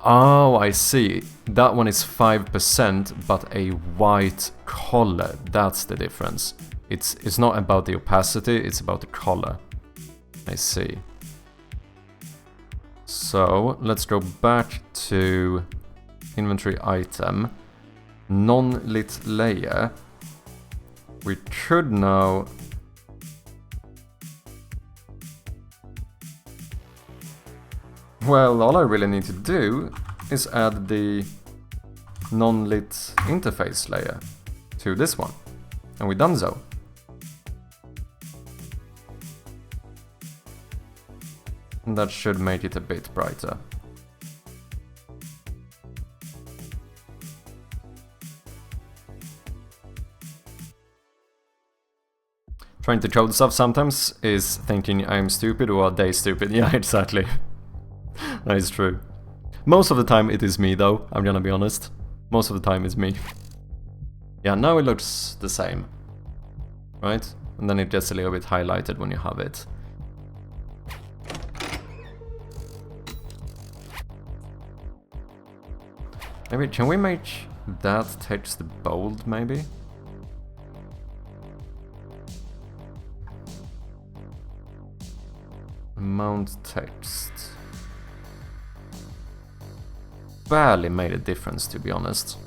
Oh, I see. That one is 5%, but a white color. That's the difference. It's not about the opacity, it's about the color. I see. So, let's go back to inventory item. Non-lit layer. We could now... Well, all I really need to do is add the non-lit interface layer to this one. And we've done so. And that should make it a bit brighter. Trying to code stuff sometimes is thinking I'm stupid or are they stupid. Yeah, exactly. That is true. Most of the time it is me though, I'm gonna be honest. Most of the time it's me. Yeah, now it looks the same. Right? And then it gets a little bit highlighted when you have it. Maybe, can we make that text bold, maybe? Amount text. Barely made a difference, to be honest.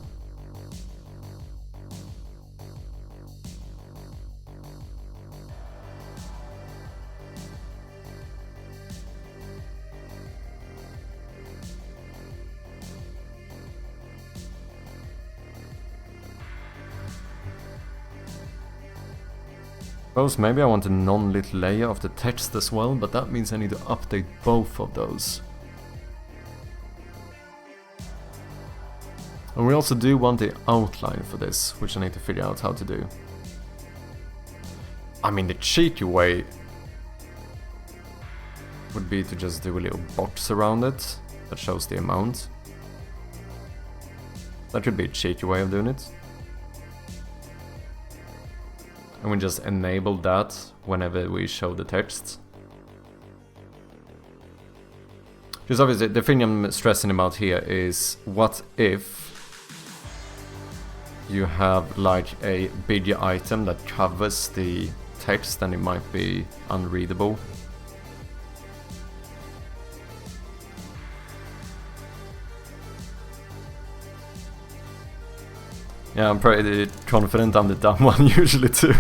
Suppose maybe I want a non-lit layer of the text as well, but that means I need to update both of those. And we also do want the outline for this, which I need to figure out how to do. I mean, the cheeky way would be to just do a little box around it that shows the amount. That could be a cheeky way of doing it. And we just enable that whenever we show the text. Because obviously the thing I'm stressing about here is, what if you have like a bigger item that covers the text and it might be unreadable? Yeah, I'm pretty confident I'm the dumb one usually too.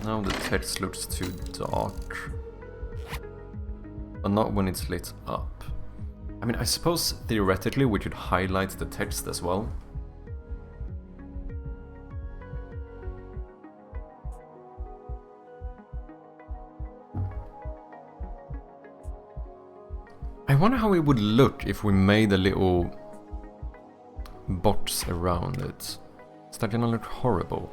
Now the text looks too dark. But not when it's lit up. I mean, I suppose theoretically we could highlight the text as well. I wonder how it would look if we made a little box around it. Is that gonna look horrible?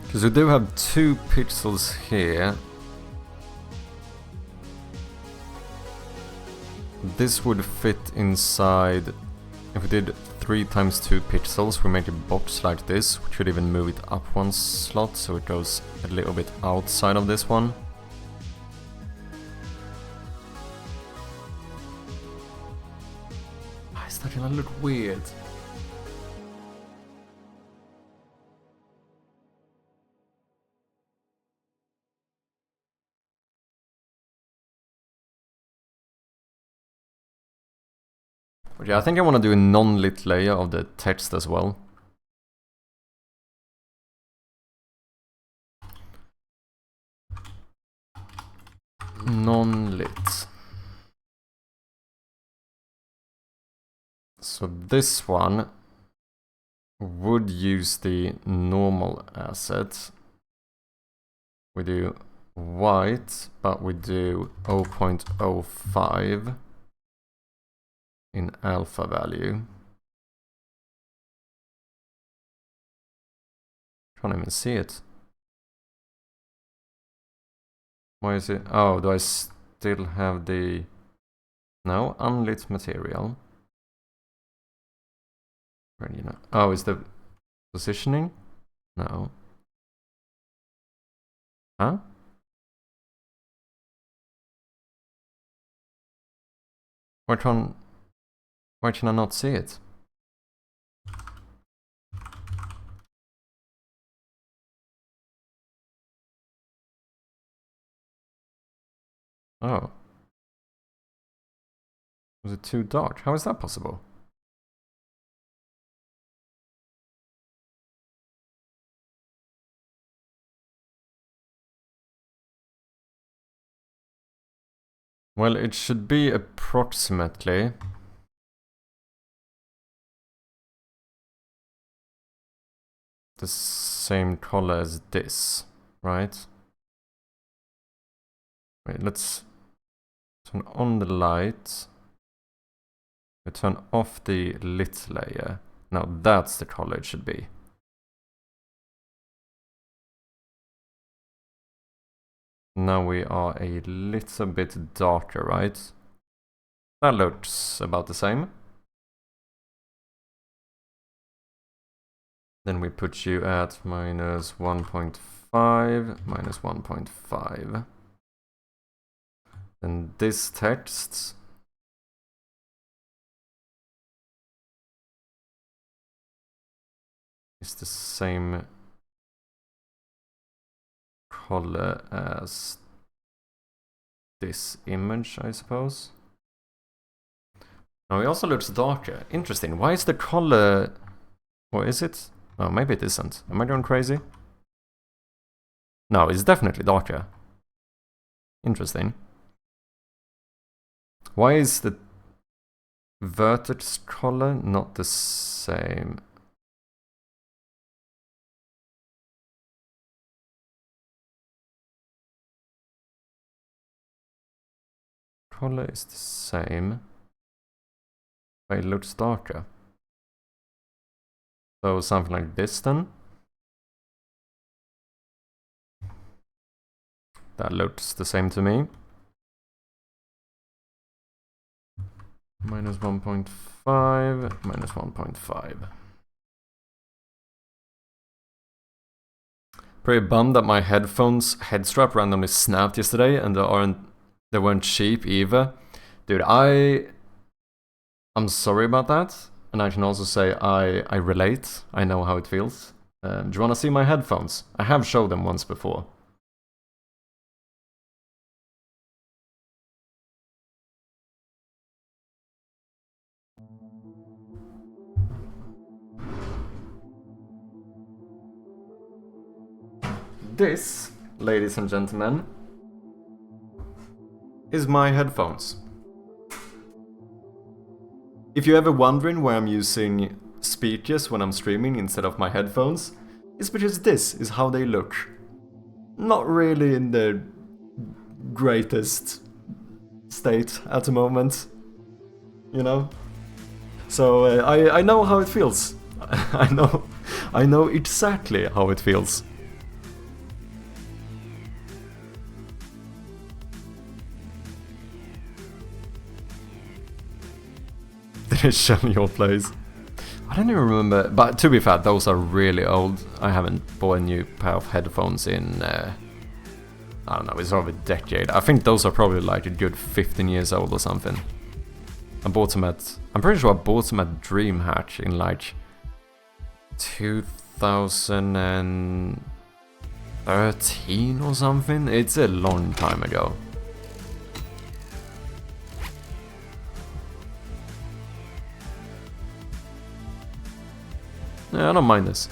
Because we do have 2 pixels here. This would fit inside. If we did 3 times 2 pixels, we make a box like this. We could even move it up 1 slot so it goes a little bit outside of this one. Is that gonna look weird? But yeah, I think I want to do a non-lit layer of the text as well. Non-lit. So this one would use the normal asset. We do white, but we do 0.05 in alpha value. Can't even see it. Why is it? Oh, do I still have the... No, unlit material. Where do you know? Oh, is the positioning? No. Huh? Why can I not see it? Oh. Was it too dark? How is that possible? Well, it should be approximately the same color as this, right? Wait, let's turn on the light. We turn off the lit layer. Now that's the color it should be. Now we are a little bit darker, right? That looks about the same. Then we put you at minus 1.5, minus 1.5. And this text is the same color as this image, I suppose. Now it also looks darker. Interesting. Why is the color... Or is it? Oh, maybe it isn't. Am I going crazy? No, it's definitely darker. Interesting. Why is the vertex color not the same? Color is the same, but it looks darker. So something like this then. That looks the same to me. Minus 1.5, minus 1.5. Pretty bummed that my headphones head strap randomly snapped yesterday and they weren't cheap either. Dude, I'm sorry about that. And I can also say I relate. I know how it feels. Do you want to see my headphones? I have showed them once before. This, ladies and gentlemen, is my headphones. If you're ever wondering why I'm using speakers when I'm streaming instead of my headphones, it's because this is how they look. Not really in the greatest state at the moment, you know? So I know how it feels. I know exactly how it feels. Did it show your place? I don't even remember, but to be fair, those are really old. I haven't bought a new pair of headphones in, I don't know, it's over a decade. I think those are probably like a good 15 years old or something. I'm pretty sure I bought them at DreamHack in like 2013 or something. It's a long time ago. Yeah, I don't mind this.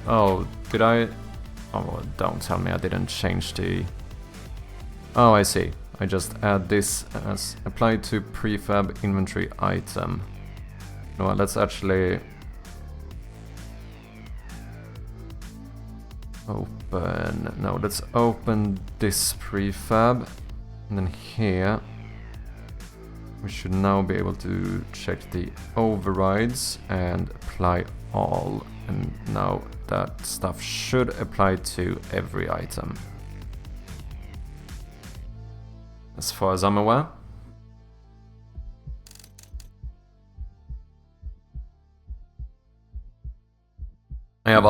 Oh, did I? Oh, don't tell me I didn't change the... Oh, I see. I just add this as applied to prefab inventory item. No, let's actually open... No, let's open this prefab. And then here we should now be able to check the overrides and apply all. And now that stuff should apply to every item, as far as I'm aware. I have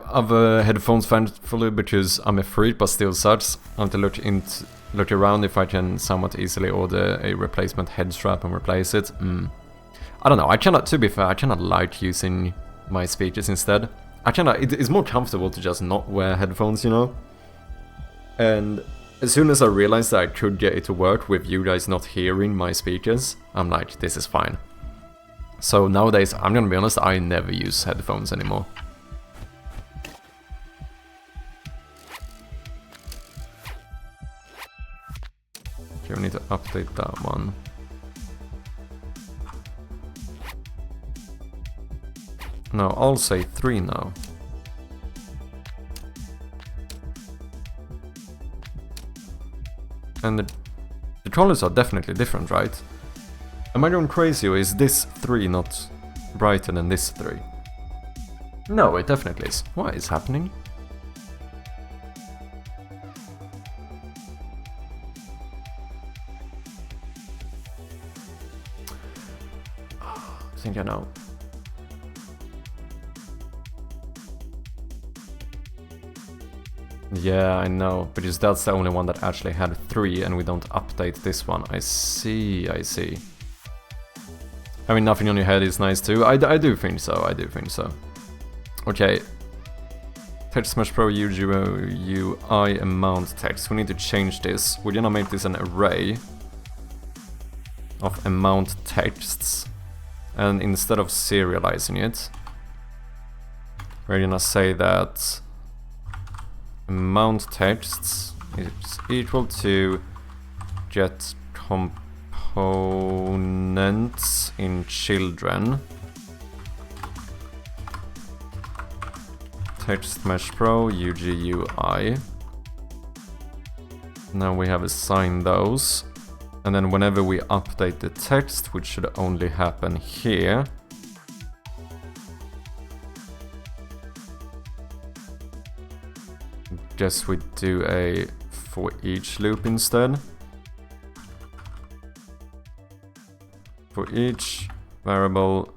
other headphones thankfully, because I'm a freak, but still such. I have to look around if I can somewhat easily order a replacement head strap and replace it. I don't know, to be fair, I cannot like using my speakers instead. It's more comfortable to just not wear headphones, you know? And as soon as I realized that I could get it to work with you guys not hearing my speakers, I'm like, this is fine. So nowadays, I'm gonna be honest, I never use headphones anymore. Okay, we need to update that one. No, I'll say 3 now. And the colors are definitely different, right? Am I going crazy, or is this 3 not brighter than this 3? No, it definitely is. What is happening? I think I know. Yeah, I know, because that's the only one that actually had 3 and we don't update this one. I see, I see. Having nothing on your head is nice too. I do think so, I do think so. Okay. Text Smash Pro UI amount text. We need to change this. We're gonna make this an array of amount texts. And instead of serializing it, we're gonna say that amount texts is equal to get components in children text mesh pro UGUI. Now we have assigned those, and then whenever we update the text, which should only happen here, guess we do a for each loop instead. For each variable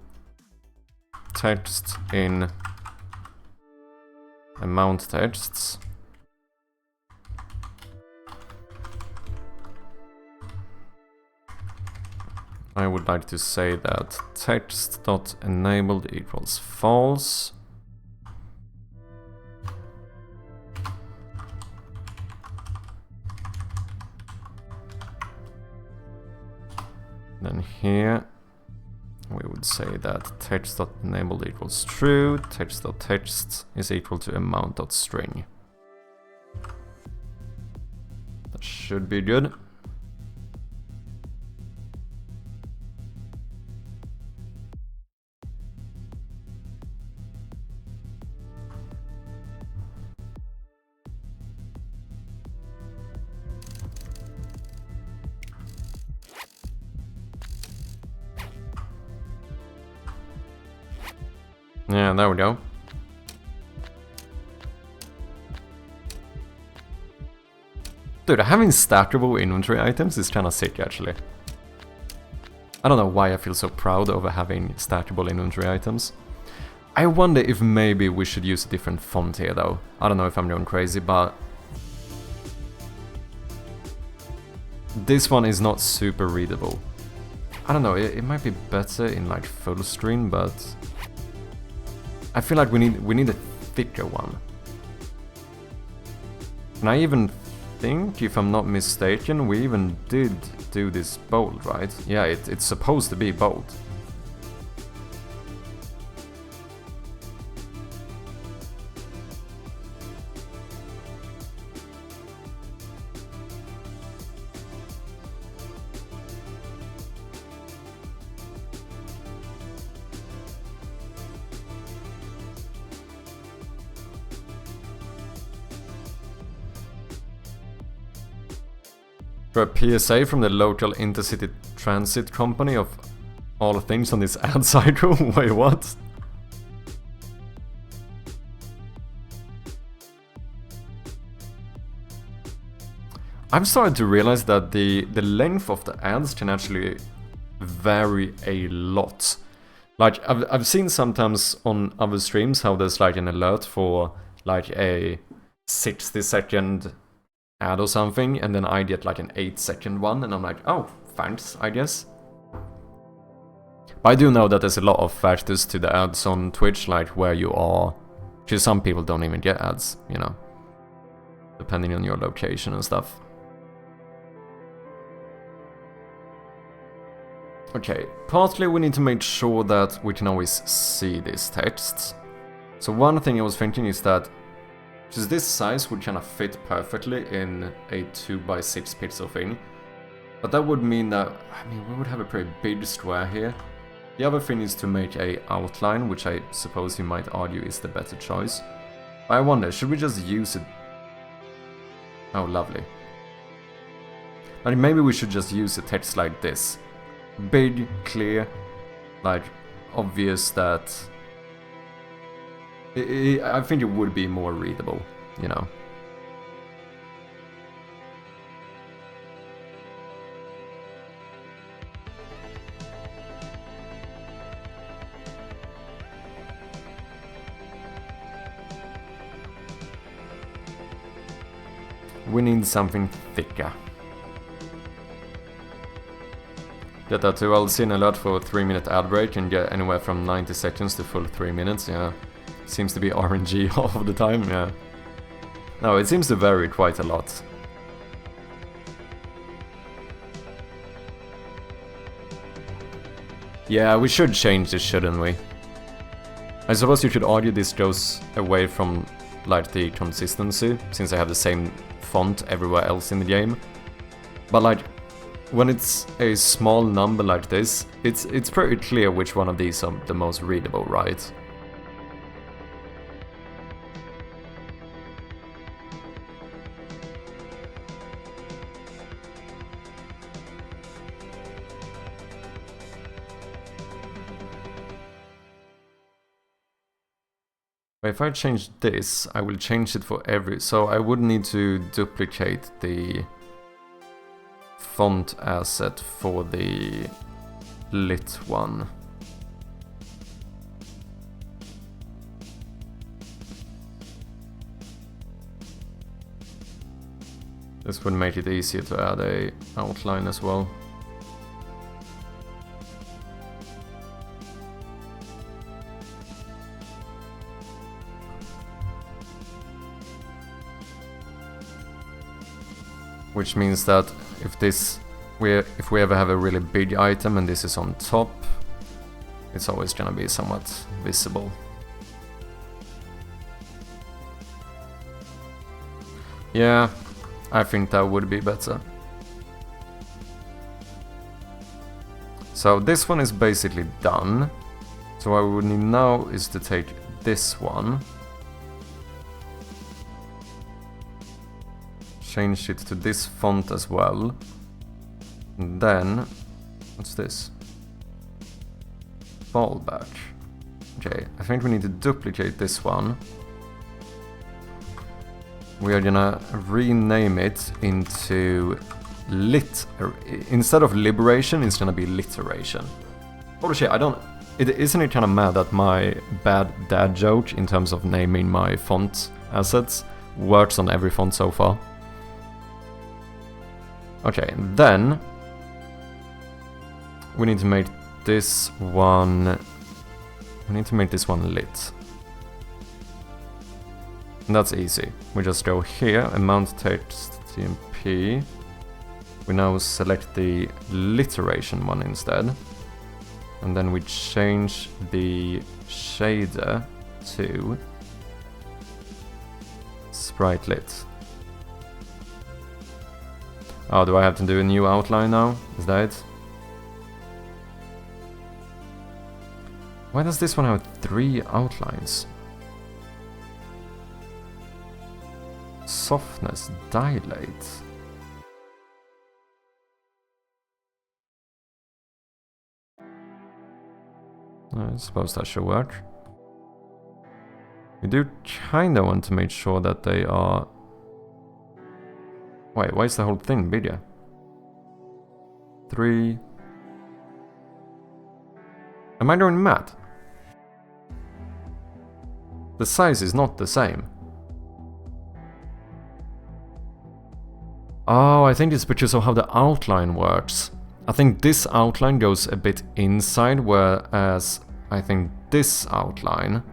text in amount texts, I would like to say that text.enabled equals false. Then here we would say that text.enabled equals true, text.text is equal to amount.string. That should be good. Yeah, there we go. Dude, having stackable inventory items is kinda sick, actually. I don't know why I feel so proud over having stackable inventory items. I wonder if maybe we should use a different font here, though. I don't know if I'm going crazy, but this one is not super readable. I don't know, it might be better in like full screen, but I feel like we need a thicker one. And I even think, if I'm not mistaken, we even did do this bold, right? Yeah, it's supposed to be bold. For a PSA from the local intercity transit company of all things on this ad cycle? Wait, what? I've started to realize that the length of the ads can actually vary a lot. Like, I've seen sometimes on other streams how there's like an alert for like a 60-second ad or something, and then I get like an 8-second one, and I'm like, oh, thanks, I guess. But I do know that there's a lot of factors to the ads on Twitch, like where you are, because some people don't even get ads, you know, depending on your location and stuff. Okay, partly we need to make sure that we can always see these texts. So one thing I was thinking is that just this size would kind of fit perfectly in a 2x6 pixel thing. But that would mean that, I mean, we would have a pretty big square here. The other thing is to make a outline, which I suppose you might argue is the better choice. But I wonder, should we just use it? Oh, lovely. I mean, maybe we should just use a text like this. Big, clear, like, obvious that... I think it would be more readable, you know. We need something thicker. Get that too. I'll see an alert for a 3-minute ad break and get anywhere from 90 seconds to full 3 minutes, yeah. Seems to be RNG half of the time, yeah. No, it seems to vary quite a lot. Yeah, we should change this, shouldn't we? I suppose you could argue this goes away from, like, the consistency, since I have the same font everywhere else in the game. But, like, when it's a small number like this, it's pretty clear which one of these are the most readable, right? If I change this, I will change it for every... So I would need to duplicate the font asset for the lit one. This would make it easier to add a outline as well. Which means that if we ever have a really big item and this is on top, it's always gonna be somewhat visible. Yeah, I think that would be better. So this one is basically done. So what we would need now is to take this one, change it to this font as well, and then, what's this? Fallback. Okay, I think we need to duplicate this one. We are gonna rename it into instead of liberation, it's gonna be literation. Holy shit, isn't it kind of mad that my bad dad joke in terms of naming my font assets works on every font so far? Okay, then we need to make this one. We need to make this one lit. And that's easy. We just go here, amount text TMP. We now select the literation one instead. And then we change the shader to sprite lit. Oh, do I have to do a new outline now? Is that it? Why does this one have 3 outlines? Softness, dilate. I suppose that should work. We do kinda want to make sure that they are... Wait, why is the whole thing bigger? 3... Am I doing mad? The size is not the same. Oh, I think it's because of how the outline works. I think this outline goes a bit inside, whereas I think this outline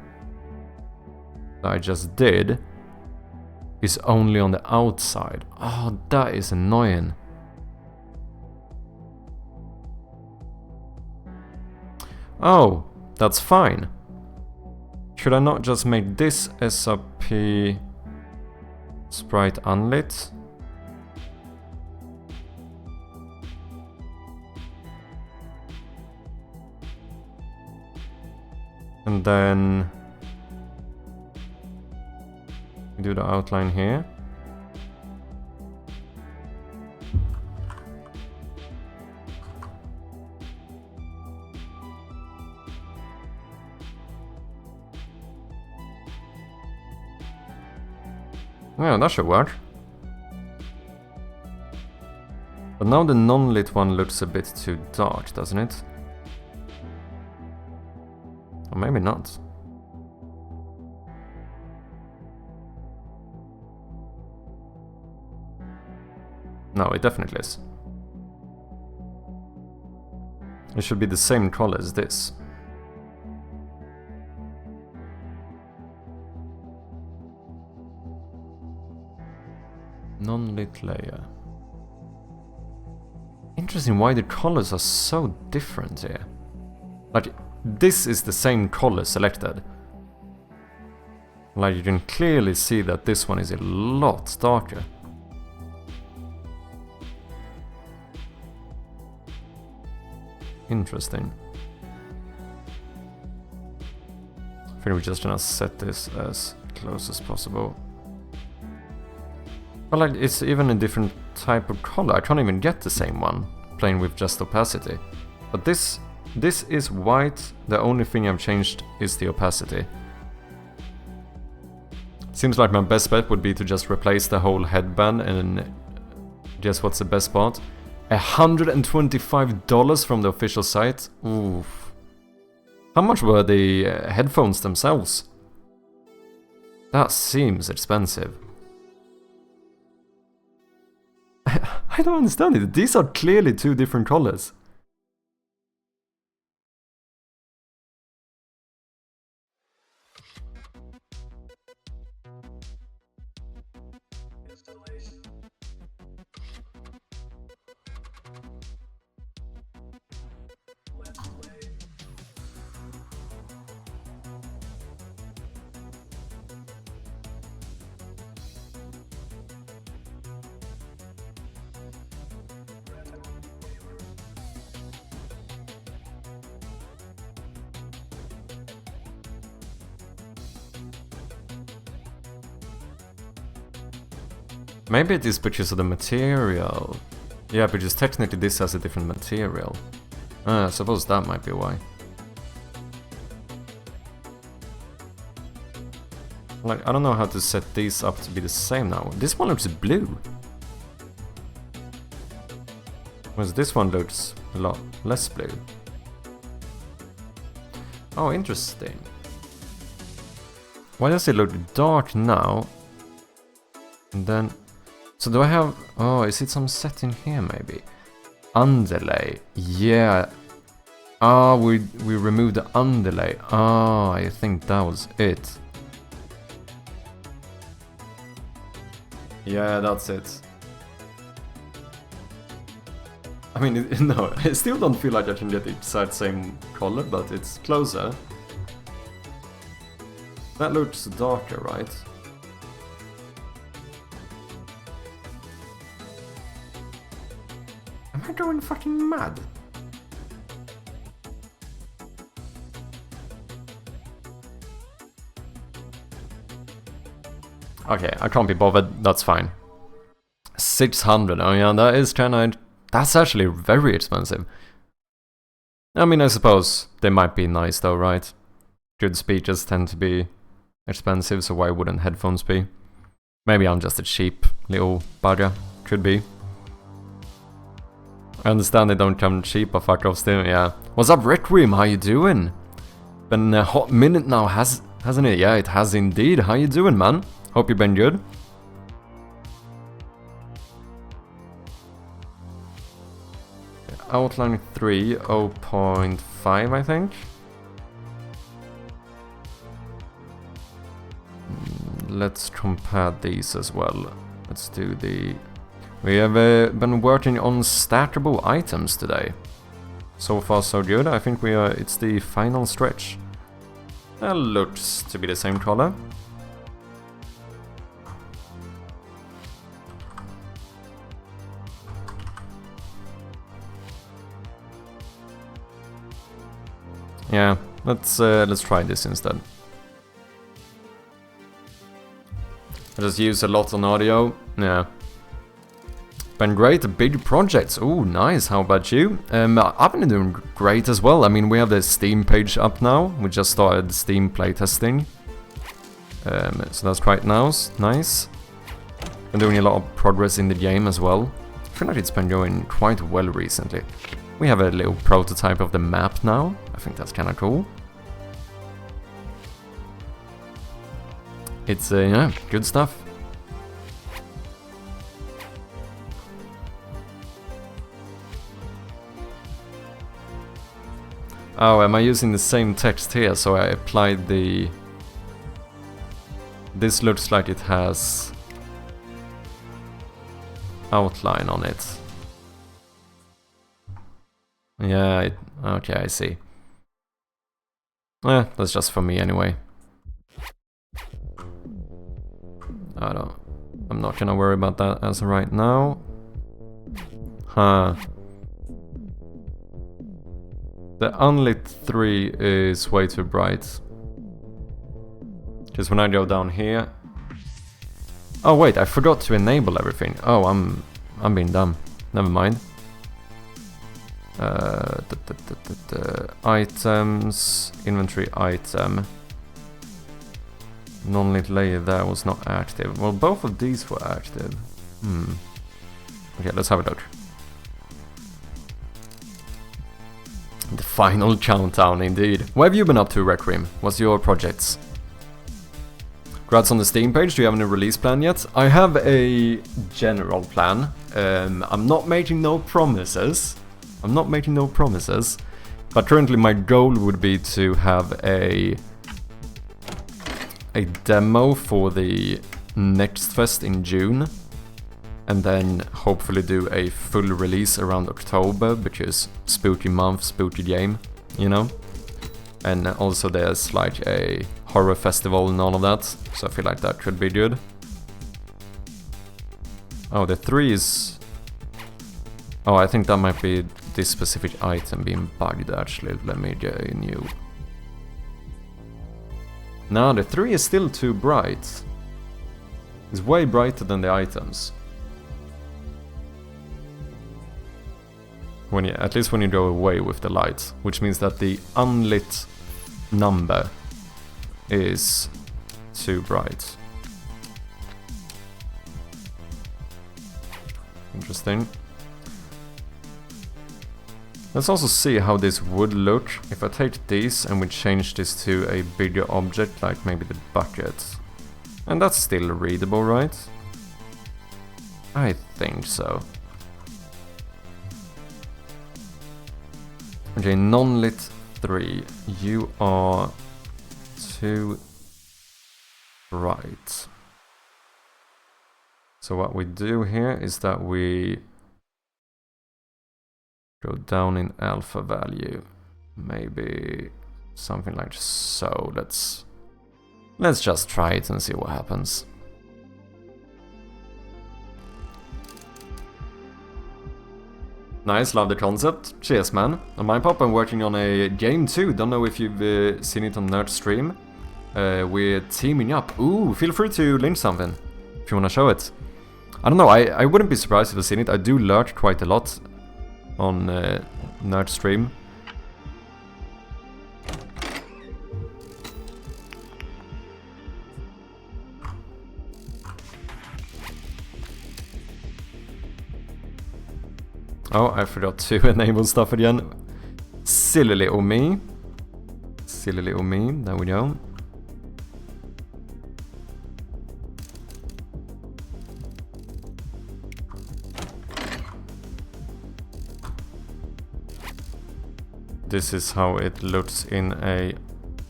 that I just did is only on the outside. Oh, that is annoying. Oh, that's fine. Should I not just make this SRP sprite unlit? And then we do the outline here. Yeah, that should work. But now the non-lit one looks a bit too dark, doesn't it? Or maybe not. No, it definitely is. It should be the same color as this. Non-lit layer. Interesting why the colors are so different here. Like, this is the same color selected. Like, you can clearly see that this one is a lot darker. Interesting. I think we're just gonna set this as close as possible. But like, it's even a different type of color. I can't even get the same one playing with just opacity. But this is white. The only thing I've changed is the opacity. Seems like my best bet would be to just replace the whole headband, and guess what's the best part? $125 from the official site? Oof. How much were the headphones themselves? That seems expensive. I don't understand it. These are clearly two different colors. Maybe it is because of the material. Yeah, because technically this has a different material. I suppose that might be why. Like, I don't know how to set these up to be the same now. This one looks blue. Whereas this one looks a lot less blue. Oh, interesting. Why does it look dark now? And then... So do I have... Oh, is it some setting here maybe? Underlay. Yeah. Ah, we removed the underlay. Ah, I think that was it. Yeah, that's it. I mean, no, I still don't feel like I can get the exact same color, but it's closer. That looks darker, right? Am I going fucking mad? Okay, I can't be bothered, that's fine. 600, oh yeah, that is kinda... That's actually very expensive. I mean, I suppose They might be nice though, right? Good speakers tend to be expensive, so why wouldn't headphones be? Maybe I'm just a cheap little bugger. Could be. I understand they don't come cheap, but fuck off still, yeah. What's up, Requiem? How you doing? Been a hot minute now, hasn't it? Yeah, it has indeed. How you doing, man? Hope you've been good. Outline 3, 0.5, I think. Let's compare these as well. Let's do the... We have been working on stackable items today. So far so good. I think we are... It's the final stretch. That looks to be the same color. Yeah, let's try this instead. I just use a lot on audio. Yeah. Been great, big projects. Oh, nice. How about you? I've been doing great as well. I mean, we have the Steam page up now. We just started Steam playtesting. So that's quite nice. Been doing a lot of progress in the game as well. I feel like it's been going quite well recently. We have a little prototype of the map now. I think that's kind of cool. It's, yeah, good stuff. Oh, am I using the same text here? So I applied the... This looks like it has outline on it. Yeah, okay, I see. That's just for me anyway. I'm not gonna worry about that as of right now. Huh. The unlit 3 is way too bright. Because when I go down here... Oh wait, I forgot to enable everything. Oh, I'm being dumb. Never mind. Items, inventory item. Non-lit layer there was not active. Well, both of these were active. Okay, let's have a look. The final countdown, indeed. What have you been up to, Requiem? What's your projects? Congrats on the Steam page. Do you have any release plan yet? I have a general plan. I'm not making no promises. But currently my goal would be to have a demo for the next fest in June. And then hopefully do a full release around October, because spooky month, spooky game, you know? And also there's like a horror festival and all of that, so I feel like that could be good. Oh, the 3 is... Oh, I think that might be this specific item being bugged actually. Let me get a new... No, the 3 is still too bright. It's way brighter than the items. At least when you go away with the lights, which means that the unlit number is too bright. Interesting. Let's also see how this would look if I take these and we change this to a bigger object, like maybe the bucket. And that's still readable, right? I think so. Okay, non-lit 3, you are too bright. So what we do here is that we go down in alpha value, maybe something like so. Let's just try it and see what happens. Nice, love the concept. Cheers, man. On my pop, I'm working on a game too. Don't know if you've seen it on Nerd Stream. We're teaming up. Ooh, feel free to link something if you want to show it. I don't know, I wouldn't be surprised if I've seen it. I do lurk quite a lot on Nerd Stream. Oh, I forgot to enable stuff again. Silly little me. Silly little me. There we go. This is how it looks in a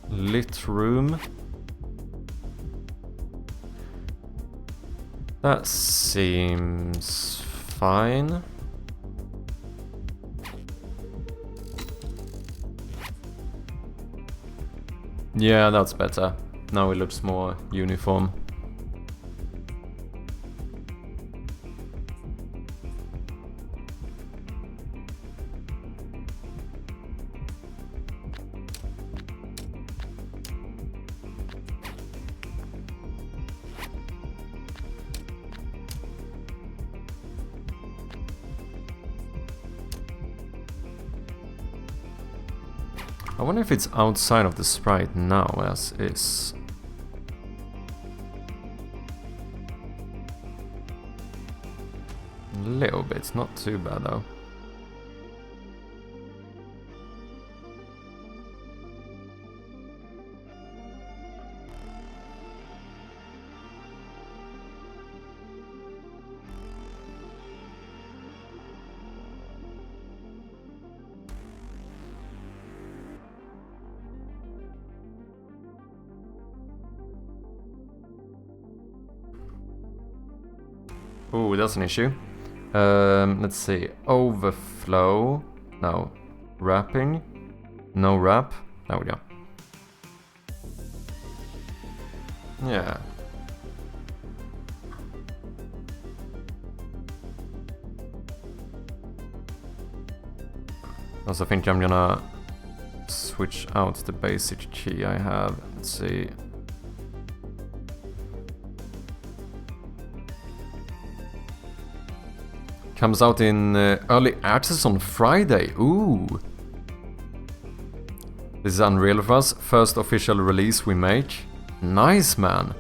lit room. That seems fine. Yeah, that's better. Now it looks more uniform. I wonder if it's outside of the sprite now as is. A little bit, not too bad though. Oh, that's an issue. Let's see. Overflow. No. Wrapping. No wrap. There we go. Yeah. Also think I'm gonna switch out the basic key I have. Let's see. Comes out in early access on Friday. Ooh. This is unreal for us. First official release we make. Nice, man.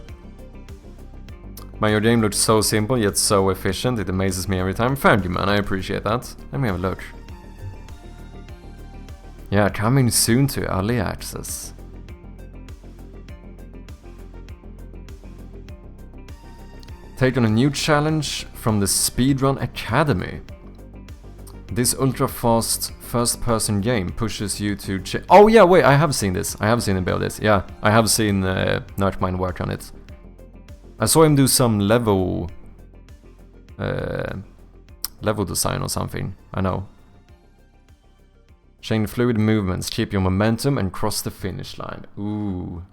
Man, your game looks so simple yet so efficient. It amazes me every time. Thank you, man. I appreciate that. Let me have a look. Yeah, coming soon to early access. Take on a new challenge from the Speedrun Academy. This ultra-fast first-person game pushes you to oh yeah, wait, I have seen this. I have seen a bit of this. Yeah, I have seen Nerdmind work on it. I saw him do some level design or something. I know. Change fluid movements, keep your momentum, and cross the finish line. Ooh.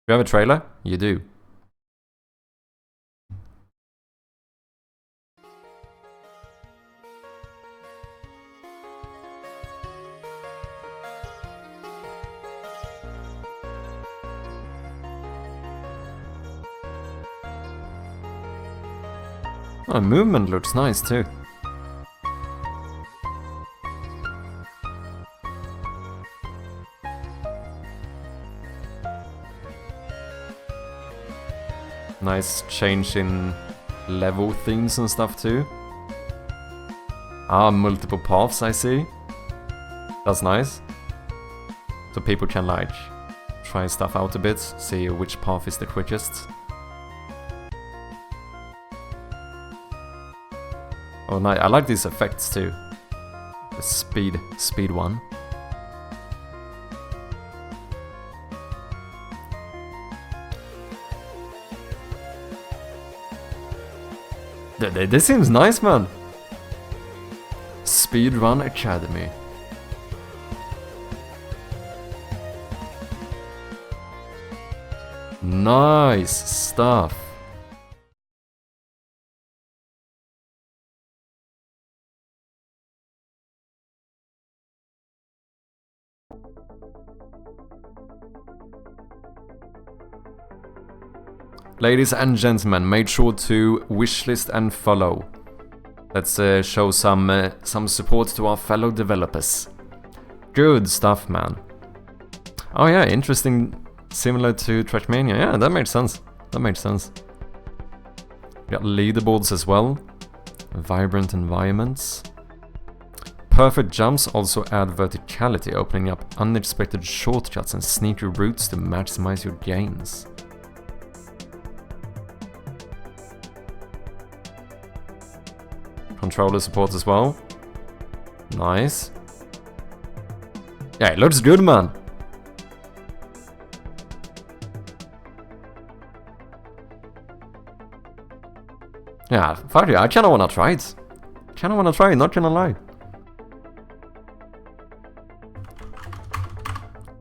You have a trailer? You do. Oh, movement looks nice too. Nice change in level things and stuff too. Ah, multiple paths I see. That's nice. So people can like try stuff out a bit, see which path is the quickest. Oh, nice. I like these effects too. The speed one. This seems nice, man. Speedrun Academy. Nice stuff. Ladies and gentlemen, make sure to wishlist and follow. Let's show some support to our fellow developers. Good stuff, man. Oh yeah, interesting. Similar to Trackmania. Yeah, that makes sense. That makes sense. We got leaderboards as well. Vibrant environments. perfect jumps also add verticality, opening up unexpected shortcuts and sneaky routes to maximize your gains. Controller support as well. Nice. Yeah, it looks good, man. Yeah, fuck it, I kinda wanna try it. Not gonna lie.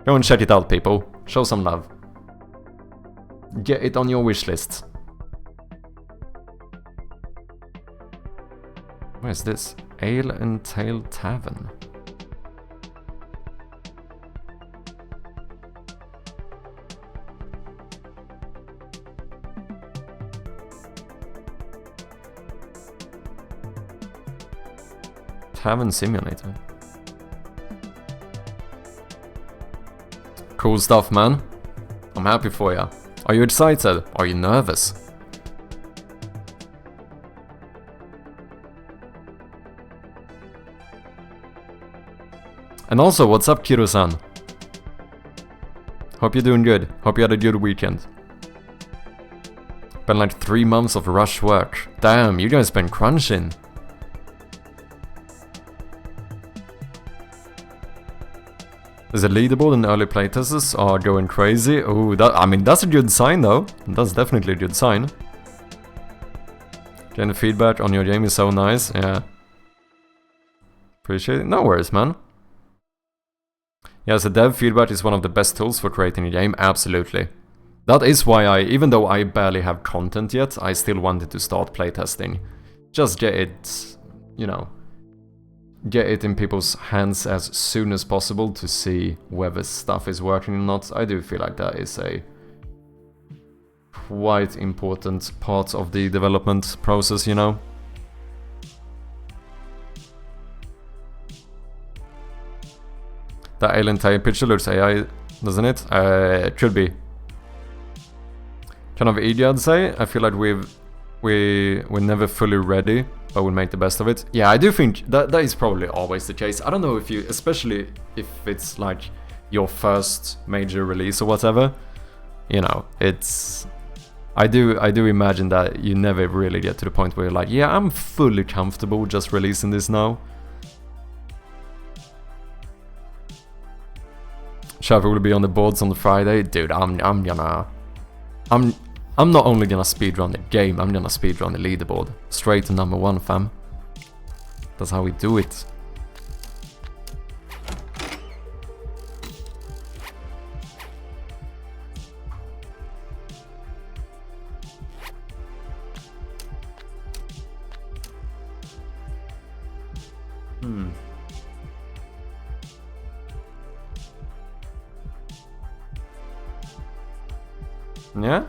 Go and check it out, people. Show some love. Get it on your wish list. Where's this? Ale and Tail Tavern. Tavern Simulator. Cool stuff, man. I'm happy for ya. Are you excited? Are you nervous? And also, what's up, Kiro-san? Hope you're doing good. Hope you had a good weekend. Been like 3 months of rush work. Damn, you guys been crunching. The leaderboard and early playtesters are going crazy. Oh, I mean, that's a good sign though. That's definitely a good sign. Getting feedback on your game is so nice. Yeah. Appreciate it. No worries, man. Yeah, so dev feedback is one of the best tools for creating a game. Absolutely. That is why even though I barely have content yet, I still wanted to start playtesting. Just get it, you know, get it in people's hands as soon as possible to see whether stuff is working or not. I do feel like that is a quite important part of the development process, you know. The alien type picture looks AI, doesn't it? It could be. Kind of eager, I'd say. I feel like we're never fully ready, but we'll make the best of it. Yeah, I do think that is probably always the case. I don't know if you, especially if it's like your first major release or whatever, you know, it's... I do imagine that you never really get to the point where you're like, yeah, I'm fully comfortable just releasing this now. Shafi will be on the boards on the Friday. Dude, I'm not only gonna speedrun the game, I'm gonna speedrun the leaderboard. Straight to #1, fam. That's how we do it. Yeah?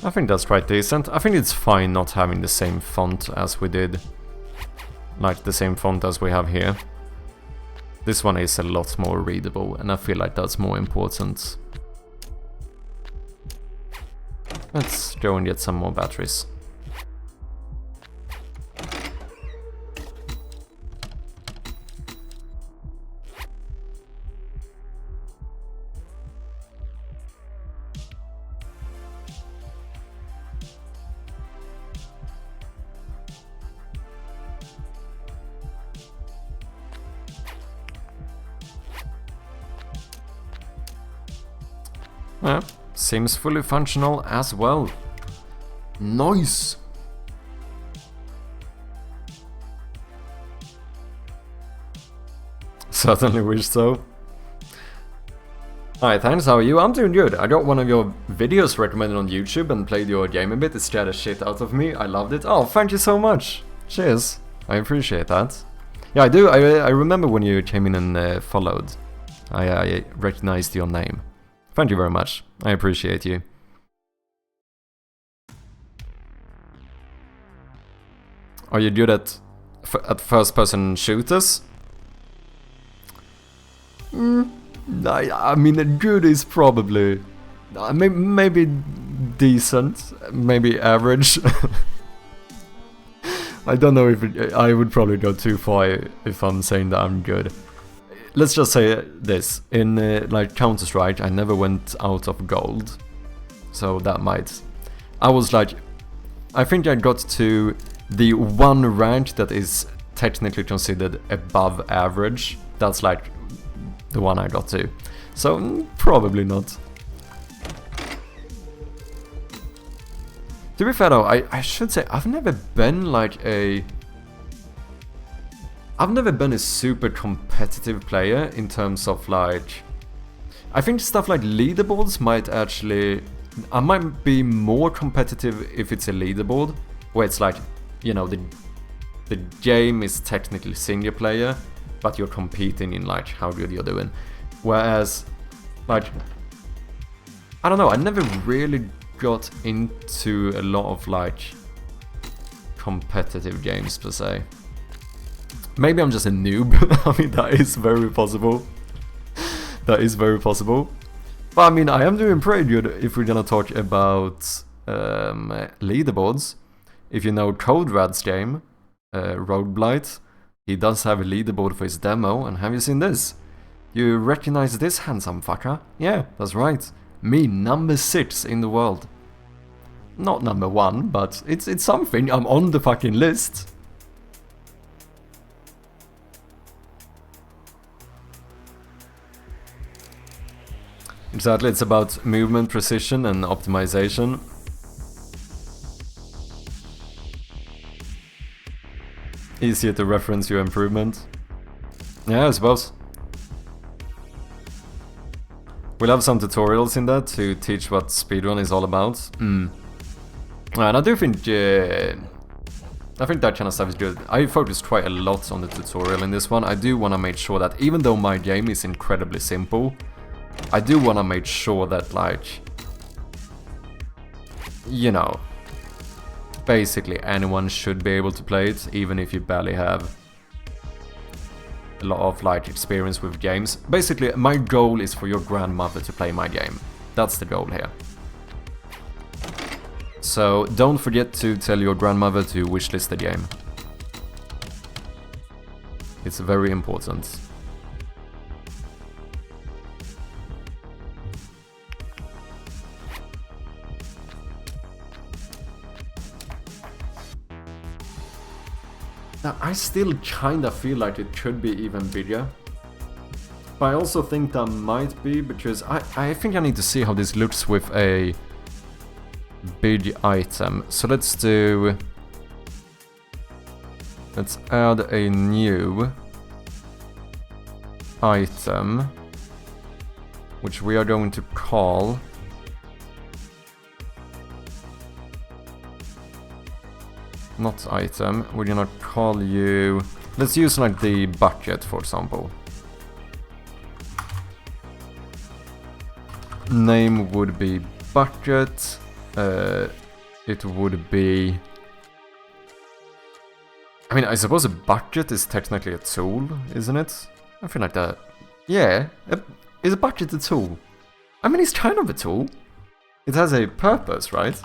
I think that's quite decent. I think it's fine not having the same font as we did. Like the same font as we have here. This one is a lot more readable, and I feel like that's more important. Let's go and get some more batteries. Yeah, seems fully functional as well. Nice! Certainly wish so. Hi, thanks, how are you? I'm doing good. I got one of your videos recommended on YouTube and played your game a bit. It scared the shit out of me. I loved it. Oh, thank you so much. Cheers. I appreciate that. Yeah, I do. I remember when you came in and followed. I recognized your name. Thank you very much. I appreciate you. Are you good at first-person shooters? I mean, good is probably... maybe decent, maybe average. I don't know if I would probably go too far if I'm saying that I'm good. Let's just say this, in like Counter-Strike I never went out of gold, so that might... I was like, I think I got to the one rank that is technically considered above average. That's like the one I got to, so probably not. To be fair though, I should say I've never been like I've never been a super competitive player in terms of like... I think stuff like leaderboards might actually... I might be more competitive if it's a leaderboard, where it's like, you know, the game is technically single player, but you're competing in like how good you're doing. Whereas, like, I don't know, I never really got into a lot of like competitive games per se. Maybe I'm just a noob. I mean, that is very possible. That is very possible. But I mean, I am doing pretty good if we're gonna talk about leaderboards. If you know Code Rad's game, Roadblight, he does have a leaderboard for his demo, and have you seen this? You recognize this handsome fucker? Yeah, that's right. Me, number 6 in the world. Not number 1, but it's something. I'm on the fucking list. Exactly, it's about movement precision and optimization. Easier to reference your improvement. Yeah, I suppose. We'll have some tutorials in that to teach what speedrun is all about. And I do think... I think that kind of stuff is good. I focused quite a lot on the tutorial in this one. I do want to make sure that even though my game is incredibly simple, I do want to make sure that, like, you know, basically anyone should be able to play it, even if you barely have a lot of, like, experience with games. Basically, my goal is for your grandmother to play my game. That's the goal here. So, don't forget to tell your grandmother to wishlist the game. It's very important. Now, I still kinda feel like it could be even bigger. But I also think that might be, because I think I need to see how this looks with a big item. So let's add a new item, which we are going to call... Not item, we're gonna call you... Let's use like the bucket, for example. Name would be bucket. It would be... I mean, I suppose a bucket is technically a tool, isn't it? I feel like that. Yeah, is a bucket a tool? I mean, it's kind of a tool. It has a purpose, right?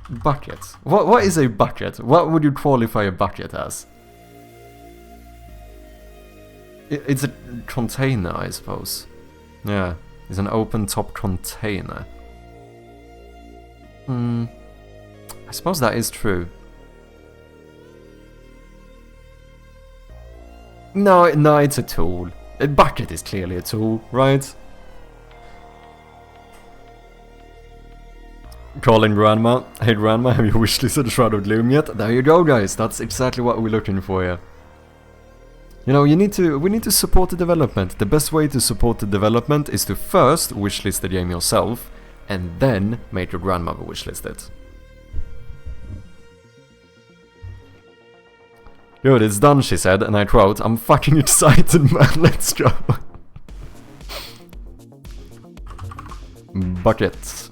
Bucket. What is a bucket? What would you qualify a bucket as? It's a container, I suppose. Yeah, it's an open top container. I suppose that is true. No, it's a tool. A bucket is clearly a tool, right? Calling grandma. Hey grandma, have you wishlisted Shroud of Gloom yet? There you go, guys. That's exactly what we're looking for here. You know, we need to support the development. The best way to support the development is to first wishlist the game yourself, and then make your grandmother wishlist it. Good, it's done, she said, and I quote, I'm fucking excited, man, let's go. Bucket.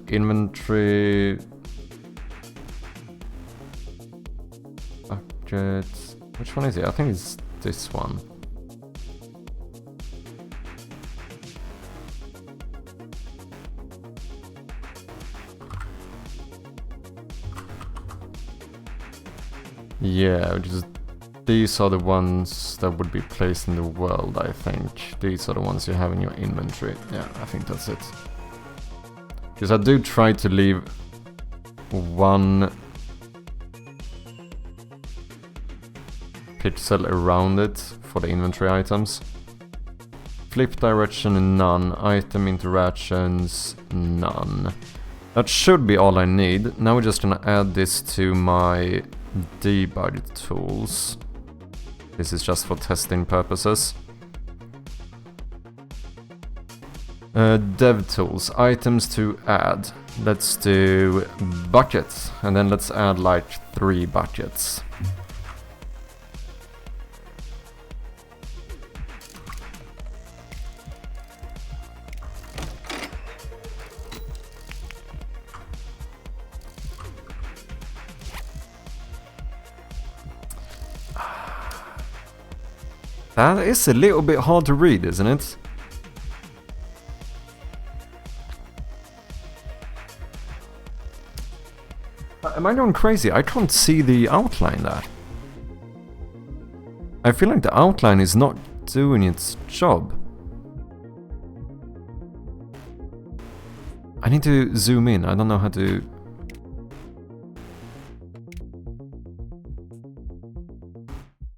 Inventory. Bucket. Which one is it? I think it's this one. Yeah, just these are the ones that would be placed in the world, I think. These are the ones you have in your inventory. Yeah, I think that's it. Because I do try to leave one pixel around it for the inventory items. Flip direction, none. Item interactions, none. That should be all I need. Now we're just gonna add this to my debug tools. This is just for testing purposes. Dev tools, items to add. Let's do buckets, and then let's add like 3 buckets. That is a little bit hard to read, isn't it? Am I going crazy? I can't see the outline there. I feel like the outline is not doing its job. I need to zoom in. I don't know how to...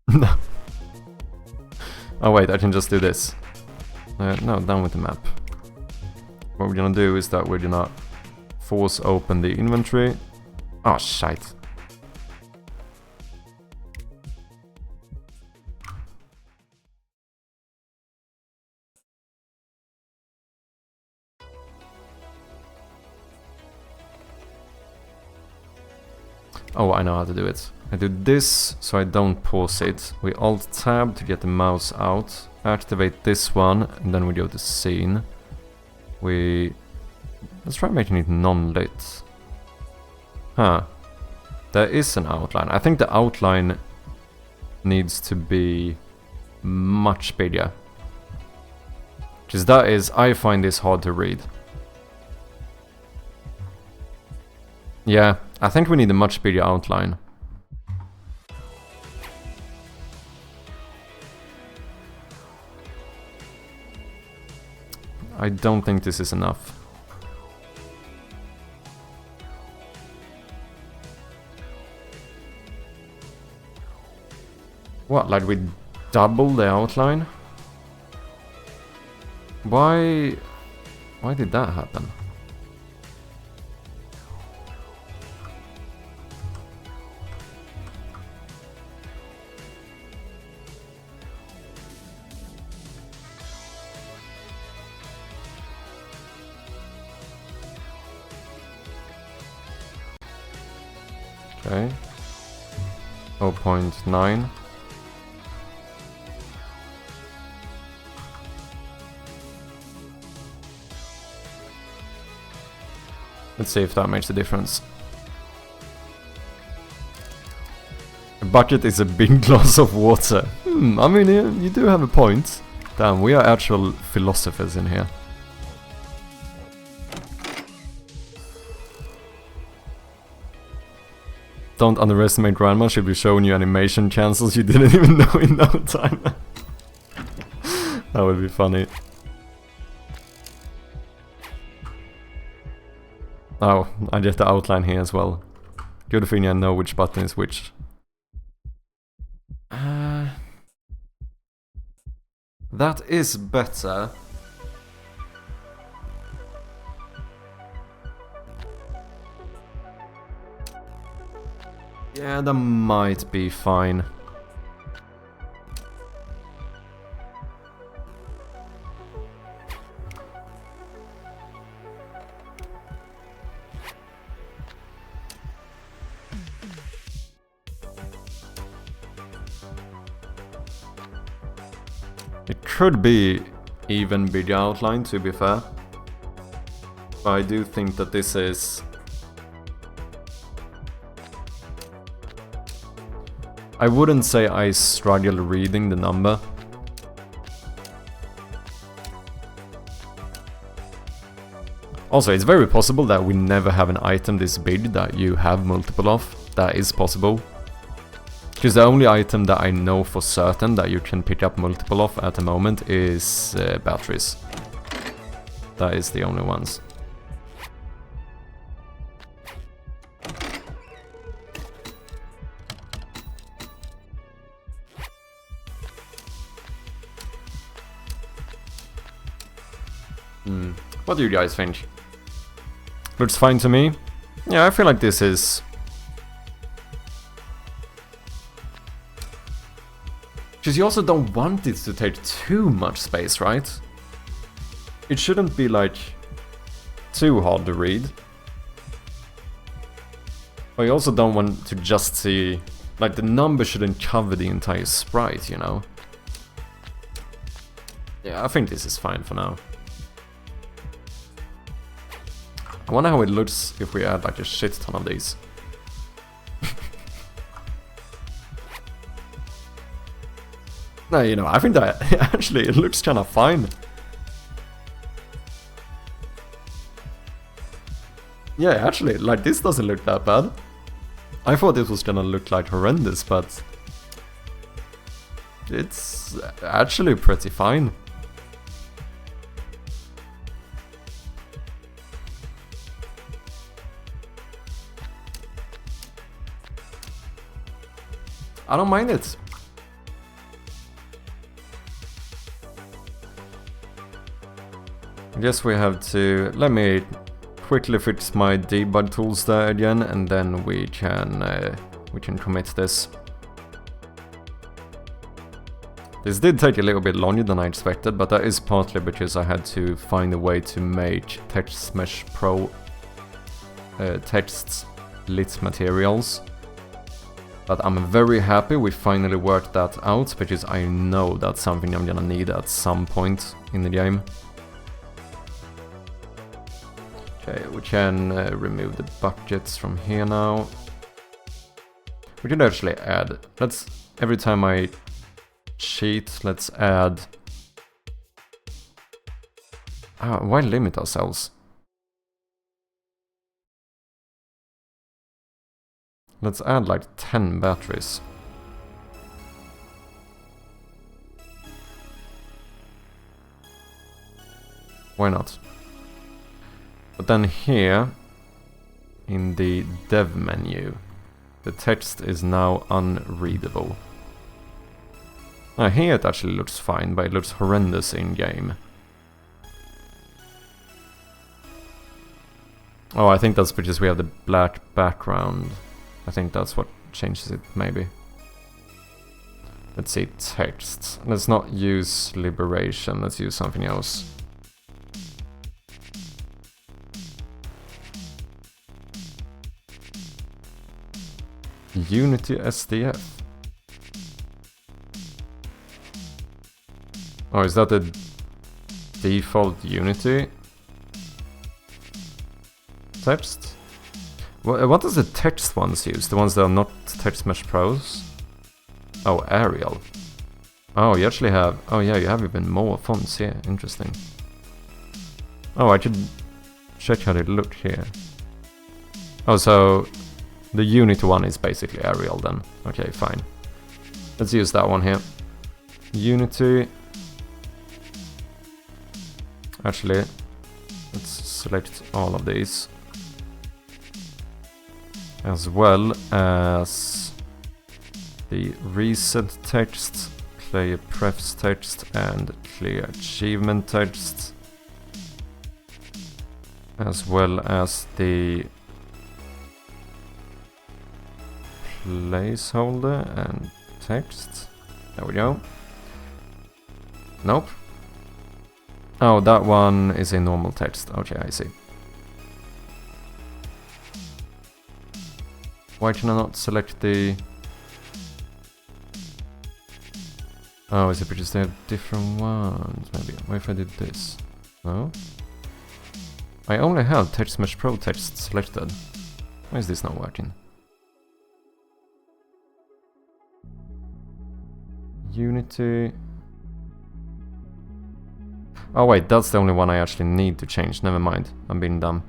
No. Oh wait, I can just do this. No, down with the map. What we're gonna do is that we're gonna force open the inventory. Oh, shite. Oh, I know how to do it. I do this so I don't pause it. We alt tab to get the mouse out. Activate this one, and then we go to scene. Let's try making it non-lit. Huh. There is an outline. I think the outline needs to be much bigger. Because that is, I find this hard to read. Yeah, I think we need a much bigger outline. I don't think this is enough. What, like we double the outline? Why did that happen? Okay. 0.9. Let's see if that makes a difference. A bucket is a big glass of water. I mean, you do have a point. Damn, we are actual philosophers in here. Don't underestimate grandma, she'll be showing you animation cancels you didn't even know in no time. That would be funny. Oh, I get the outline here as well. Good thing I know which button is which. That is better. Yeah, that might be fine. It could be even bigger outline, to be fair. But I do think that this is... I wouldn't say I struggle reading the number. Also, it's very possible that we never have an item this big that you have multiple of. That is possible. Because the only item that I know for certain that you can pick up multiple of at the moment is batteries. That is the only ones. What do you guys think? Looks fine to me. Yeah, I feel like this is... Because you also don't want it to take too much space, right? It shouldn't be like too hard to read. But you also don't want to just see... Like the number shouldn't cover the entire sprite, you know? Yeah, I think this is fine for now. I wonder how it looks if we add like a shit ton of these. No, you know, I think that actually it looks kind of fine. Yeah, actually, like this doesn't look that bad. I thought this was gonna look like horrendous, but it's actually pretty fine. I don't mind it. I guess we have to... Let me quickly fix my debug tools there again, and then we can commit this. This did take a little bit longer than I expected, but that is partly because I had to find a way to make TextMesh Pro text lit materials. But I'm very happy we finally worked that out, because I know that's something I'm gonna need at some point in the game. Okay, we can remove the buckets from here now. We could actually add, every time I cheat, let's add... why limit ourselves? Let's add like 10 batteries. Why not? But then here, in the dev menu, the text is now unreadable. Now here it actually looks fine, but it looks horrendous in game. Oh, I think that's because we have the black background. I think that's what changes it, maybe. Let's see, text. Let's not use liberation, let's use something else. Unity SDF. Oh, is that the default Unity text? What does the text ones use? The ones that are not TextMesh Pros? Oh, Arial. Oh, you actually have... Oh yeah, you have even more fonts here. Interesting. Oh, I should check how they look here. Oh, so... The Unity one is basically Arial then. Okay, fine. Let's use that one here. Unity. Actually, let's select all of these. As well as the reset text, clear prefs text, and clear achievement text. As well as the placeholder and text. There we go. Nope. Oh, that one is a normal text. Okay, I see. Why can I not select the... Oh, is it because they have different ones? Maybe. What if I did this? No? I only have TextMesh Pro text selected. Why is this not working? Unity... Oh wait, that's the only one I actually need to change. Never mind, I'm being dumb.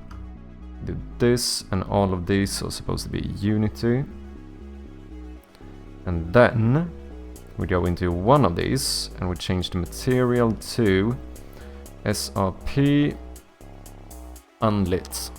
Do this, and all of these are supposed to be Unity. And then we go into one of these and we change the material to SRP unlit.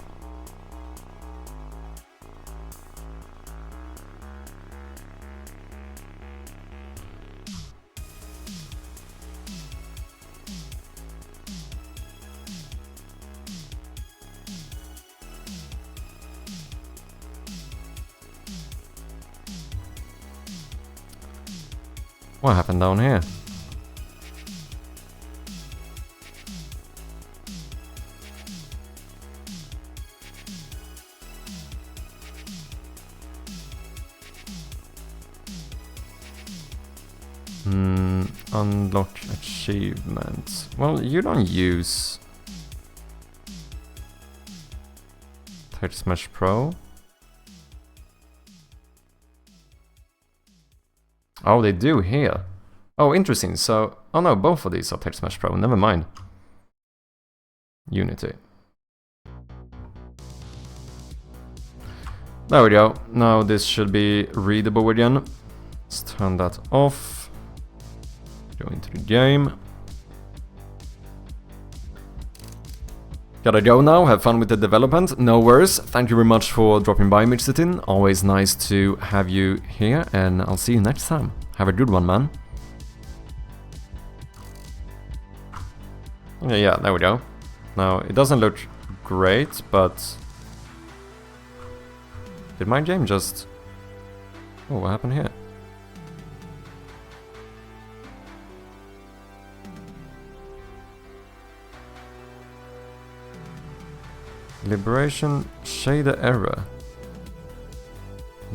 What happened down here? Unlock achievements. Well, you don't use Text Mesh Pro. Oh, they do here. Oh, interesting. So, oh no, both of these are Text Mesh Pro. Never mind. Unity. There we go. Now this should be readable again. Let's turn that off. Go into the game. Gotta go now, have fun with the development. No worries. Thank you very much for dropping by, Midsetin. Always nice to have you here, and I'll see you next time. Have a good one, man. Okay, yeah, there we go. Now, it doesn't look great, but... Did my game just... Oh, what happened here? Liberation shader error.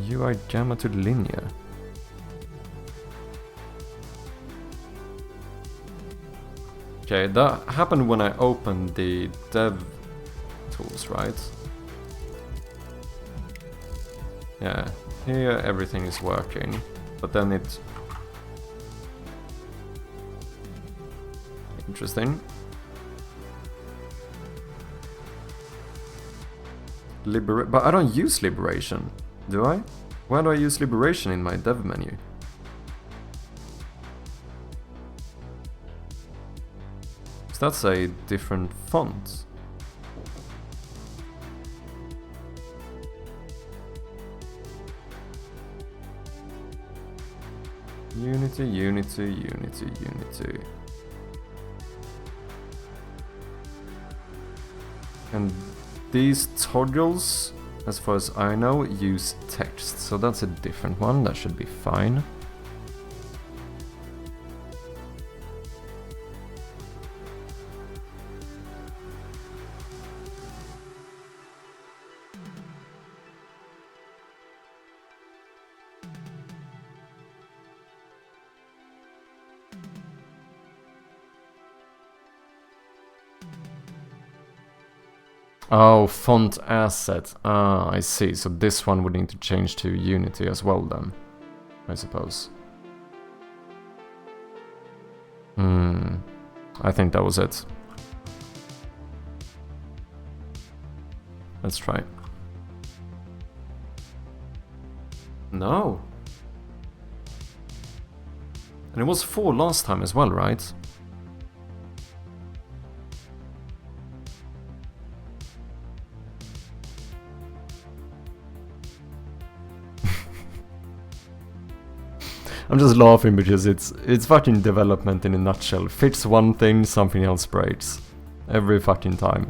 UI gamma to linear. Okay, that happened when I opened the dev tools, right? Yeah, here everything is working, but then it... Interesting. But I don't use liberation, do I? Why do I use liberation in my dev menu? So that's a different font. Unity, Unity, Unity, Unity. And these toggles, as far as I know, use text, so that's a different one, that should be fine. Oh, font asset. Ah, I see. So this one would need to change to Unity as well then, I suppose. I think that was it. Let's try. No. And it was 4 last time as well, right? I'm just laughing because it's fucking development in a nutshell. Fix one thing, something else breaks. Every fucking time.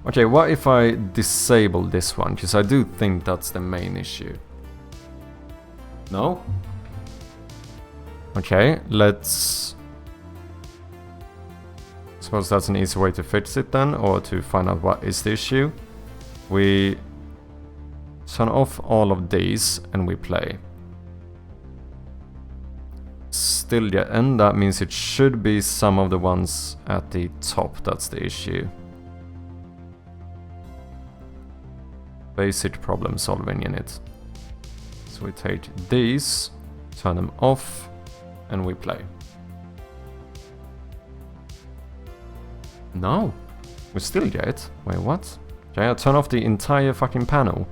Okay, what if I disable this one? Because I do think that's the main issue. No? Okay, let's... Suppose that's an easy way to fix it then, or to find out what is the issue. We turn off all of these and we play. Still yet, and that means it should be some of the ones at the top, that's the issue. Basic problem solving in it. So we take these, turn them off, and we play. No. We still get it. Wait, what? Okay, I turn off the entire fucking panel.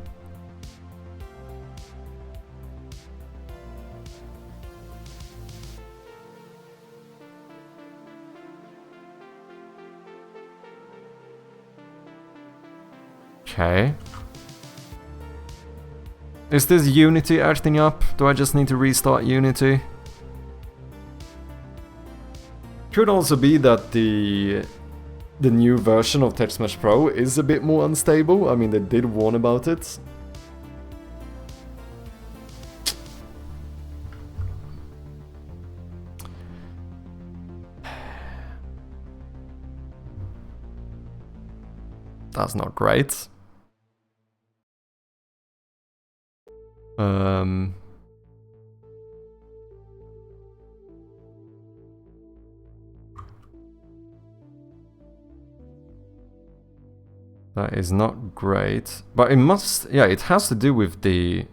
Okay. Is this Unity acting up? Do I just need to restart Unity? Could also be that the new version of TextMesh Pro is a bit more unstable. I mean, they did warn about it. That's not great. That is not great. But it must... Yeah, it has to do with the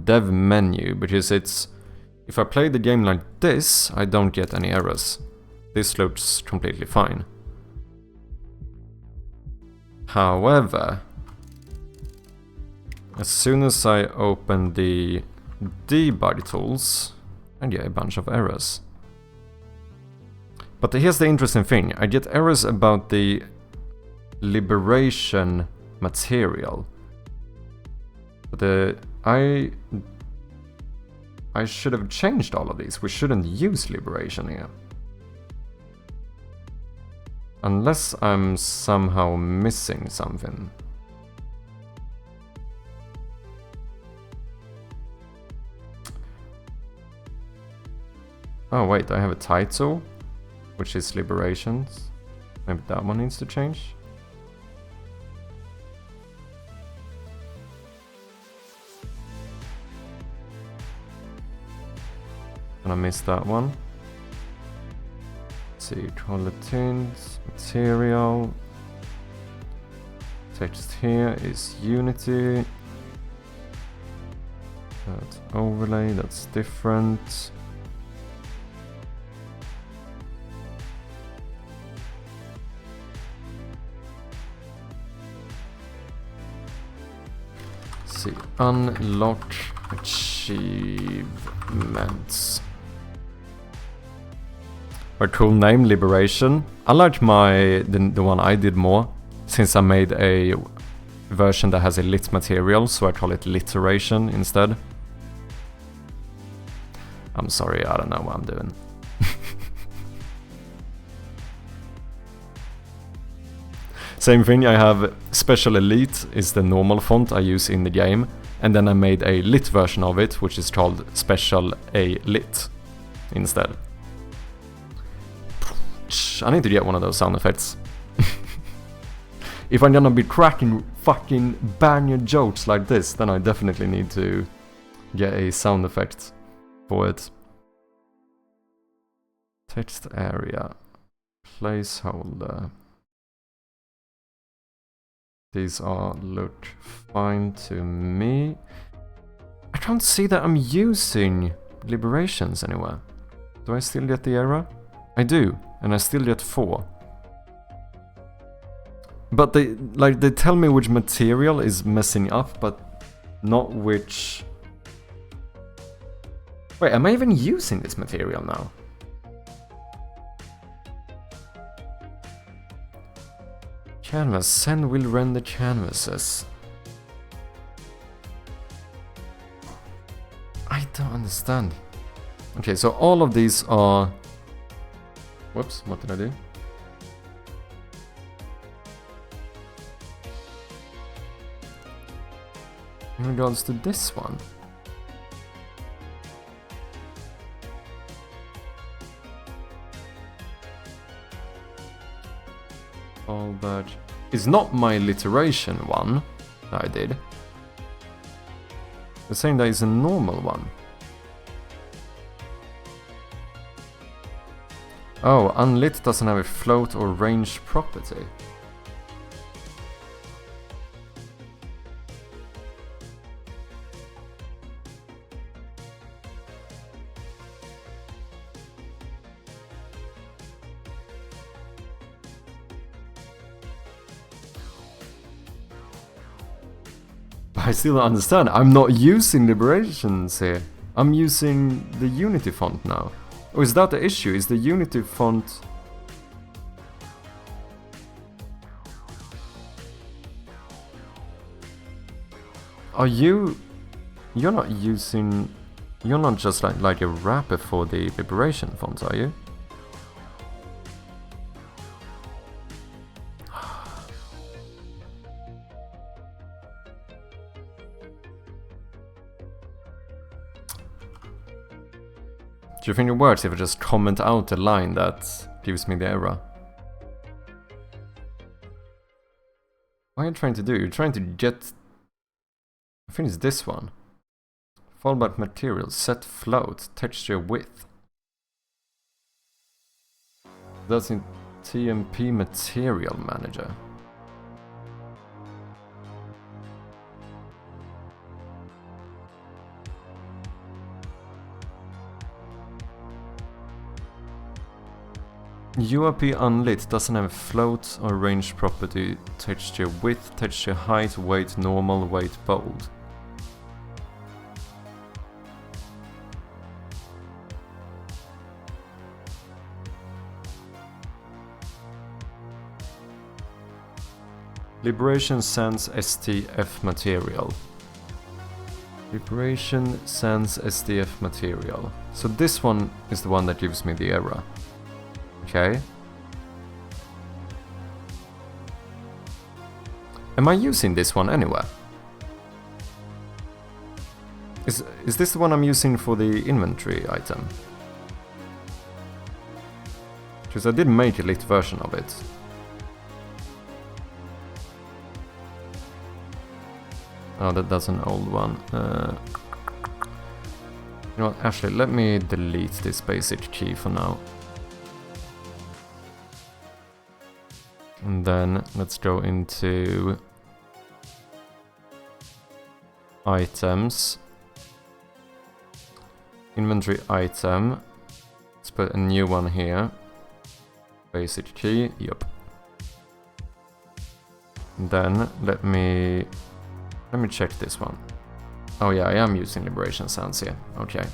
dev menu, because it's... If I play the game like this, I don't get any errors. This looks completely fine. However, as soon as I open the debug tools, I get a bunch of errors. But here's the interesting thing. I get errors about the liberation material. But I should have changed all of these. We shouldn't use liberation here. Unless I'm somehow missing something. Oh wait, I have a title, which is liberations. Maybe that one needs to change. And I missed that one. Let's see, color tints, material. Text here is Unity. That's overlay, that's different. Let's see, unlock achievements. A cool name, Liberation. I like the one I did more, since I made a version that has a lit material, so I call it Literation instead. I'm sorry, I don't know what I'm doing. Same thing, I have Special Elite is the normal font I use in the game, and then I made a lit version of it, which is called Special A Lit instead. I need to get one of those sound effects. If I'm gonna be cracking fucking banger jokes like this, then I definitely need to get a sound effect for it. Text area. Placeholder. These all look fine to me. I can't see that I'm using liberations anywhere. Do I still get the error? I do, and I still get 4. But they tell me which material is messing up, but not which... Wait, am I even using this material now? Canvas, send will render canvases. I don't understand. Okay, so all of these are... Whoops, what did I do? In regards to this one. All badge is not my literation one that I did. They're saying that is a normal one. Oh, unlit doesn't have a float or range property. I still don't understand. I'm not using liberations here. I'm using the Unity font now. Or is that the issue? Is the Unity font... Are you... You're not using... You're not just like a wrapper for the liberation font, are you? Do you think it works if I just comment out a line that gives me the error? What are you trying to do? You're trying to get... I think it's this one. Fallback material, set float, texture width. That's in TMP material manager. URP unlit doesn't have float or range property, texture width, texture height, weight normal, weight bold. Liberation Sans STF material. Liberation Sans STF material. So this one is the one that gives me the error. Okay. Am I using this one anywhere? Is this the one I'm using for the inventory item? Because I did make a lit version of it. Oh, that's an old one. You know what, actually, let me delete this basic key for now. And then let's go into items, inventory item. Let's put a new one here. Basic key, yep. And then let me check this one. Oh yeah, I am using Liberation Sans here. Okay.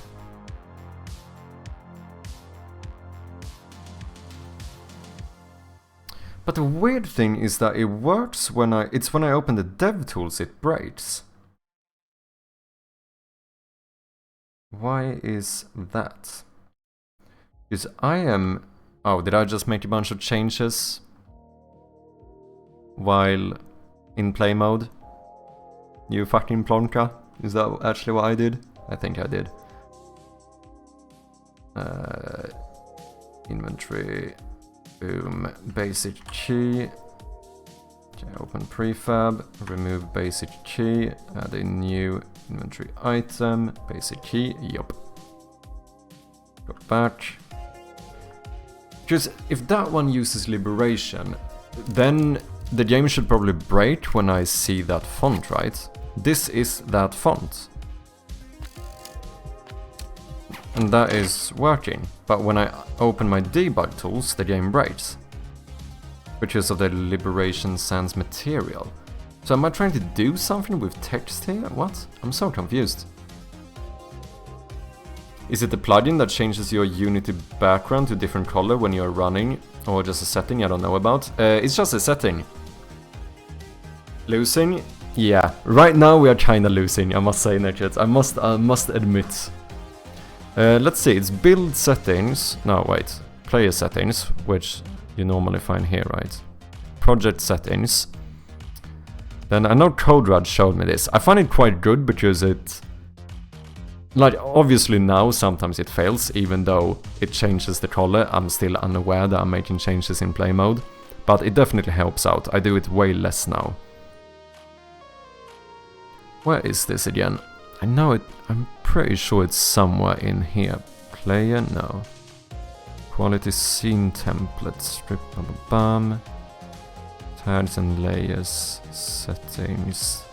But the weird thing is that it works when I open the dev tools it breaks. Why is that? Because I am... Oh, did I just make a bunch of changes while in play mode? You fucking plonka? Is that actually what I did? I think I did. Inventory... Boom, basic key. Okay, open prefab, remove basic key, add a new inventory item, basic key, yup. Go back. Because if that one uses liberation, then the game should probably break when I see that font, right? This is that font. And that is working, but when I open my debug tools, the game breaks. Because of the Liberation Sans material. So am I trying to do something with text here? What? I'm so confused. Is it the plugin that changes your Unity background to different color when you're running? Or just a setting I don't know about? It's just a setting. Losing? Yeah, right now we are kinda losing, I must say, Naked. I must admit. Let's see, it's build settings, no wait, player settings, which you normally find here, right? Project settings. Then I know CodeRad showed me this. I find it quite good because it... Like, obviously now sometimes it fails, even though it changes the color. I'm still unaware that I'm making changes in play mode. But it definitely helps out. I do it way less now. Where is this again? I know it, I'm pretty sure it's somewhere in here. Player? No. Quality scene template, strip, bam. Tags and layers, settings.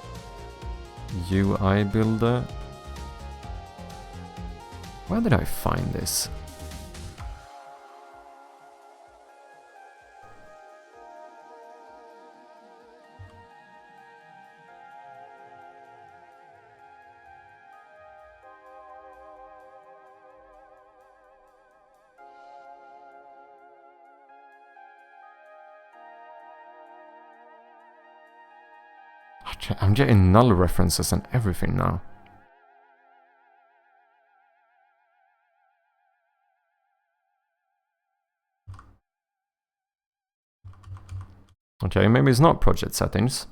UI builder. Where did I find this? I'm getting null references and everything now. Okay, maybe it's not project settings.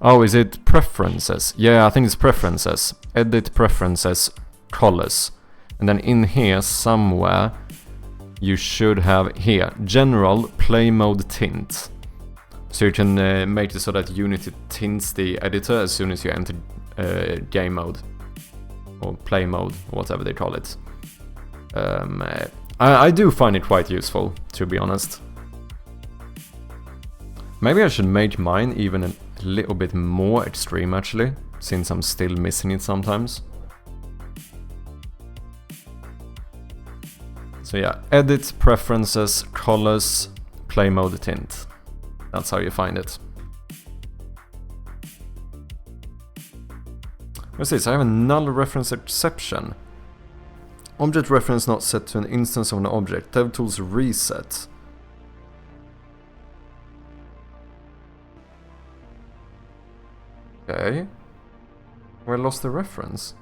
Oh, is it preferences? Yeah, I think it's preferences. Edit preferences, colors. And then in here somewhere, you should have here, general play mode tint. So you can make it so that Unity tints the editor as soon as you enter game mode. Or play mode, whatever they call it. I do find it quite useful, to be honest. Maybe I should make mine even a little bit more extreme actually, since I'm still missing it sometimes. So yeah, edit, preferences, colors, play mode tint. That's how you find it. What's this? I have a null reference exception. Object reference not set to an instance of an object. DevTools reset. Okay. Well, I lost the reference.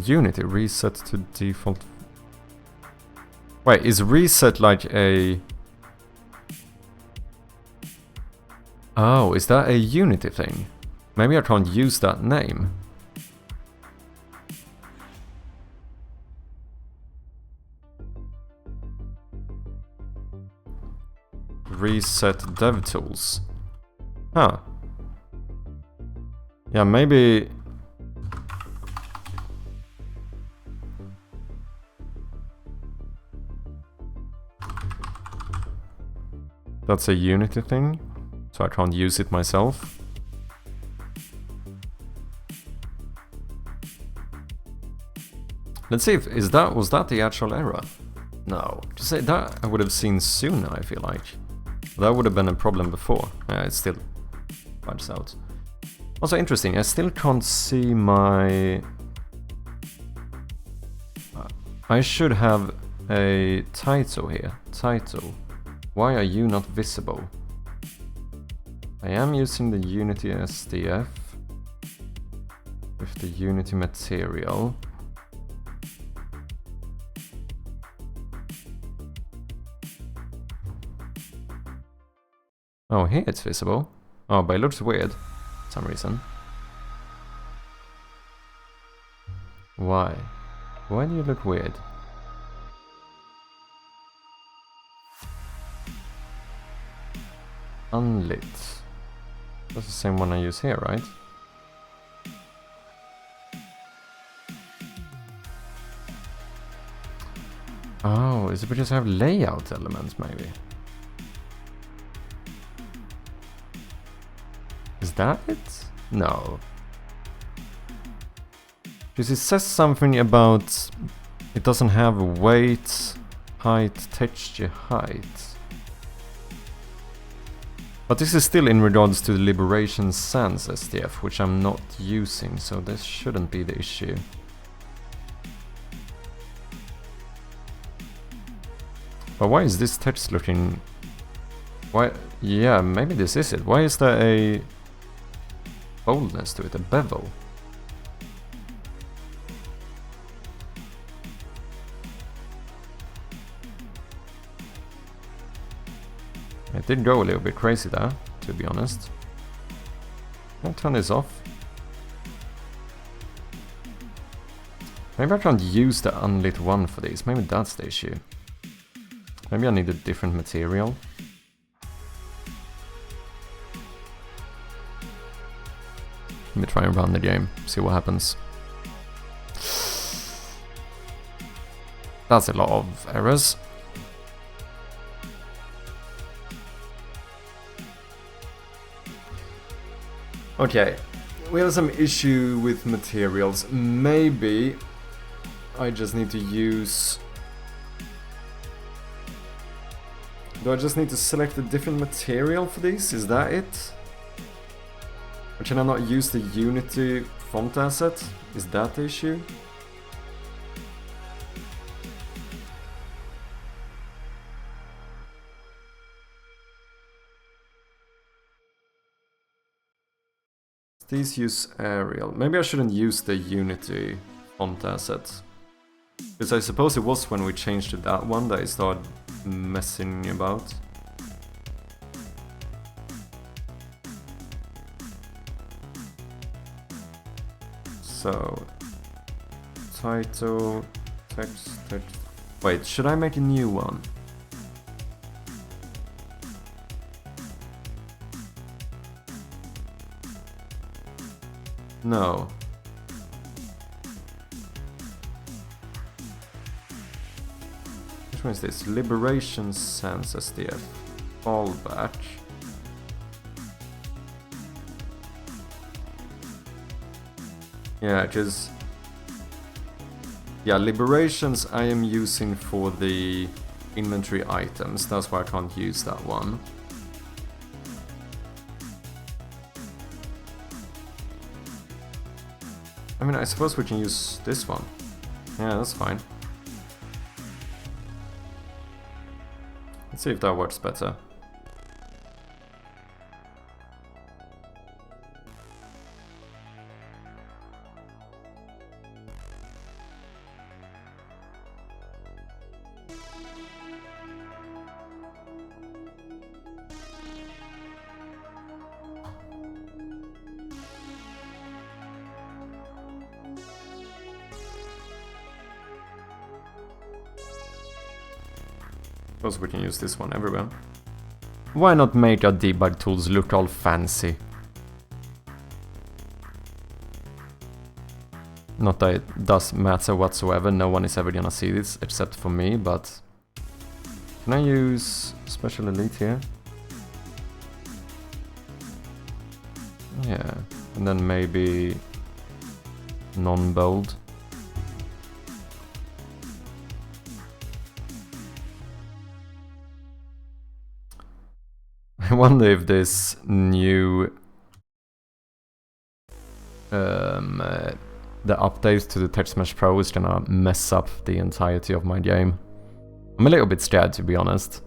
Unity reset to default. Wait, is reset like a... Oh, is that a Unity thing? Maybe I can't use that name. Reset DevTools. Huh. Yeah, maybe... That's a Unity thing, so I can't use it myself. Let's see if was that the actual error? No, just say that I would have seen sooner. I feel like that would have been a problem before. It still bugs out. Also interesting. I still can't see my. I should have a title here. Title. Why are you not visible? I am using the Unity SDF with the Unity material. Oh, here it's visible. Oh, but it looks weird for some reason. Why? Why do you look weird? Unlit. That's the same one I use here, right? Oh, is it because I have layout elements, maybe? Is that it? No. Because it says something about it doesn't have weight, height, texture, height. But this is still in regards to the Liberation Sans SDF, which I'm not using, so this shouldn't be the issue. But why is this text looking... Why? Yeah, maybe this is it. Why is there a boldness to it, a bevel? It did go a little bit crazy there, to be honest. I'll turn this off. Maybe I can't use the unlit one for these. Maybe that's the issue. Maybe I need a different material. Let me try and run the game, see what happens. That's a lot of errors. Okay, we have some issue with materials. Maybe I just need to use... Do I just need to select a different material for these? Is that it? Or can I not use the Unity font asset? Is that the issue? These use Arial. Maybe I shouldn't use the Unity font asset. Because I suppose it was when we changed to that one that I started messing about. So, title, text. Wait, should I make a new one? No. Which one is this? Liberation Sans SDF. Fallback. Yeah, because... Yeah, liberations I am using for the inventory items. That's why I can't use that one. I mean, I suppose we can use this one. Yeah, that's fine. Let's see if that works better. Suppose we can use this one everywhere. Why not make our debug tools look all fancy? Not that it does matter whatsoever, no one is ever gonna see this except for me, but... Can I use Special Elite here? Yeah, and then maybe... non-bold. I wonder if this new the updates to the TextMesh Pro is gonna mess up the entirety of my game. I'm a little bit scared, to be honest.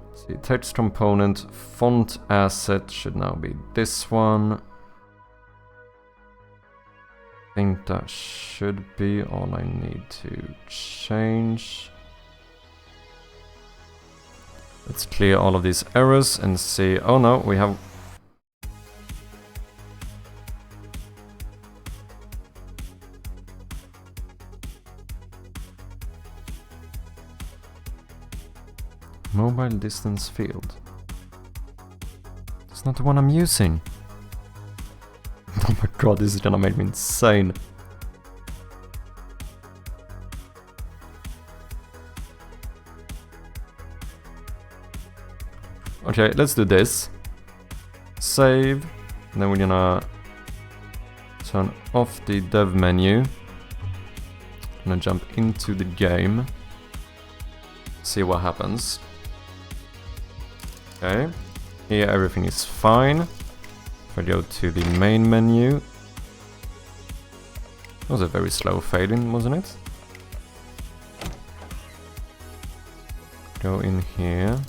Let's see, text component, font asset should now be this one. I think that should be all I need to change. Let's clear all of these errors and see... Oh no, we have... Mobile distance field. That's not the one I'm using. Oh my god, this is gonna make me insane. Okay, let's do this. Save. And then we're gonna turn off the dev menu. I'm gonna jump into the game. See what happens. Okay. Here everything is fine. If I go to the main menu. That was a very slow fade in, wasn't it? Go in here.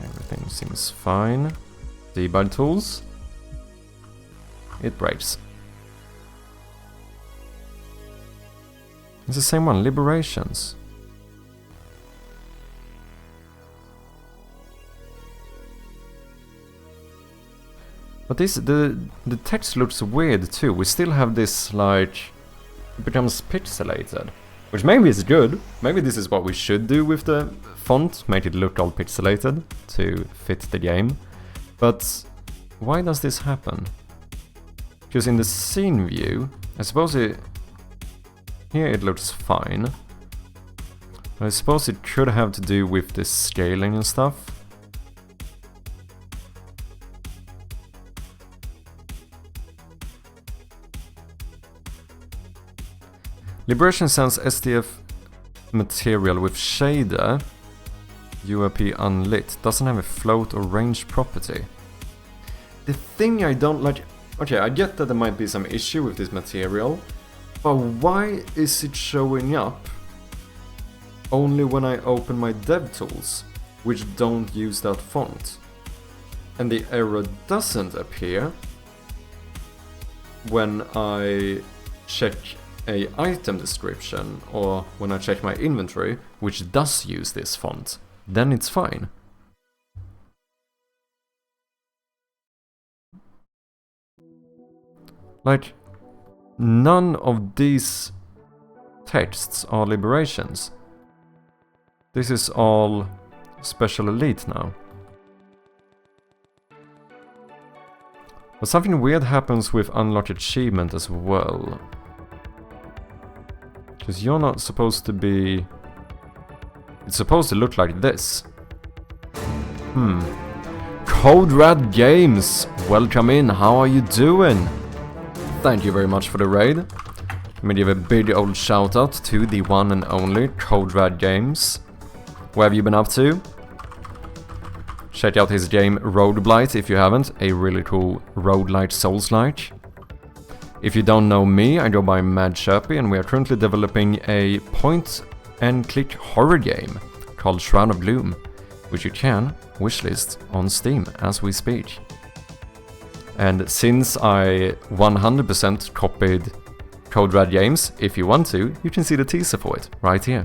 Everything seems fine. Debug tools. It breaks. It's the same one, liberations. But this the text looks weird too. We still have this like it becomes pixelated. Which maybe is good. Maybe this is what we should do with the font, make it look all pixelated to fit the game. But why does this happen? Because in the scene view, I suppose here it looks fine. But I suppose it could have to do with the scaling and stuff. Liberation Sans SDF material with shader UAP unlit. Doesn't have a float or range property. The thing I don't like... Okay, I get that there might be some issue with this material, but why is it showing up only when I open my dev tools, which don't use that font? And the error doesn't appear when I check a item description or when I check my inventory, which does use this font. Then it's fine. Like, none of these texts are liberations. This is all special elite now. But something weird happens with unlocked achievement as well. Because you're not supposed to be... It's supposed to look like this. Code Red Games! Welcome in, how are you doing? Thank you very much for the raid. Let me give a big old shout out to the one and only Code Red Games. What have you been up to? Check out his game Roadblight if you haven't, a really cool roguelite Souls-like. If you don't know me, I go by Mad Chirpy and we are currently developing a point-and-click horror game called Shroud of Gloom, which you can wishlist on Steam as we speak. And since I 100% copied Code Red Games, if you want to, you can see the teaser for it right here.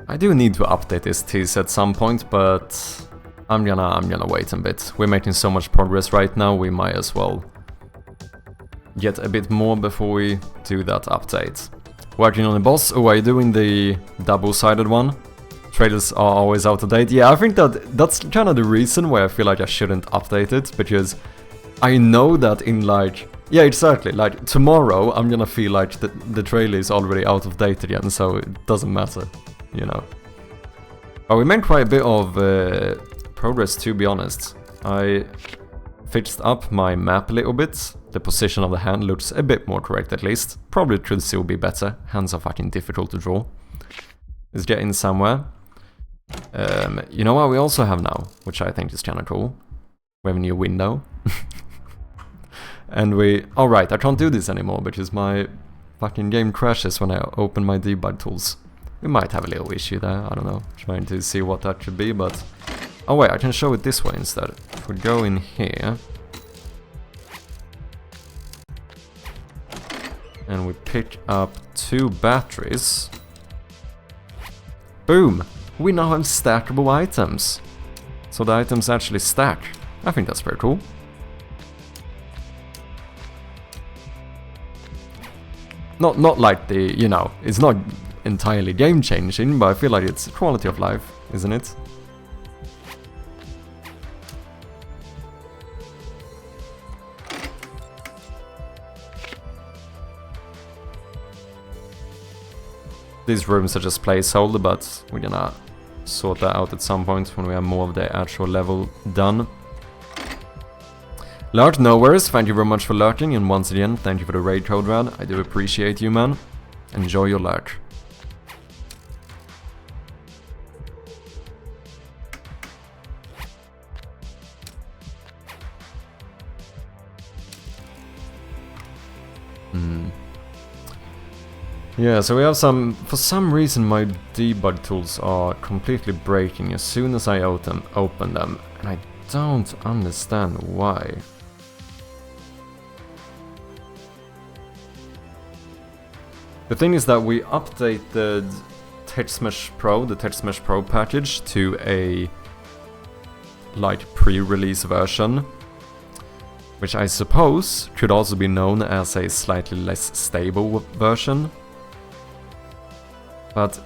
I do need to update this teaser at some point, but I'm gonna wait a bit. We're making so much progress right now, we might as well get a bit more before we do that update. Working on the boss. Oh, are you doing the double-sided one? Trailers are always out of date. Yeah, I think that's kind of the reason why I feel like I shouldn't update it, because I know that in like... Yeah, exactly, like tomorrow I'm gonna feel like the trailer is already out of date again, so it doesn't matter. You know. But we made quite a bit of progress, to be honest. I fixed up my map a little bit. The position of the hand looks a bit more correct at least. Probably could still be better. Hands are fucking difficult to draw. It's getting somewhere. You know what we also have now, which I think is kinda cool? We have a new window. And we... Alright, I can't do this anymore because my fucking game crashes when I open my debug tools. We might have a little issue there, I don't know, trying to see what that should be, but... Oh wait, I can show it this way instead. If we go in here... And we pick up 2 batteries... Boom! We now have stackable items! So the items actually stack. I think that's very cool. Not like the, you know, it's not entirely game-changing, but I feel like it's quality of life, isn't it? These rooms are just placeholder, but we're gonna sort that out at some point when we have more of the actual level done. Lurk, no worries, thank you very much for lurking, and once again, thank you for the raid, Code Red. I do appreciate you, man. Enjoy your lurk. Yeah, so we have some... For some reason my debug tools are completely breaking as soon as I open them, and I don't understand why. The thing is that we updated TextMesh Pro, the TextMesh Pro package, to a like pre-release version, which I suppose could also be known as a slightly less stable version. But,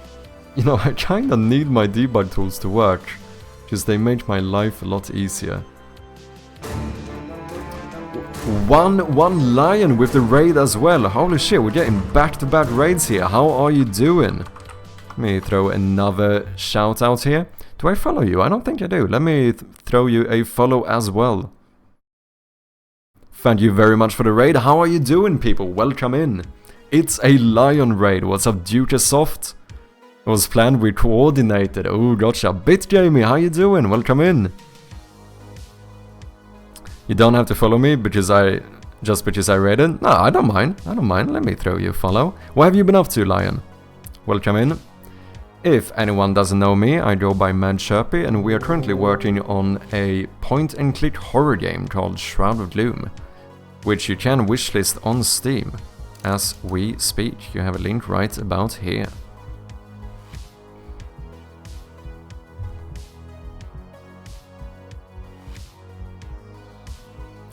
you know, I kinda need my debug tools to work, because they make my life a lot easier. 1 lion with the raid as well. Holy shit, we're getting back-to-back raids here. How are you doing? Let me throw another shout out here. Do I follow you? I don't think I do. Let me throw you a follow as well. Thank you very much for the raid. How are you doing, people? Welcome in. It's a lion raid. What's up, Dukesoft? It was planned, we coordinated. Oh, gotcha. Bit Jamie, how you doing? Welcome in. You don't have to follow me because just because I raided. No, I don't mind. I don't mind. Let me throw you a follow. What have you been up to, Lion? Welcome in. If anyone doesn't know me, I go by Mad Chirpy, and we are currently working on a point-and-click horror game called Shroud of Gloom, which you can wishlist on Steam as we speak. You have a link right about here.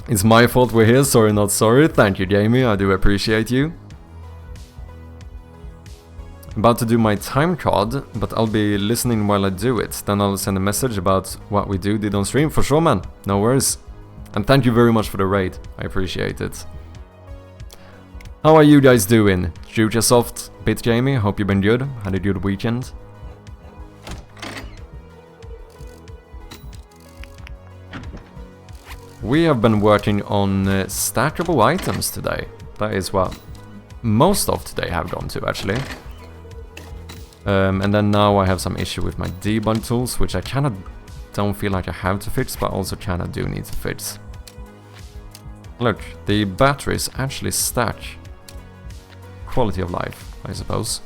It's my fault we're here, sorry not sorry. Thank you, Jamie, I do appreciate you. About to do my time card, but I'll be listening while I do it. Then I'll send a message about what we did on stream. For sure, man. No worries. And thank you very much for the raid. I appreciate it. How are you guys doing? Futuresoft, Bit Jamie, hope you've been good. Had a good weekend. We have been working on stackable items today. That is what most of today have gone to, actually. And then now I have some issue with my debug tools, which I kinda don't feel like I have to fix, but also kinda do need to fix. Look, the batteries actually stack. Quality of life, I suppose.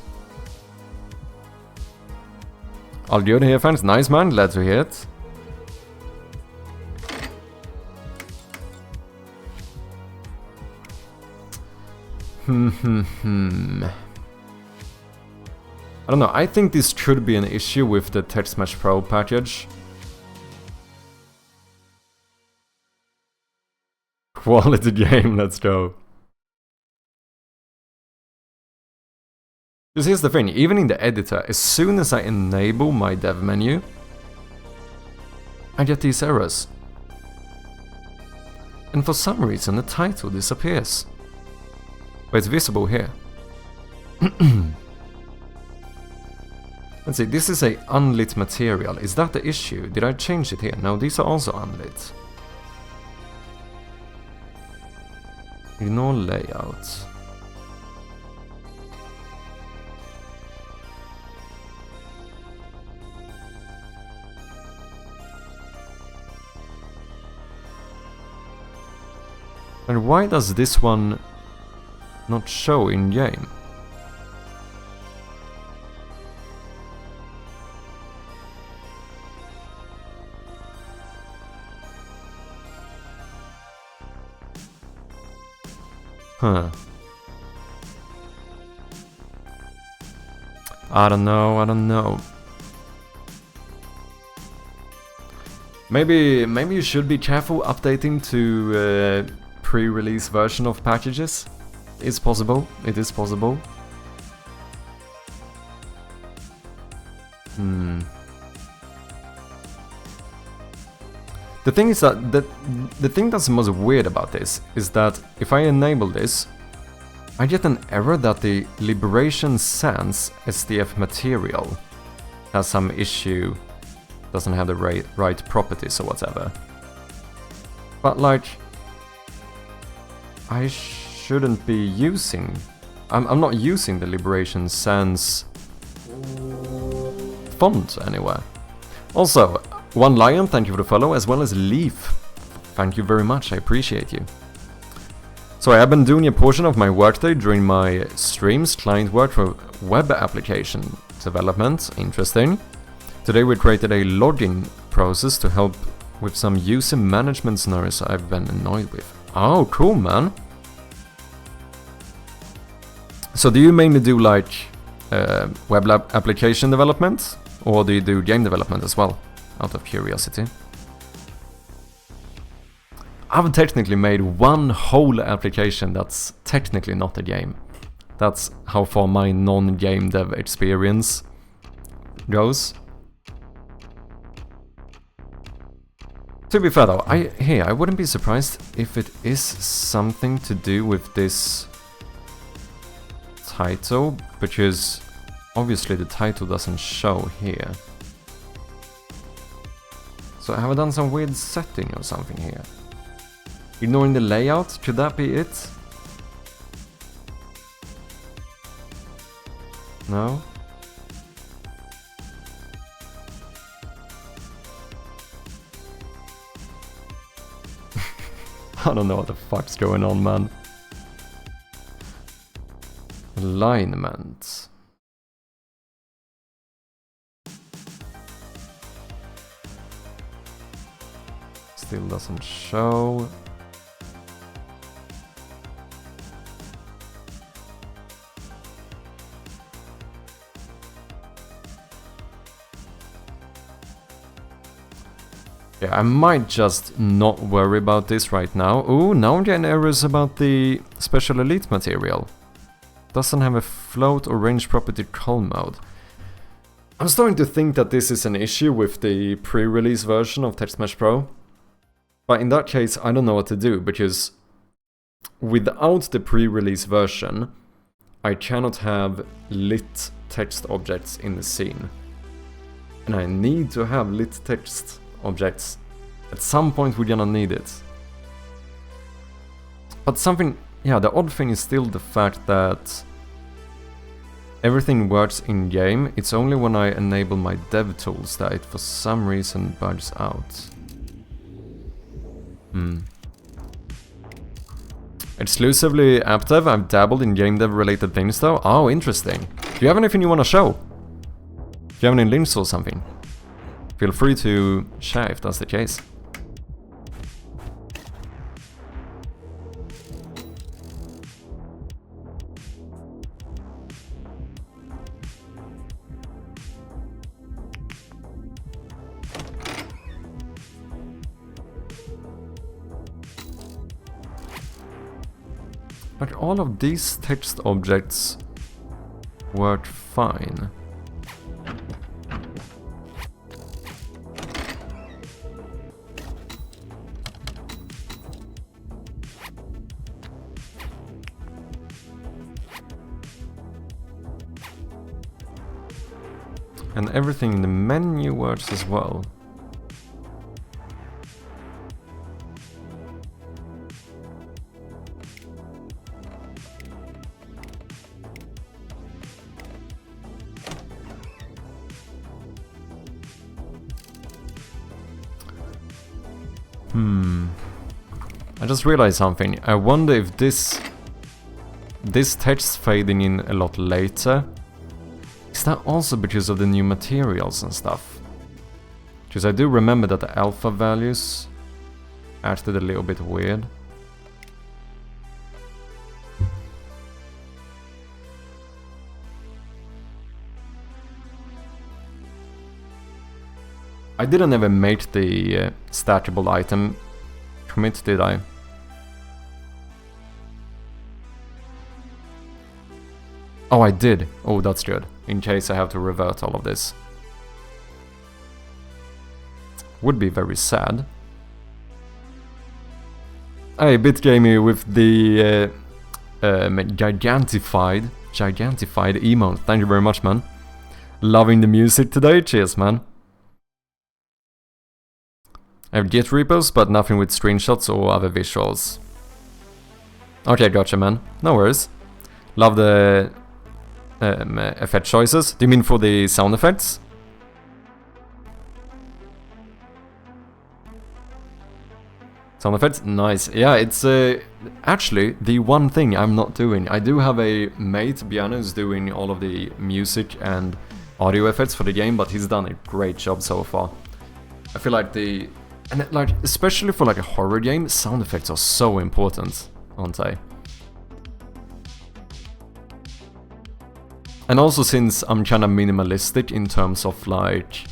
All good here, fans. Nice, man. Glad to hear it. I don't know, I think this could be an issue with the TextMesh Pro package. Quality game, let's go. Because here's the thing, even in the editor, as soon as I enable my dev menu, I get these errors. And for some reason the title disappears. But it's visible here. Let's see, this is a unlit material. Is that the issue? Did I change it here? No, these are also unlit. Ignore layout. And why does this one not show in game? Huh. I don't know. Maybe you should be careful updating to pre-release version of packages. It's possible. It is possible. The thing is that the thing that's most weird about this is that if I enable this, I get an error that the Liberation Sans SDF material has some issue, doesn't have the right properties or whatever. But like, I shouldn't be using... I'm not using the Liberation Sans font anywhere. Also, One Lion, thank you for the follow, as well as Leaf. Thank you very much, I appreciate you. So I have been doing a portion of my workday during my streams, client work for web application development. Interesting. Today we created a login process to help with some user management scenarios I've been annoyed with. Oh, cool, man. So do you mainly do like web application development, or do you do game development as well? Out of curiosity. I've technically made one whole application that's technically not a game. That's how far my non-game dev experience goes. To be fair though, I wouldn't be surprised if it is something to do with this title, because obviously the title doesn't show here. So have I done some weird setting or something here? Ignoring the layout, could that be it? No? I don't know what the fuck's going on, man. Alignment. Still doesn't show. Yeah, I might just not worry about this right now. Ooh, now I'm getting errors about the special elite material. Doesn't have a float or range property cull mode. I'm starting to think that this is an issue with the pre-release version of TextMesh Pro. But in that case, I don't know what to do, because without the pre-release version, I cannot have lit text objects in the scene. And I need to have lit text objects. At some point we're gonna need it. But something, yeah, the odd thing is still the fact that everything works in game. It's only when I enable my dev tools that it for some reason bugs out. Exclusively app dev. I've dabbled in game dev related things though. Oh, interesting. Do you have anything you want to show? Do you have any links or something? Feel free to share if that's the case. But all of these text objects work fine. And everything in the menu works as well. I just realized something. I wonder if this text fading in a lot later, is that also because of the new materials and stuff? Because I do remember that the alpha values acted a little bit weird. I didn't ever make the stackable item commit, did I? Oh, I did. Oh, that's good. In case I have to revert all of this. Would be very sad. Hey, BitGamey with the gigantified emote. Thank you very much, man. Loving the music today. Cheers, man. I have Git repos, but nothing with screenshots or other visuals. Okay, gotcha, man. No worries. Love the effect choices. Do you mean for the sound effects? Sound effects? Nice. Yeah, it's actually the one thing I'm not doing. I do have a mate, Bjarne, who's doing all of the music and audio effects for the game, but he's done a great job so far. I feel like like, especially for like a horror game, sound effects are so important, aren't they? And also since I'm kind of minimalistic in terms of like,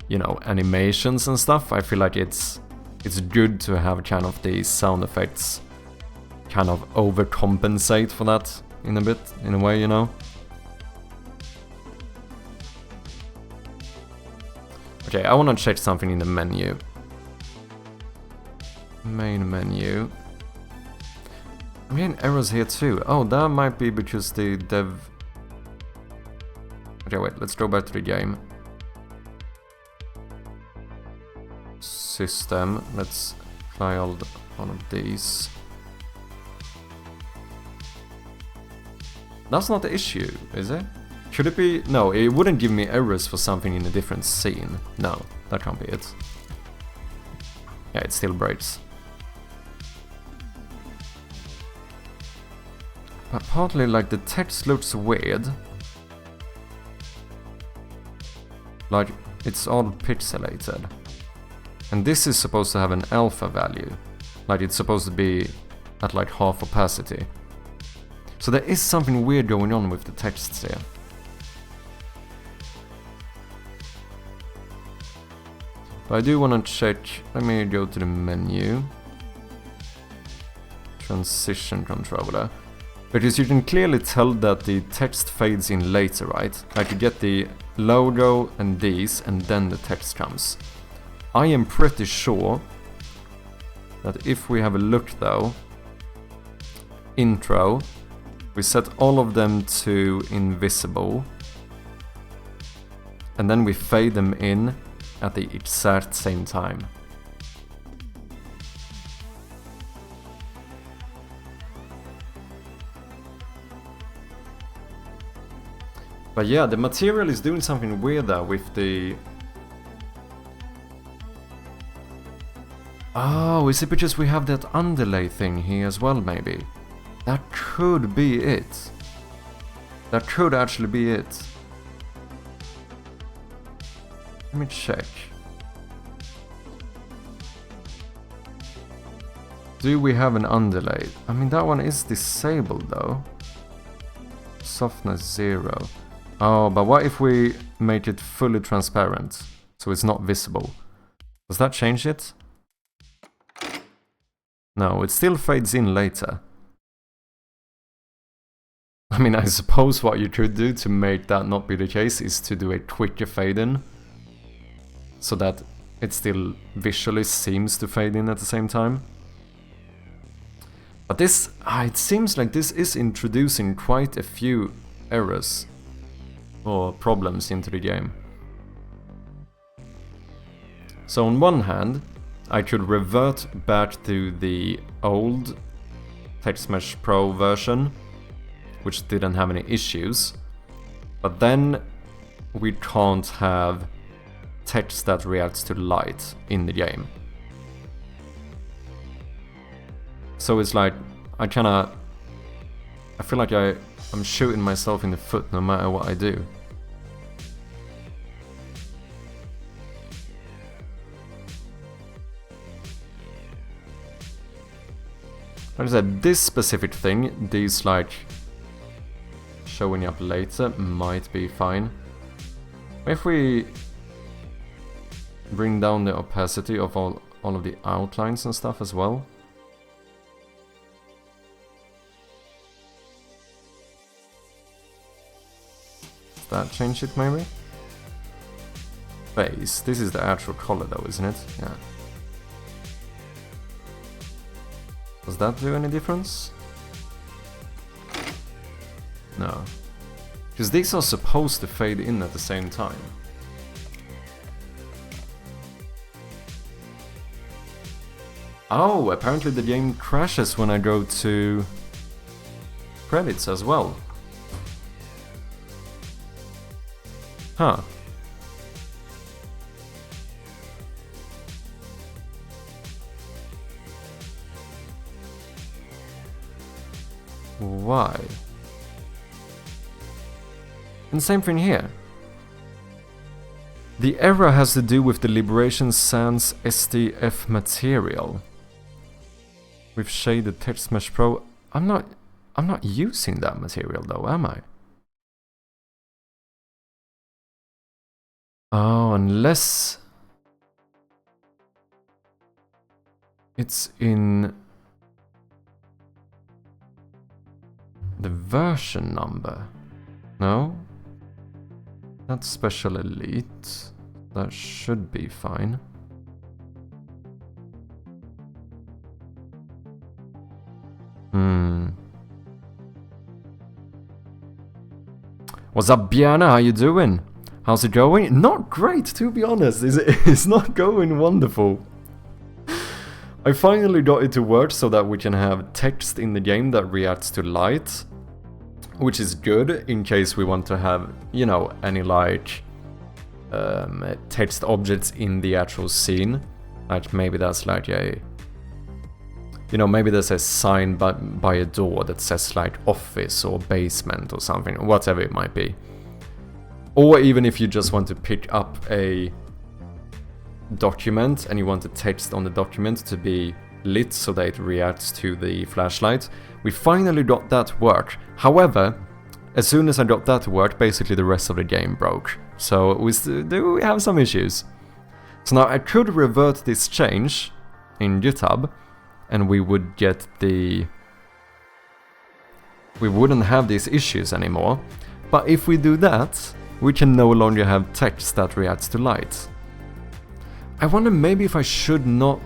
you know, animations and stuff, I feel like it's good to have kind of the sound effects kind of overcompensate for that in a way, you know? Okay, I want to check something in the menu. Main menu. I'm getting errors here too. Oh, that might be because the dev... Okay, wait, let's go back to the game. System, let's try all of these. That's not the issue, is it? Should it be? No, it wouldn't give me errors for something in a different scene. No, that can't be it. Yeah, it still breaks. But partly, like, the text looks weird. Like, it's all pixelated. And this is supposed to have an alpha value. Like, it's supposed to be at like half opacity. So there is something weird going on with the texts here. But I do want to check. Let me go to the menu. Transition controller. Because you can clearly tell that the text fades in later, right? Like you get the logo and these, and then the text comes. I am pretty sure that if we have a look though, intro, we set all of them to invisible, and then we fade them in at the exact same time. But yeah, the material is doing something weird there with the... Oh, is it because we have that underlay thing here as well, maybe? That could be it. That could actually be it. Let me check. Do we have an underlay? I mean, that one is disabled though. Softness 0. Oh, but what if we make it fully transparent, so it's not visible? Does that change it? No, it still fades in later. I mean, I suppose what you could do to make that not be the case is to do a quicker fade in, so that it still visually seems to fade in at the same time. But this, it seems like this is introducing quite a few errors or problems into the game. So on one hand, I could revert back to the old TextMesh Pro version, which didn't have any issues, but then we can't have text that reacts to light in the game. So it's like, I feel like I'm shooting myself in the foot no matter what I do. Like I said, this specific thing, these like showing up later might be fine. If we bring down the opacity of all of the outlines and stuff as well. That change it maybe? Base. This is the actual color though, isn't it? Yeah. Does that do any difference? No. Because these are supposed to fade in at the same time. Oh, apparently the game crashes when I go to credits as well. Huh. Why? And same thing here. The error has to do with the Liberation Sans SDF material. With shaded TextMesh Pro. I'm not using that material though, am I? Oh, unless it's in the version number. No? That's Special Elite. That should be fine. What's up, Biana? How you doing? How's it going? Not great, to be honest. It's not going wonderful. I finally got it to work so that we can have text in the game that reacts to light, which is good in case we want to have, you know, any like text objects in the actual scene. Like maybe that's like a, you know, maybe there's a sign by a door that says like office or basement or something, whatever it might be. Or even if you just want to pick up a document and you want the text on the document to be lit so that it reacts to the flashlight. We finally got that to work. However, as soon as I got that to work, basically the rest of the game broke. So we have some issues. So now I could revert this change in GitHub and we would get the... we wouldn't have these issues anymore. But if we do that, we can no longer have text that reacts to light. I wonder maybe if I should not...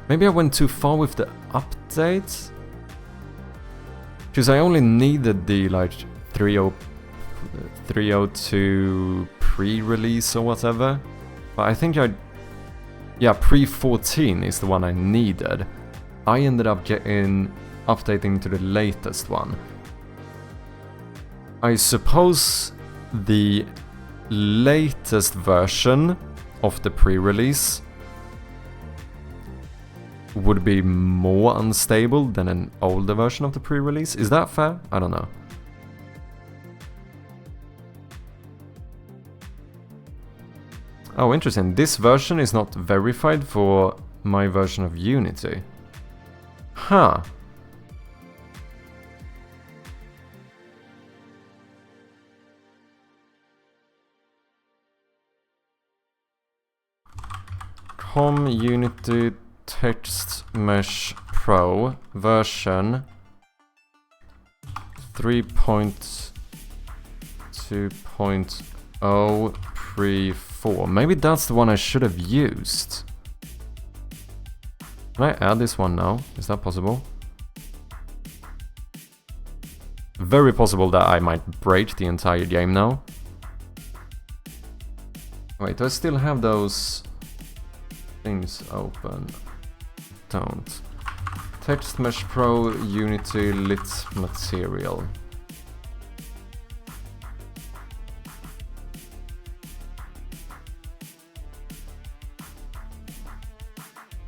Maybe I went too far with the update? Because I only needed the like 302 pre-release or whatever. But I think yeah, pre-14 is the one I needed. I ended up updating to the latest one. I suppose the latest version of the pre-release would be more unstable than an older version of the pre-release. Is that fair? I don't know. Oh, interesting. This version is not verified for my version of Unity. Huh. Unity Text Mesh Pro version 3.2.0 pre-4. Maybe that's the one I should have used. Can I add this one now? Is that possible? Very possible that I might break the entire game now. Wait, do I still have those things open? Don't. Text Mesh Pro Unity Lit Material.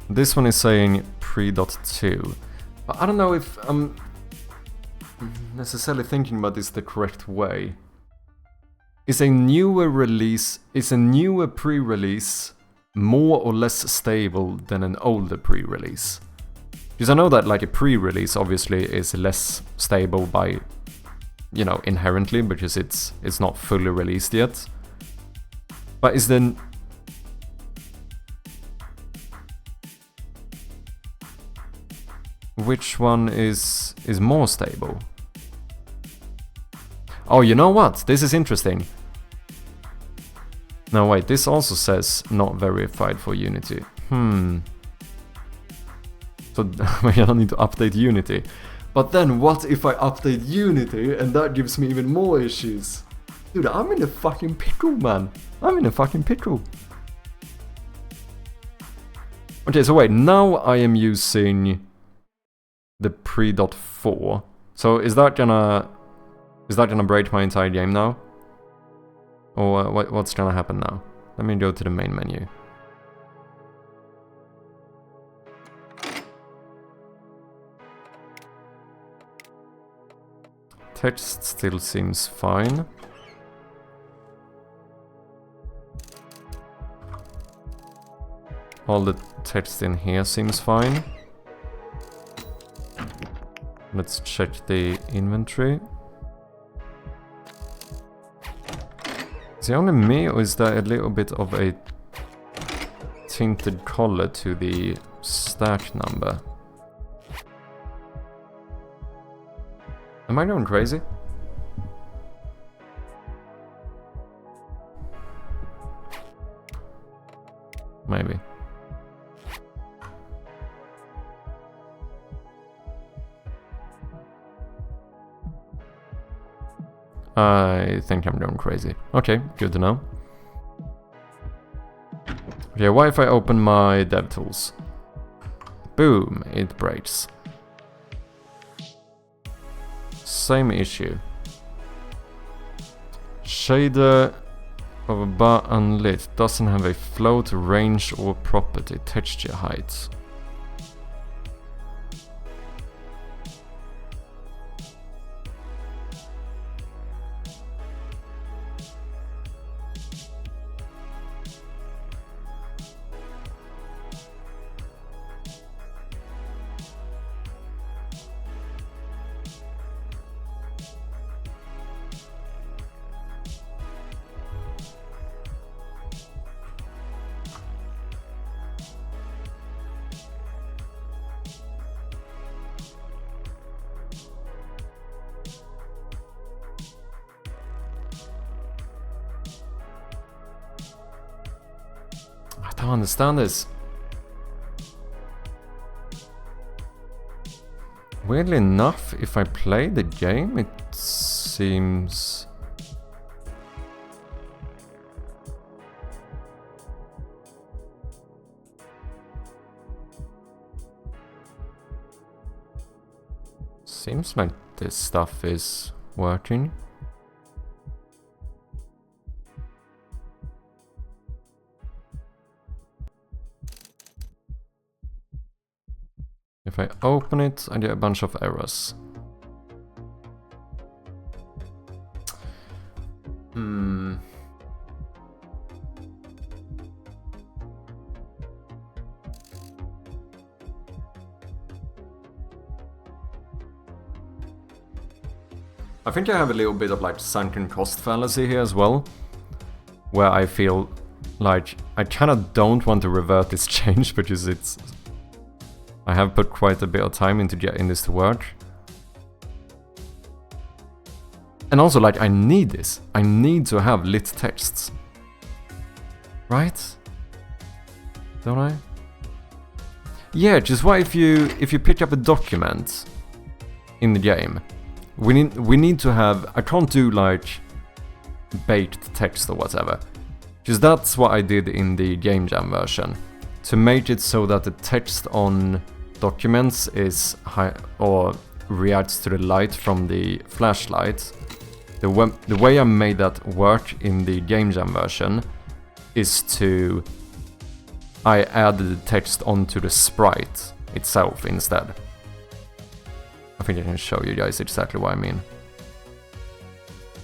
This one is saying pre.2. But I don't know if I'm necessarily thinking about this the correct way. Is a newer pre-release more or less stable than an older pre-release? Because I know that like a pre-release obviously is less stable by, you know, inherently, because it's not fully released yet. But is then... which one is more stable? Oh, you know what? This is interesting. No, wait, this also says not verified for Unity. So I don't need to update Unity. But then what if I update Unity and that gives me even more issues? Dude, I'm in a fucking pickle, man. I'm in a fucking pickle. Okay, so wait, now I am using the pre.4. So is that gonna break my entire game now? Or what's gonna happen now? Let me go to the main menu. Text still seems fine. All the text in here seems fine. Let's check the inventory. Is it only me, or is there a little bit of a tinted color to the stack number? Am I going crazy? Maybe. I think I'm going crazy. Okay, good to know. Okay, what if I open my DevTools? Boom, it breaks. Same issue. Shader of a bar unlit doesn't have a float, range or property. Texture height. I don't understand this. Weirdly enough, if I play the game, it seems... Seems like this stuff is working. If I open it, I get a bunch of errors. I think I have a little bit of like sunken cost fallacy here as well, where I feel like I kind of don't want to revert this change because it's... I have put quite a bit of time into getting this to work. And also, like, I need this. I need to have lit texts. Right? Don't I? Yeah, just what if you pick up a document in the game? We need to have... I can't do, like, baked text or whatever. Because that's what I did in the Game Jam version. To make it so that the text on documents is high or reacts to the light from the flashlight. The way I made that work in the Game Jam version is to... I added the text onto the sprite itself instead. I think I can show you guys exactly what I mean.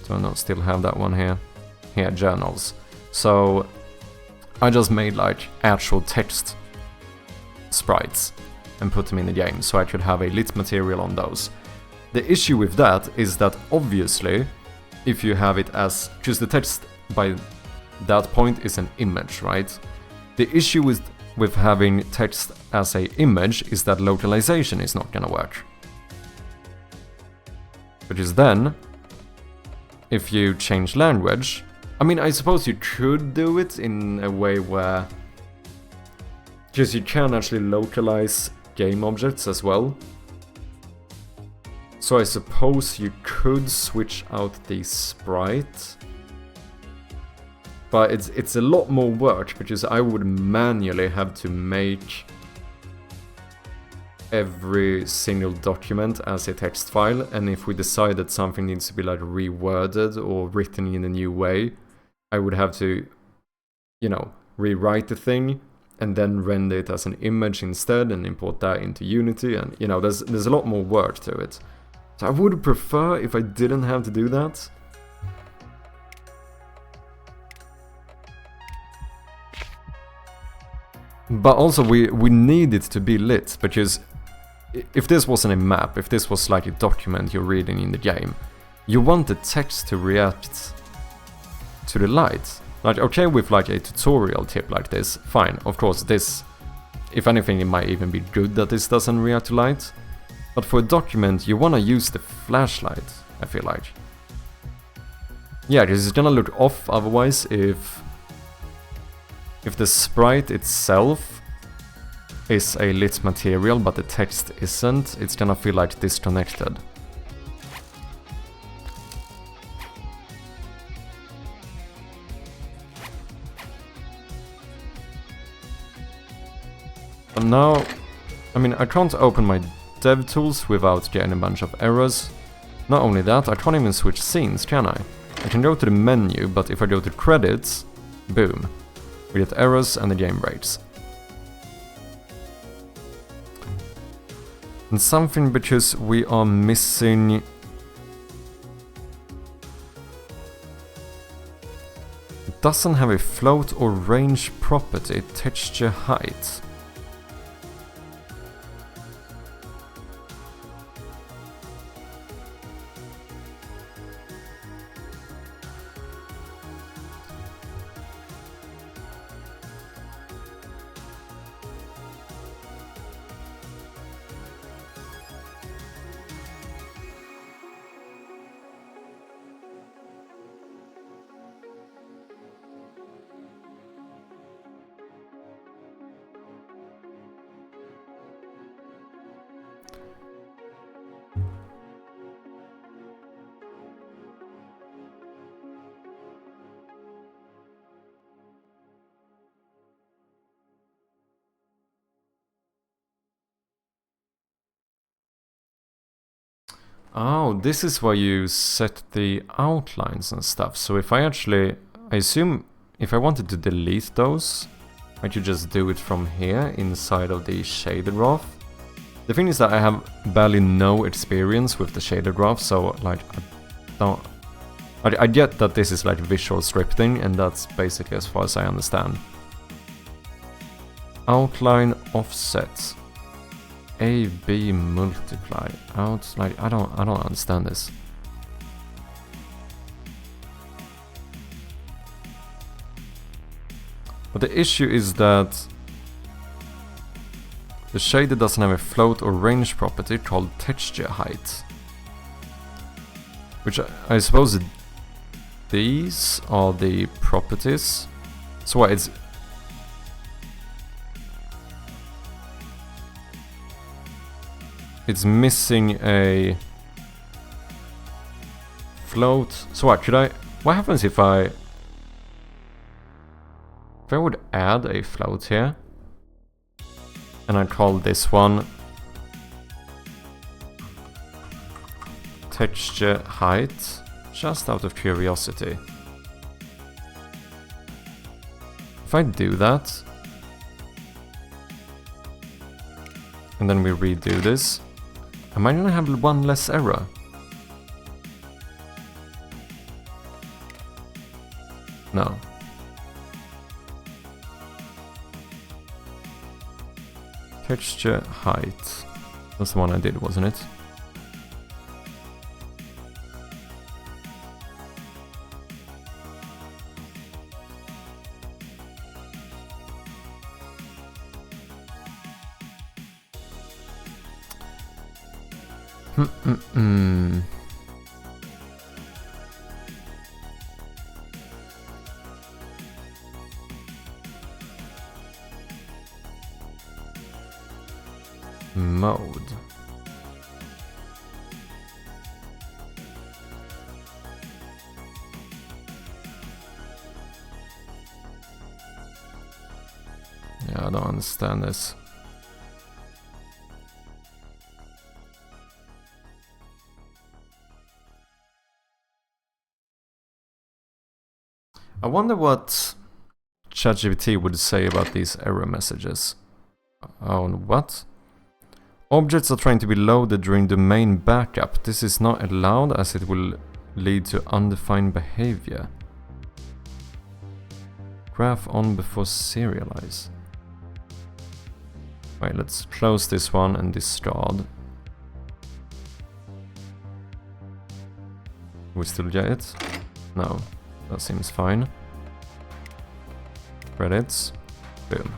So I don't still have that one here. Here, journals. So I just made like actual text sprites and put them in the game, so I could have a lit material on those. The issue with that is that obviously, if you have it as... because the text by that point is an image, right? The issue with having text as an image is that localization is not gonna work. Because then, if you change language... I mean, I suppose you could do it in a way where... because you can actually localize game objects as well. So I suppose you could switch out the sprite. But it's a lot more work, because I would manually have to make every single document as a text file, and if we decide that something needs to be like reworded or written in a new way, I would have to, you know, rewrite the thing and then render it as an image instead and import that into Unity, and you know, there's a lot more work to it. So I would prefer if I didn't have to do that. But also we need it to be lit, because if this wasn't a map, if this was like a document you're reading in the game, you want the text to react to the light. Like, okay, with like a tutorial tip like this, fine. Of course, this, if anything, it might even be good that this doesn't react to light. But for a document, you want to use the flashlight, I feel like. Yeah, because it's gonna look off otherwise if the sprite itself is a lit material but the text isn't. It's gonna feel like disconnected. And now, I mean, I can't open my dev tools without getting a bunch of errors. Not only that, I can't even switch scenes, can I? I can go to the menu, but if I go to credits, boom, we get errors and the game breaks. And something because we are missing... It doesn't have a float or range property, texture height. Oh, this is why you set the outlines and stuff. So if I actually... I assume if I wanted to delete those, I could just do it from here inside of the shader graph. The thing is that I have barely no experience with the shader graph, so like I don't... I get that this is like visual scripting, and that's basically as far as I understand. Outline offset. A-B multiply out, like I don't understand this. But the issue is that the shader doesn't have a float or range property called texture height. Which I suppose these are the properties. So what, it's missing a float. So what, what happens if I would add a float here and I call this one texture height, just out of curiosity. If I do that and then we redo this, am I gonna have one less error? No. Texture height. That's the one I did, wasn't it? Mode. Yeah, I don't understand this. I wonder what ChatGPT would say about these error messages. Oh, what? Objects are trying to be loaded during the main backup. This is not allowed as it will lead to undefined behavior. Graph on before serialize. Wait, let's close this one and discard. We still get it? No, that seems fine. Credits. Boom.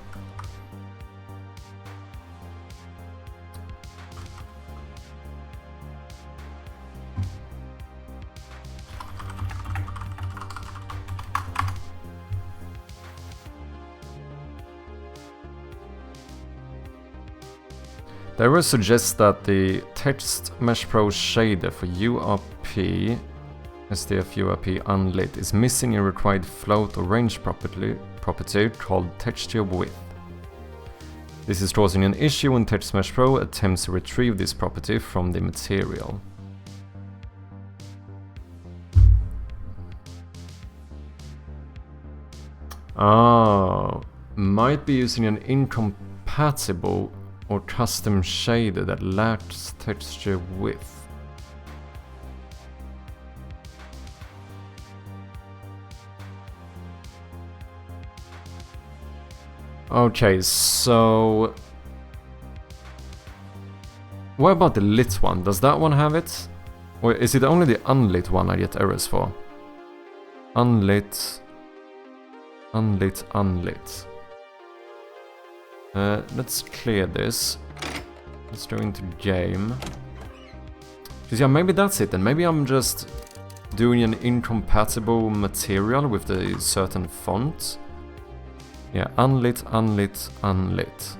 The error suggests that the Text Mesh Pro shader for URP, SDF URP unlit, is missing a required float or range property called texture width. This is causing an issue when TextMesh Pro attempts to retrieve this property from the material. Oh, might be using an incompatible or custom shader that lacks texture width. Okay, so what about the lit one? Does that one have it? Or is it only the unlit one I get errors for? Unlit, unlit, unlit. Let's clear this. Let's go into game. Because yeah, maybe that's it then. Maybe I'm just doing an incompatible material with the certain font. Yeah, unlit, unlit, unlit.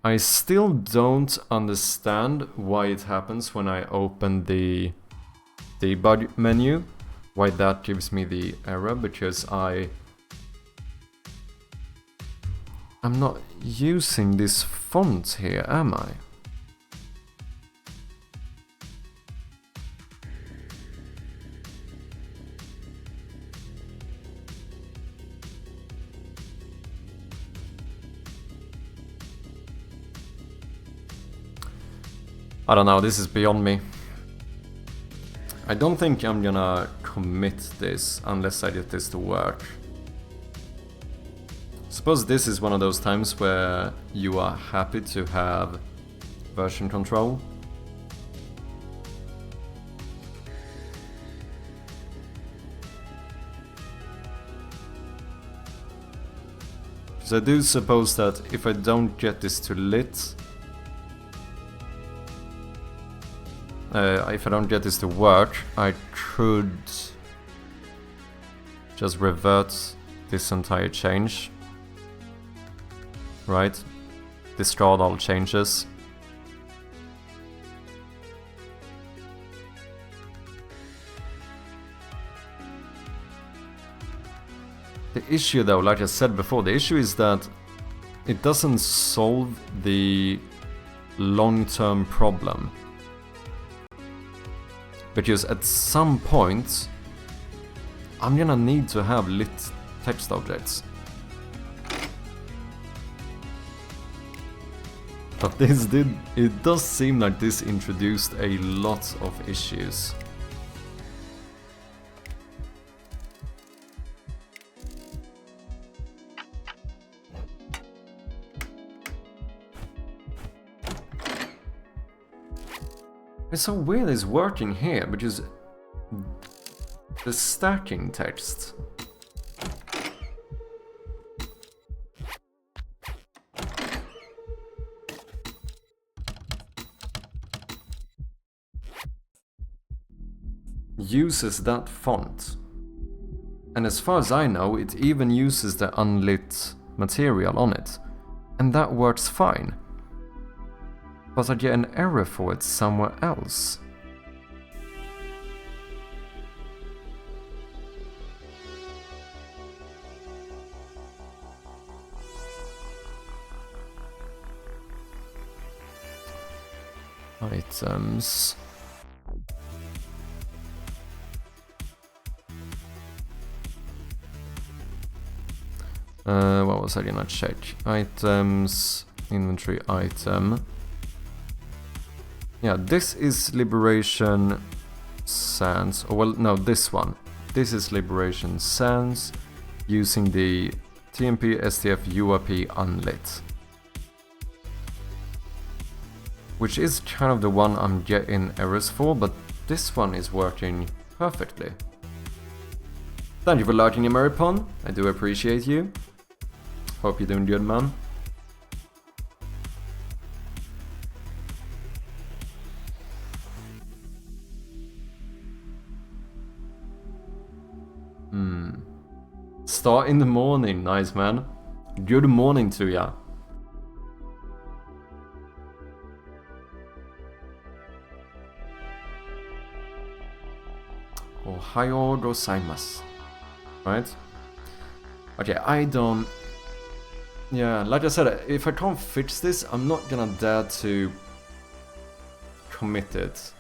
I still don't understand why it happens when I open the debug menu. Why that gives me the error, because I'm not using this font here, am I? I don't know, this is beyond me. I don't think I'm gonna commit this unless I get this to work. Suppose this is one of those times where you are happy to have version control. So I do suppose that if I don't get this to lit, if I don't get this to work, I could just revert this entire change. Right? Discard all changes. The issue though, like I said before, the issue is that it doesn't solve the long-term problem. Because at some point, I'm gonna need to have lit text objects. But it does seem like this introduced a lot of issues. It's so weird it's working here, because the stacking text uses that font. And as far as I know, it even uses the unlit material on it. And that works fine. But I get an error for it somewhere else. Items. What was I gonna check? Items, inventory item. Yeah, this is Liberation Sans. Oh, well, no, this one. This is Liberation Sans using the TMP STF URP unlit. Which is kind of the one I'm getting errors for, but this one is working perfectly. Thank you for liking your Maripon. I do appreciate you. Hope you're doing good, man. Start in the morning, nice man. Good morning to ya. Ohio gozaimasu. Right? But yeah, I don't... Yeah, like I said, if I can't fix this, I'm not gonna dare to commit it.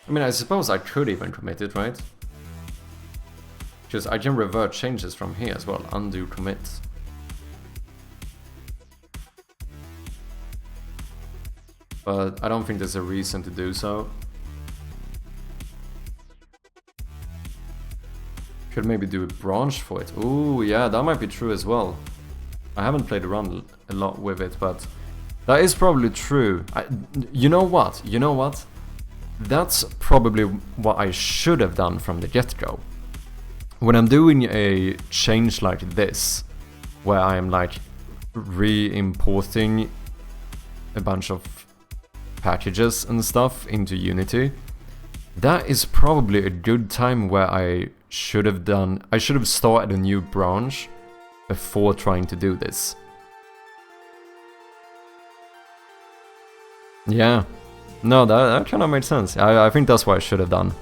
I mean, I suppose I could even commit it, right? Because I can revert changes from here as well, undo commit. But I don't think there's a reason to do so. Could maybe do a branch for it. Ooh, yeah, that might be true as well. I haven't played around a lot with it, but that is probably true. You know what? You know what? That's probably what I should have done from the get-go. When I'm doing a change like this, where I am like re-importing a bunch of packages and stuff into Unity, that is probably a good time where I should have started a new branch before trying to do this. Yeah. No, that kind of made sense. I think that's what I should have done.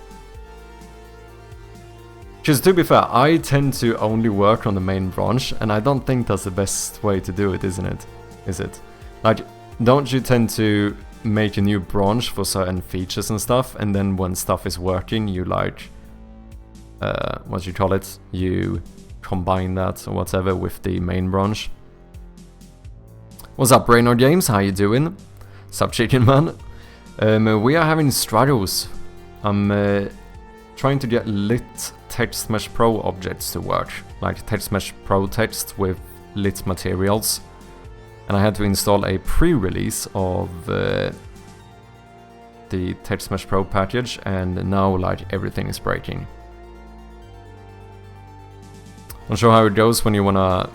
Because to be fair, I tend to only work on the main branch, and I don't think that's the best way to do it, isn't it? Is it? Like, don't you tend to make a new branch for certain features and stuff, and then when stuff is working, you like... what you call it? You combine that or whatever with the main branch. What's up, Brainerd Games? How you doing? Sup, Chicken Man? We are having struggles. I'm trying to get lit Text Mesh Pro objects to work, like Text Mesh Pro text with lit materials. And I had to install a pre-release of the Text Mesh Pro package, and now like everything is breaking. Not sure how it goes when you wanna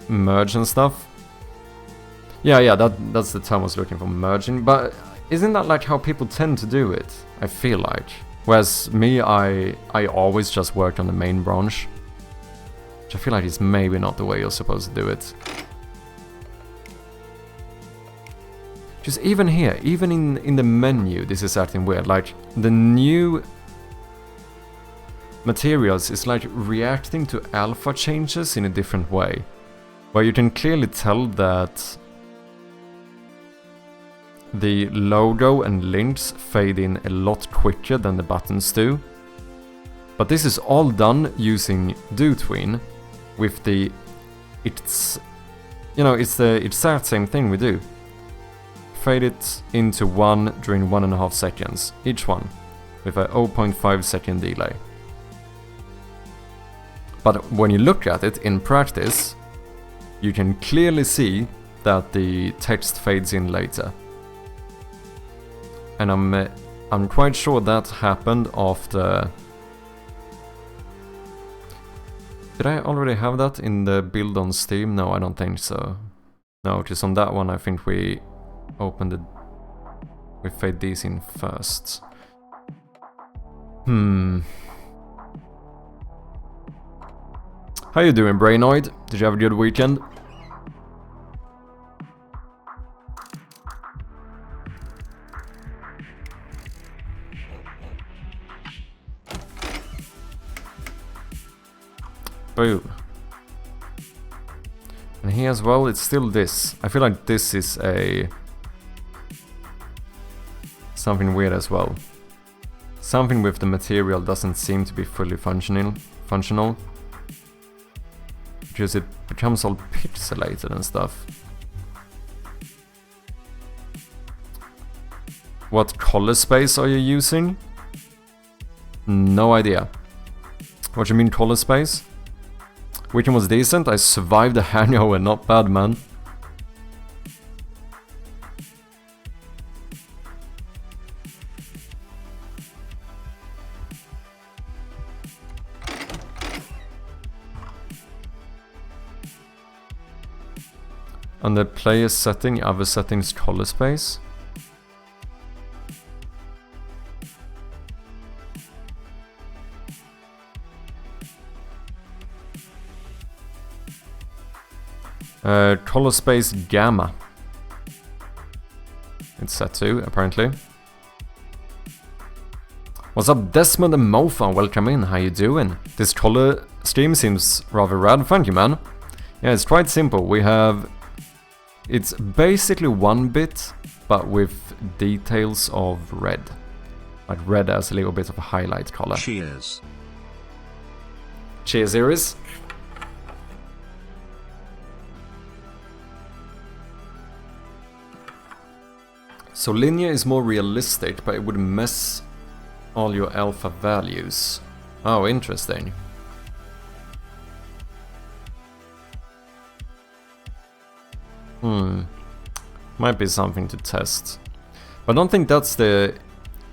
merge and stuff. Yeah, that's the term I was looking for, merging. But isn't that like how people tend to do it? I feel like. Whereas me, I always just worked on the main branch, which I feel like is maybe not the way you're supposed to do it. Just even here, even in the menu, this is acting weird. Like the new materials is like reacting to alpha changes in a different way, where you can clearly tell that the logo and links fade in a lot quicker than the buttons do. But this is all done using DoTween with the... It's that same thing we do. Fade it into 1 during 1.5 seconds, each one, with a 0.5 second delay. But when you look at it in practice, you can clearly see that the text fades in later. And I'm quite sure that happened after... Did I already have that in the build on Steam? No, I don't think so. No, because on that one I think we opened it... We fade these in first. How you doing, Brainoid? Did you have a good weekend? Boom. And here as well, it's still this. I feel like this is something weird as well. Something with the material doesn't seem to be fully functional. Because it becomes all pixelated and stuff. What color space are you using? No idea. What do you mean color space? Weekend was decent, I survived the hangover, not bad, man. Under player setting, other settings, color space. Color space gamma. It's set to, apparently. What's up, Desmond and Mofa? Welcome in, how you doing? This color scheme seems rather rad, thank you, man. Yeah, it's quite simple. We have... It's basically 1-bit, but with details of red. Like red as a little bit of a highlight color. Cheers. Cheers, Iris. So linear is more realistic, but it would mess all your alpha values. Oh, interesting. Might be something to test. But I don't think that's the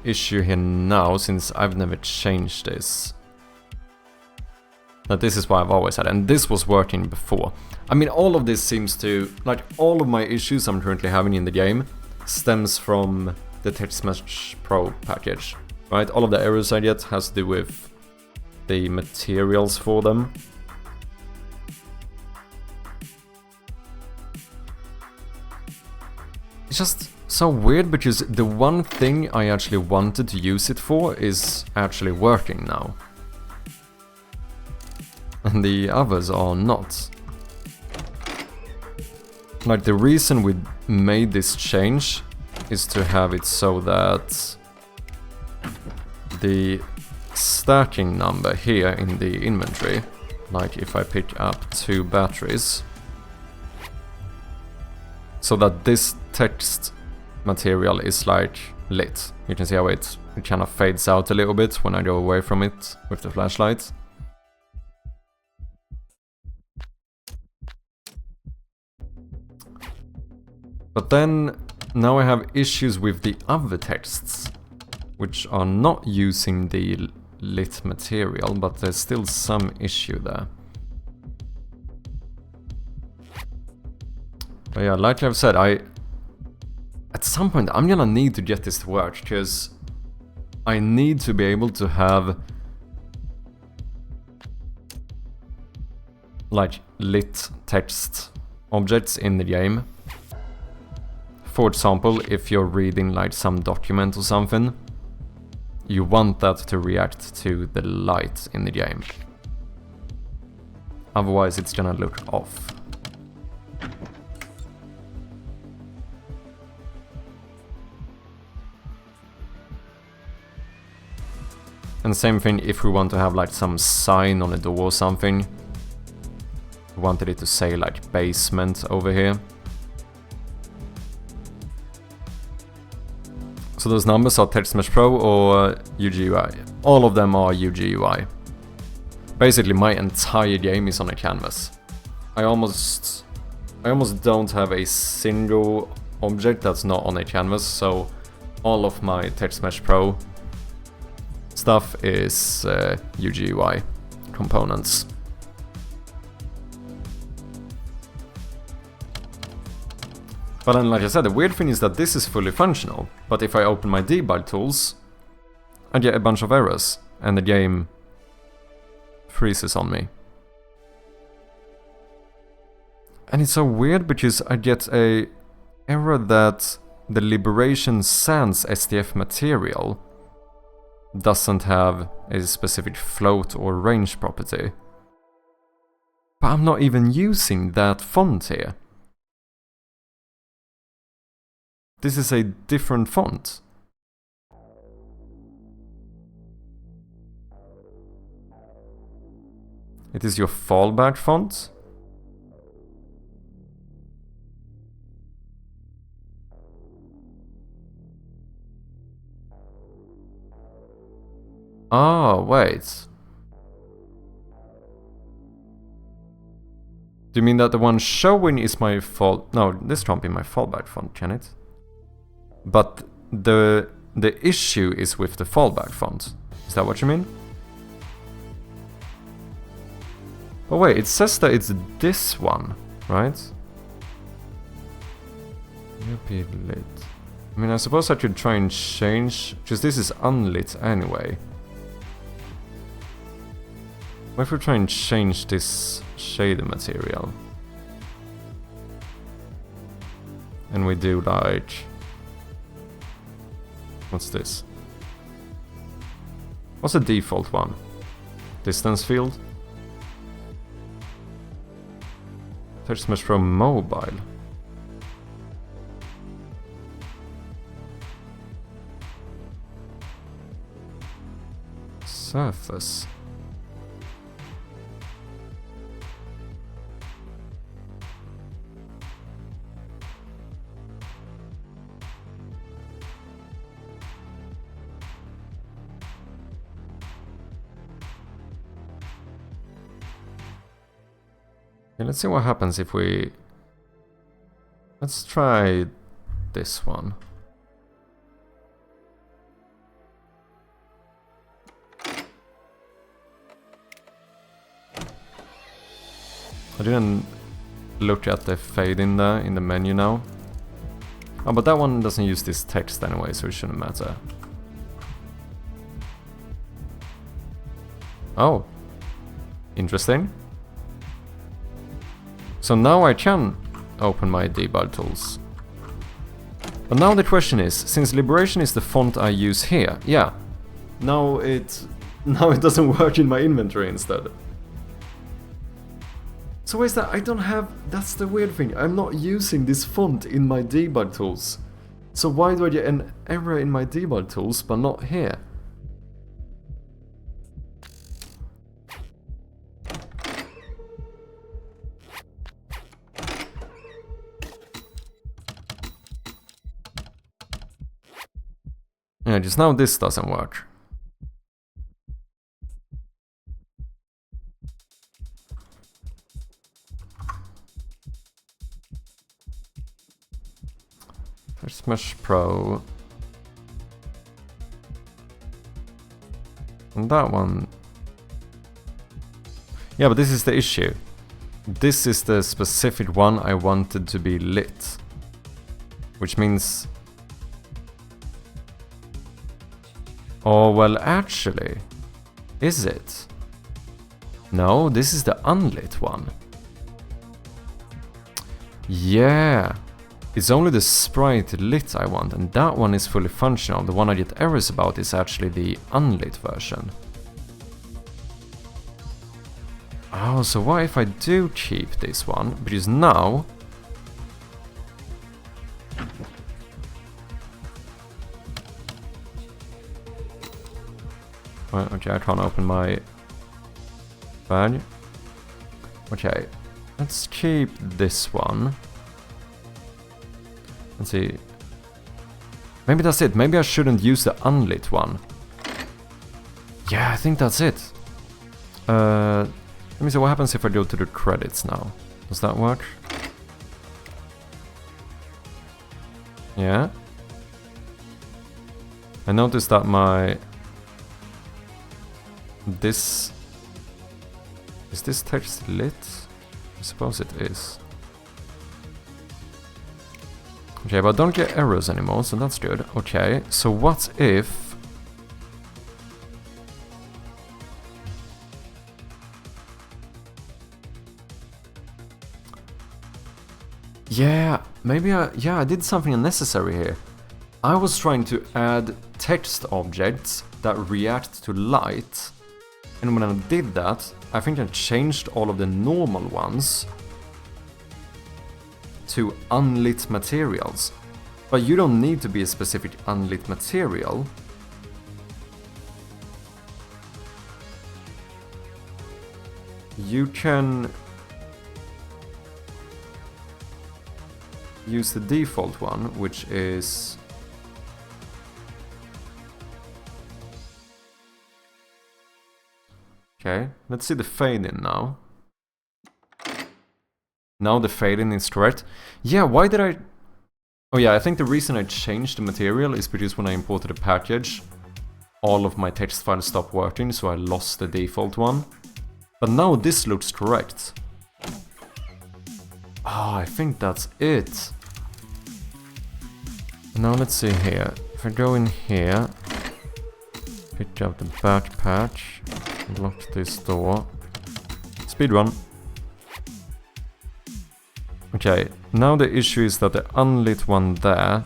issue here now, since I've never changed this. That this is what I've always had, and this was working before. I mean, all of this seems to... Like, all of my issues I'm currently having in the game stems from the TextMesh Pro package, right? All of the errors I get has to do with the materials for them. It's just so weird because the one thing I actually wanted to use it for is actually working now. And the others are not. Like, the reason we made this change is to have it so that the stacking number here in the inventory, like if I pick up 2 batteries, so that this text material is like lit. You can see how it kind of fades out a little bit when I go away from it with the flashlight. But then, now I have issues with the other texts, which are not using the lit material, but there's still some issue there. But yeah, like I've said, at some point I'm gonna need to get this to work, because I need to be able to have like lit text objects in the game. For example, if you're reading like some document or something, you want that to react to the light in the game. Otherwise it's gonna look off. And same thing if we want to have like some sign on a door or something. We wanted it to say like basement over here. So those numbers are TextMesh Pro or UGUI. All of them are UGUI. Basically my entire game is on a canvas. I almost don't have a single object that's not on a canvas, so all of my TextMesh Pro stuff is UGUI components. But then, like I said, the weird thing is that this is fully functional, but if I open my debug tools, I get a bunch of errors, and the game freezes on me. And it's so weird because I get a error that the Liberation Sands STF material doesn't have a specific float or range property. But I'm not even using that font here. This is a different font. It is your fallback font. Oh, wait. Do you mean that the one showing is my fall? No, this can't be my fallback font, can it? But the issue is with the fallback font. Is that what you mean? Oh wait, it says that it's this one, right? UP lit. I mean, I suppose I could try and change, because this is unlit anyway. What if we try and change this shader material? And we do like... What's this? What's the default one? Distance field? Text Mesh Pro Mobile. Surface. Okay, let's see what happens if we... Let's try this one. I didn't look at the fade in there in the menu now. Oh, but that one doesn't use this text anyway, so it shouldn't matter. Oh. Interesting. So now I can open my debug tools. But now the question is, since Liberation is the font I use here, yeah, now it doesn't work in my inventory instead. So why is that? I don't have... That's the weird thing. I'm not using this font in my debug tools. So why do I get an error in my debug tools but not here? Yeah, just now this doesn't work. There's Mesh Pro. And that one... Yeah, but this is the issue. This is the specific one I wanted to be lit. Which means... Oh, well, actually... Is it? No, this is the unlit one. Yeah! It's only the sprite lit I want, and that one is fully functional. The one I get errors about is actually the unlit version. Oh, so what if I do keep this one? Because now... Well, okay, I can't open my badge. Okay, let's keep this one. Let's see. Maybe that's it. Maybe I shouldn't use the unlit one. Yeah, I think that's it. Let me see what happens if I go to the credits now. Does that work? Yeah. I noticed that my... This... Is this text lit? I suppose it is. Okay, but I don't get errors anymore, so that's good. Okay, so what if... Yeah, maybe I did something unnecessary here. I was trying to add text objects that react to light, and when I did that, I think I changed all of the normal ones to unlit materials. But you don't need to be a specific unlit material. You can use the default one, which is... Okay, let's see the fade in now. Now the fade in is correct. Yeah, why did I... Oh yeah, I think the reason I changed the material is because when I imported a package, all of my text files stopped working, so I lost the default one. But now this looks correct. Oh, I think that's it. Now let's see here. If I go in here, pick up the back patch, lock this door, speedrun. Okay, now the issue is that the unlit one there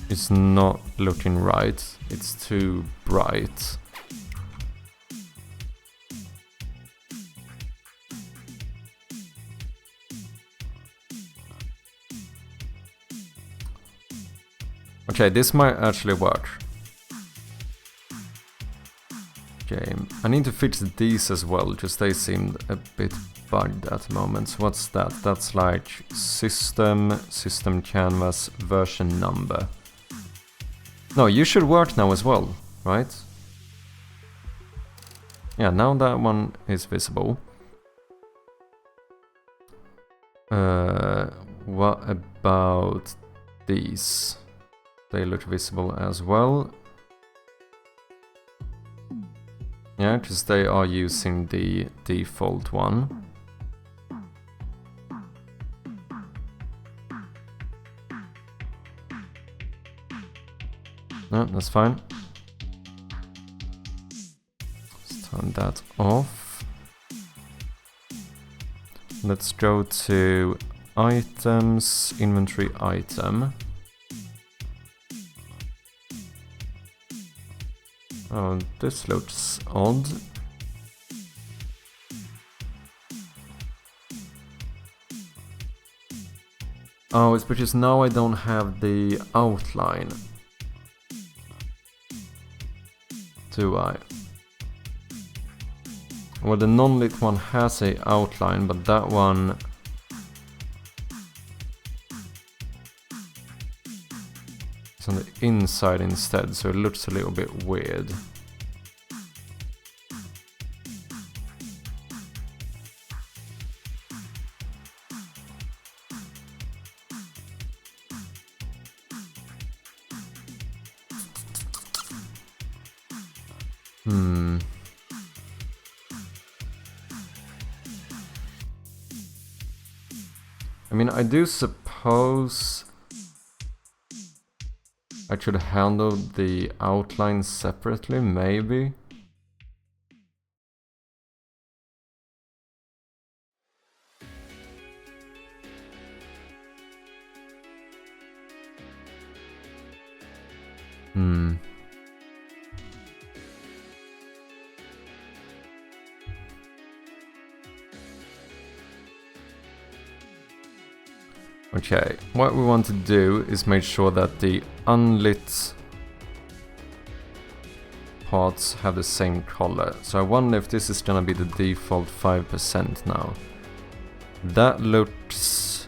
is not looking right. It's too bright. Okay, this might actually work. Okay, I need to fix these as well, just they seemed a bit bugged at the moment. So what's that? That's like system canvas, version number. No, you should work now as well, right? Yeah, now that one is visible. What about these? They look visible as well. Yeah, because they are using the default one. No, that's fine. Let's turn that off. Let's go to items, inventory item. Oh, this looks odd. Oh, it's because now I don't have the outline. Do I? Well, the non-lit one has a outline, but that one... on the inside instead, so it looks a little bit weird. I mean, I do suppose I should handle the outline separately, maybe. Okay, what we want to do is make sure that the unlit parts have the same color. So I wonder if this is gonna be the default 5% now. That looks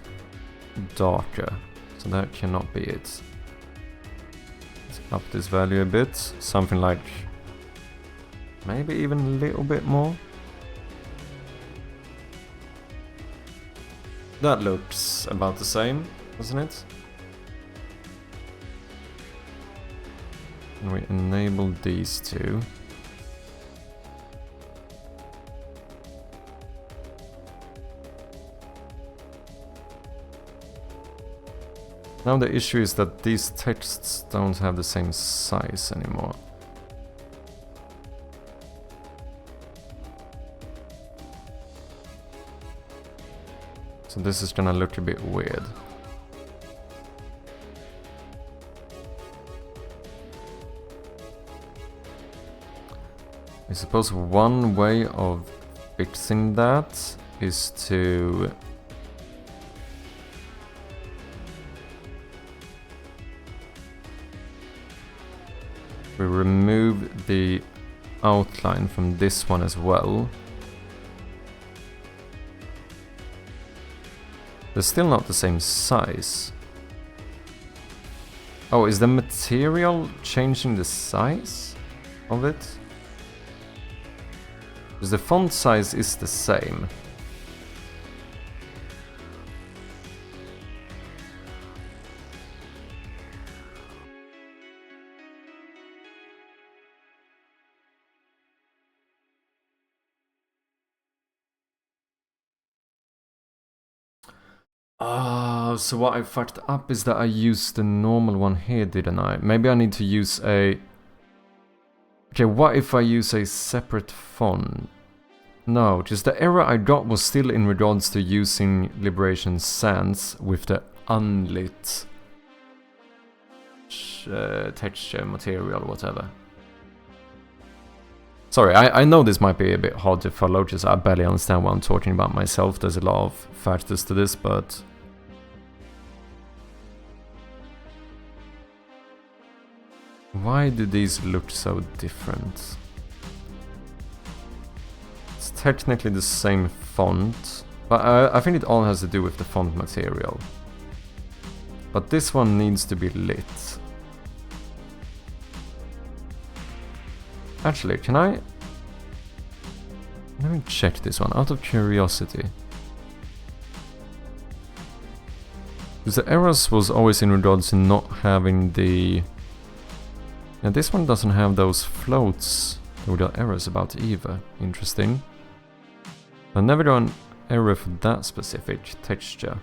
darker, so that cannot be it. Let's up this value a bit, something like maybe even a little bit more. That looks about the same, doesn't it? And we enable these two. Now the issue is that these texts don't have the same size anymore. So this is gonna look a bit weird. I suppose one way of fixing that is to remove the outline from this one as well. They're still not the same size. Oh, is the material changing the size of it? Because the font size is the same. So what I fucked up is that I used the normal one here, didn't I? Maybe I need to use a... Okay, what if I use a separate font? No, just the error I got was still in regards to using Liberation Sands with the unlit texture, material, whatever. Sorry, I know this might be a bit hard to follow, just I barely understand what I'm talking about myself. There's a lot of factors to this, but... Why do these look so different? It's technically the same font, but I think it all has to do with the font material. But this one needs to be lit. Actually, can I... Let me check this one, out of curiosity. Because the errors was always in regards to not having the... Yeah, this one doesn't have those floats that we got errors about either. Interesting. I never got an error for that specific texture.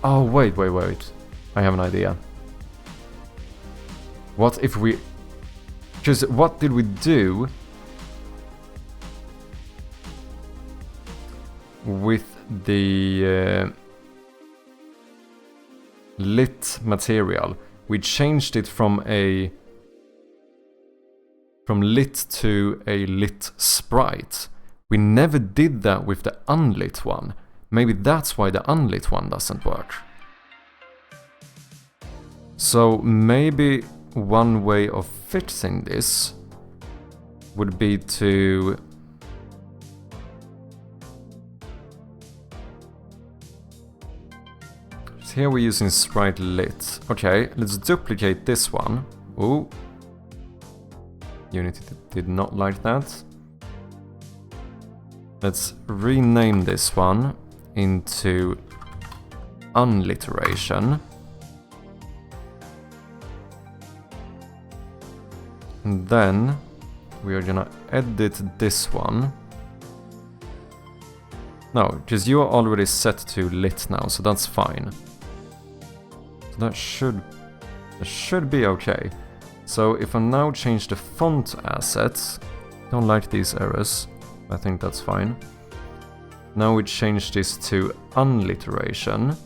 Oh, wait. I have an idea. What if we... Because what did we do with the lit material? We changed it from lit to a lit sprite. We never did that with the unlit one. Maybe that's why the unlit one doesn't work. So maybe one way of fixing this would be to... So here we're using sprite lit. Okay, let's duplicate this one. Ooh. Unity did not like that. Let's rename this one into unliteration. And then we are gonna edit this one. No, because you are already set to lit now, so that's fine. So that should be okay. So if I now change the font assets, don't like these errors, I think that's fine. Now we change this to unliteration.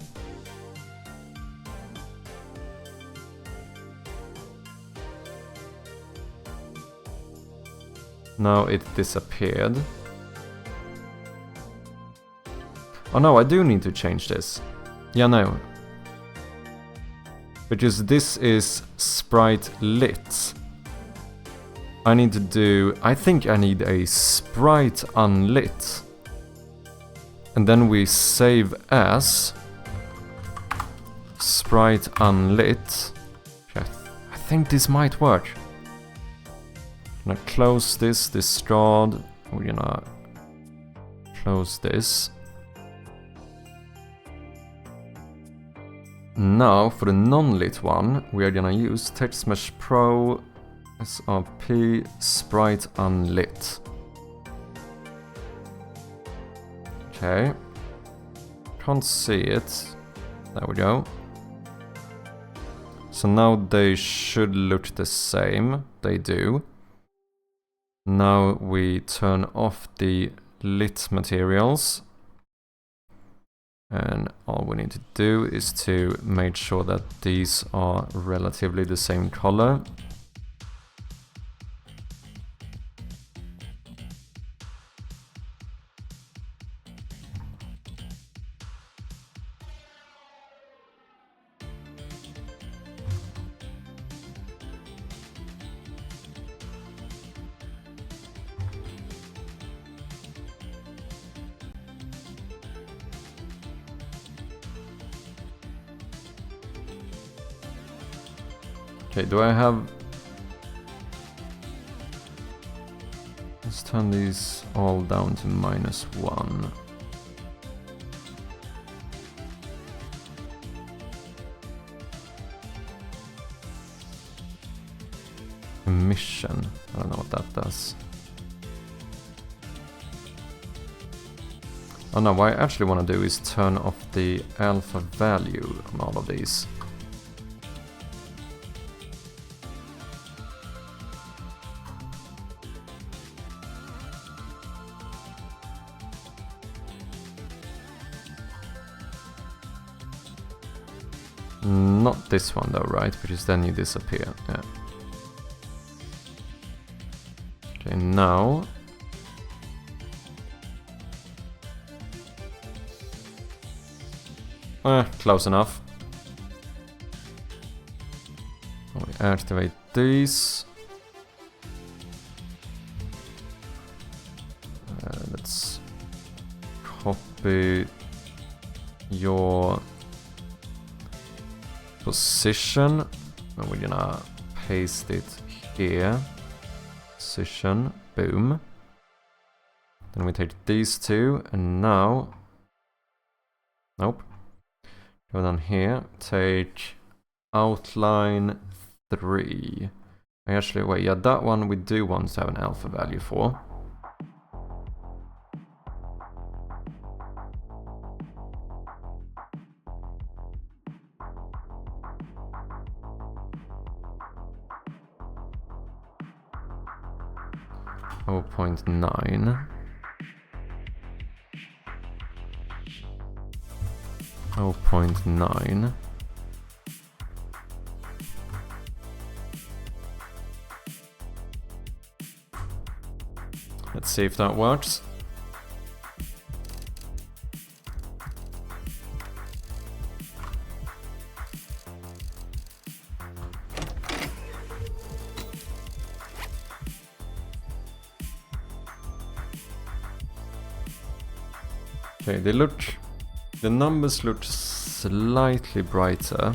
Now it disappeared. Oh no, I do need to change this. Yeah, no. Because this is sprite lit. I need to do... I think I need a sprite unlit. And then we save as sprite unlit. Okay, I think this might work. I'm gonna close this discard. We're gonna close this. Now for the non-lit one, we are gonna use TextMesh Pro SRP sprite unlit. Okay. Can't see it. There we go. So now they should look the same. They do. Now we turn off the lit materials. And all we need to do is to make sure that these are relatively the same color. Okay, do I have... Let's turn these all down to -1. Emission. I don't know what that does. Oh no, what I actually want to do is turn off the alpha value on all of these. Not this one though, right? Because then you disappear, yeah. Okay, now... close enough. We activate these. Let's copy your position, and we're gonna paste it here. Position, boom. Then we take these two, and now... Nope. Go down here, take outline 3. Actually, wait, yeah, that one we do want to have an alpha value for. Oh, 0.9. 0.9. Let's see if that works. Okay, the numbers look slightly brighter.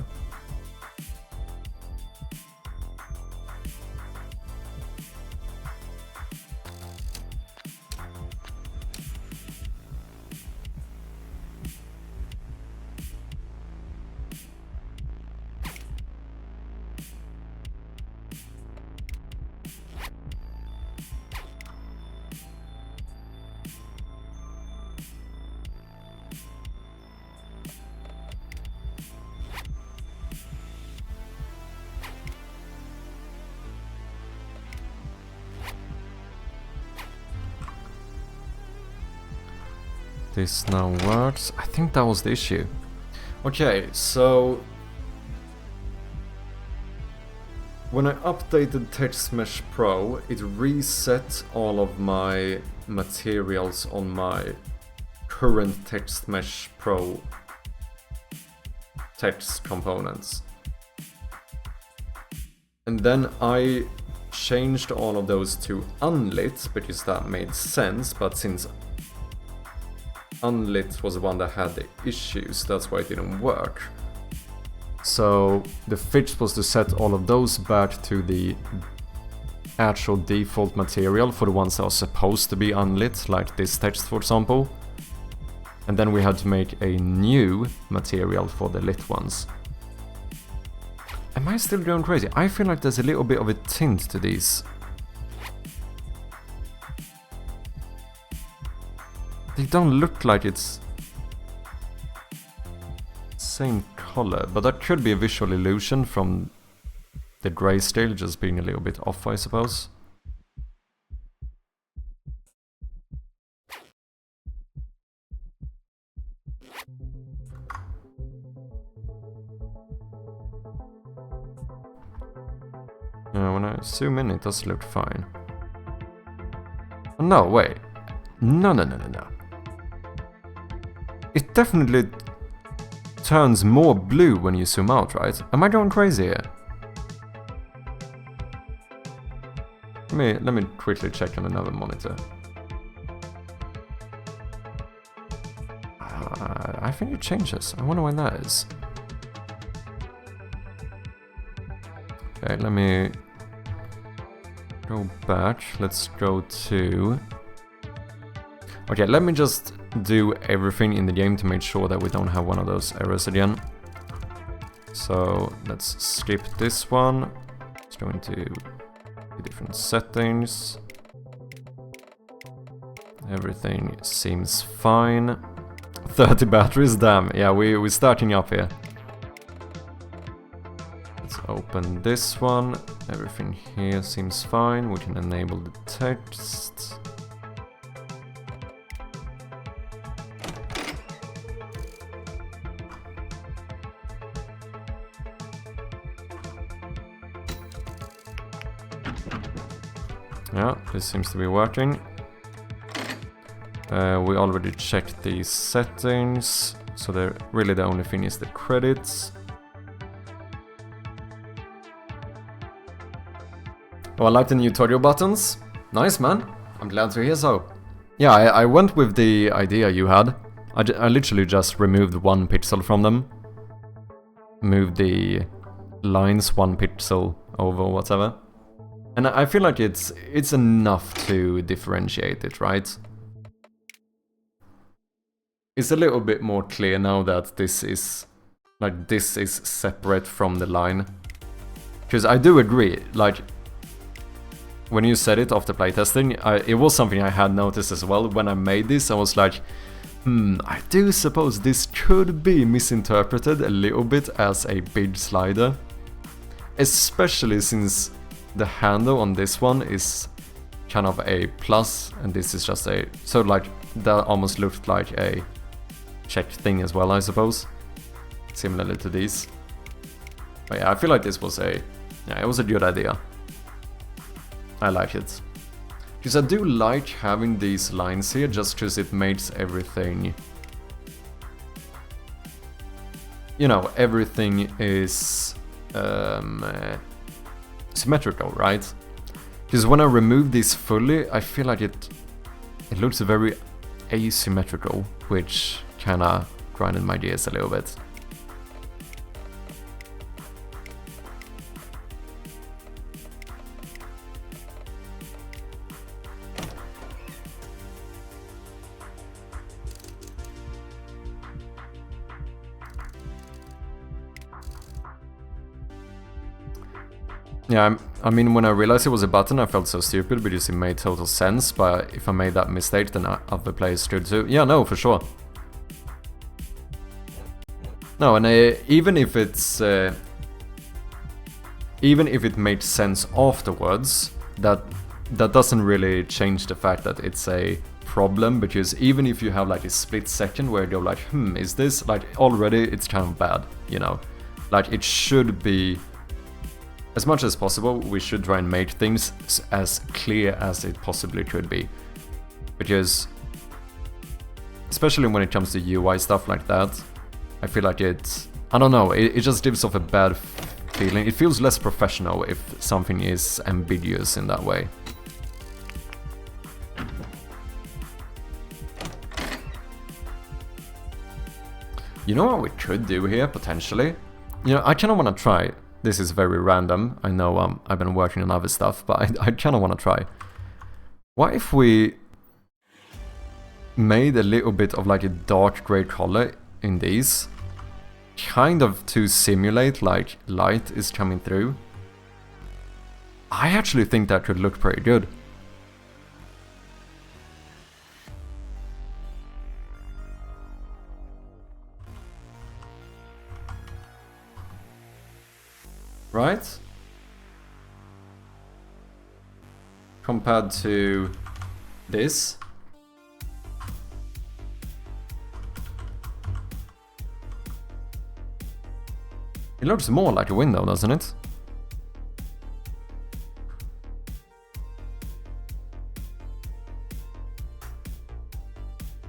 This now works. I think that was the issue. Okay, so when I updated TextMesh Pro, it reset all of my materials on my current TextMesh Pro text components. And then I changed all of those to unlit because that made sense, but since unlit was the one that had the issues, that's why it didn't work. So the fix was to set all of those back to the actual default material for the ones that are supposed to be unlit, like this text for example. And then we had to make a new material for the lit ones. Am I still going crazy? I feel like there's a little bit of a tint to these. They don't look like it's same color, but that could be a visual illusion from the grayscale just being a little bit off, I suppose. Yeah, when I zoom in, it does look fine. Oh, no, wait. No. It definitely turns more blue when you zoom out, right? Am I going crazy here? Let me quickly check on another monitor. I think it changes. I wonder why that is. Okay, let me go back. Let's go to... Okay, let me just do everything in the game to make sure that we don't have one of those errors again. So let's skip this one. Let's go into the different settings. Everything seems fine. 30 batteries, damn. Yeah, we're starting up here. Let's open this one. Everything here seems fine. We can enable the text. Yeah, this seems to be working. We already checked the settings, so really the only thing is the credits. Oh, I like the new tutorial buttons. Nice, man. I'm glad to hear so. Yeah, I went with the idea you had. I literally just removed 1 pixel from them. Moved the lines 1 pixel over or whatever. And I feel like it's enough to differentiate it, right? It's a little bit more clear now that this is separate from the line. Because I do agree, like, when you said it after playtesting, it was something I had noticed as well. When I made this, I was like, I do suppose this could be misinterpreted a little bit as a big slider. Especially since the handle on this one is kind of a plus, and this is just a... So, like, that almost looked like a check thing as well, I suppose. Similarly to these. But yeah, I feel like this was it was a good idea. I like it. Because I do like having these lines here, just because it makes everything... You know, everything is symmetrical, right? Because when I remove this fully, I feel like it looks very asymmetrical, which kinda grinded my gears a little bit. Yeah, I mean, when I realized it was a button, I felt so stupid because it made total sense, but if I made that mistake, then other players could too. Yeah, no, for sure. No, and even if it's... even if it made sense afterwards, that doesn't really change the fact that it's a problem, because even if you have like a split second where you go like, is this... Like, already it's kind of bad, you know? Like, it should be... As much as possible, we should try and make things as clear as it possibly could be. Because, especially when it comes to UI stuff like that, I feel like it's... I don't know, it just gives off a bad feeling. It feels less professional if something is ambiguous in that way. You know what we could do here, potentially? You know, I kind of want to try... This is very random. I know I've been working on other stuff, but I kind of want to try. What if we made a little bit of like a dark grey color in these? Kind of to simulate like light is coming through. I actually think that could look pretty good. Right? Compared to this. It looks more like a window, doesn't it?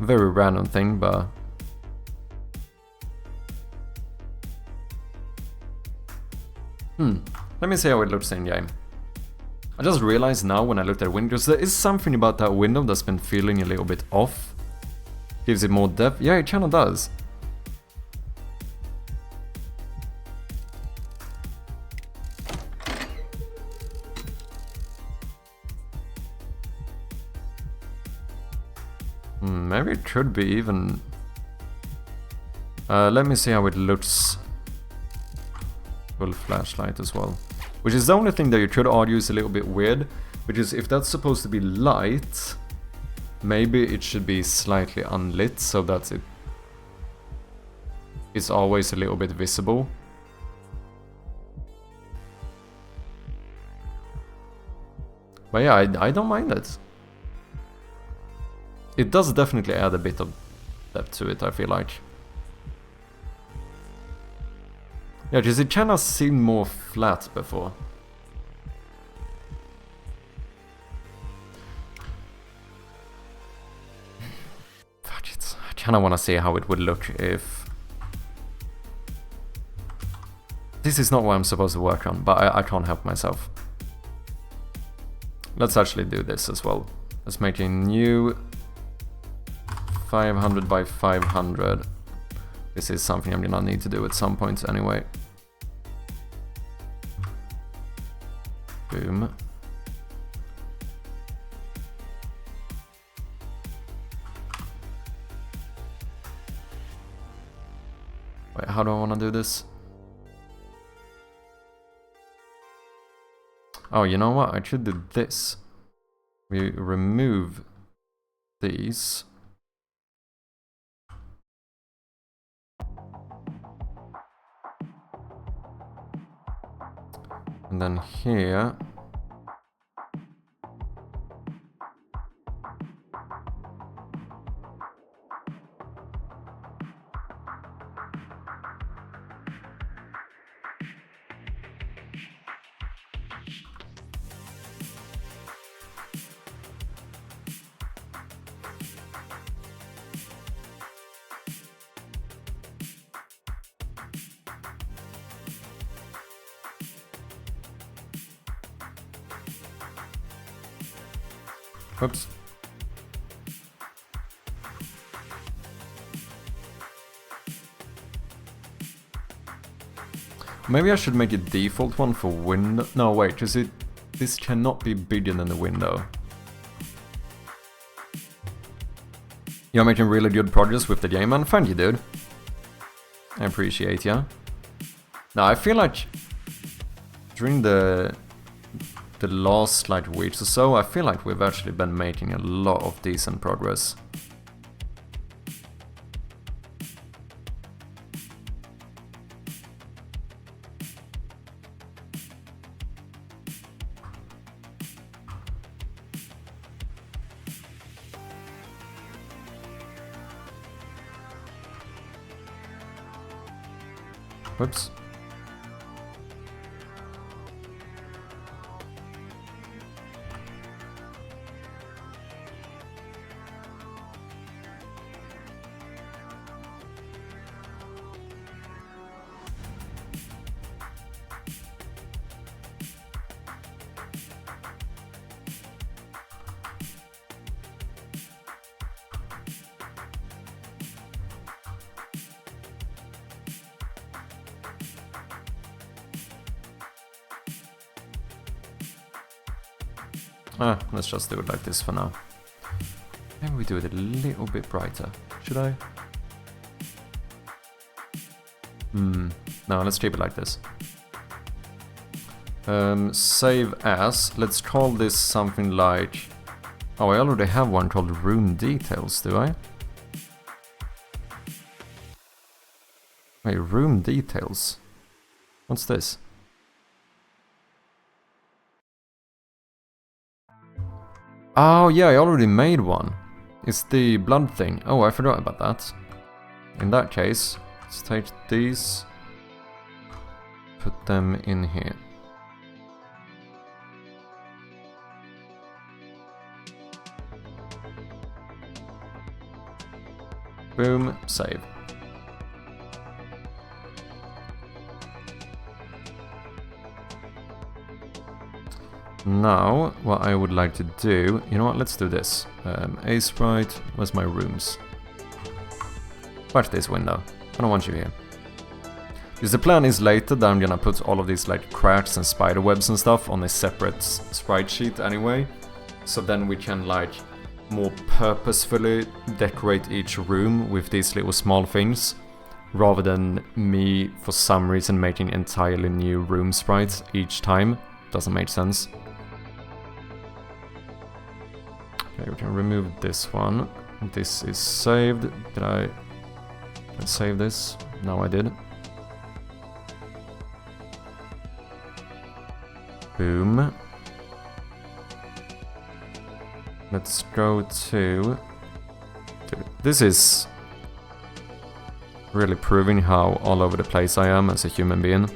Very random thing, but... Let me see how it looks in game. I just realized now when I looked at windows, there is something about that window that's been feeling a little bit off. Gives it more depth. Yeah, it kinda does. Maybe it could be even... let me see how it looks. Full flashlight as well. Which is the only thing that you could argue is a little bit weird, because if that's supposed to be light, maybe it should be slightly unlit so that it's always a little bit visible. But yeah, I don't mind it. It does definitely add a bit of depth to it, I feel like. Yeah, because it kinda seemed more flat before. kind of want to see how it would look if... This is not what I'm supposed to work on, but I can't help myself. Let's actually do this as well. Let's make a new 500 by 500. This is something I'm gonna need to do at some point anyway. Boom. Wait, how do I want to do this? Oh, you know what? I should do this. We remove these. And then here. Oops. Maybe I should make a default one for window. No, wait, because this cannot be bigger than the window. You're making really good progress with the game, man. Thank you, dude. I appreciate ya. Now, I feel like during the last like weeks or so, I feel like we've actually been making a lot of decent progress. Whoops. Let's just do it like this for now. Maybe we do it a little bit brighter. Should I? No, let's keep it like this. Save as. Let's call this something like... Oh, I already have one called Room Details, do I? Wait, Room Details? What's this? Oh yeah, I already made one. It's the blood thing. Oh, I forgot about that. In that case, let's take these, put them in here. Boom, save. Now, what I would like to do, you know what, let's do this. A sprite, where's my rooms? Watch this window, I don't want you here. Because the plan is later that I'm gonna put all of these like cracks and spider webs and stuff on a separate sprite sheet anyway. So then we can like more purposefully decorate each room with these little small things. Rather than me, for some reason, making entirely new room sprites each time. Doesn't make sense. Okay, we can remove this one. This is saved. Did I save this? No, I did. Boom. Let's go to... Dude, this is really proving how all over the place I am as a human being.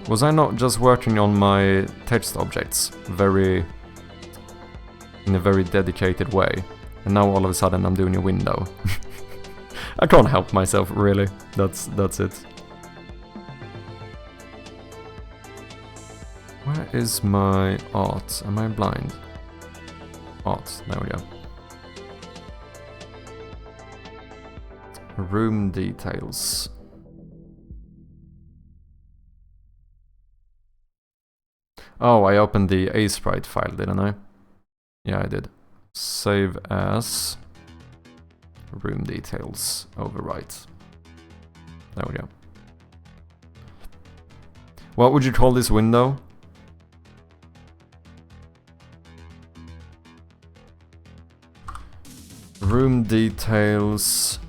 Was I not just working on my text objects in a very dedicated way? And now all of a sudden I'm doing a window. I can't help myself, really. That's it. Where is my art? Am I blind? Art, there we go. Room details. Oh, I opened the A-sprite file, didn't I? Yeah, I did. Save as room details, overwrite. There we go. What would you call this window? Room details.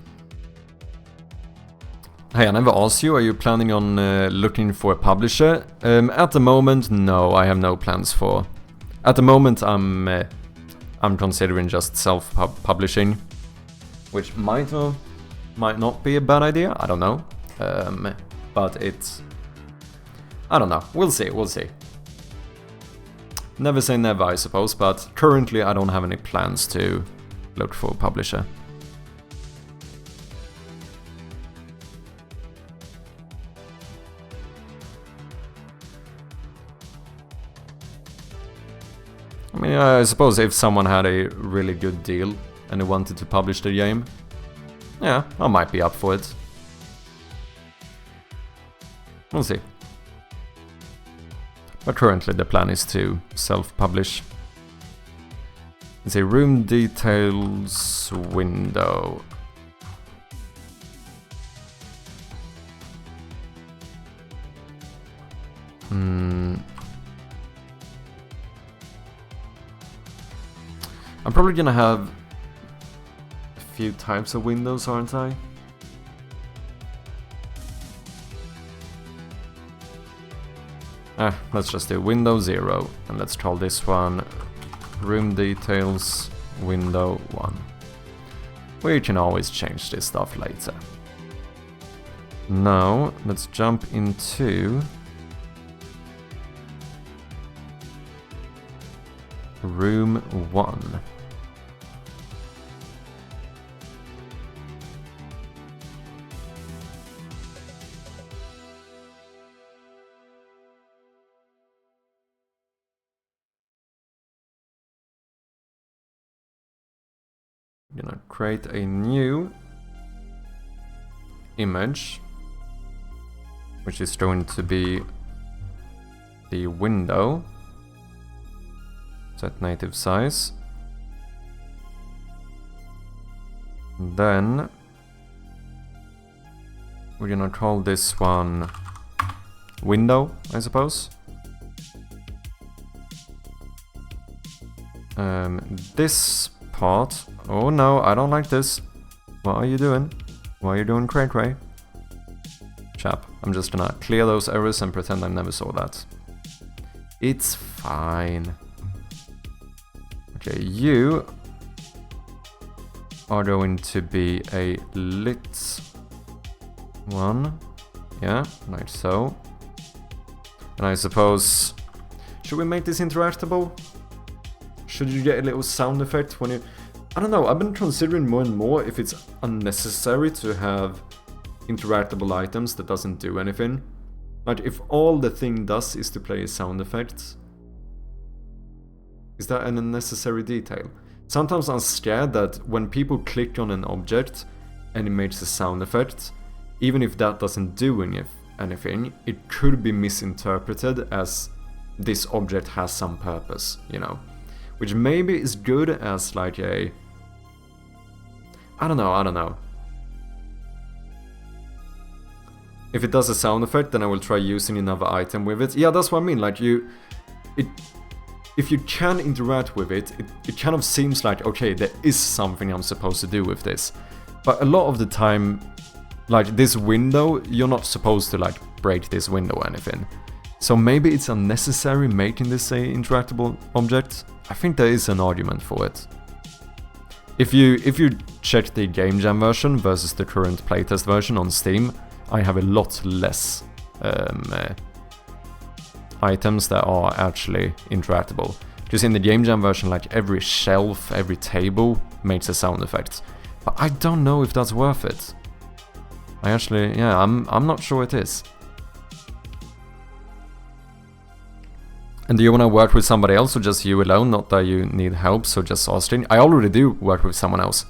Hey, I never asked you, are you planning on looking for a publisher? At the moment, no, I have no plans for. At the moment, I'm considering just self-publishing, which might or might not be a bad idea, I don't know. But it's... I don't know, we'll see. Never say never, I suppose, but currently I don't have any plans to look for a publisher. I mean, I suppose if someone had a really good deal and they wanted to publish the game, yeah, I might be up for it. We'll see. But currently the plan is to self-publish. It's a room details window. I'm probably gonna have a few types of windows, aren't I? Let's just do window 0, and let's call this one room details window 1. We can always change this stuff later. Now, let's jump into room 1. I'm gonna create a new image, which is going to be the window. Set native size. And then we're gonna call this one window, I suppose. This part. Oh no, I don't like this. What are you doing? What are you doing, cray? Chap, I'm just gonna clear those errors and pretend I never saw that. It's fine. Okay, you are going to be a lit one. Yeah, like so. And I suppose... Should we make this interactable? Should you get a little sound effect when you... I don't know, I've been considering more and more if it's unnecessary to have interactable items that doesn't do anything. Like, if all the thing does is to play a sound effect, is that an unnecessary detail? Sometimes I'm scared that when people click on an object and it makes a sound effect, even if that doesn't do anything, it could be misinterpreted as this object has some purpose, you know? Which maybe is good as like a... I don't know. If it does a sound effect, then I will try using another item with it. Yeah, that's what I mean, like if you can interact with it, it kind of seems like, okay, there is something I'm supposed to do with this. But a lot of the time, like this window, you're not supposed to like break this window or anything. So maybe it's unnecessary making this a interactable object. I think there is an argument for it. If you check the game jam version versus the current playtest version on Steam, I have a lot less items that are actually interactable. Because in the game jam version, like every shelf, every table makes the sound effects. But I don't know if that's worth it. I actually, yeah, I'm not sure it is. And do you want to work with somebody else or just you alone? Not that you need help, so just Austin. I already do work with someone else.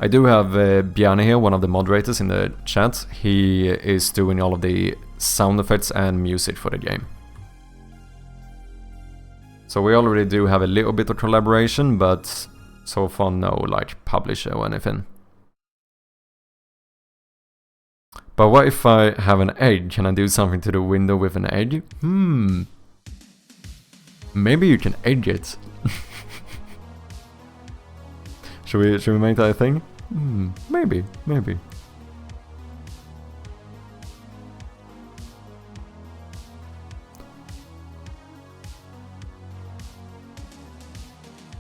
I do have Bjarne here, one of the moderators in the chat. He is doing all of the sound effects and music for the game. So we already do have a little bit of collaboration, but so far no like publisher or anything. But what if I have an egg? Can I do something to the window with an egg? Maybe you can edge it. should we make that a thing? Maybe.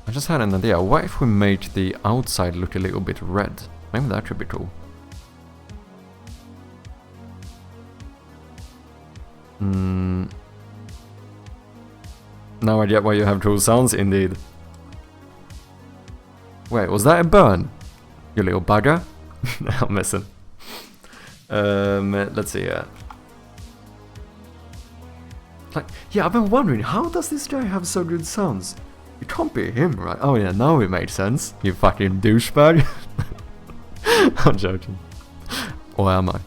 I just had an idea. What if we make the outside look a little bit red? Maybe that could be cool. Now I get why you have cool sounds, indeed. Wait, was that a burn? You little bugger? I'm messing. Let's see here. Like, yeah, I've been wondering, how does this guy have so good sounds? It can't be him, right? Oh yeah, now it made sense. You fucking douchebag. I'm joking. Or am I?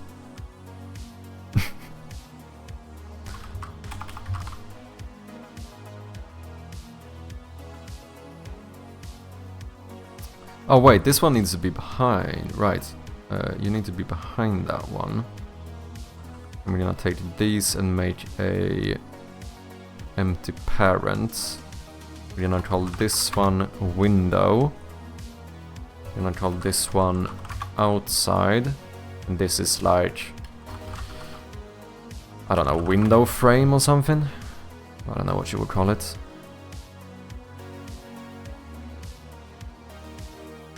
Oh wait, this one needs to be behind, right. You need to be behind that one. And we're gonna take these and make a empty parent. We're gonna call this one window. We're gonna call this one outside. And this is like, I don't know, window frame or something? I don't know what you would call it.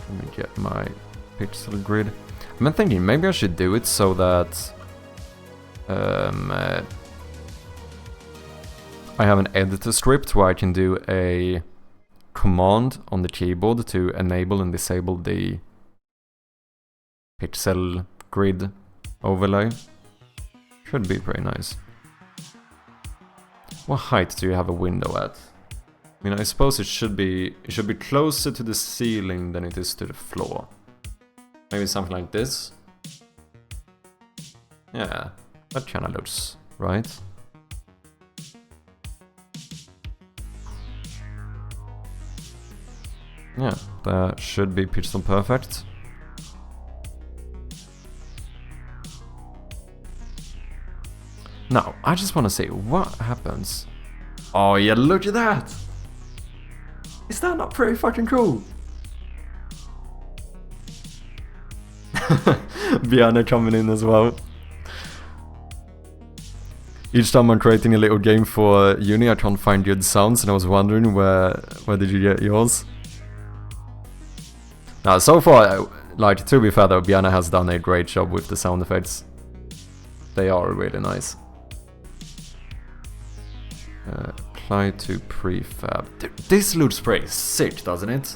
Let me get my pixel grid. I've been thinking maybe I should do it so that I have an editor script where I can do a command on the keyboard to enable and disable the pixel grid overlay. Should be pretty nice. What height do you have a window at? I mean, I suppose it should be closer to the ceiling than it is to the floor. Maybe something like this. Yeah, that kind of looks right. Yeah, that should be pixel perfect. Now, I just want to say, what happens? Oh yeah, look at that! Is that not pretty fucking cool? Bjarne coming in as well. Each time I'm creating a little game for uni, I can't find good sounds, and I was wondering where did you get yours? Now, so far, like, to be fair though, Bjarne has done a great job with the sound effects. They are really nice. Apply to prefab. Dude, this looks pretty sick, doesn't it?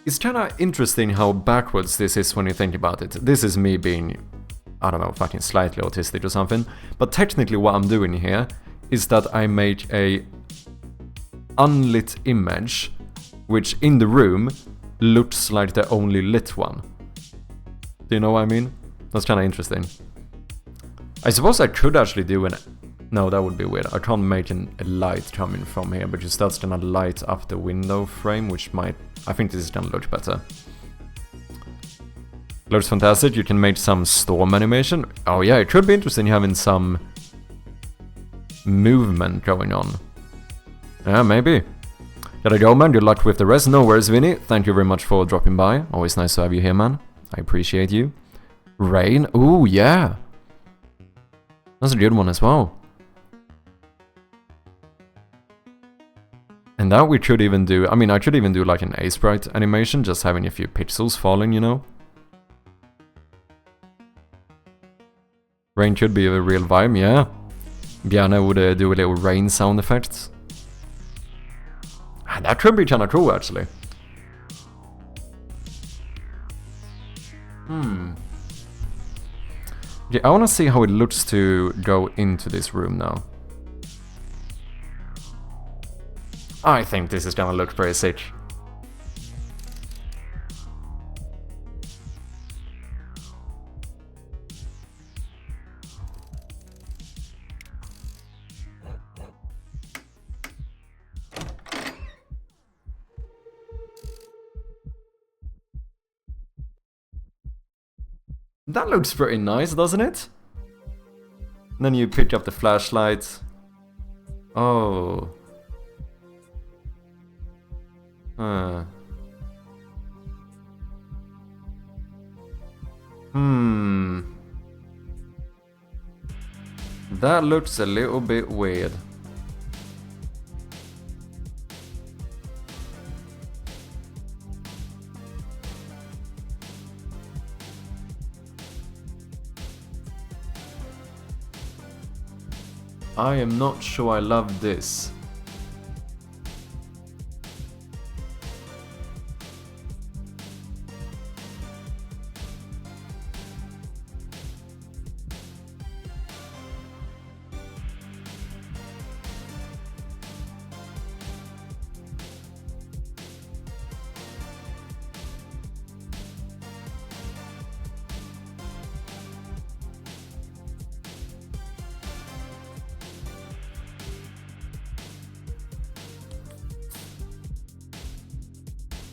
It's kinda interesting how backwards this is when you think about it. This is me being, I don't know, fucking slightly autistic or something. But technically what I'm doing here is that I make a unlit image, which in the room looks like the only lit one. Do you know what I mean? That's kinda interesting. I suppose I could actually do an... No, that would be weird. I can't make a light coming from here, because that's gonna light up the window frame, which might... I think this is gonna look better. Looks fantastic. You can make some storm animation. Oh yeah, it could be interesting having some movement going on. Yeah, maybe. Gotta go, man. Good luck with the rest. No worries, Vinny. Thank you very much for dropping by. Always nice to have you here, man. I appreciate you. Rain. Ooh, yeah. That's a good one as well. And that we could even do... I mean, I could even do like an A-sprite animation, just having a few pixels falling, you know? Rain could be a real vibe, yeah. Bjarne would do a little rain sound effect. That could be kind of cool, actually. Yeah, I want to see how it looks to go into this room now. I think this is gonna look pretty sick. That looks pretty nice, doesn't it? And then you pick up the flashlight. Oh. That looks a little bit weird. I am not sure I love this.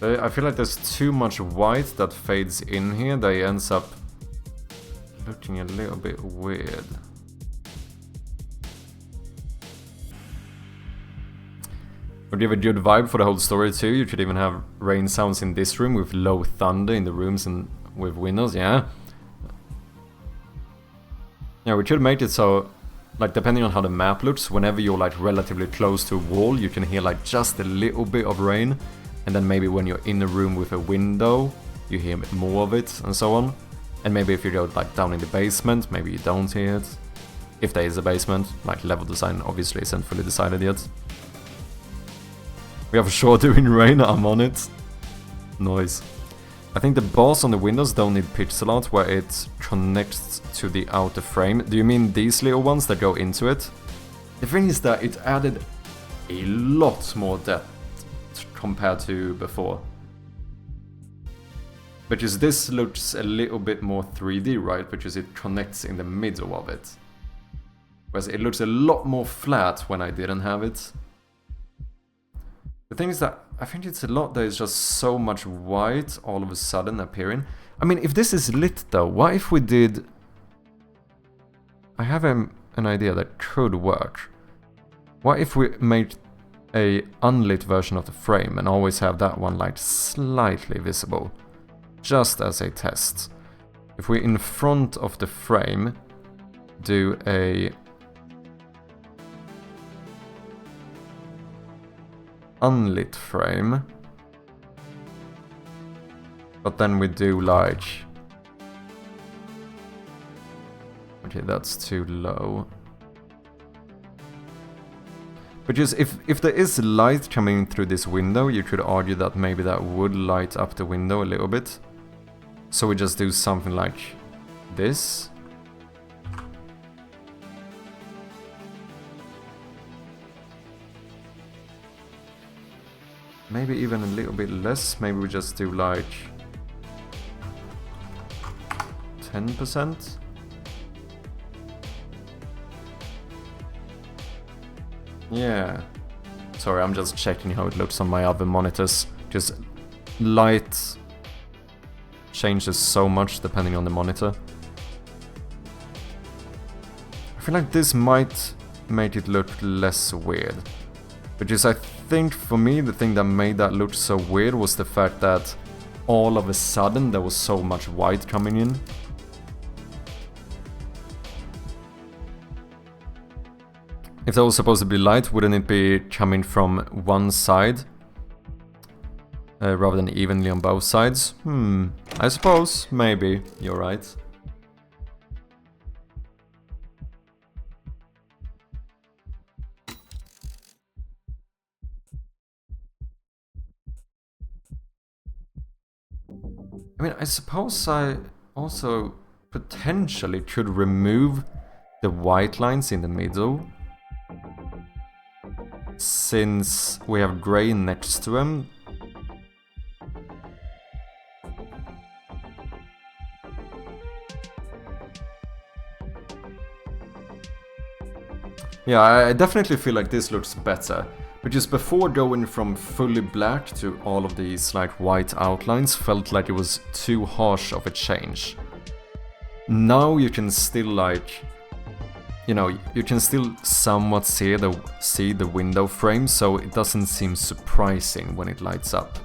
I feel like there's too much white that fades in here that it ends up looking a little bit weird. Would give a good vibe for the whole story too. You could even have rain sounds in this room with low thunder in the rooms and with windows, yeah. Yeah, we could make it so, like, depending on how the map looks, whenever you're like relatively close to a wall, you can hear like just a little bit of rain. And then maybe when you're in a room with a window, you hear more of it, and so on. And maybe if you go like down in the basement, maybe you don't hear it. If there is a basement, like level design obviously isn't fully decided yet. We are for sure doing rain, I'm on it. Noise. I think the bars on the windows don't need pixel art where it connects to the outer frame. Do you mean these little ones that go into it? The thing is that it added a lot more depth compared to before. Because this looks a little bit more 3D, right? Because it connects in the middle of it. Whereas it looks a lot more flat when I didn't have it. The thing is that I think it's a lot that is just so much white all of a sudden appearing. I mean, if this is lit though, what if we did... I have an idea that could work. What if we made a unlit version of the frame and always have that one like slightly visible, just as a test. If we in front of the frame do a unlit frame, but then we do like, okay, that's too low. Because if there is light coming through this window, you could argue that maybe that would light up the window a little bit. So we just do something like this. Maybe even a little bit less. Maybe we just do like 10%. Yeah. Sorry, I'm just checking how it looks on my other monitors. Because light changes so much depending on the monitor. I feel like this might make it look less weird. Because I think for me the thing that made that look so weird was the fact that all of a sudden there was so much white coming in. If that was supposed to be light, wouldn't it be coming from one side? Rather than evenly on both sides? I suppose, maybe, you're right. I mean, I suppose I also potentially could remove the white lines in the middle, since we have gray next to them. Yeah, I definitely feel like this looks better, but just before going from fully black to all of these like white outlines felt like it was too harsh of a change. Now you can still like, you know, you can still somewhat see the window frame, so it doesn't seem surprising when it lights up.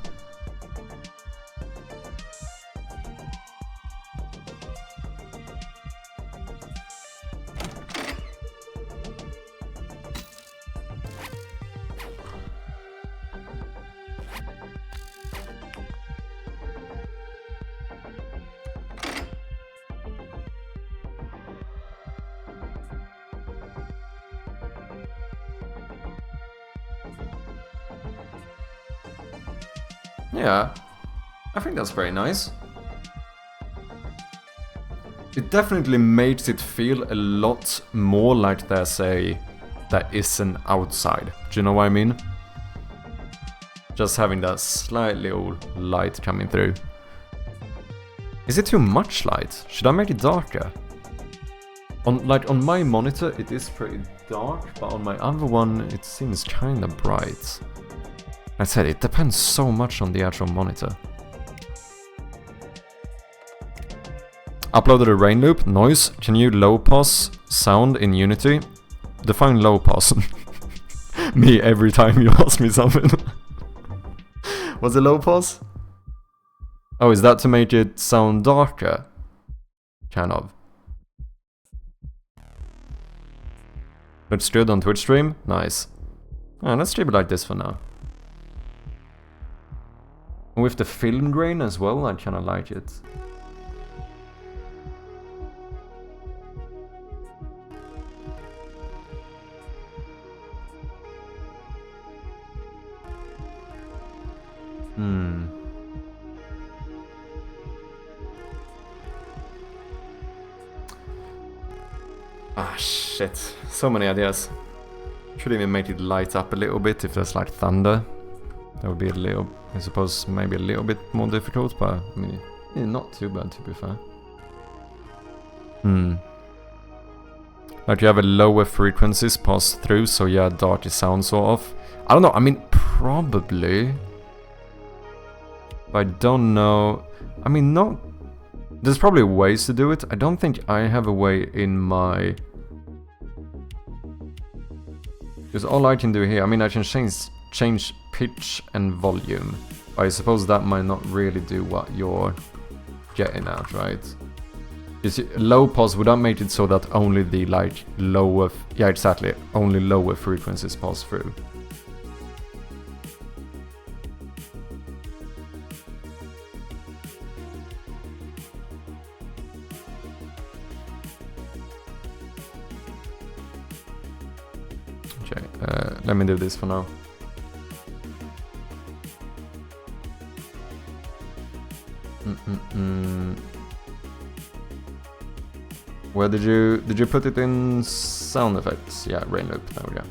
Yeah, I think that's very nice. It definitely makes it feel a lot more like there is an outside. Do you know what I mean? Just having that slightly old light coming through. Is it too much light? Should I make it darker? On my monitor it is pretty dark, but on my other one it seems kinda bright. I said it depends so much on the actual monitor. Uploaded a rain loop. Noise. Can you low pass sound in Unity? Define low pass. Me every time you ask me something. What's a low pass? Oh, is that to make it sound darker? Kind of. Looks good on Twitch stream. Nice. Let's keep it like this for now. With the film grain as well, I kinda like it. Ah, shit. So many ideas. Should even make it light up a little bit if there's like thunder. That would be a little, I suppose, maybe a little bit more difficult, but I mean, not too bad to be fair. Like you have a lower frequencies pass through, so yeah, darker sounds sort of. I don't know, I mean, probably. But I don't know. I mean, not. There's probably ways to do it. I don't think I have a way in my. Because all I can do here, I mean, I can change pitch and volume. I suppose that might not really do what you're getting at, right? Because low pass would not make it so that only the like lower, yeah, exactly, only lower frequencies pass through. Okay, let me do this for now. Where did you put it in sound effects? Yeah, rain loop. There we go.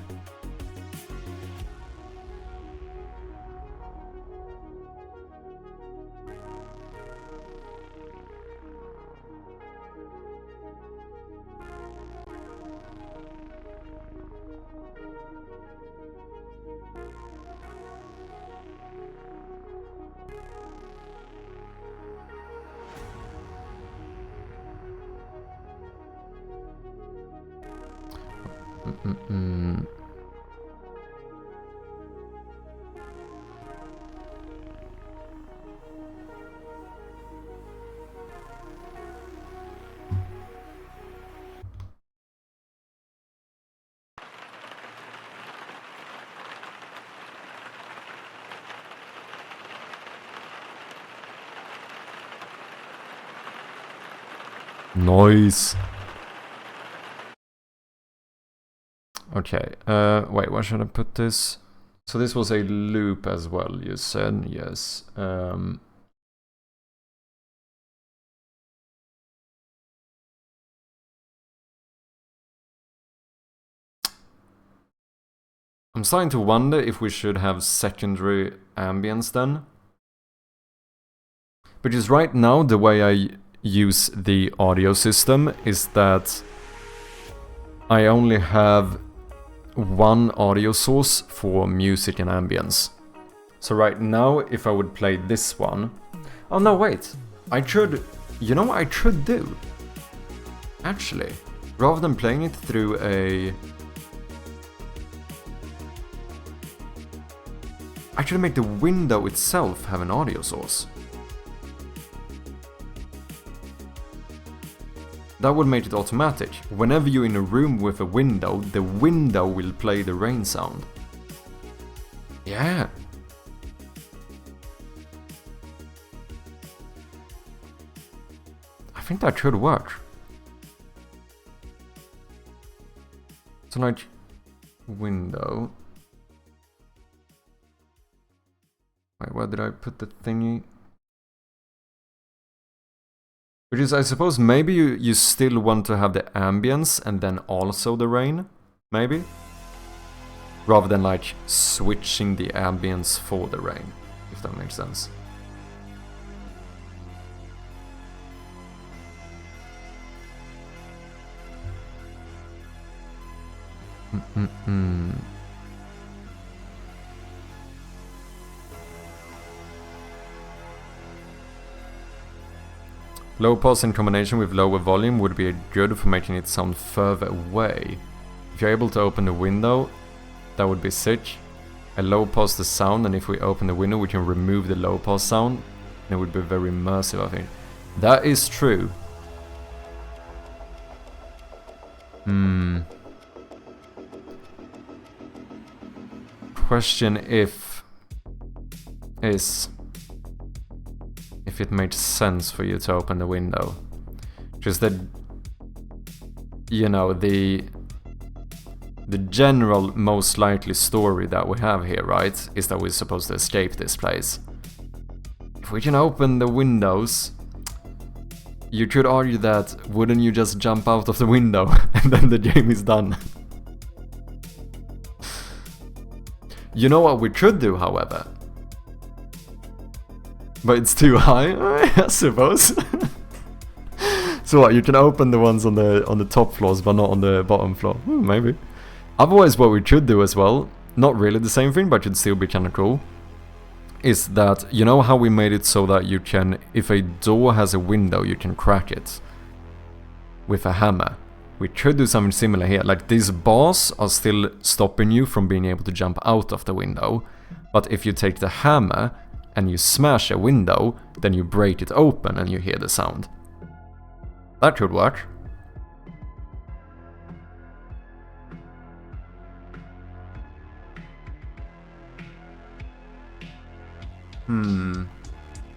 Nice. Okay, wait, where should I put this? So this was a loop as well, you said, yes. I'm starting to wonder if we should have secondary ambience then. Because right now the way I use the audio system is that I only have one audio source for music and ambience. So right now, if I would play this one... Oh no, wait. I should... You know what I should do? Actually, rather than playing it through a... I should make the window itself have an audio source. That would make it automatic. Whenever you're in a room with a window, the window will play the rain sound. Yeah. I think that should work. So like, window. Wait, where did I put the thingy? Which is, I suppose, maybe you still want to have the ambience and then also the rain, maybe? Rather than like switching the ambience for the rain, if that makes sense. Low pulse in combination with lower volume would be good for making it sound further away. If you're able to open the window, that would be sick. I low pulse the sound, and if we open the window we can remove the low pulse sound. And it would be very immersive, I think. That is true. Question if it makes sense for you to open the window. Just that, you know, the general most likely story that we have here, right, is that we're supposed to escape this place. If we can open the windows, you could argue that wouldn't you just jump out of the window and then the game is done? You know what we could do, however? But it's too high, I suppose. So what, you can open the ones on the top floors but not on the bottom floor? Maybe. Otherwise what we could do as well, not really the same thing but should still be kinda cool, is that, you know how we made it so that you can, if a door has a window, you can crack it with a hammer. We could do something similar here, like these bars are still stopping you from being able to jump out of the window, but if you take the hammer and you smash a window, then you break it open and you hear the sound. That could work. In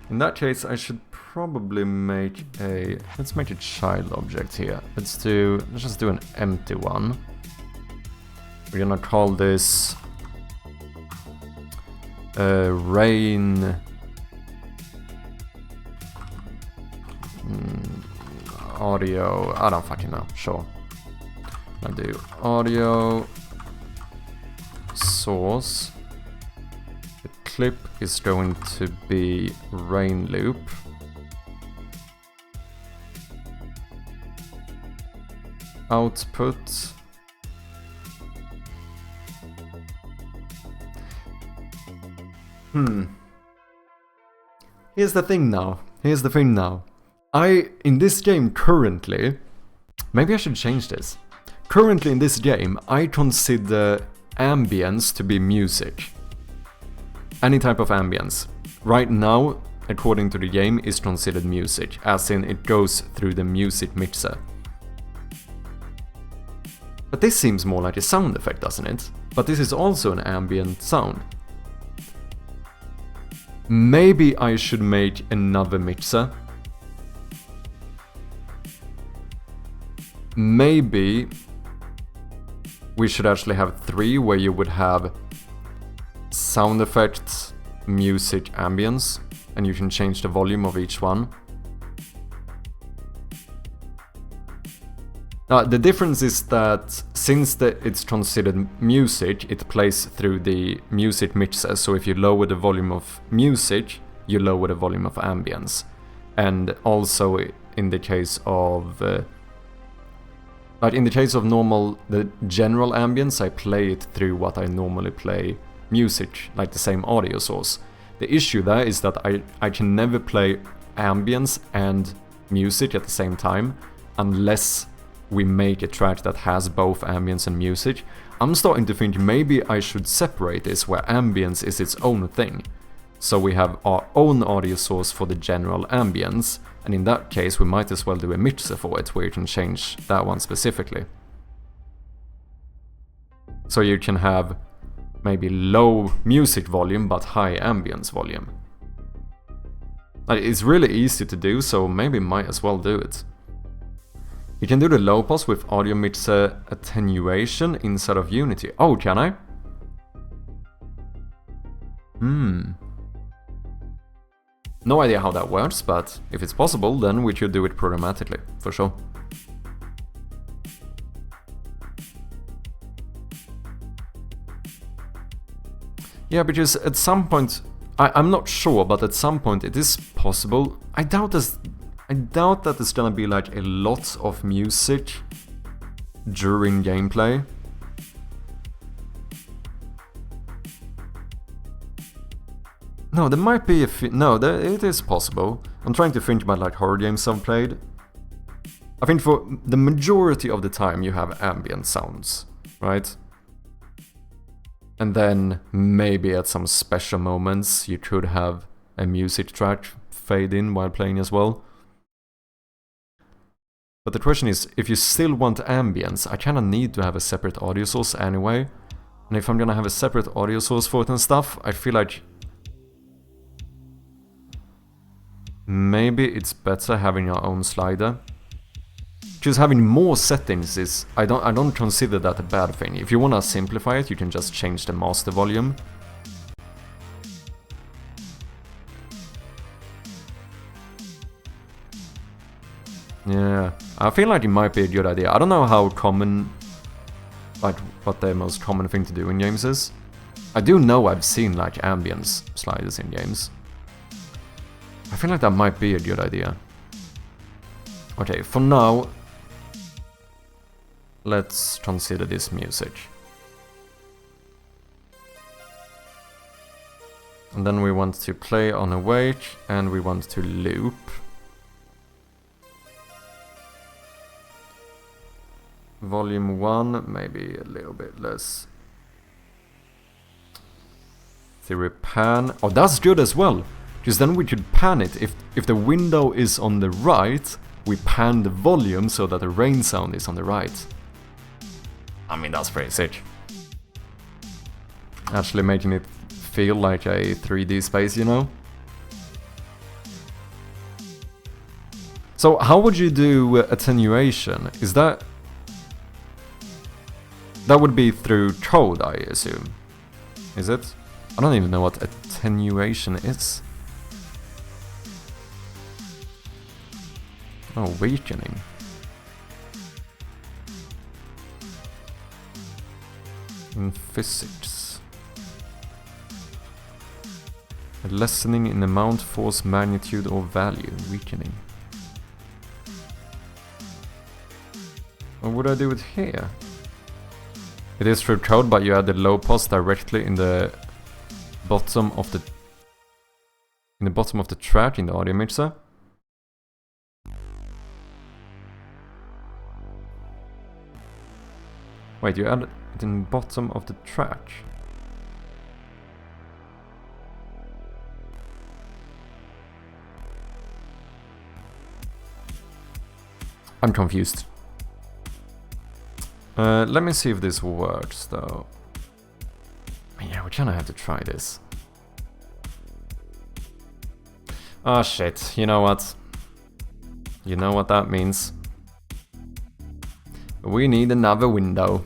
that case, I should probably make a... Let's make a child object here. Let's just do an empty one. We're gonna call this... rain... audio... I don't fucking know. Sure. I'll do audio... source... clip is going to be rain loop. Output. Here's the thing now. In this game currently, maybe I should change this. Currently in this game, I consider ambience to be music. Any type of ambience. Right now, according to the game, is considered music, as in it goes through the music mixer. But this seems more like a sound effect, doesn't it? But this is also an ambient sound. Maybe I should make another mixer. Maybe we should actually have 3 where you would have sound effects, music, ambience, and you can change the volume of each one. The difference is that since it's considered music, it plays through the music mixer. So if you lower the volume of music, you lower the volume of ambience. And also in the case of normal, the general ambience, I play it through what I normally play music, like the same audio source. The issue there is that I can never play ambience and music at the same time unless we make a track that has both ambience and music. I'm starting to think maybe I should separate this, where ambience is its own thing. So we have our own audio source for the general ambience, and in that case we might as well do a mixer for it, where you can change that one specifically. So you can have maybe low music volume but high ambience volume. It's really easy to do, so maybe might as well do it. You can do the low pass with audio mixer attenuation inside of Unity. Oh, can I? No idea how that works, but if it's possible, then we should do it programmatically, for sure. Yeah, because at some point, I'm not sure, but at some point it is possible. I doubt that there's gonna be like a lot of music during gameplay. No, there might be it is possible. I'm trying to think about like horror games I've played. I think for the majority of the time you have ambient sounds, right? And then maybe at some special moments you could have a music track fade in while playing as well. But the question is, if you still want ambience, I kinda need to have a separate audio source anyway. And if I'm gonna have a separate audio source for it and stuff, I feel like maybe it's better having your own slider. Because having more settings is, I don't consider that a bad thing. If you wanna simplify it, you can just change the master volume. Yeah, I feel like it might be a good idea. I don't know how common, like what the most common thing to do in games is. I do know I've seen like ambience sliders in games. I feel like that might be a good idea. Okay, for now, let's consider this music. And then we want to play on awake, and we want to loop. Volume 1, maybe a little bit less. Theory pan. Oh, that's good as well. Because then we could pan it. If the window is on the right, we pan the volume so that the rain sound is on the right. I mean, that's pretty sick. Actually making it feel like a 3D space, you know? So how would you do attenuation? Is that... That would be through code, I assume. Is it? I don't even know what attenuation is. Oh, weakening. In physics. A lessening in amount, force, magnitude or value. Weakening. Or would I do it here? It is through code, but you add the low pass directly in the bottom of the track in the audio mixer. Wait, you add it in the bottom of the track? I'm confused. Let me see if this works, though. Yeah, we're gonna have to try this. Ah, shit. You know what? You know what that means. We need another window.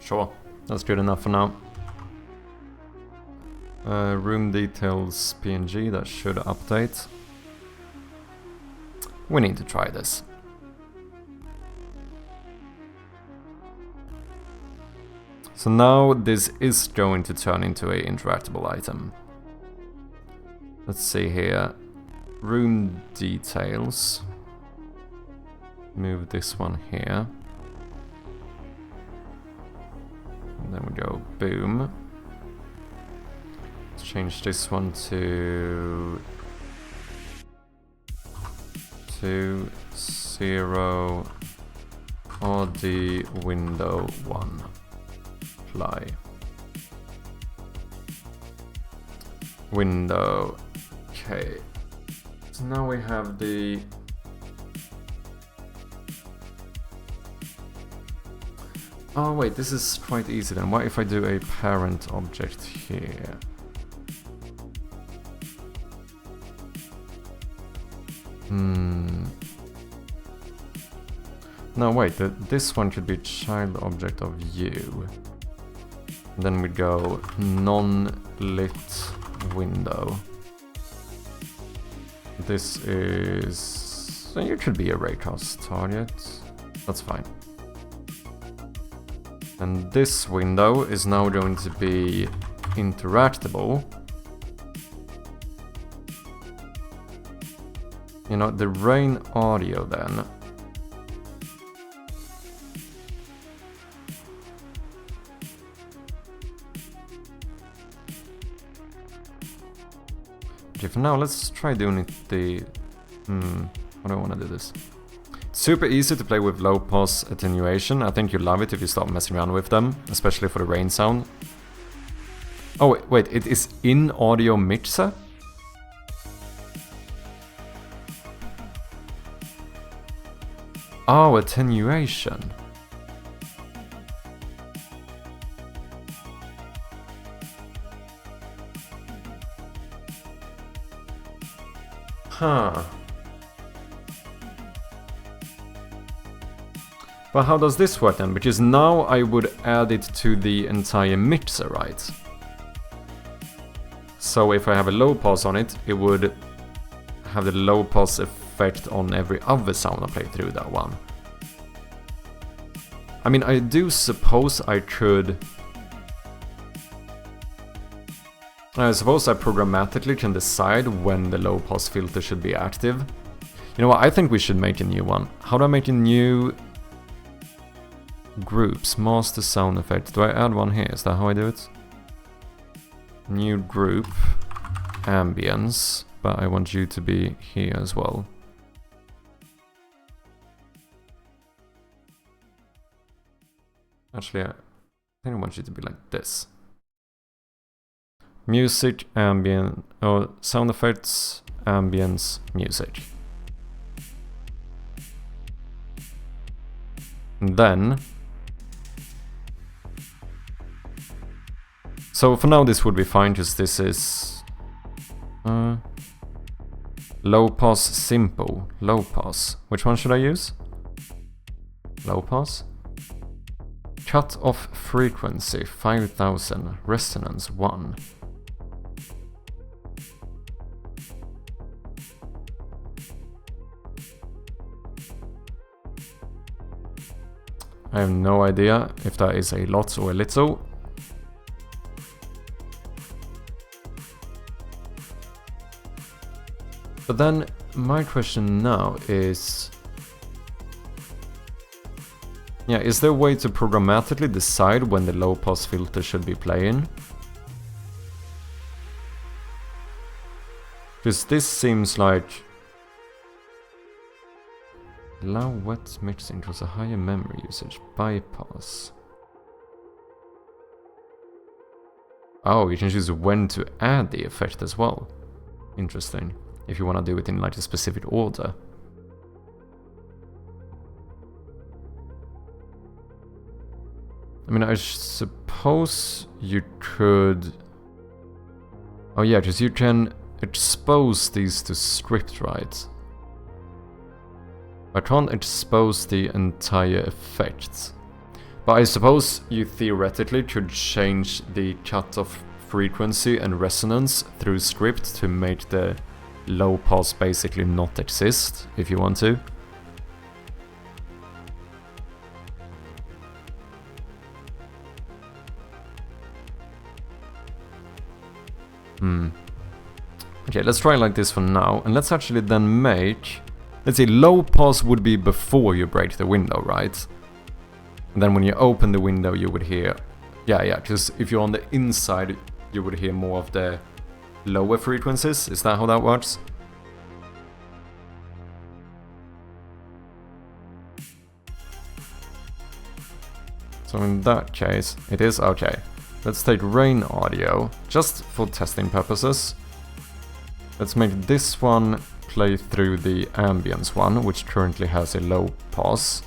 Sure, that's good enough for now. Room details PNG, that should update. We need to try this. So now this is going to turn into an interactable item. Let's see here. Room details. Move this one here. And then we go boom. Let's change this one to 0 RD window 1. Apply. Window. Okay. So now we have the... Oh wait, this is quite easy then. What if I do a parent object here? No, wait, this one could be child object of you. Then we go non-lit window. This is... it could be a raycast target. That's fine. And this window is now going to be interactable. You know, the rain audio then. Okay, for now, let's try doing it the... how do I want to do this? Super easy to play with low pass attenuation. I think you love it if you start messing around with them, especially for the rain sound. Oh, wait, it is in audio mixer? Oh, attenuation. Huh. But how does this work then? Because now I would add it to the entire mixer, right? So if I have a low pass on it, it would have the low pass effect on every other sound I play through that one. I mean, I do suppose I could... I suppose I programmatically can decide when the low pass filter should be active. You know what, I think we should make a new one. How do I make a new... groups, master sound effect? Do I add one here? Is that how I do it? New group, ambience, but I want you to be here as well. Actually, I think I want you to be like this. Music, ambient, or sound effects, ambience, music. And then... so for now this would be fine, because this is... low pass simple. Low pass. Which one should I use? Low pass? Cut off frequency 5000. Resonance 1. I have no idea if that is a lot or a little. But then my question now is... yeah, is there a way to programmatically decide when the low pass filter should be playing? Because this seems like... allow wet mixing because a higher memory usage. Bypass. Oh, you can choose when to add the effect as well. Interesting. If you want to do it in like a specific order. I mean, I suppose you could... oh yeah, because you can expose these to script, right? I can't expose the entire effect. But I suppose you theoretically could change the cutoff frequency and resonance through script to make the low pass basically not exist, if you want to. Okay, let's try like this for now, and let's actually then make... Let's see, low pass would be before you break the window, right? And then when you open the window you would hear... Yeah, because if you're on the inside you would hear more of the lower frequencies. Is that how that works? So in that case, it is okay. Let's take rain audio, just for testing purposes. Let's make this one play through the ambience one, which currently has a low pass.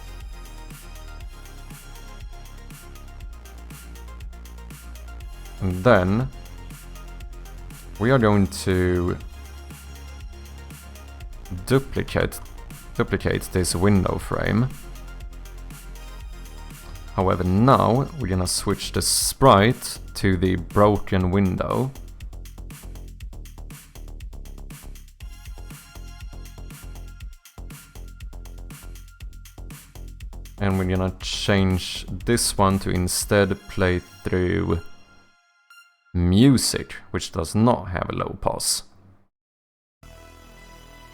And then we are going to duplicate this window frame. However, now we're gonna switch the sprite to the broken window. And we're gonna change this one to instead play through music, which does not have a low pass.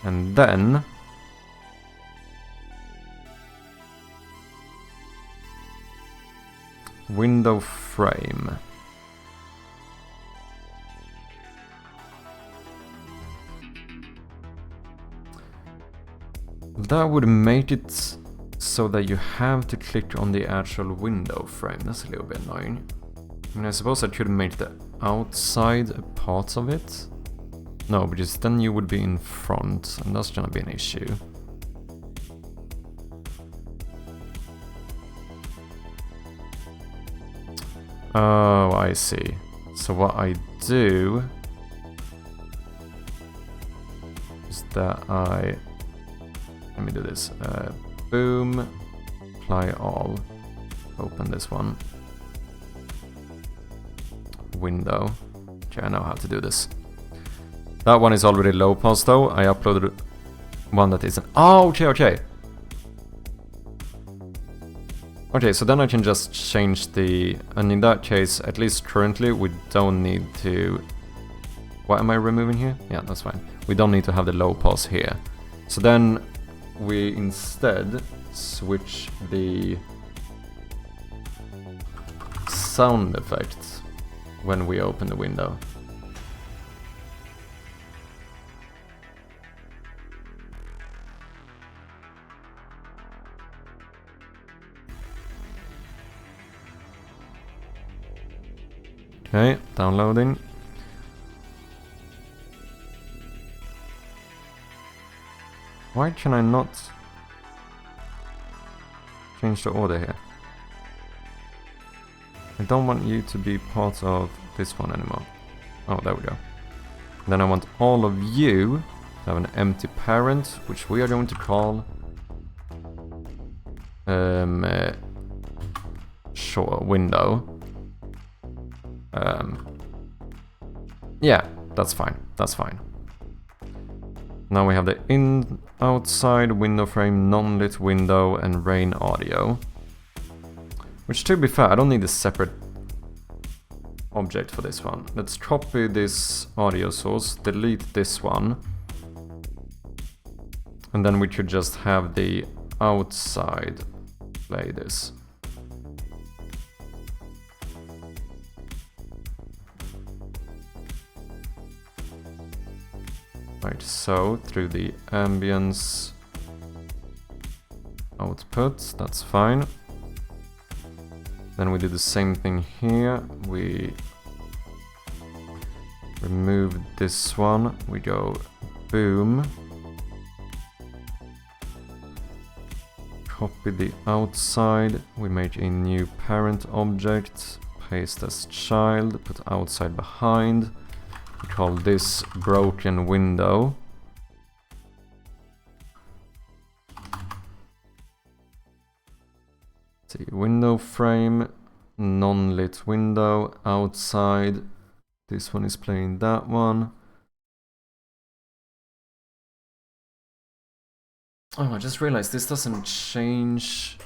And then window frame. That would make it so that you have to click on the actual window frame. That's a little bit annoying. I mean, I suppose I could make the outside a part of it. No, because then you would be in front, and that's gonna be an issue. Oh, I see. So what I do is that let me do this. Boom, apply all, open this one. Window. Okay, I know how to do this. That one is already low pass though. I uploaded one that isn't. Oh, okay. Okay, so then I can just change the... And in that case, at least currently, we don't need to... What am I removing here? Yeah, that's fine. We don't need to have the low pass here. So then we instead switch the sound effect when we open the window. Okay, downloading. Why can I not change the order here? I don't want you to be part of this one anymore. Oh, there we go. Then I want all of you to have an empty parent, which we are going to call sure, window. Yeah, that's fine. Now we have the outside window frame, non-lit window, and rain audio. Which, to be fair, I don't need a separate object for this one. Let's copy this audio source, delete this one, and then we could just have the outside play this. Right, so through the ambience output, that's fine. Then we do the same thing here. We remove this one. We go boom. Copy the outside. We make a new parent object. Paste as child. Put outside behind. We call this broken window. see, window frame, non-lit window, outside. This one is playing that one. Oh, I just realized this doesn't change.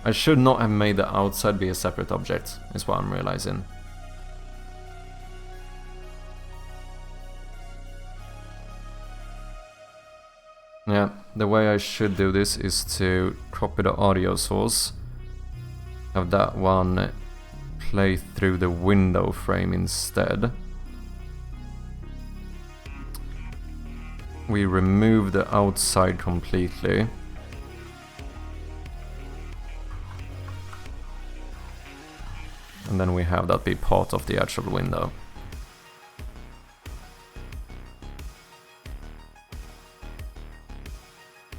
I should not have made the outside be a separate object, is what I'm realizing. Yeah, the way I should do this is to copy the audio source, have that one play through the window frame instead. We remove the outside completely. And then we have that be part of the actual window.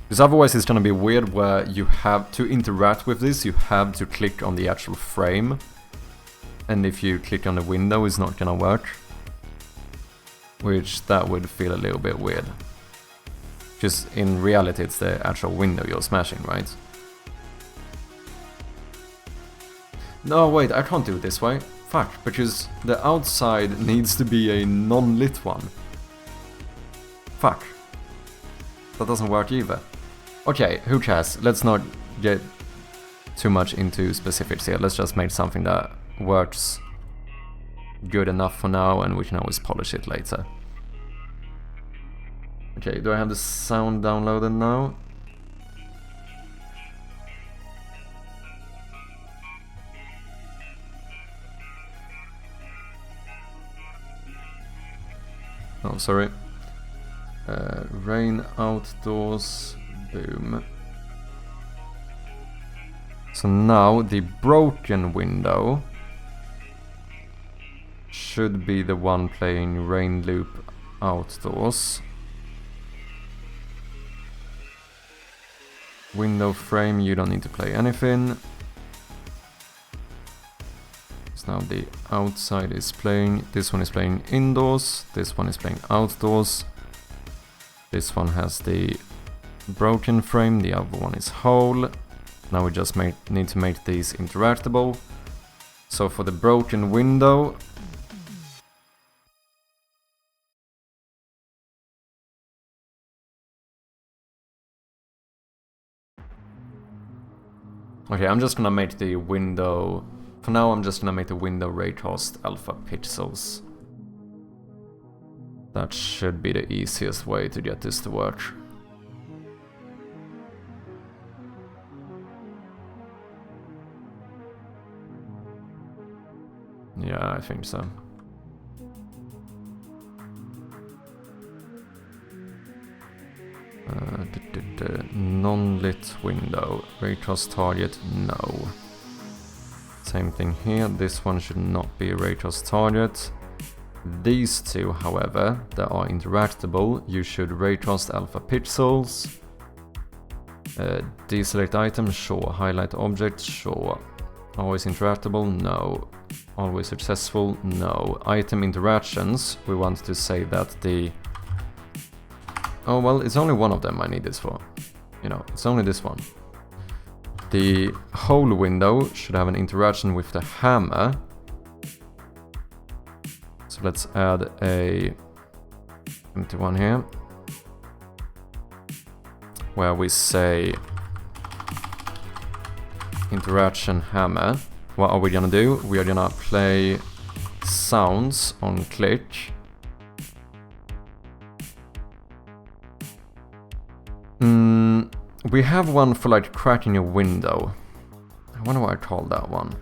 Because otherwise it's gonna be weird where you have to interact with this, you have to click on the actual frame. And if you click on the window, it's not gonna work. Which that would feel a little bit weird. Because in reality it's the actual window you're smashing, right? No, wait, I can't do it this way. Fuck, because the outside needs to be a non-lit one. Fuck. That doesn't work either. Okay, who cares? Let's not get too much into specifics here. Let's just make something that works good enough for now, and we can always polish it later. Okay, do I have the sound downloaded now? Oh, sorry. Rain outdoors, boom. So now the broken window should be the one playing rain loop outdoors. Window frame, you don't need to play anything. So now the outside is playing, this one is playing indoors, this one is playing outdoors. This one has the broken frame, the other one is whole. Now we just need to make these interactable. So for the broken window, okay, I'm just gonna make the window, for now I'm just gonna make the window raycast alpha pixels. That should be the easiest way to get this to work. Yeah, I think so. Non-lit window. Raycast target, no. Same thing here, this one should not be a raycast target. These two, however, that are interactable, you should raycast alpha pixels. Deselect item, sure. Highlight object, sure. Always interactable, no. Always successful, no. Item interactions, we want to say that the... Oh well, it's only one of them I need this for. You know, it's only this one. The whole window should have an interaction with the hammer. So let's add a empty one here, where we say interaction hammer. What are we gonna do? We are gonna play sounds on click. We have one for like cracking a window. I wonder what I call that one.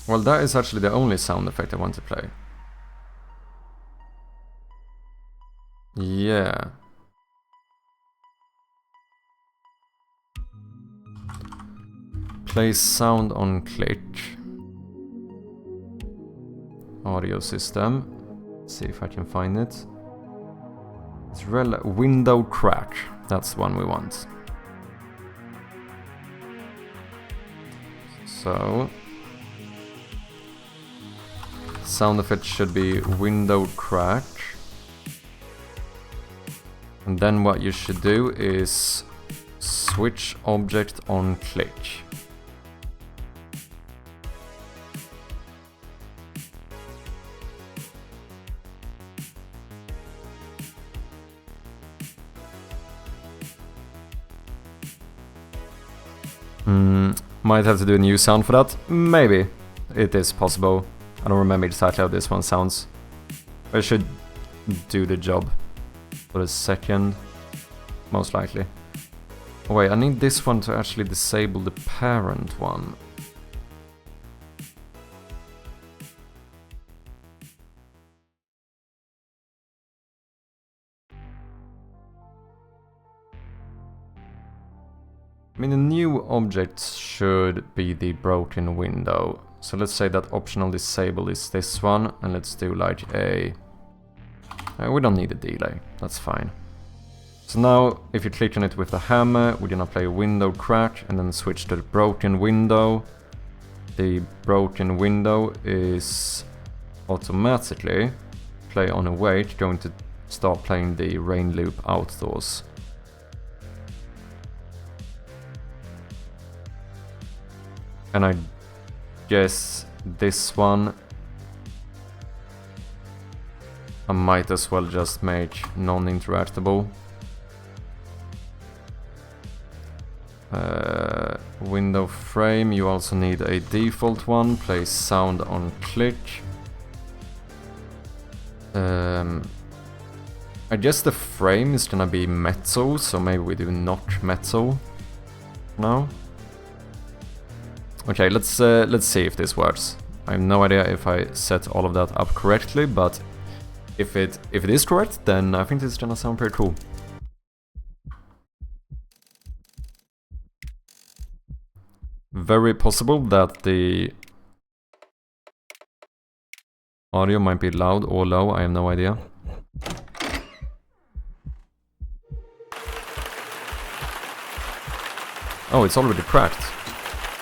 Well, that is actually the only sound effect I want to play. Yeah. Play sound on click. Audio system. Let's see if I can find it. It's window crack. That's the one we want. So sound effect should be window crack. And then what you should do is switch object on click. Might have to do a new sound for that. Maybe. It is possible. I don't remember exactly how this one sounds. I should do the job for a second. Most likely. Oh wait, I need this one to actually disable the parent one. I mean, the new object should be the broken window. So let's say that optional disable is this one, and let's do like a... we don't need a delay, that's fine. So now, if you click on it with the hammer, we're gonna play window crack, and then switch to the broken window. The broken window is automatically, play on await, going to start playing the rain loop outdoors. And I guess this one I might as well just make non-interactable. Window frame, you also need a default one, play sound on click. I guess the frame is gonna be metal, so maybe we do not metal now. Okay, let's see if this works. I have no idea if I set all of that up correctly, but if it is correct, then I think this is gonna sound pretty cool. Very possible that the audio might be loud or low, I have no idea. Oh, it's already cracked.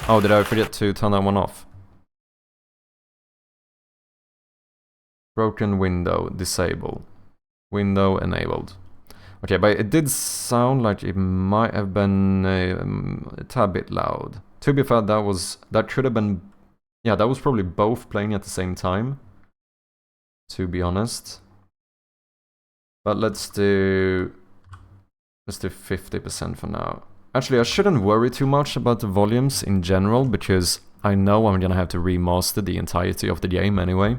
Oh, did I forget to turn that one off? Broken window, disable. Window enabled. Okay, but it did sound like it might have been a tad bit loud. To be fair, that could have been... Yeah, that was probably both playing at the same time. To be honest. But let's do 50% for now. Actually, I shouldn't worry too much about the volumes in general, because I know I'm gonna have to remaster the entirety of the game anyway.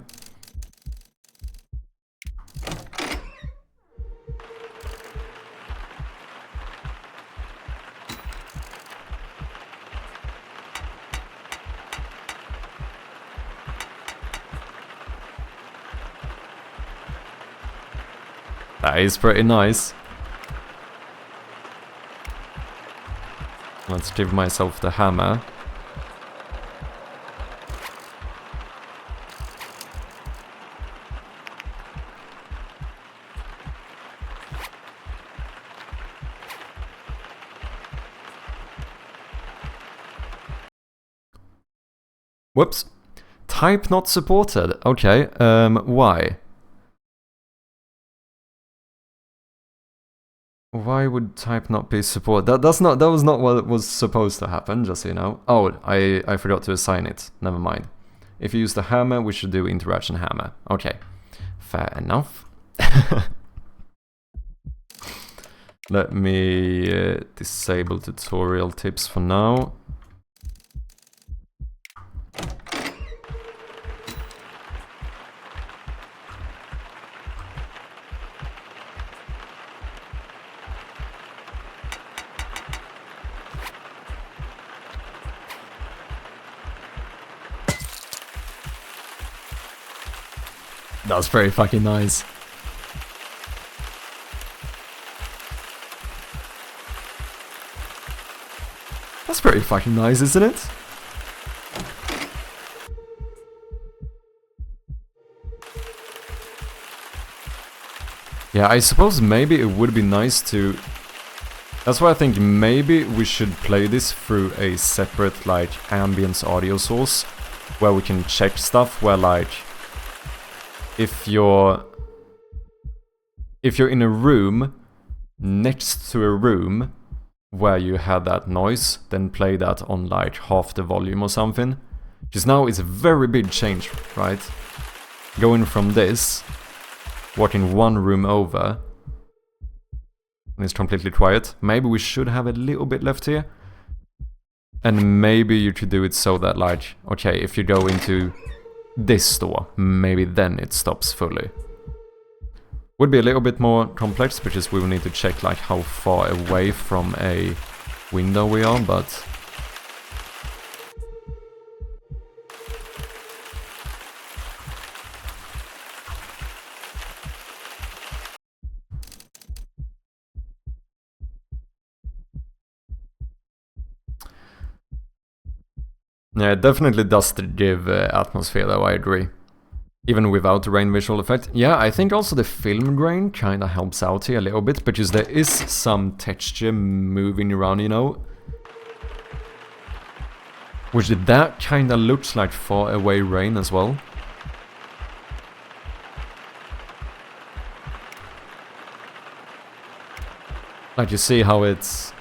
That is pretty nice. Let's give myself the hammer. Whoops. Type not supported. Okay, why? Why would type not be supported? That was not what was supposed to happen, just so you know. Oh, I forgot to assign it. Never mind. If you use the hammer, we should do interaction hammer. Okay. Fair enough. Let me disable tutorial tips for now. That's very fucking nice. That's pretty fucking nice, isn't it? Yeah, I suppose maybe it would be nice to... That's why I think maybe we should play this through a separate, like, ambience audio source, where we can check stuff, where, like, if you're in a room next to a room where you had that noise, then play that on, like, half the volume or something. Because now it's a very big change, right? Going from this, walking one room over, and it's completely quiet. Maybe we should have a little bit left here. And maybe you could do it so that, like, okay, if you go into this door, maybe then it stops fully. Would be a little bit more complex, because we will need to check, like, how far away from a window we are, but... Yeah, it definitely does give atmosphere though, I agree. Even without the rain visual effect. Yeah, I think also the film grain kinda helps out here a little bit, because there is some texture moving around, you know. Which that kinda looks like far away rain as well. Like, you see how it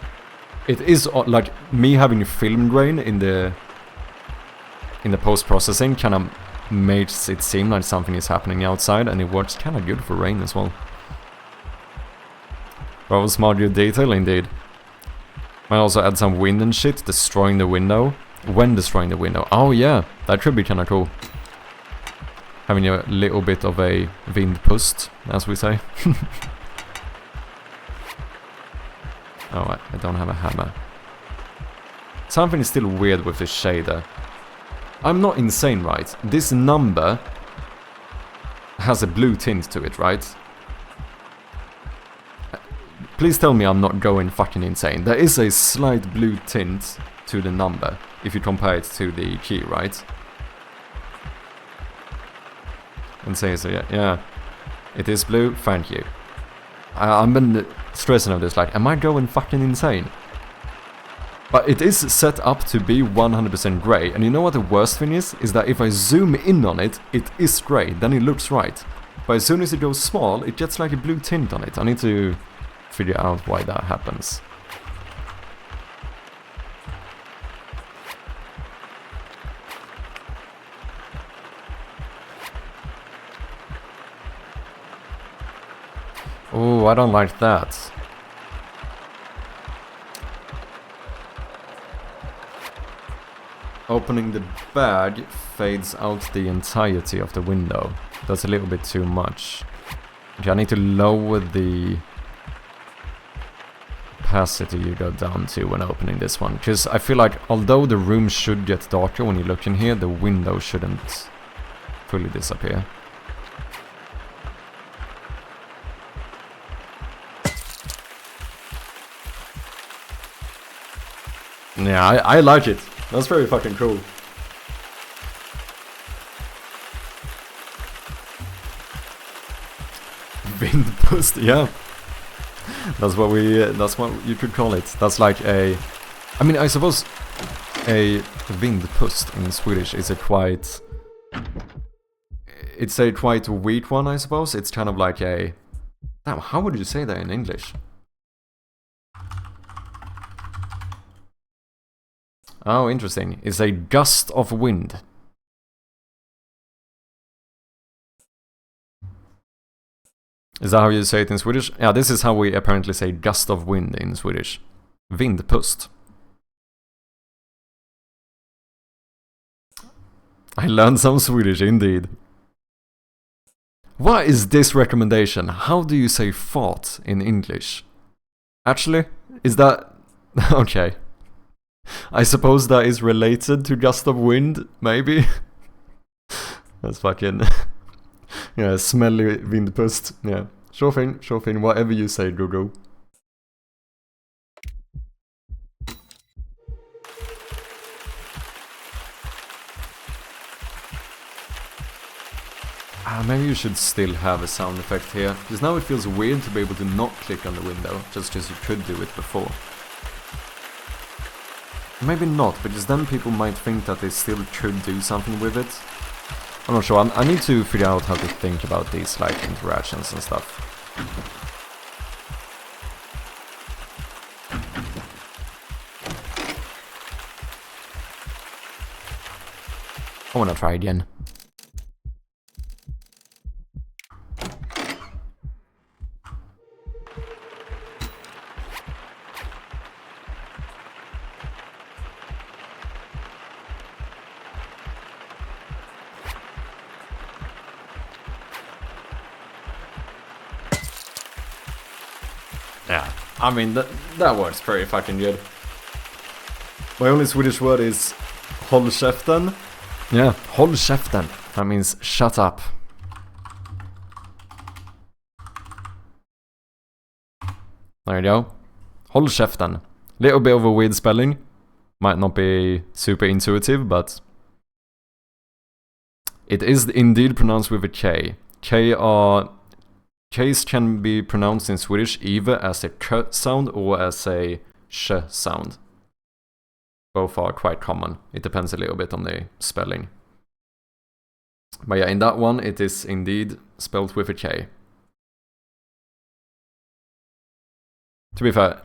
is like me having film grain in the post-processing kind of makes it seem like something is happening outside, and it works kind of good for rain as well. Well, smart good detail indeed. Might also add some wind and shit, destroying the window. When destroying the window. Oh yeah, that could be kind of cool. Having a little bit of a vindpust, as we say. Oh, I don't have a hammer. Something is still weird with this shader. I'm not insane, right? This number has a blue tint to it, right? Please tell me I'm not going fucking insane. There is a slight blue tint to the number, if you compare it to the key, right? And say so, yeah. It is blue, thank you. I've been stressing on this, like, am I going fucking insane? But it is set up to be 100% grey, and you know what the worst thing is? Is that if I zoom in on it, it is grey, then it looks right. But as soon as it goes small, it gets like a blue tint on it. I need to figure out why that happens. Oh, I don't like that. Opening the bag fades out the entirety of the window. That's a little bit too much. Okay, I need to lower the opacity you go down to when opening this one. Because I feel like, although the room should get darker when you look in here, the window shouldn't fully disappear. Yeah, I like it. That's very fucking cool. Vindpust, yeah. That's what you could call it. That's like a... I mean, I suppose a vindpust in Swedish is a quite... It's a quite weak one, I suppose. It's kind of like a... Damn, how would you say that in English? Oh, interesting. It's a gust of wind. Is that how you say it in Swedish? Yeah, this is how we apparently say gust of wind in Swedish. Vindpust. I learned some Swedish indeed. What is this recommendation? How do you say fart in English? Actually, is that... Okay. I suppose that is related to gust of wind, maybe? That's fucking... Yeah, smelly vindpust. Yeah. Sure thing, whatever you say, Google. Maybe you should still have a sound effect here, because now it feels weird to be able to not click on the window, just as you could do it before. Maybe not, because then people might think that they still could do something with it. I'm not sure, I need to figure out how to think about these like interactions and stuff. I wanna try again. Yeah, I mean, that works pretty fucking good. My only Swedish word is håll käften. Yeah, håll käften. That means shut up. There you go. Håll käften. Little bit of a weird spelling. Might not be super intuitive, but it is indeed pronounced with a K. Ks can be pronounced in Swedish either as a k sound or as a sh sound. Both are quite common. It depends a little bit on the spelling. But yeah, in that one, it is indeed spelled with a K. To be fair,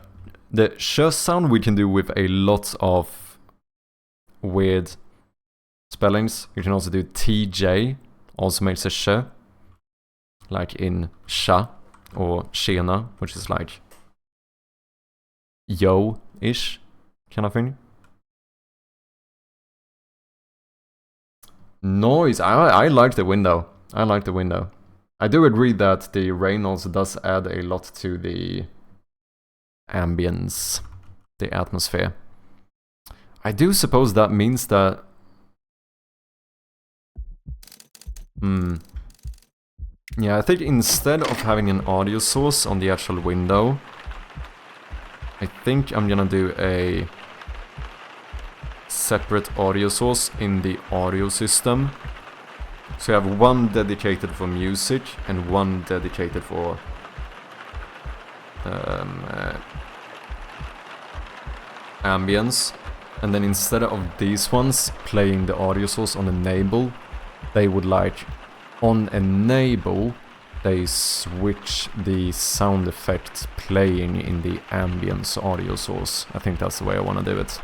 the sh sound we can do with a lot of weird spellings. You can also do TJ, also makes a sh, like in sha or tjena, which is like yo-ish kind of thing. Noise. I like the window. I like the window. I do agree that the rain also does add a lot to the ambience, the atmosphere. I do suppose that means that... Yeah, I think instead of having an audio source on the actual window, I think I'm gonna do a separate audio source in the audio system. So you have one dedicated for music and one dedicated for ambience. And then instead of these ones playing the audio source on enable, they would like on enable they switch the sound effect playing in the ambience audio source. I think that's the way I want to do it.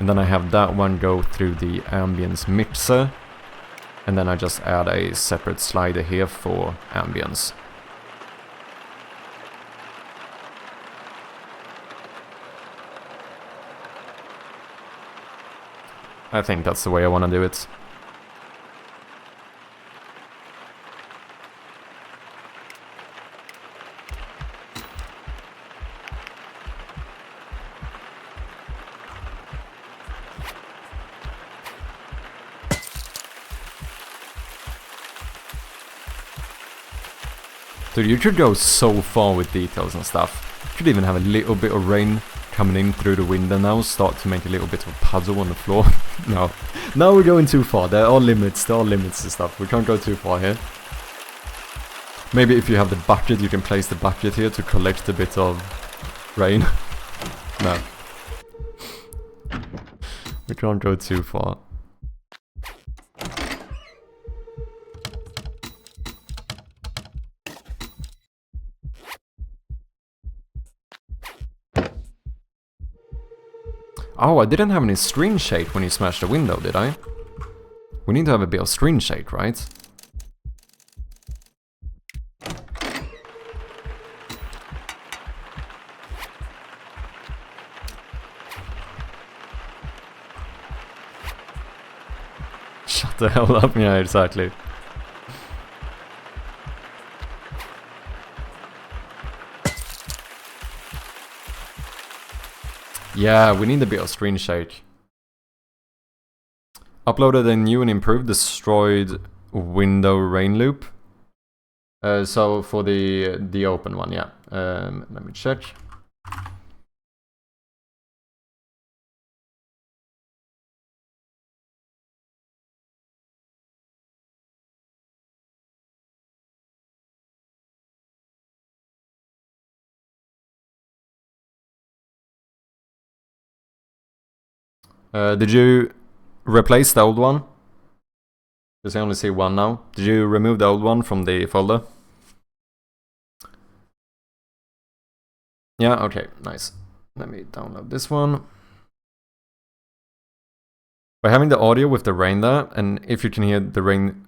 And then I have that one go through the ambience mixer, and then I just add a separate slider here for ambience. I think that's the way I want to do it. Dude, you could go so far with details and stuff. You could even have a little bit of rain coming in through the window now, start to make a little bit of a puddle on the floor. No. Now we're going too far. There are limits and stuff. We can't go too far here. Maybe if you have the bucket, you can place the bucket here to collect a bit of rain. No. We can't go too far. Oh, I didn't have any screen shake when you smashed the window, did I? We need to have a bit of screen shake, right? Shut the hell up, yeah, exactly. Yeah, we need a bit of screen shake. Uploaded a new and improved destroyed window rain loop. So for the open one, yeah. Let me check. Did you replace the old one? Because I only see one now. Did you remove the old one from the folder? Yeah, okay, nice. Let me download this one. By having the audio with the rain there, and if you can hear the rain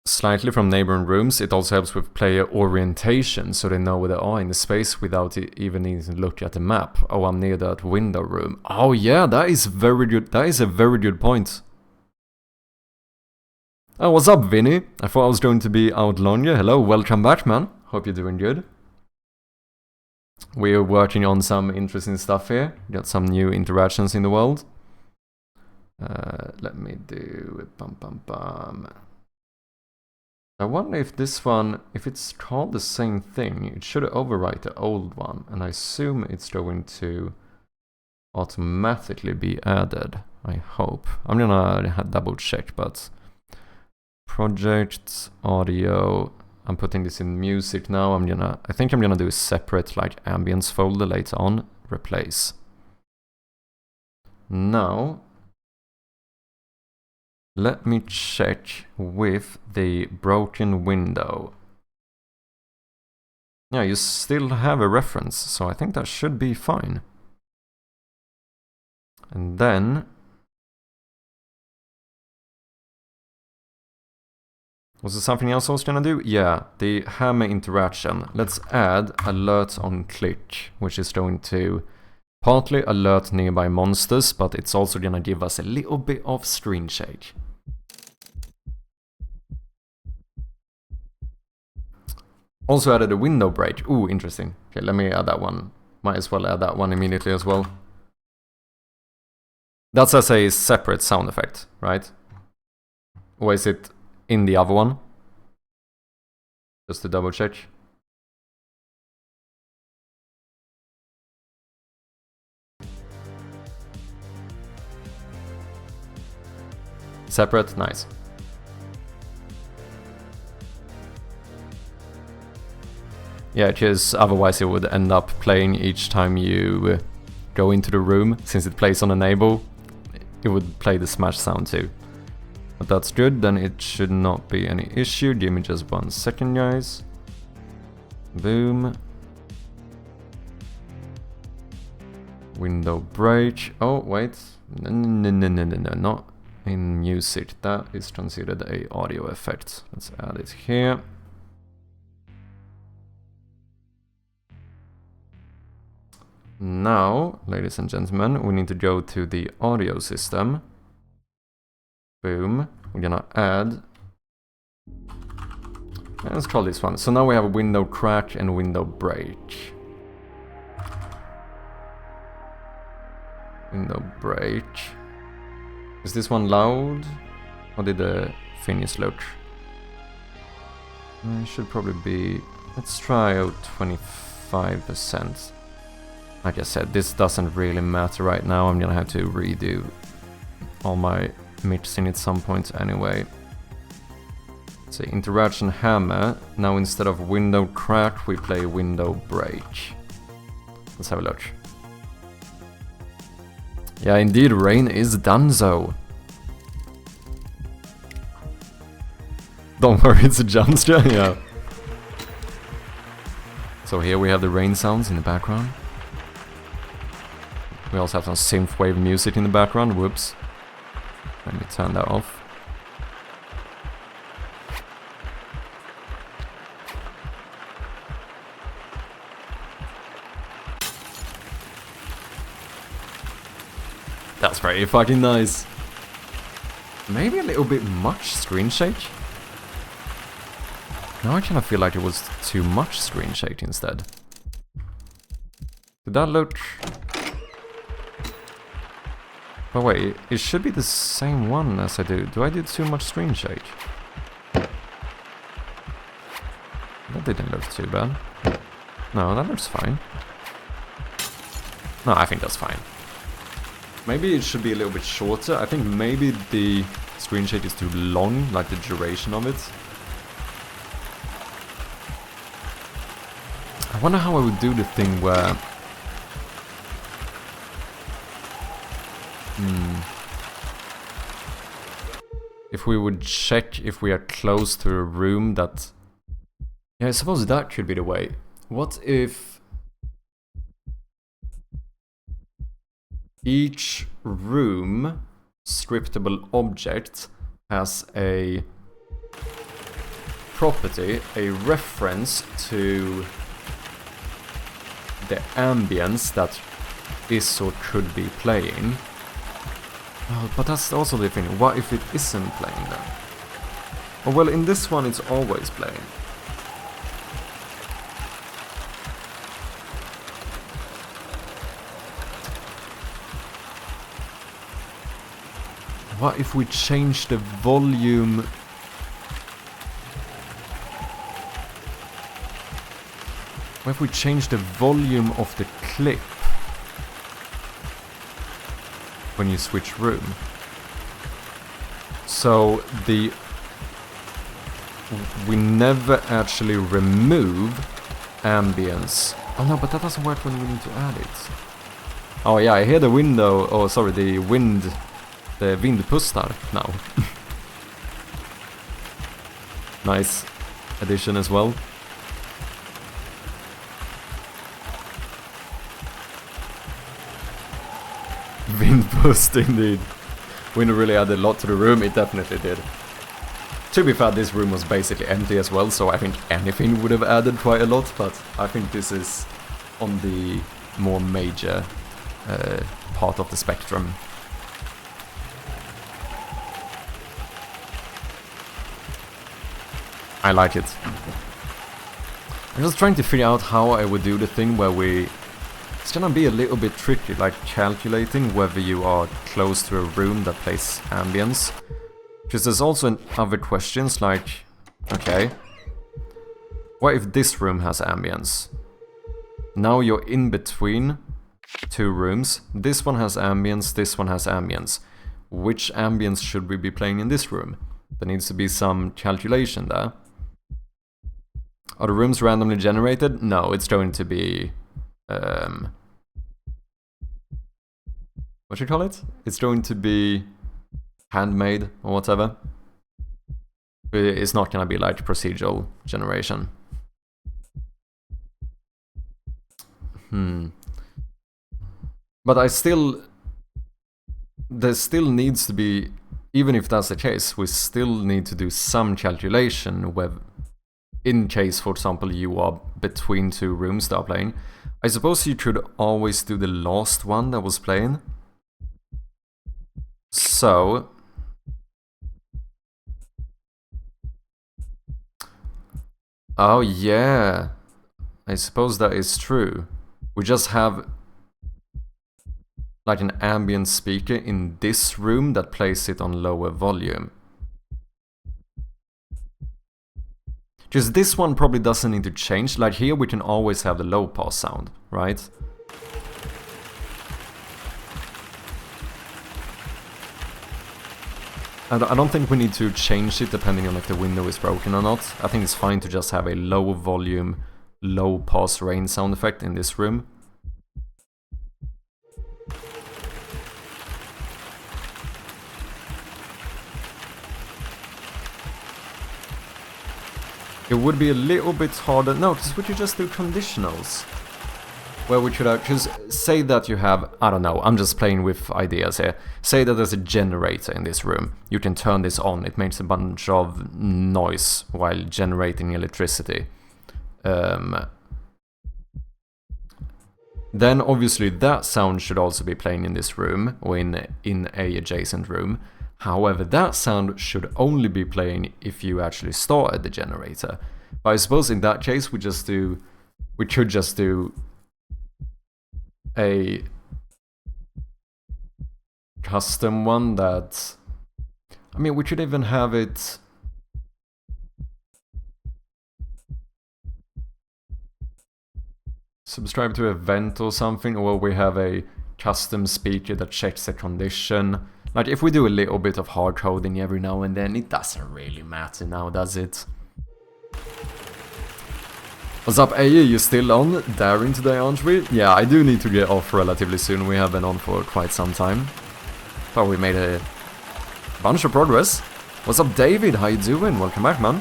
slightly from neighboring rooms, it also helps with player orientation, so they know where they are in the space without even needing to look at the map. Oh, I'm near that window room. Oh yeah, that is very good. That is a very good point. Oh, what's up, Vinny? I thought I was going to be out longer. Hello, welcome back, man. Hope you're doing good. We're working on some interesting stuff here. Got some new interactions in the world. Let me do it. Bum, bum, bum. I wonder if this one, if it's called the same thing, it should overwrite the old one. And I assume it's going to automatically be added. I hope. I'm gonna double check, but... Project, audio... I'm putting this in music now. I think I'm gonna do a separate like ambience folder later on. Replace. Now, let me check with the broken window. Yeah, you still have a reference, so I think that should be fine. And then... Was there something else I was gonna do? Yeah, the hammer interaction. Let's add alert on click, which is going to partly alert nearby monsters, but it's also gonna give us a little bit of screen shake. Also added a window break. Ooh, interesting. Okay, let me add that one. Might as well add that one immediately as well. That's as a separate sound effect, right? Or is it in the other one? Just to double check. Separate, nice. Yeah, because otherwise it would end up playing each time you go into the room. Since it plays on enable, it would play the smash sound too. But that's good, then it should not be any issue. Give me just 1 second, guys. Boom. Window break. Oh, wait. No, not in music. That is considered a audio effect. Let's add it here. Now, ladies and gentlemen, we need to go to the audio system. Boom. We're gonna add... Let's call this one. So now we have a window crack and window break. Window break. Is this one loud? How did the finish look? It should probably be... Let's try out 25%. Like I said, this doesn't really matter right now. I'm gonna have to redo all my mixing at some point anyway. So interaction hammer. Now instead of window crack, we play window break. Let's have a look. Yeah, indeed, rain is donezo. Don't worry, it's a jump scare, yeah. So here we have the rain sounds in the background. We also have some synthwave music in the background. Whoops. Let me turn that off. That's very fucking nice. Maybe a little bit much screen shake. Now I kind of feel like it was too much screen shake instead. Did that look... But wait, it should be the same one as I do. Do I do too much screen shake? That didn't look too bad. No, that looks fine. No, I think that's fine. Maybe it should be a little bit shorter. I think maybe the screen shake is too long, like the duration of it. I wonder how I would do the thing where... if we would check if we are close to a room that... Yeah, I suppose that could be the way. What if each room scriptable object has a property, a reference to the ambience that is or could be playing? Oh, but that's also the thing. What if it isn't playing then? Oh, well, in this one it's always playing. What if we change the volume? What if we change the volume of the clip when you switch room? So we never actually remove ambience. Oh no, but that doesn't work when we need to add it. Oh yeah, I hear the window. Oh, sorry, the wind. The vindpustar now. Nice addition as well. Vindpust indeed. Window really added a lot to the room, it definitely did. To be fair, this room was basically empty as well, so I think anything would have added quite a lot, but I think this is on the more major part of the spectrum. I like it. I'm just trying to figure out how I would do the thing where we... It's gonna be a little bit tricky, like calculating whether you are close to a room that plays ambience. Because there's also other questions like... Okay. What if this room has ambience? Now you're in between two rooms. This one has ambience, this one has ambience. Which ambience should we be playing in this room? There needs to be some calculation there. Are the rooms randomly generated? No, it's going to be... what you call it? It's going to be handmade or whatever. It's not going to be like procedural generation. But there still needs to be, even if that's the case, we still need to do some calculation where, in case, for example, you are between two rooms that are playing. I suppose you could always do the last one that was playing. So... Oh yeah, I suppose that is true. We just have like an ambient speaker in this room that plays it on lower volume. Because this one probably doesn't need to change. Like here we can always have the low pass sound, right? I don't think we need to change it depending on if the window is broken or not. I think it's fine to just have a low volume, low pass rain sound effect in this room. It would be a little bit harder. No, because we could just do conditionals. Where we could because say that you have, I don't know, I'm just playing with ideas here. Say that there's a generator in this room. You can turn this on. It makes a bunch of noise while generating electricity. Then obviously that sound should also be playing in this room or in a adjacent room. However, that sound should only be playing if you actually started the generator. But I suppose in that case we could just do a custom one that... I mean, we could even have it... subscribe to an event or something, or we have a custom speaker that checks the condition. Like, if we do a little bit of hard coding every now and then, it doesn't really matter now, does it? What's up, AE? You still on? Daring today, aren't we? Yeah, I do need to get off relatively soon. We have been on for quite some time. But we made a bunch of progress. What's up, David? How you doing? Welcome back, man.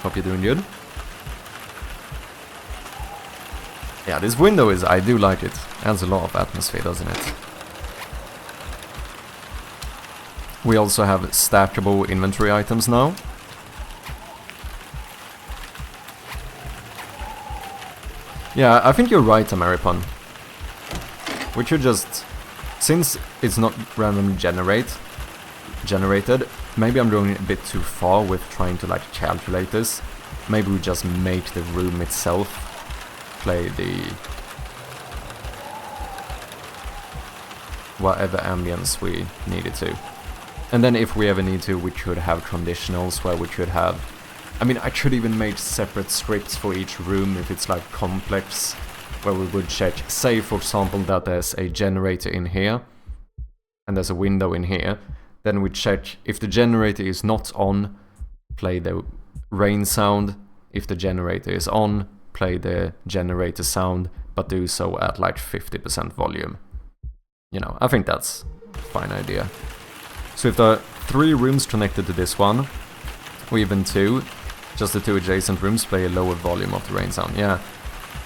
Hope you're doing good. Yeah, this window is... I do like it. Adds a lot of atmosphere, doesn't it? We also have stackable inventory items now. Yeah, I think you're right, Ameripon. We should just... Since it's not randomly generated, maybe I'm going a bit too far with trying to like calculate this. Maybe we just make the room itself play the... whatever ambience we need it to. And then if we ever need to, we should have conditionals where we should have... I mean, I should even make separate scripts for each room if it's like complex, where we would check, say for example that there's a generator in here, and there's a window in here, then we check if the generator is not on, play the rain sound, if the generator is on, play the generator sound, but do so at like 50% volume. You know, I think that's a fine idea. So if there are 3 rooms connected to this one, or even 2, just the 2 adjacent rooms play a lower volume of the rain sound. Yeah,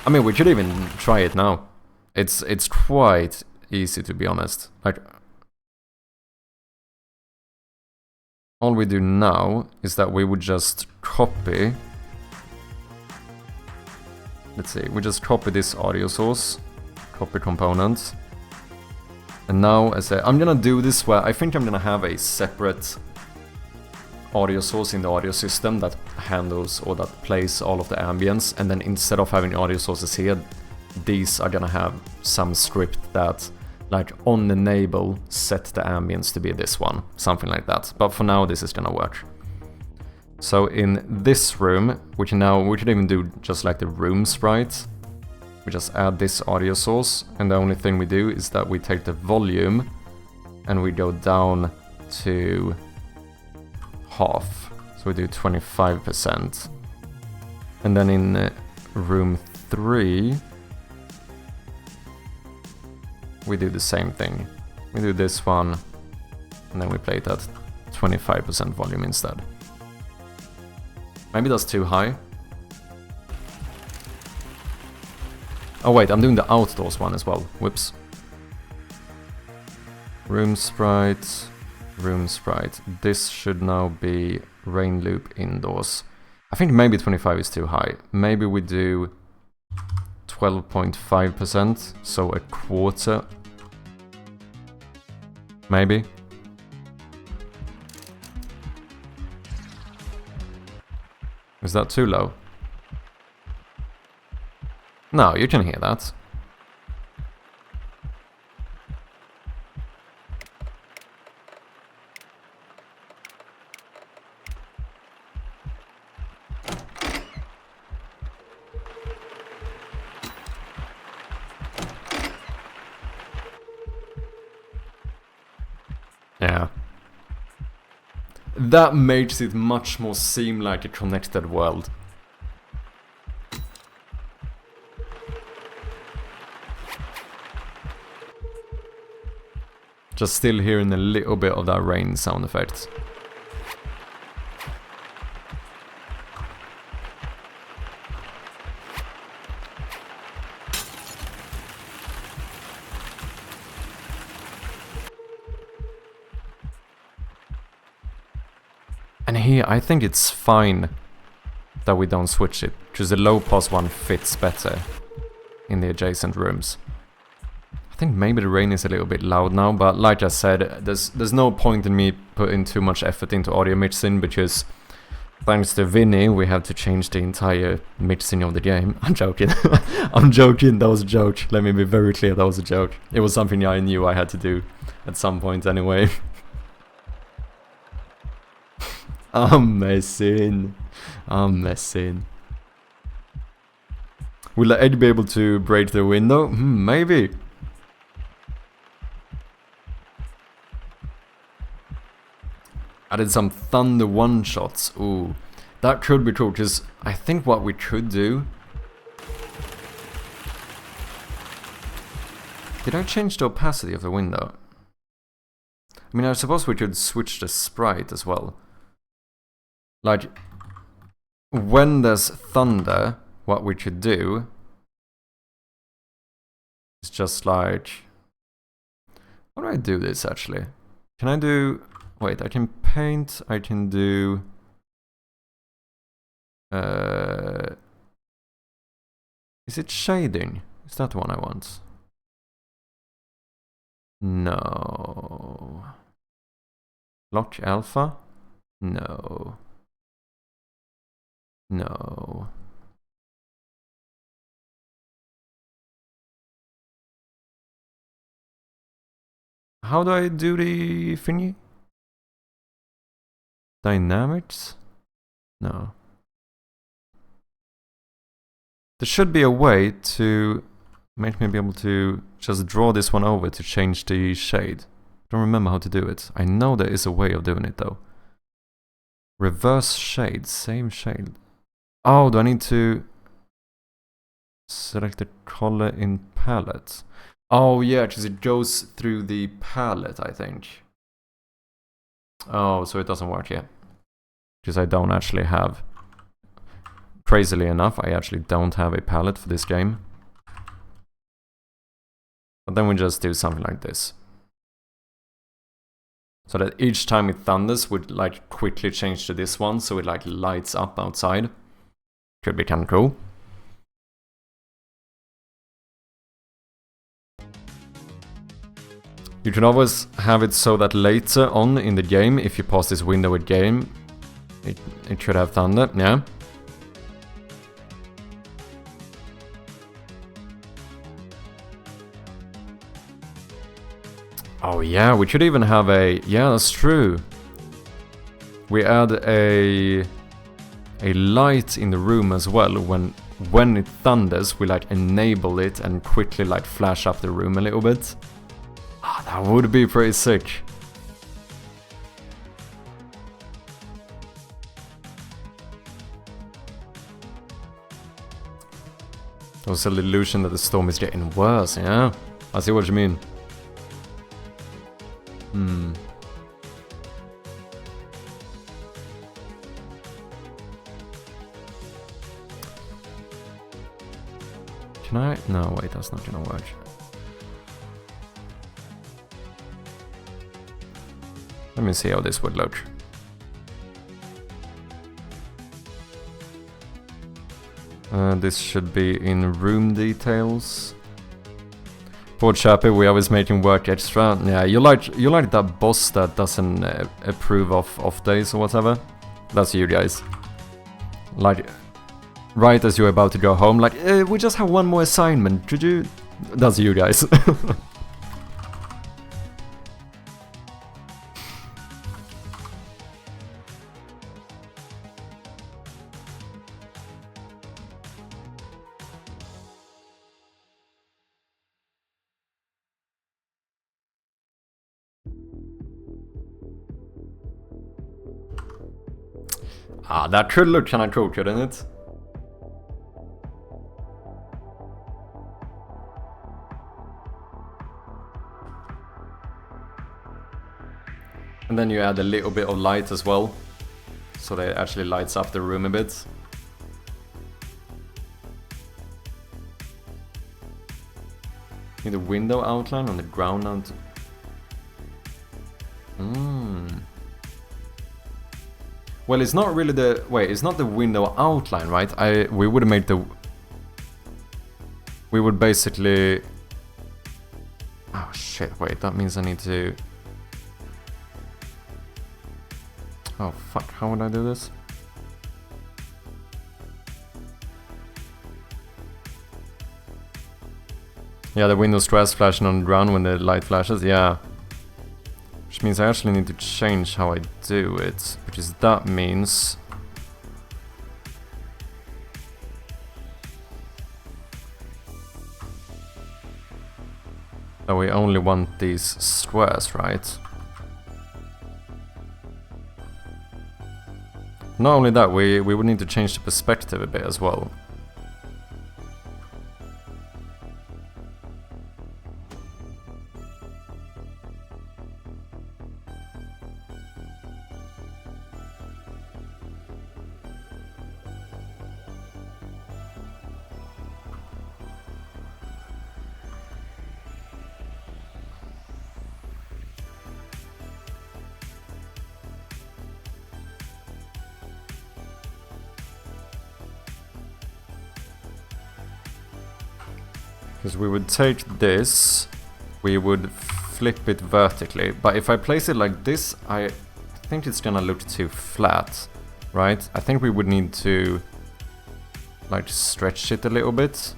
I mean, we could even try it now. It's quite easy, to be honest. Like, all we do now is that we would just copy... Let's see, we just copy this audio source, copy component. And now, as I'm gonna do this where I think I'm gonna have a separate audio source in the audio system that handles or that plays all of the ambience, and then instead of having audio sources here, these are gonna have some script that, like, on enable, set the ambience to be this one, something like that. But for now, this is gonna work. So in this room, we could even do just like the room sprite. We just add this audio source, and the only thing we do is that we take the volume and we go down to half. So we do 25%. And then in room 3, we do the same thing. We do this one, and then we play it at 25% volume instead. Maybe that's too high. Oh wait, I'm doing the outdoors one as well. Whoops. Room sprite, room sprite. This should now be rain loop indoors. I think maybe 25 is too high. Maybe we do 12.5%, so a quarter. Maybe. Is that too low? No, you can hear that. Yeah. That makes it much more seem like a connected world. Just still hearing a little bit of that rain sound effect. And here, I think it's fine that we don't switch it, because the low pass one fits better in the adjacent rooms. I think maybe the rain is a little bit loud now, but like I said, there's no point in me putting too much effort into audio mixing, because thanks to Vinny, we have to change the entire mixing of the game. I'm joking. I'm joking, that was a joke. Let me be very clear, that was a joke. It was something I knew I had to do at some point anyway. I'm messing. I'm messing. Will Ed be able to break the window? Maybe. Added some thunder one-shots. Ooh, that could be cool, because I think what we could do... Did I change the opacity of the window? I mean, I suppose we could switch the sprite as well. Like, when there's thunder, what we should do is just like... How do I do this, actually? Can I do... Wait, I can paint, I can do... Is it shading? Is that the one I want? No. Lock alpha? No. No. How do I do the thingy? Dynamics? No. There should be a way to make me be able to just draw this one over to change the shade. I don't remember how to do it. I know there is a way of doing it though. Reverse shade, same shade. Oh, do I need to select the color in palette? Oh yeah, because it goes through the palette, I think. Oh, so it doesn't work yet. Because I don't actually have... Crazily enough, I actually don't have a palette for this game. But then we just do something like this. So that each time it thunders, we'd like quickly change to this one, so it like lights up outside. Could be kinda cool. You can always have it so that later on in the game, if you pause this window with game, it should have thunder, yeah. Oh yeah, we should even have a... Yeah, that's true. We add a light in the room as well. When it thunders, we like enable it and quickly like flash up the room a little bit. Ah, that would be pretty sick. Also the illusion that the storm is getting worse, yeah? I see what you mean. Can I? No, wait, that's not gonna work. Let me see how this would look. This should be in room details. Poor Chappie, we always make him work extra. Yeah, you like that boss that doesn't approve of off days or whatever. That's you guys. Like, right as you're about to go home, like, we just have one more assignment. Could you? That's you guys. Ah, that could look kinda cool, couldn't it? And then you add a little bit of light as well, so that it actually lights up the room a bit. Need a window outline on the ground and... Well, it's not really the... Wait, it's not the window outline, right? We would make the... We would basically... Oh shit, wait, that means I need to... Oh fuck, how would I do this? Yeah, the window stress flashing on the ground when the light flashes, yeah. Which means I actually need to change how I do it, because that means... that we only want these squares, right? Not only that, we would need to change the perspective a bit as well. Because we would take this, we would flip it vertically, but if I place it like this, I think it's gonna look too flat, right? I think we would need to like stretch it a little bit,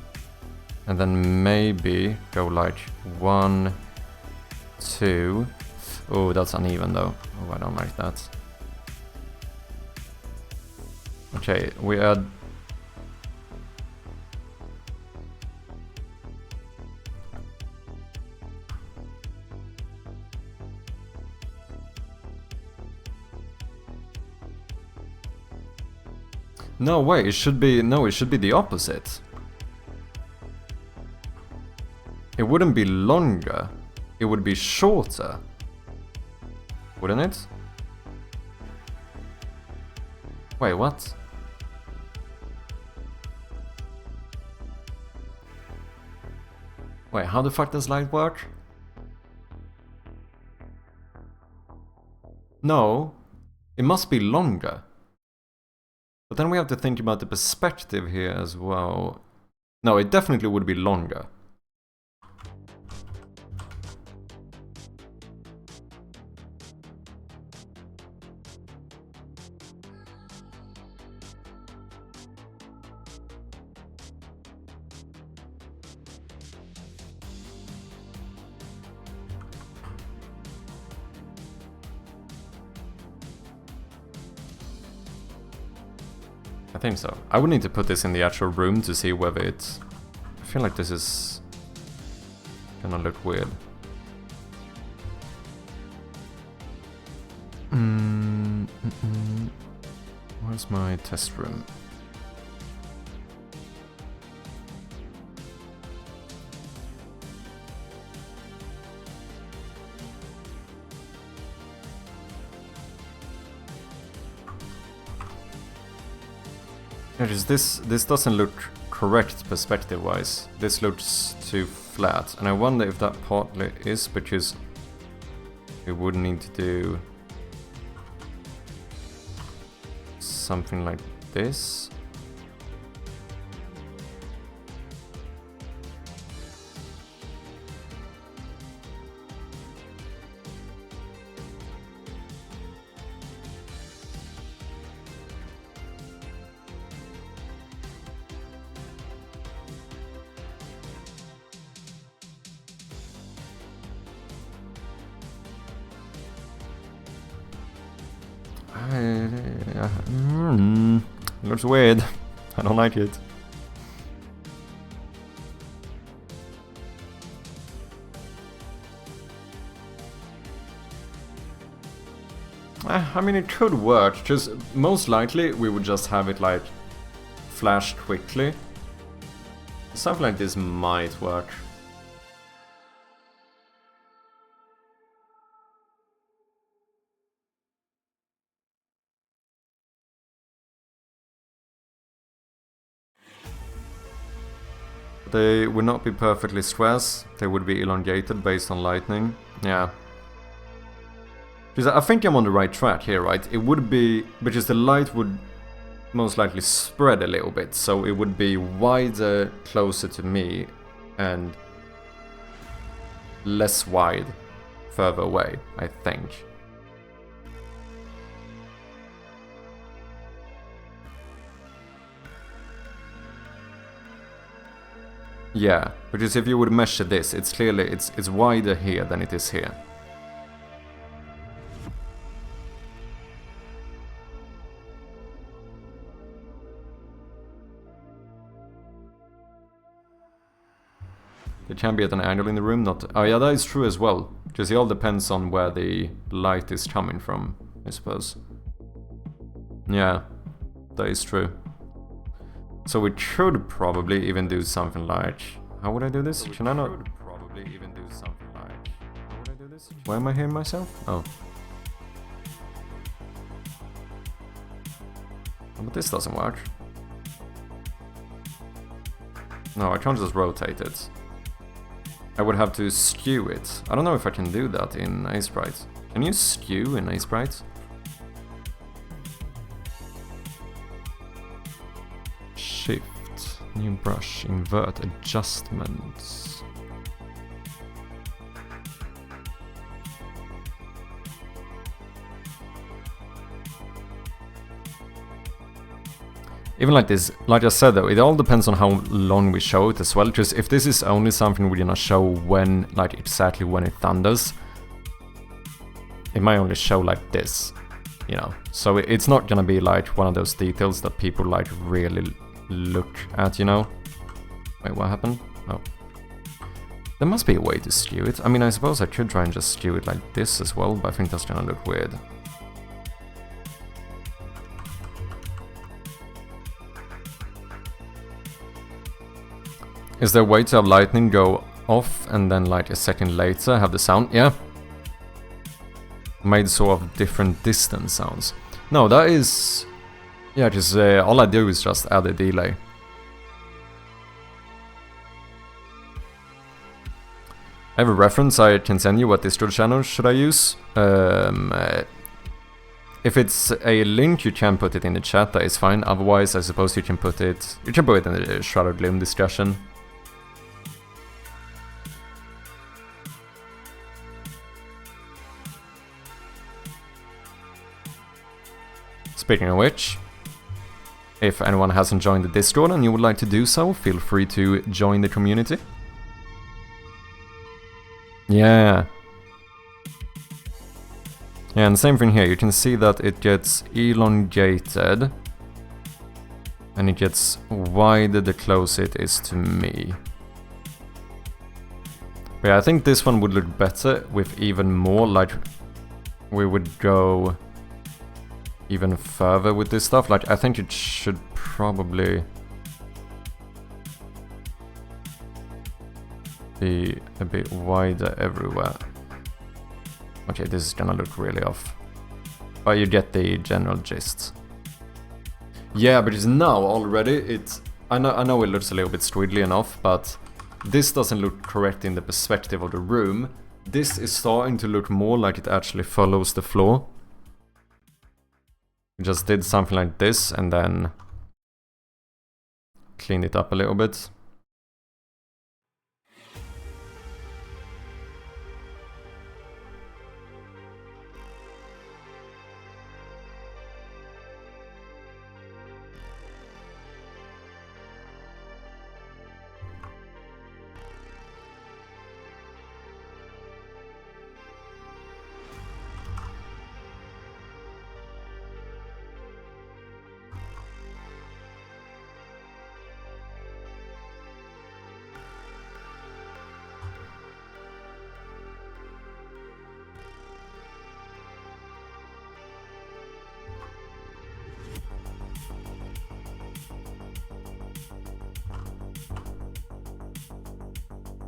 and then maybe go like 1, 2. Oh, that's uneven though. Oh, I don't like that. Okay, we add. No, wait, it should be, no, it should be the opposite. It wouldn't be longer, it would be shorter. Wouldn't it? Wait, what? Wait, how the fuck does light work? No, it must be longer. But then we have to think about the perspective here as well. No, it definitely would be longer. I think so. I would need to put this in the actual room to see whether it's... I feel like this is gonna look weird. Where's my test room? This doesn't look correct perspective-wise. This looks too flat, and I wonder if that partly is because we would need to do something like this. It looks weird. I don't like it. I mean, it could work, just most likely we would just have it like flash quickly. Something like this might work. They would not be perfectly squares, they would be elongated based on lightning. Yeah. Because I think I'm on the right track here, right? It would be... because the light would most likely spread a little bit, so it would be wider closer to me and less wide further away, I think. Yeah, because if you would measure this, it's clearly it's wider here than it is here. It can be at an angle in the room, not... oh yeah, that is true as well. Because it all depends on where the light is coming from, I suppose. Yeah, that is true. So we should probably even do something like... how would I do this? Can I not... probably even do something like... how would I do this? Why am I hearing myself? Oh. Oh, but this doesn't work. No, I can't just rotate it. I would have to skew it. I don't know if I can do that in Sprite. Can you skew in Sprite? Shift. New brush, invert, adjustments. Even like this, like I said though, it all depends on how long we show it as well, because if this is only something we're gonna show when, like exactly when it thunders, it might only show like this, you know. So it's not gonna be like one of those details that people like really look at, you know. Wait, what happened? Oh. There must be a way to skew it. I mean, I suppose I could try and just skew it like this as well, but I think that's gonna look weird. Is there a way to have lightning go off and then like a second later have the sound? Yeah. Made sort of different distance sounds. No, that is... Yeah, because all I do is just add a delay. I have a reference I can send you. What distro channel should I use? If it's a link, you can put it in the chat, that is fine. Otherwise, I suppose you can put it in the Shrouded Gloom discussion. Speaking of which, if anyone hasn't joined the Discord and you would like to do so, feel free to join the community. Yeah. Yeah, and same thing here. You can see that it gets elongated and it gets wider the closer it is to me. But yeah, I think this one would look better with even more, like we would go even further with this stuff. Like, I think it should probably be a bit wider everywhere. Okay, this is gonna look really off, but you get the general gist. Yeah, but it's now already, I know it looks a little bit squiggly and off, but this doesn't look correct in the perspective of the room. This is starting to look more like it actually follows the floor. Just did something like this and then cleaned it up a little bit.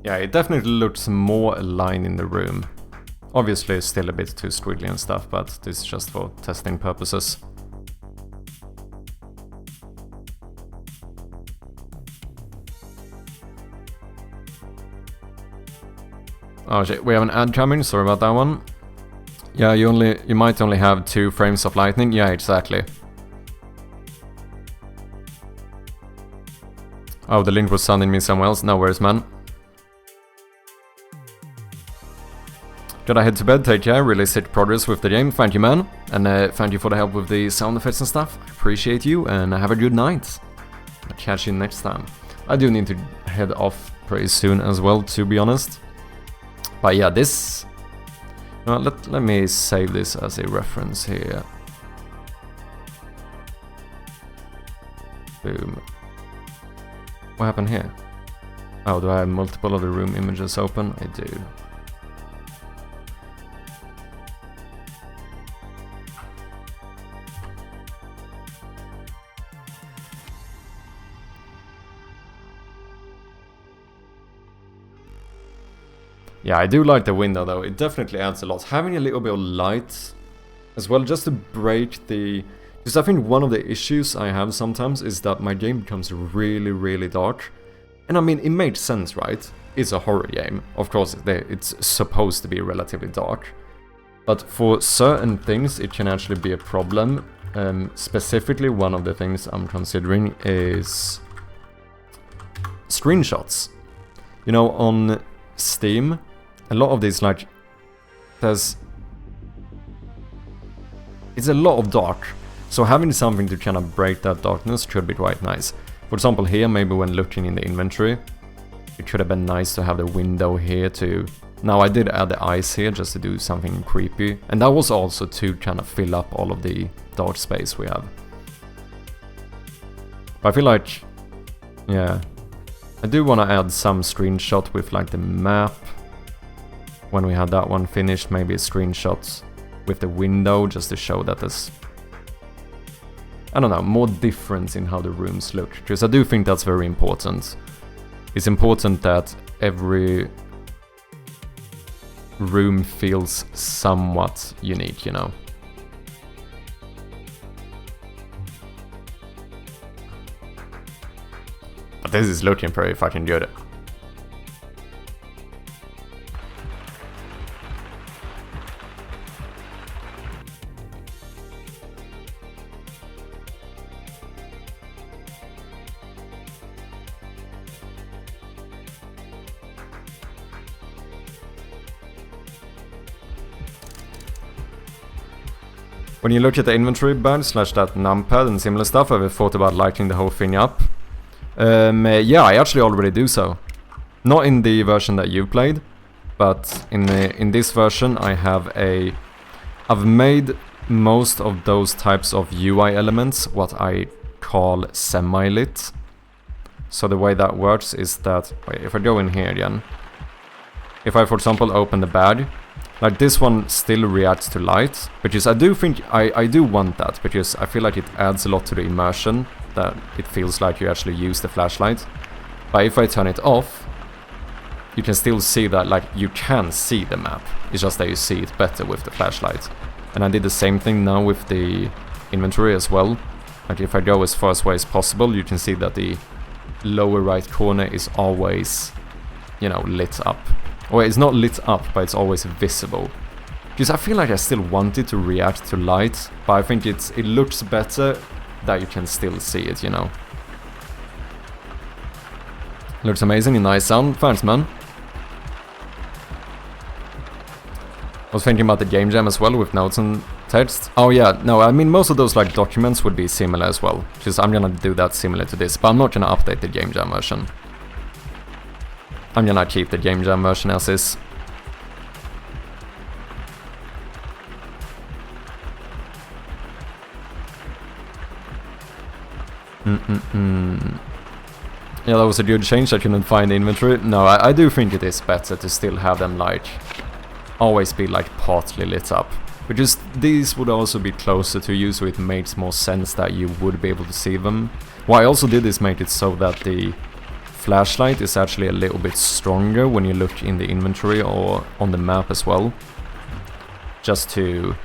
Yeah, it definitely looks more aligned in the room. Obviously, it's still a bit too squiggly and stuff, but this is just for testing purposes. Oh shit, we have an ad coming, sorry about that one. Yeah, you might only have 2 frames of lightning. Yeah, exactly. Oh, the link was sending me somewhere else. No worries, man. Gotta head to bed, take care, really sick progress with the game, thank you man, and thank you for the help with the sound effects and stuff, I appreciate you, and have a good night. I'll catch you next time. I do need to head off pretty soon as well, to be honest. But yeah, this... let me save this as a reference here. Boom. What happened here? Oh, do I have multiple other room images open? I do. Yeah, I do like the window though, it definitely adds a lot. Having a little bit of light as well, just to break the... Because I think one of the issues I have sometimes is that my game becomes really, really dark. And I mean, it makes sense, right? It's a horror game. Of course, it's supposed to be relatively dark. But for certain things, it can actually be a problem. Specifically, one of the things I'm considering is screenshots. You know, on Steam, a lot of these, like, it's a lot of dark. So having something to kind of break that darkness should be quite nice. For example, here, maybe when looking in the inventory, it should have been nice to have the window here to... Now, I did add the eyes here just to do something creepy. And that was also to kind of fill up all of the dark space we have. But I feel like... Yeah. I do want to add some screenshot with, like, the map. When we had that one finished, maybe a screenshot with the window just to show that there's... I don't know, more difference in how the rooms look. Because I do think that's very important. It's important that every room feels somewhat unique, you know. But this is looking pretty fucking good. When you look at the inventory bar / that numpad and similar stuff, have you thought about lighting the whole thing up? Yeah, I actually already do so. Not in the version that you played, but in this version I've made most of those types of UI elements what I call semi-lit. So the way that works is that, wait, if I go in here again, if I, for example, open the bag, like this one still reacts to light, because I do think I do want that, because I feel like it adds a lot to the immersion, that it feels like you actually use the flashlight. But if I turn it off, you can still see that, like, you can see the map. It's just that you see it better with the flashlight. And I did the same thing now with the inventory as well. Like, if I go as far away as possible, you can see that the lower right corner is always, you know, lit up. Or it's not lit up, but it's always visible. Because I feel like I still want it to react to light, but I think it looks better that you can still see it, you know. Looks amazing, nice sound. Thanks, man. I was thinking about the game jam as well with notes and text. Oh yeah, no, I mean most of those like documents would be similar as well. Because I'm gonna do that similar to this, but I'm not gonna update the game jam version. I'm gonna keep the game jam version as is. Yeah, that was a good change. I couldn't find the inventory. No, I do think it is better to still have them like always be like partly lit up. Because these would also be closer to you, so it makes more sense that you would be able to see them. What I also did is make it so that the flashlight is actually a little bit stronger when you look in the inventory or on the map as well. Just to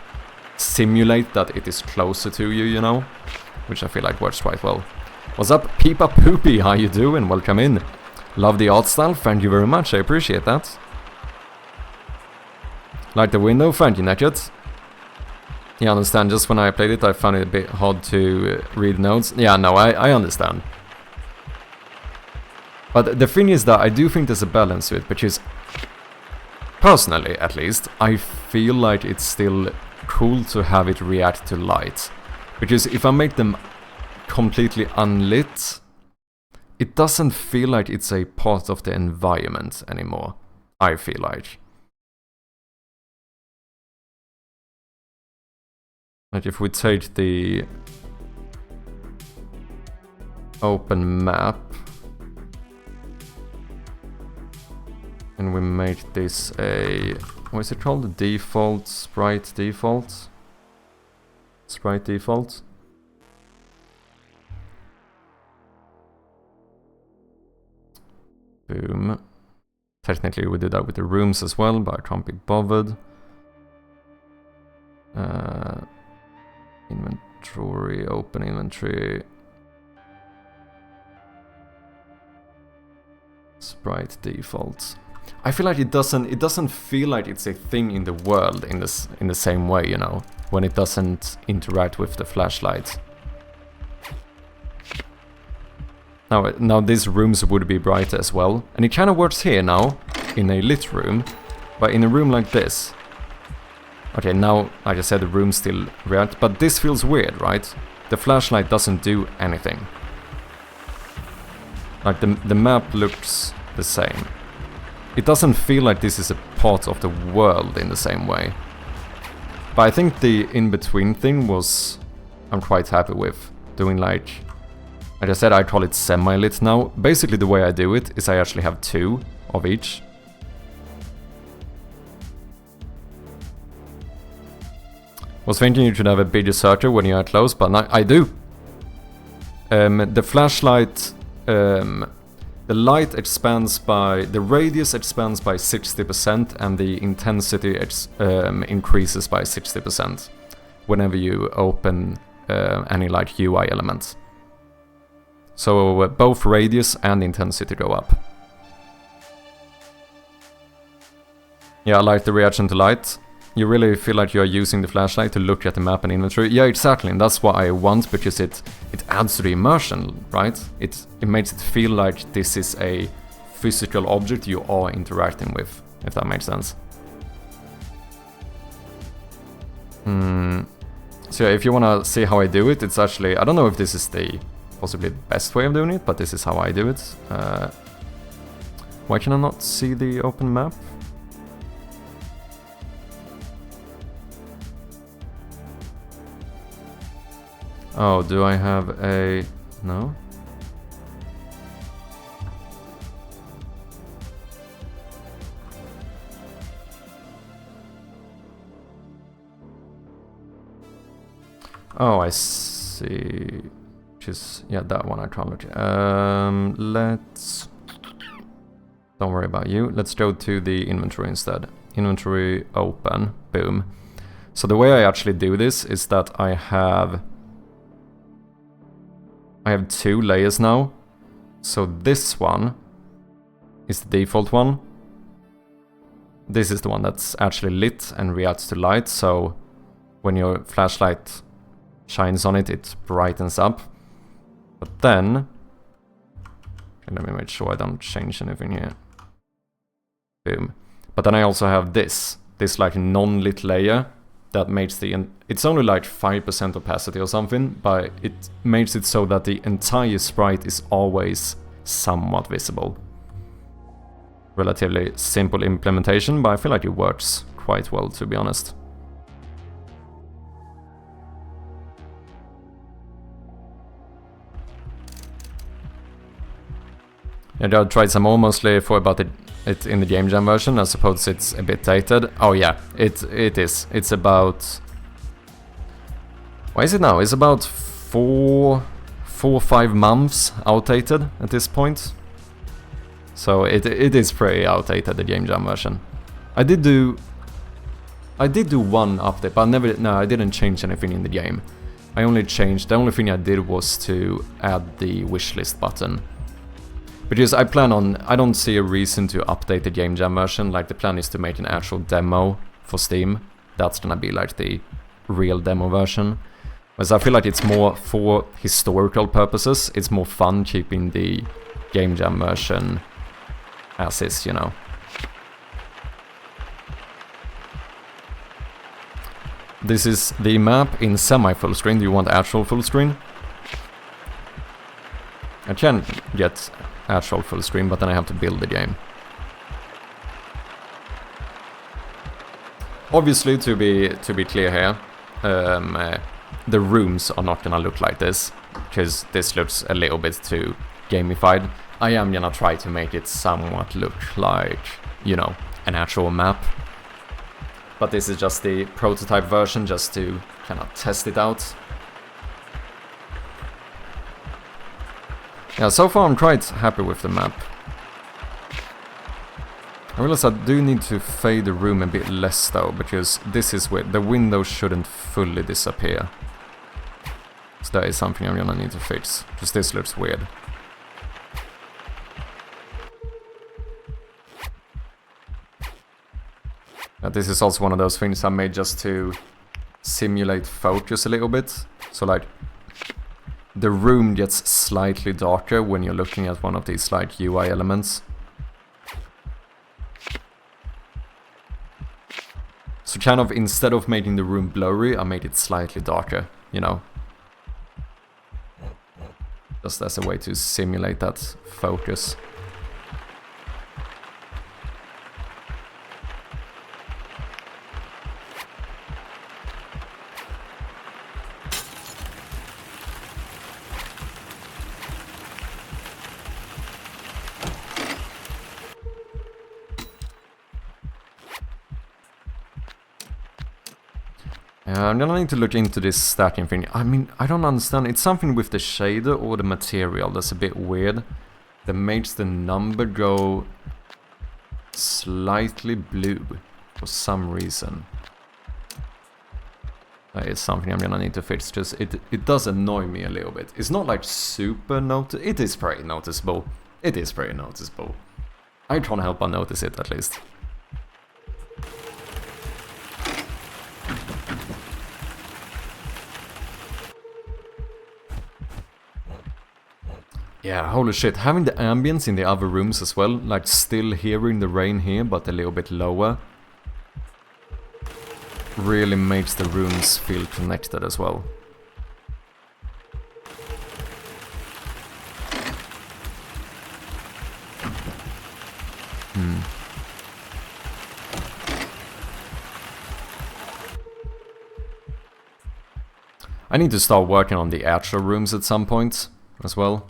simulate that it is closer to you, you know? Which I feel like works quite well. What's up, Peepa Poopy? How you doing? Welcome in. Love the art style, thank you very much, I appreciate that. Like the window, thank you, Naked. Yeah, I understand, just when I played it I found it a bit hard to read notes. Yeah, no, I understand. But the thing is that I do think there's a balance to it, because personally, at least, I feel like it's still cool to have it react to light. Because if I make them completely unlit, it doesn't feel like it's a part of the environment anymore, I feel like. Like if we take the open map and we make this a, what is it called? Default, sprite default? Sprite default. Boom. Technically we did that with the rooms as well, but I can't be bothered. Inventory, open inventory. Sprite default. I feel like it doesn't feel like it's a thing in the world in the same way, you know, when it doesn't interact with the flashlight. Now these rooms would be brighter as well. And it kind of works here now, in a lit room. But in a room like this... Okay, now, like I said, the room's still red. But this feels weird, right? The flashlight doesn't do anything. Like, the map looks the same. It doesn't feel like this is a part of the world in the same way. But I think the in-between thing was... I'm quite happy with. Doing like I said, I call it semi-lit now. Basically the way I do it is I actually have 2 of each. Was thinking you should have a bigger circle when you are close, but I do. The flashlight, the light expands by, the radius expands by 60% and the intensity increases by 60% whenever you open any like UI elements. So both radius and intensity go up. Yeah, I like the reaction to light. You really feel like you are using the flashlight to look at the map and inventory. Yeah, exactly, and that's what I want, because it adds to the immersion, right? It makes it feel like this is a physical object you are interacting with, if that makes sense. So yeah, if you wanna see how I do it, it's actually, I don't know if this is the possibly best way of doing it, but this is how I do it. Why can I not see the open map? Oh, do I have a... no? Oh, I see. Just, yeah, that one I can't look at. Let's... don't worry about you. Let's go to the inventory instead. Inventory open. Boom. So the way I actually do this is that I have 2 layers now. So this one is the default one. This is the one that's actually lit and reacts to light. So when your flashlight shines on it, it brightens up. But then, okay, let me make sure I don't change anything here. Boom. But then I also have this like non-lit layer that makes the, it's only like 5% opacity or something, but it makes it so that the entire sprite is always somewhat visible. Relatively simple implementation, but I feel like it works quite well, to be honest. Yeah, I tried some more, mostly for about it in the game jam version. I suppose it's a bit dated. Oh yeah, it is. It's about... why is it now? It's about 4 or 5 months outdated at this point. So it is pretty outdated, the game jam version. I did do one update, but I didn't change anything in the game. I only changed, the only thing I did was to add the wishlist button. Because I don't see a reason to update the game jam version. Like, the plan is to make an actual demo for Steam. That's gonna be like the real demo version. Whereas I feel like it's more for historical purposes. It's more fun keeping the game jam version as is, you know. This is the map in semi-full screen. Do you want actual full screen? I can get actual full screen, but then I have to build the game. Obviously, to be clear here, the rooms are not gonna look like this, because this looks a little bit too gamified. I am gonna try to make it somewhat look like, you know, an actual map. But this is just the prototype version, just to kind of test it out. Yeah, so far I'm quite happy with the map. I realize I do need to fade the room a bit less though, because this is where the window shouldn't fully disappear. So that is something I'm gonna need to fix, because this looks weird. This is also one of those things I made just to simulate focus a little bit. So like, the room gets slightly darker when you're looking at one of these like UI elements. So kind of instead of making the room blurry, I made it slightly darker, you know. Just as a way to simulate that focus. I'm gonna need to look into this stacking thing. I mean, I don't understand. It's something with the shader or the material that's a bit weird. That makes the number go slightly blue for some reason. That is something I'm gonna need to fix. Just it does annoy me a little bit. It's not like super noticeable. It is pretty noticeable. It is pretty noticeable. I can't help but notice it at least. Yeah, holy shit, having the ambience in the other rooms as well, like still hearing the rain here, but a little bit lower, really makes the rooms feel connected as well. I need to start working on the actual rooms at some point as well.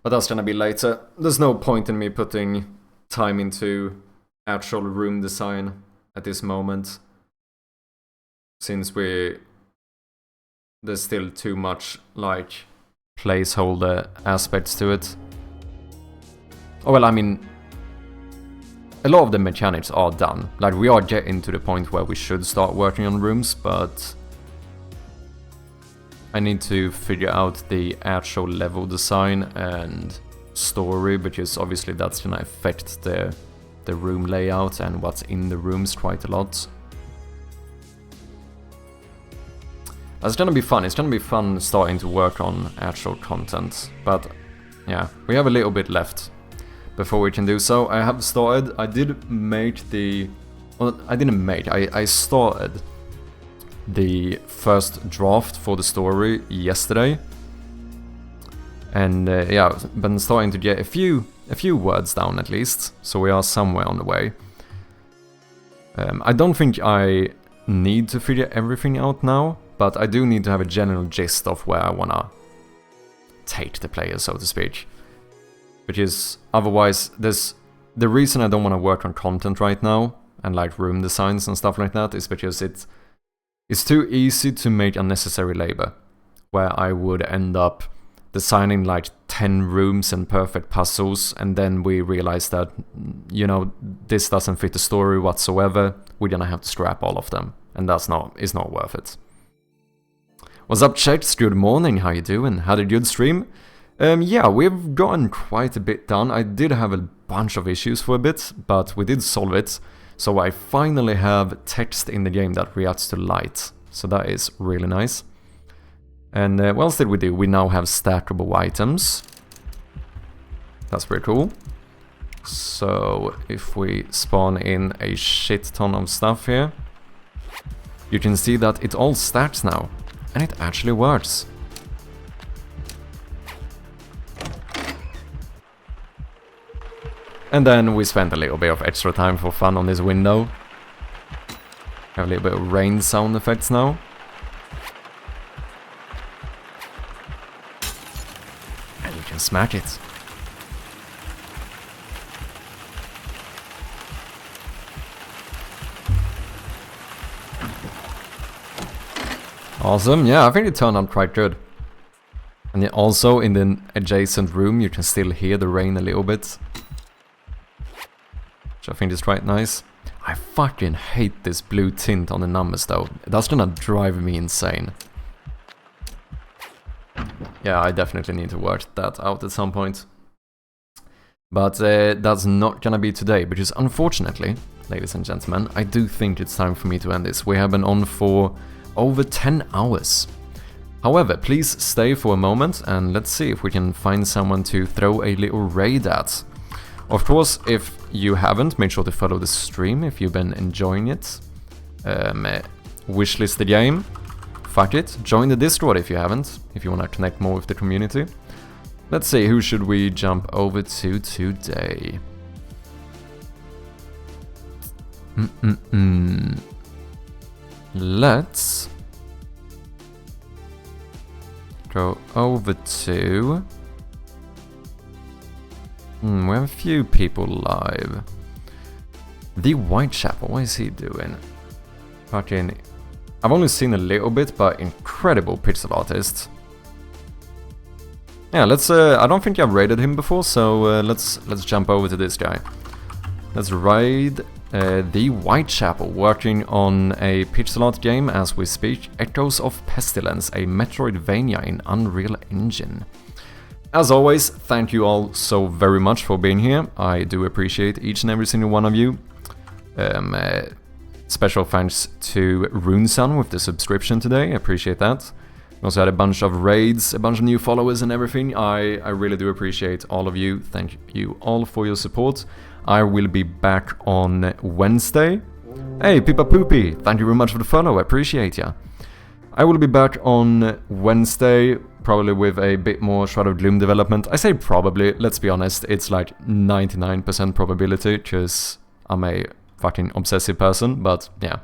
But that's gonna be later. There's no point in me putting time into actual room design at this moment. Since there's still too much, like, placeholder aspects to it. Oh well, I mean, a lot of the mechanics are done. Like, we are getting to the point where we should start working on rooms, but I need to figure out the actual level design and story, because obviously that's gonna affect the room layout and what's in the rooms quite a lot. That's gonna be fun. It's gonna be fun starting to work on actual content, but yeah, we have a little bit left before we can do so. I have started. I did make the... Well, I didn't make. I started the first draft for the story yesterday, and yeah, been starting to get a few words down at least, so we are somewhere on the way. I don't think I need to figure everything out now, but I do need to have a general gist of where I wanna take the player, so to speak. Because otherwise, the reason I don't want to work on content right now and like room designs and stuff like that is because it's too easy to make unnecessary labor, where I would end up designing like 10 rooms and perfect puzzles, and then we realize that, you know, this doesn't fit the story whatsoever. We're gonna have to scrap all of them, and it's not worth it. What's up, Checks? Good morning, how you doing? Had a good stream? Yeah, we've gotten quite a bit done. I did have a bunch of issues for a bit, but we did solve it. So I finally have text in the game that reacts to light. So that is really nice. And what else did we do? We now have stackable items. That's pretty cool. So if we spawn in a shit ton of stuff here, you can see that it all stacks now. And it actually works. And then we spent a little bit of extra time for fun on this window. Have a little bit of rain sound effects now. And you can smack it. Awesome, yeah, I think it turned out quite good. And then also in the adjacent room you can still hear the rain a little bit. I think it's quite nice. I fucking hate this blue tint on the numbers though. That's gonna drive me insane. Yeah, I definitely need to work that out at some point. But that's not gonna be today, because unfortunately, ladies and gentlemen, I do think it's time for me to end this. We have been on for over 10 hours. However, please stay for a moment and let's see if we can find someone to throw a little raid at. Of course, if you haven't, make sure to follow the stream if you've been enjoying it. Wishlist the game. Fuck it. Join the Discord if you haven't, if you want to connect more with the community. Let's see, who should we jump over to today? Let's go over to... we have a few people live. The Whitechapel, what is he doing? Fucking... I've only seen a little bit, but incredible pixel artist. Yeah, let's... I don't think I've raided him before, so let's jump over to this guy. Let's raid the Whitechapel, working on a pixel art game as we speak. Echoes of Pestilence, a Metroidvania in Unreal Engine. As always, thank you all so very much for being here. I do appreciate each and every single one of you. Special thanks to RuneSun with the subscription today, I appreciate that. We also had a bunch of raids, a bunch of new followers and everything. I really do appreciate all of you. Thank you all for your support. I will be back on Wednesday. Hey, Pippa Poopy, thank you very much for the follow, I appreciate ya. I will be back on Wednesday, probably with a bit more Shroud of Gloom development. I say probably, let's be honest, it's like 99% probability, because I'm a fucking obsessive person, but yeah.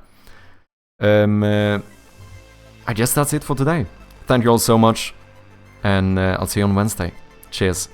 I guess that's it for today. Thank you all so much, and I'll see you on Wednesday. Cheers.